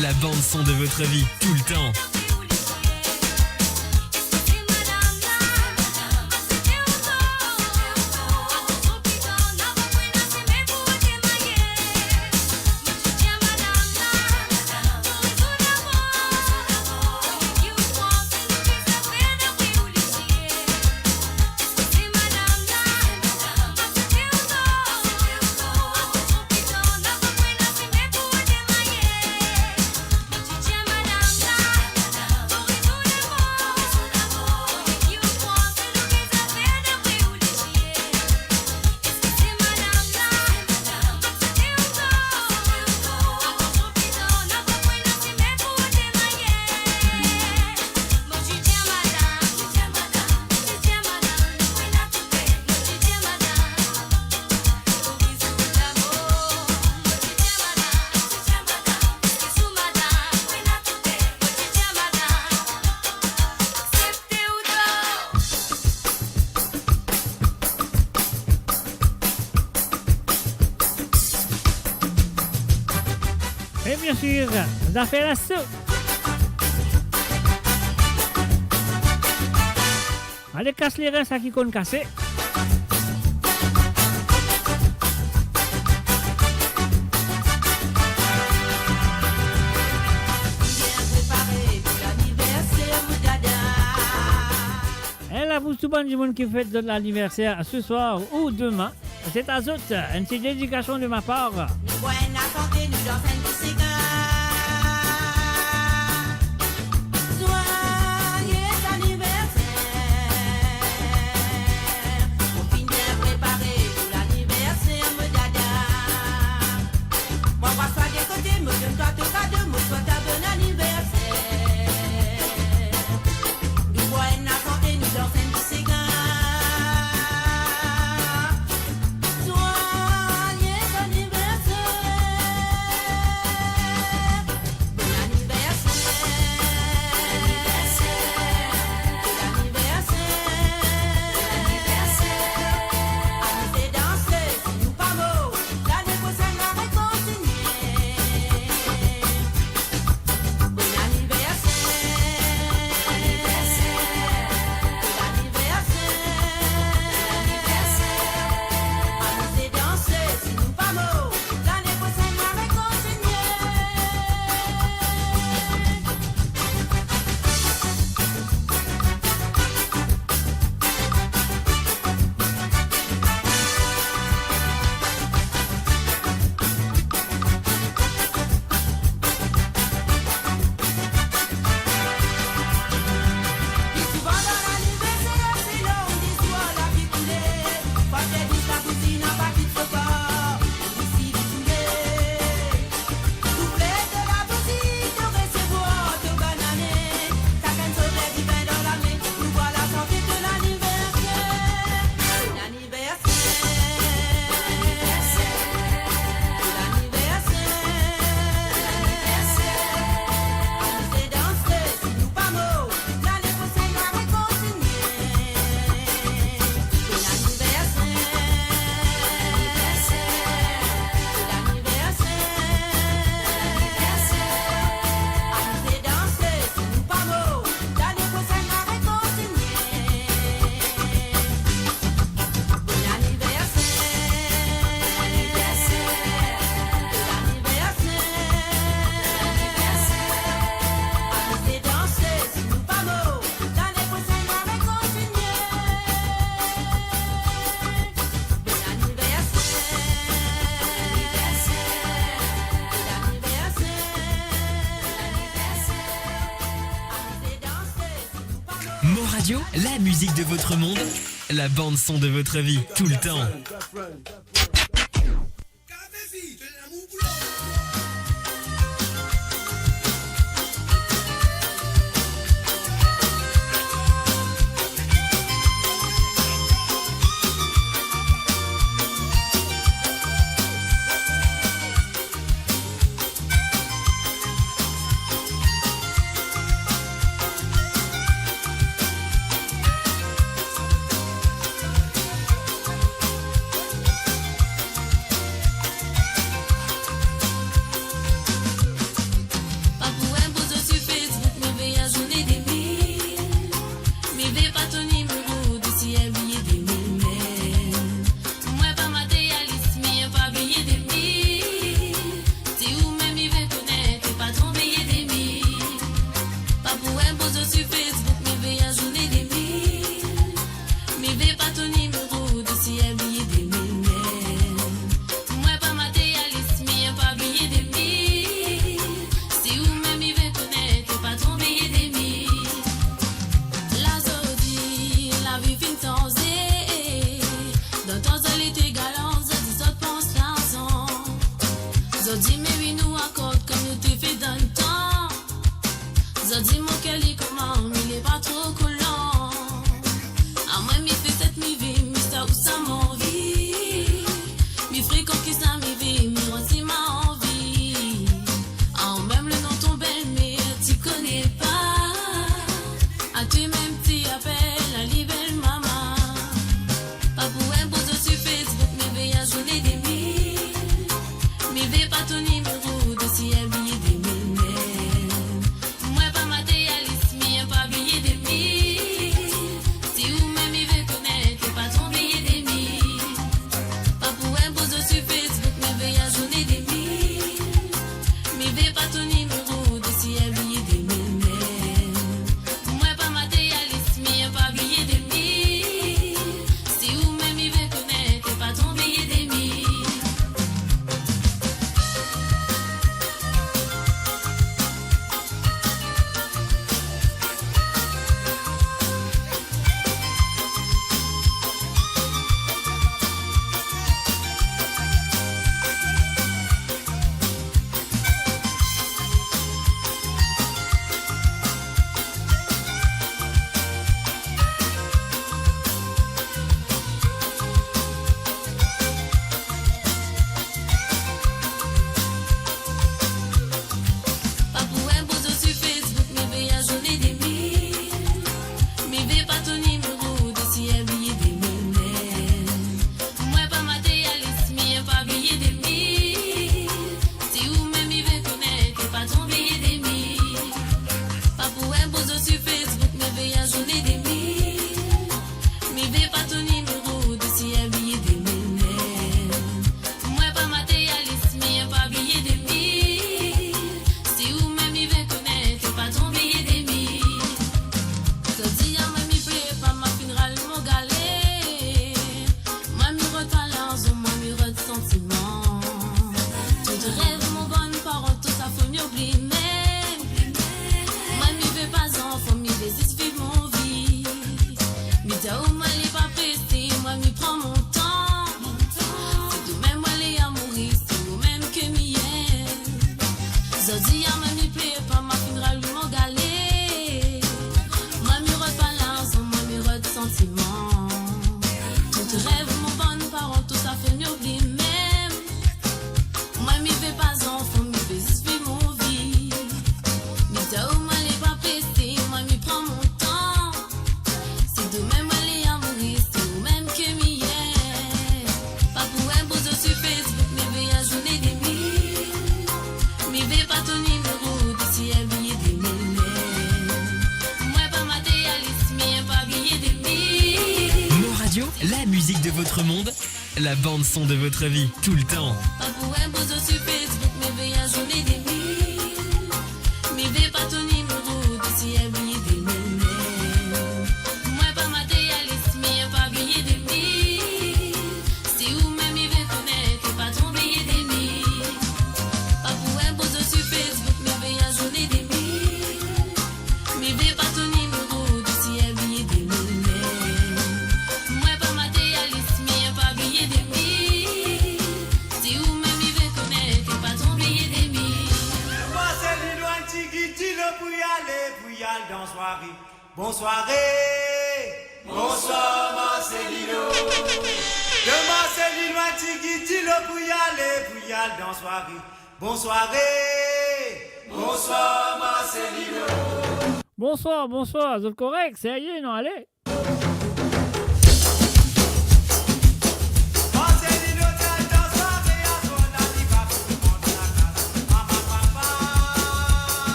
La bande-son de votre vie, tout le temps. Et bien sûr, on a fait la soupe. Allez, casse les restes à qui qu'on casse. Et là, pour tout le monde qui fête de l'anniversaire ce soir ou demain, c'est à Zot, une petite dédication de ma part. Moi, moi, sois des côtés, me donne-toi tout cas de mots. Mo Radio, la musique de votre monde, la bande son de votre vie, tout le temps. La musique de votre monde, la bande son de votre vie, tout le temps. Bonsoir Marcelino. De Marcelino à Tigitilo pour y aller dans soirée. Bonsoir Marcelino. Bonsoir, c'est correct, c'est y est, non, allez.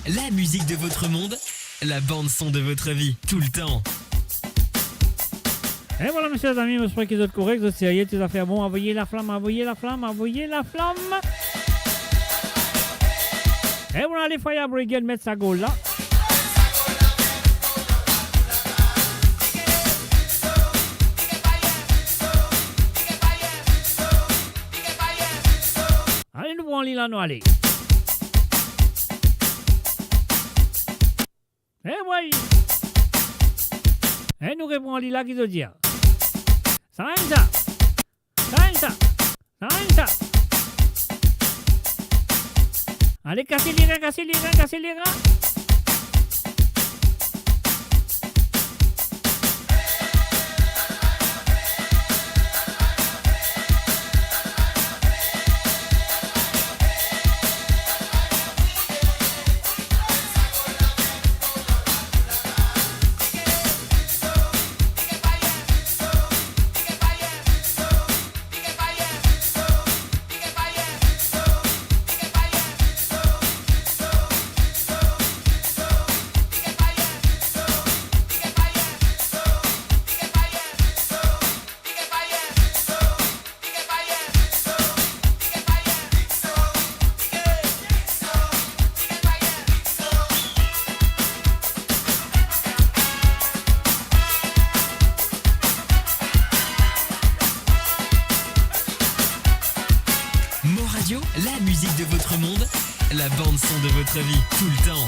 La musique de votre monde, la bande son de votre vie, tout le temps. Et voilà, mes chers amis, j'espère que vous êtes corrects, vous êtes sérieux, tout à fait bon. Envoyez la flamme, envoyez la flamme, envoyez la flamme. Et voilà, les Fire Brigade mettent sa gaule là. Allez, nous allons là, nous allez. Eh oui. Et nous répondons à Lila qui te dit. Sarenza. Allez, cassez les reins. musique de votre monde, la bande son de votre vie, tout le temps.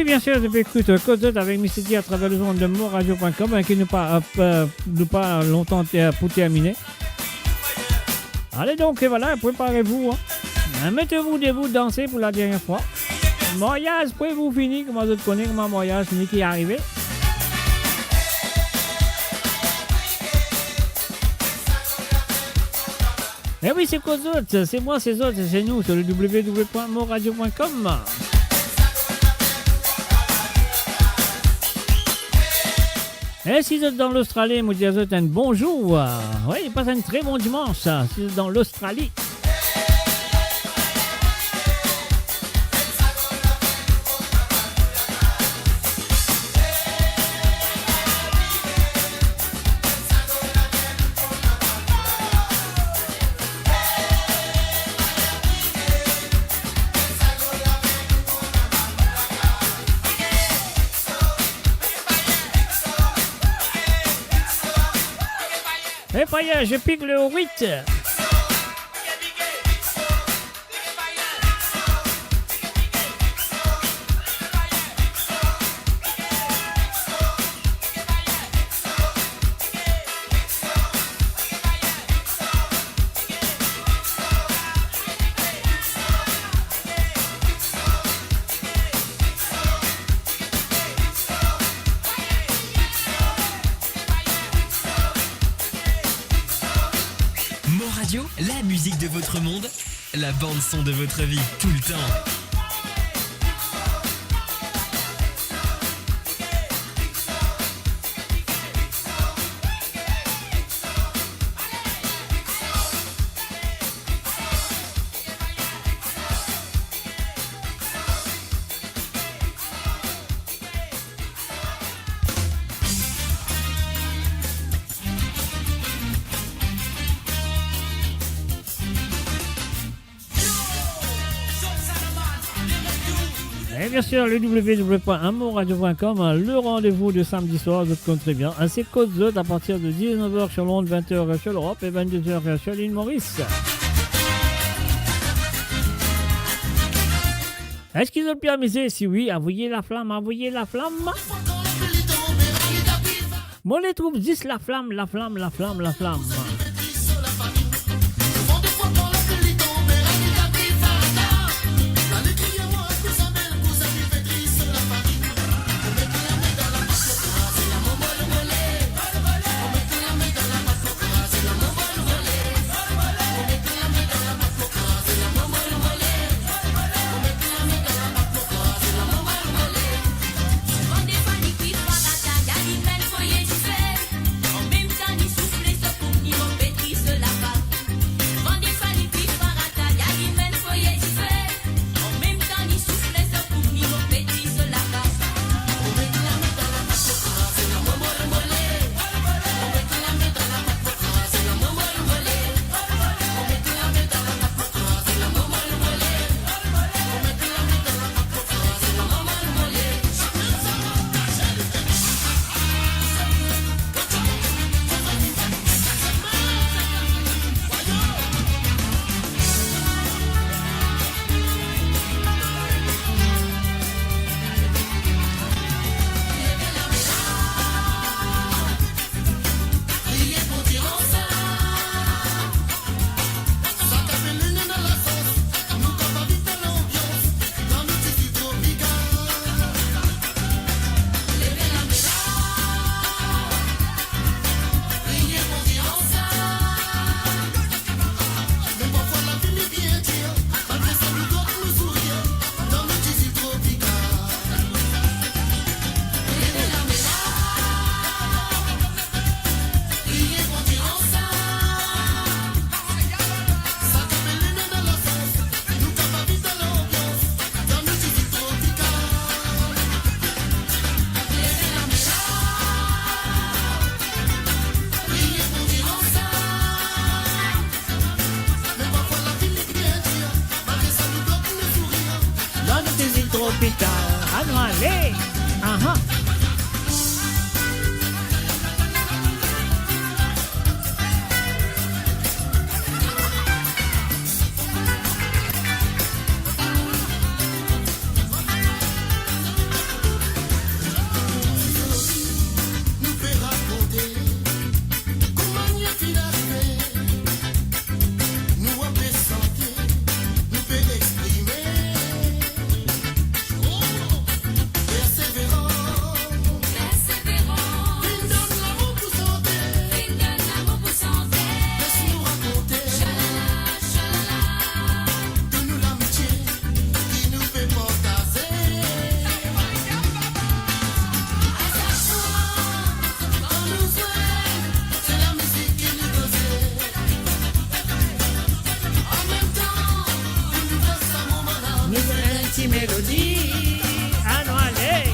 Bien sûr, je écoute Cosette avec Mr. D à travers le ondes de moradio.com qui n'est pas longtemps pour terminer. Allez donc, et voilà, préparez-vous. Hein. Mettez-vous debout, dansez pour la dernière fois. Mariage, pouvez-vous finir, comment je connais, comment mariage fini qui est arrivé. Eh oui, c'est Cosette, c'est moi, c'est autres, c'est nous, sur le www.moradio.com. Et si vous êtes dans l'Australie, vous dites un bonjour. Oui, passe un très bon dimanche, si vous êtes dans l'Australie. Et païen, je pique le 8. La musique de votre monde, la bande son de votre vie, tout le temps. Et bien sûr, le www.amourradio.com, le rendez-vous de samedi soir, je te compte très bien. C'est Côte Zot à partir de 19h sur Londres, 20h sur l'Europe et 22h sur l'île Maurice. Est-ce qu'ils ont pu amuser? Si oui, envoyez la flamme, envoyez la flamme. Moi, les troupes disent la flamme, la flamme, la flamme, la flamme. En même temps, il soufflait, ça pour qu'il m'en paie. l'hôpital. Allons, allez. Nous fait raconter comment il est arrivé. Nous a fait sentir, nous fait exprimer. Persévérant, une donne l'amour pour santé. Laisse-nous raconter de nous l'amitié qui nous fait fantaser. Quand nous souhaitons, c'est la musique qui nous dosait. En même temps, il nous passe un moment-là. Nouvelle petite mélodie. Allons, allez.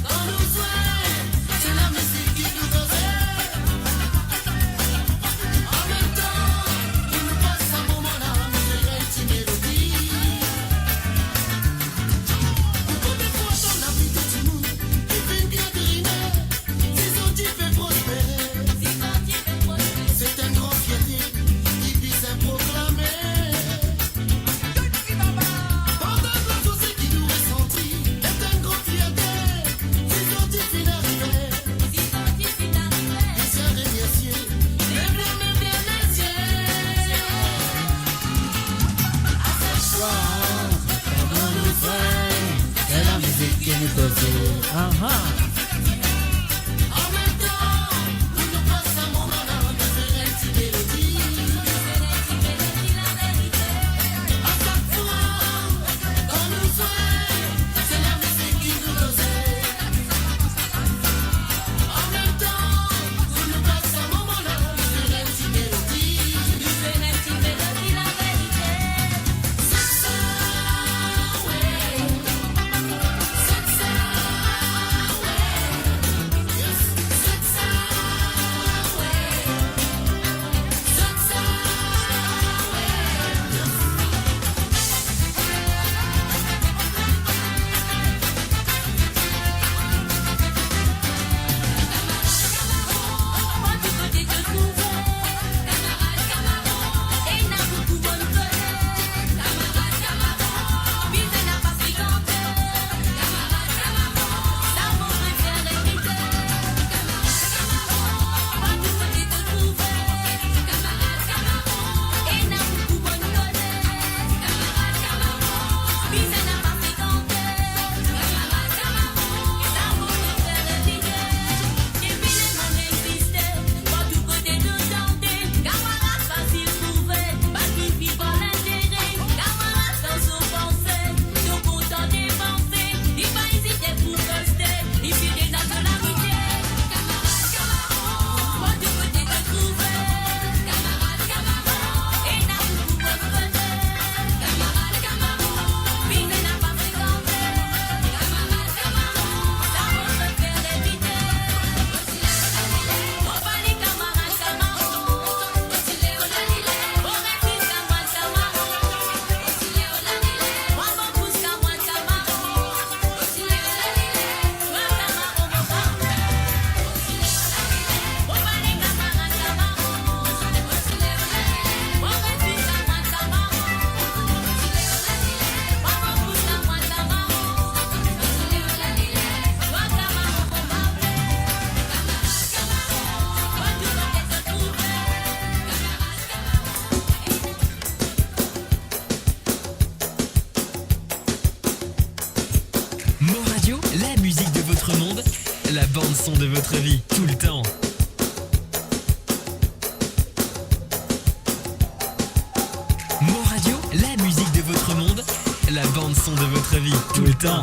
Quand nous souhaitons, c'est la musique qui nous dosait. En même temps, il nous passe un moment-là. Nouvelle petite mélodie. Pourquoi des fois dans la vie de tout le monde, il fait bien deviner, si son type fait prospérer. C'est un grand fierté qui vise à proclamer. Pendant que la chose qui nous ressentit est un grand fierté, si son type il arrivait. Il s'est remercié, mais bien les cieux. À ce soir, pendant le soir, C'est la musique qui nous cause. en même temps, il nous passe un moment-là, de faire une petite mélodie. À chaque fois, quand nous souhaitons, c'est la musique qui nous dosait. En même temps, il nous passe un moment-là, de faire une petite mélodie. C'est ça, ouais. C'est ça, ouais. Yes, c'est ça, ouais. C'est ça, Mo Radio, la musique de votre monde, la bande son de votre vie, tout le temps. Mo Radio, la musique de votre monde, la bande son de votre vie, tout le temps.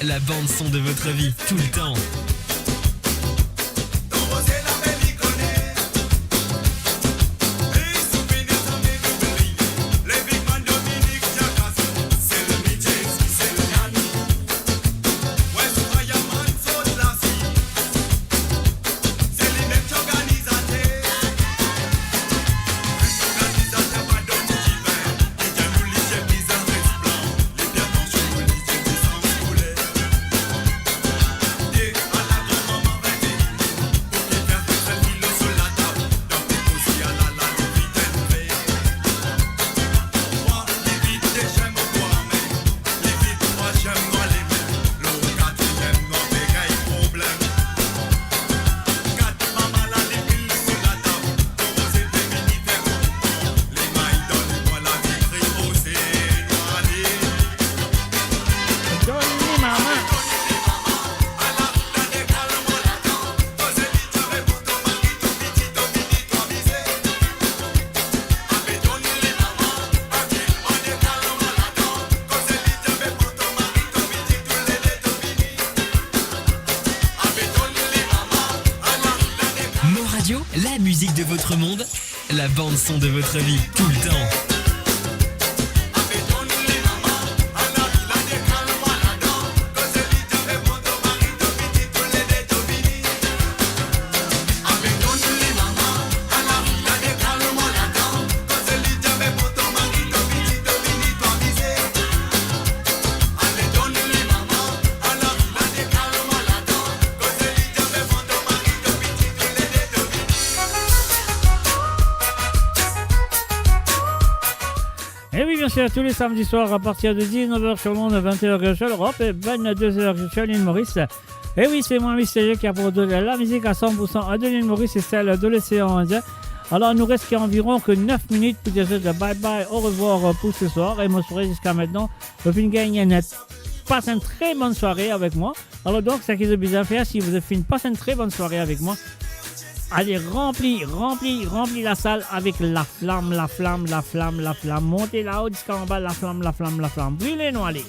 la bande son de votre vie, tout le temps. La musique de votre monde, la bande son de votre vie, tout le temps. Et oui, bien sûr, tous les samedis soirs à partir de 19h sur l'onde, 20h sur l'Europe et 22h sur l'île Maurice. Et oui, c'est moi, Mystérieux, qui a produit la musique à 100% de l'île Maurice et celle de l'océan Indien. Alors, il nous reste environ que 9 minutes pour dire bye bye, au revoir pour ce soir. Et moi, jusqu'à maintenant, le film gagne passe une très bonne soirée avec moi. Alors, donc, ce qui est bien faire, si vous avez fait une très bonne soirée avec moi, allez, remplis la salle avec la flamme. Montez là-haut jusqu'en bas, la flamme. Brûlez-nous, allez.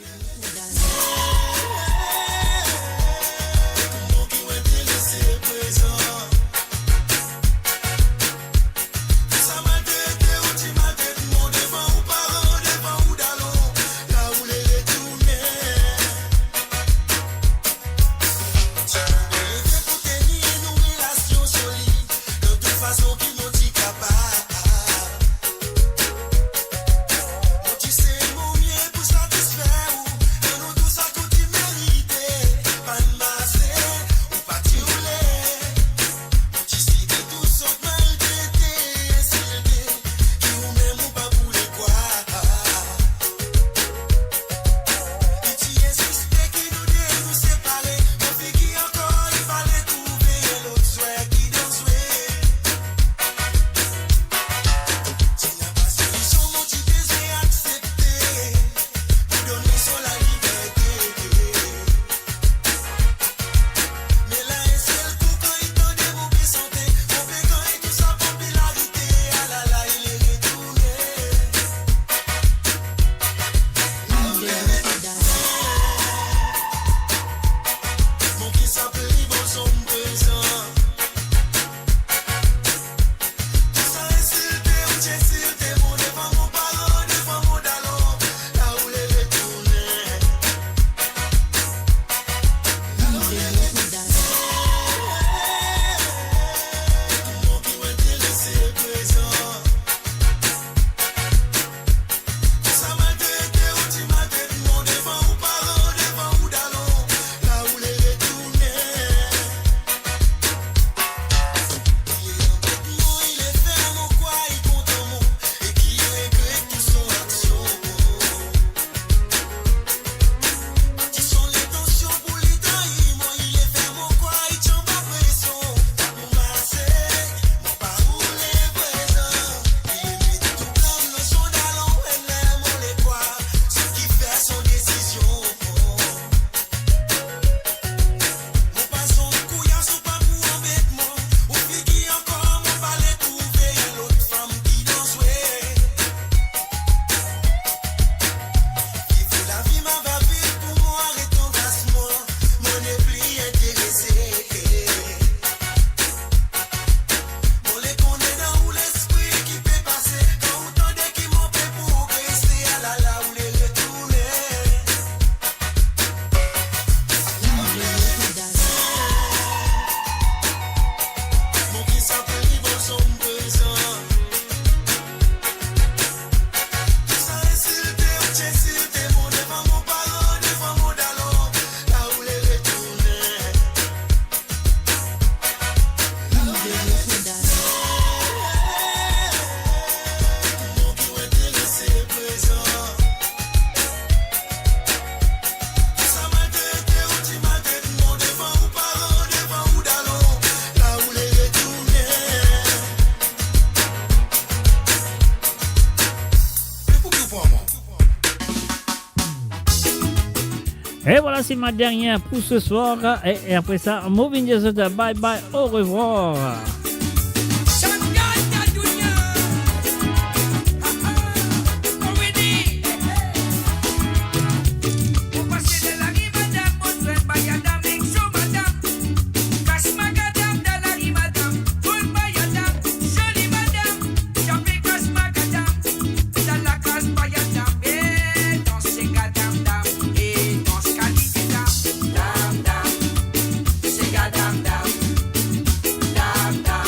Et voilà, c'est ma dernière pour ce soir. Et après ça, Moving Desert, bye bye, au revoir. Dam dam,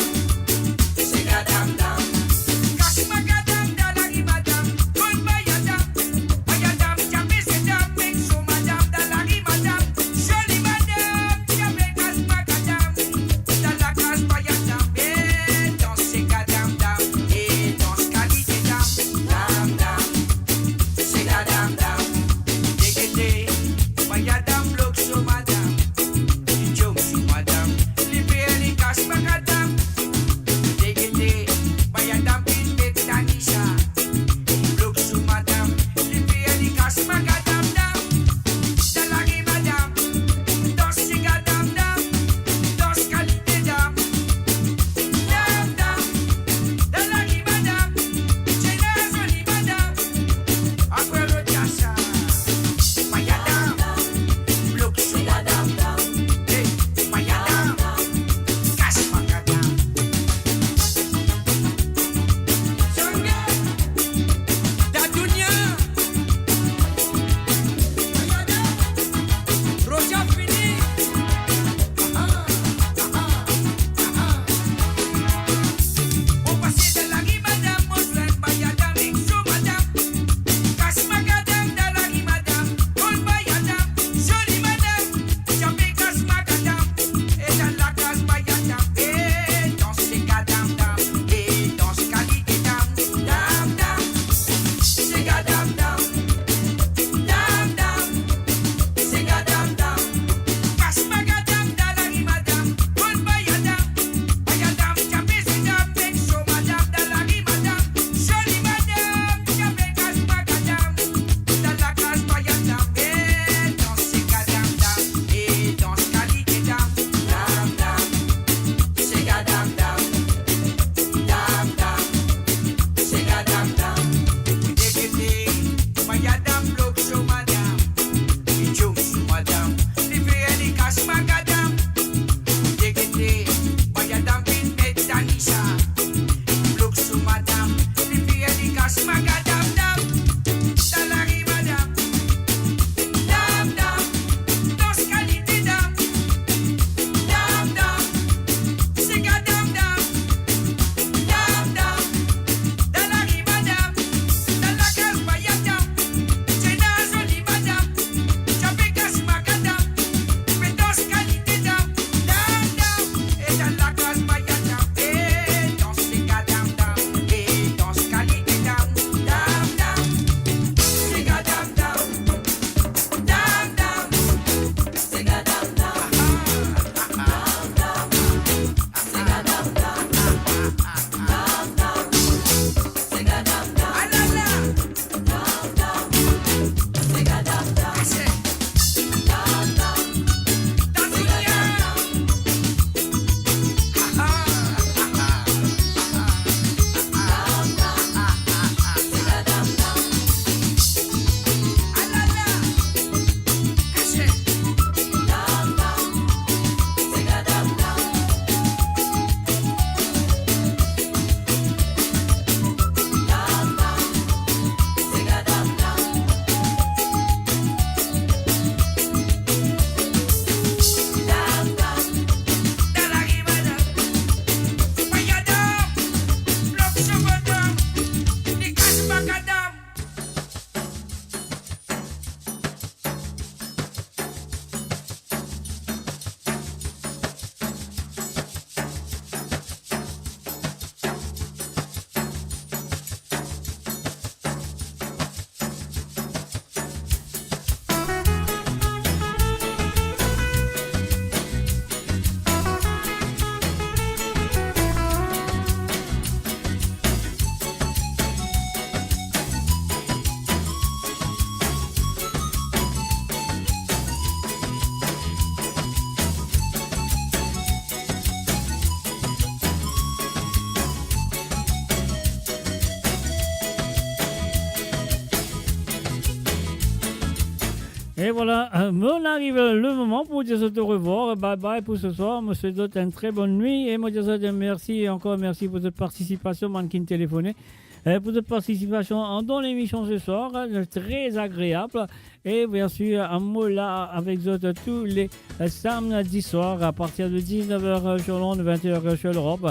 Et voilà, on arrive le moment pour dire au revoir. Bye bye pour ce soir. Je vous souhaite une très bonne nuit. Et moi, je vous dis merci et encore merci pour votre participation, mannequin téléphoné. Pour votre participation dans l'émission ce soir, très agréable. Et bien sûr, un mot là avec vous tous les samedis soirs à partir de 19h sur Londres, 20h sur l'Europe.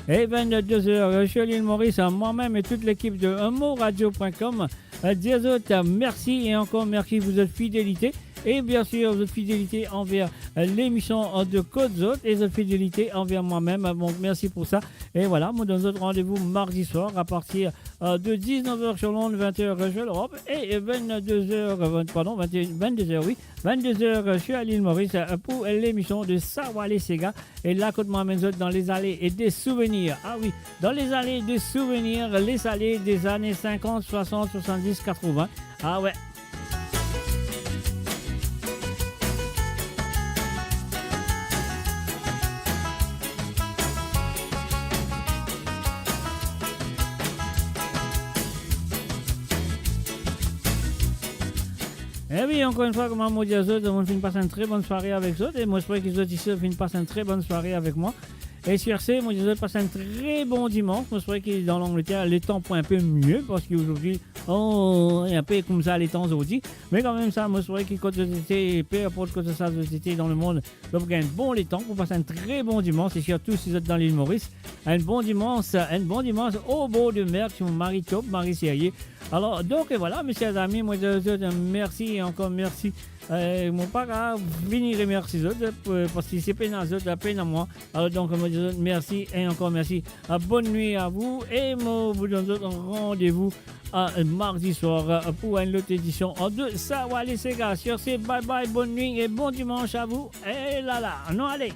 Et 22h sur l'île Maurice, moi-même et toute l'équipe de unmoradio.com. Dire autres, merci et encore merci pour votre fidélité. Et bien sûr, votre fidélité envers l'émission de Côte Zot et votre fidélité envers moi-même. Donc, merci pour ça. Et voilà, moi, donne notre rendez-vous mardi soir à partir de 19h sur Londres, 20h sur l'Europe et 22h sur l'île Maurice pour l'émission de Sawale Sega. Et là, côté moi-même, dans les allées et des souvenirs. Ah oui, dans les allées des souvenirs, les allées des années 50, 60, 70, 80. Ah ouais. Et oui, encore une fois, comme on dit à eux, on finit passer une très bonne soirée avec eux. Et moi, je souhaite qu'ils autres ici finissent passer une très bonne soirée avec moi. Et sur ce, moi, je souhaite passer un très bon dimanche. Moi, je souhaite que dans l'Angleterre, les temps pour un peu mieux. Parce qu'aujourd'hui, il y a un peu comme ça les temps aujourd'hui. Mais quand même, ça, moi, je souhaite que quand c'était, peu importe que ça c'était dans le monde, donc gagne bon les temps pour passer un très bon dimanche. Et surtout, si vous êtes dans l'île Maurice, un bon dimanche au bord de mer, sur Marie Top, Marie Serrier. Alors, donc voilà, mes chers amis, moi, je vous merci et encore merci. Mon père venir remercier les autres parce que c'est peine à eux, la peine à moi. Alors, donc, moi, je vous merci et encore merci. Bonne nuit à vous et moi, vous donne un rendez-vous mardi soir pour une autre édition de Sawale Sega. Sur ce, bye bye, bonne nuit et bon dimanche à vous. Et là, non, allez.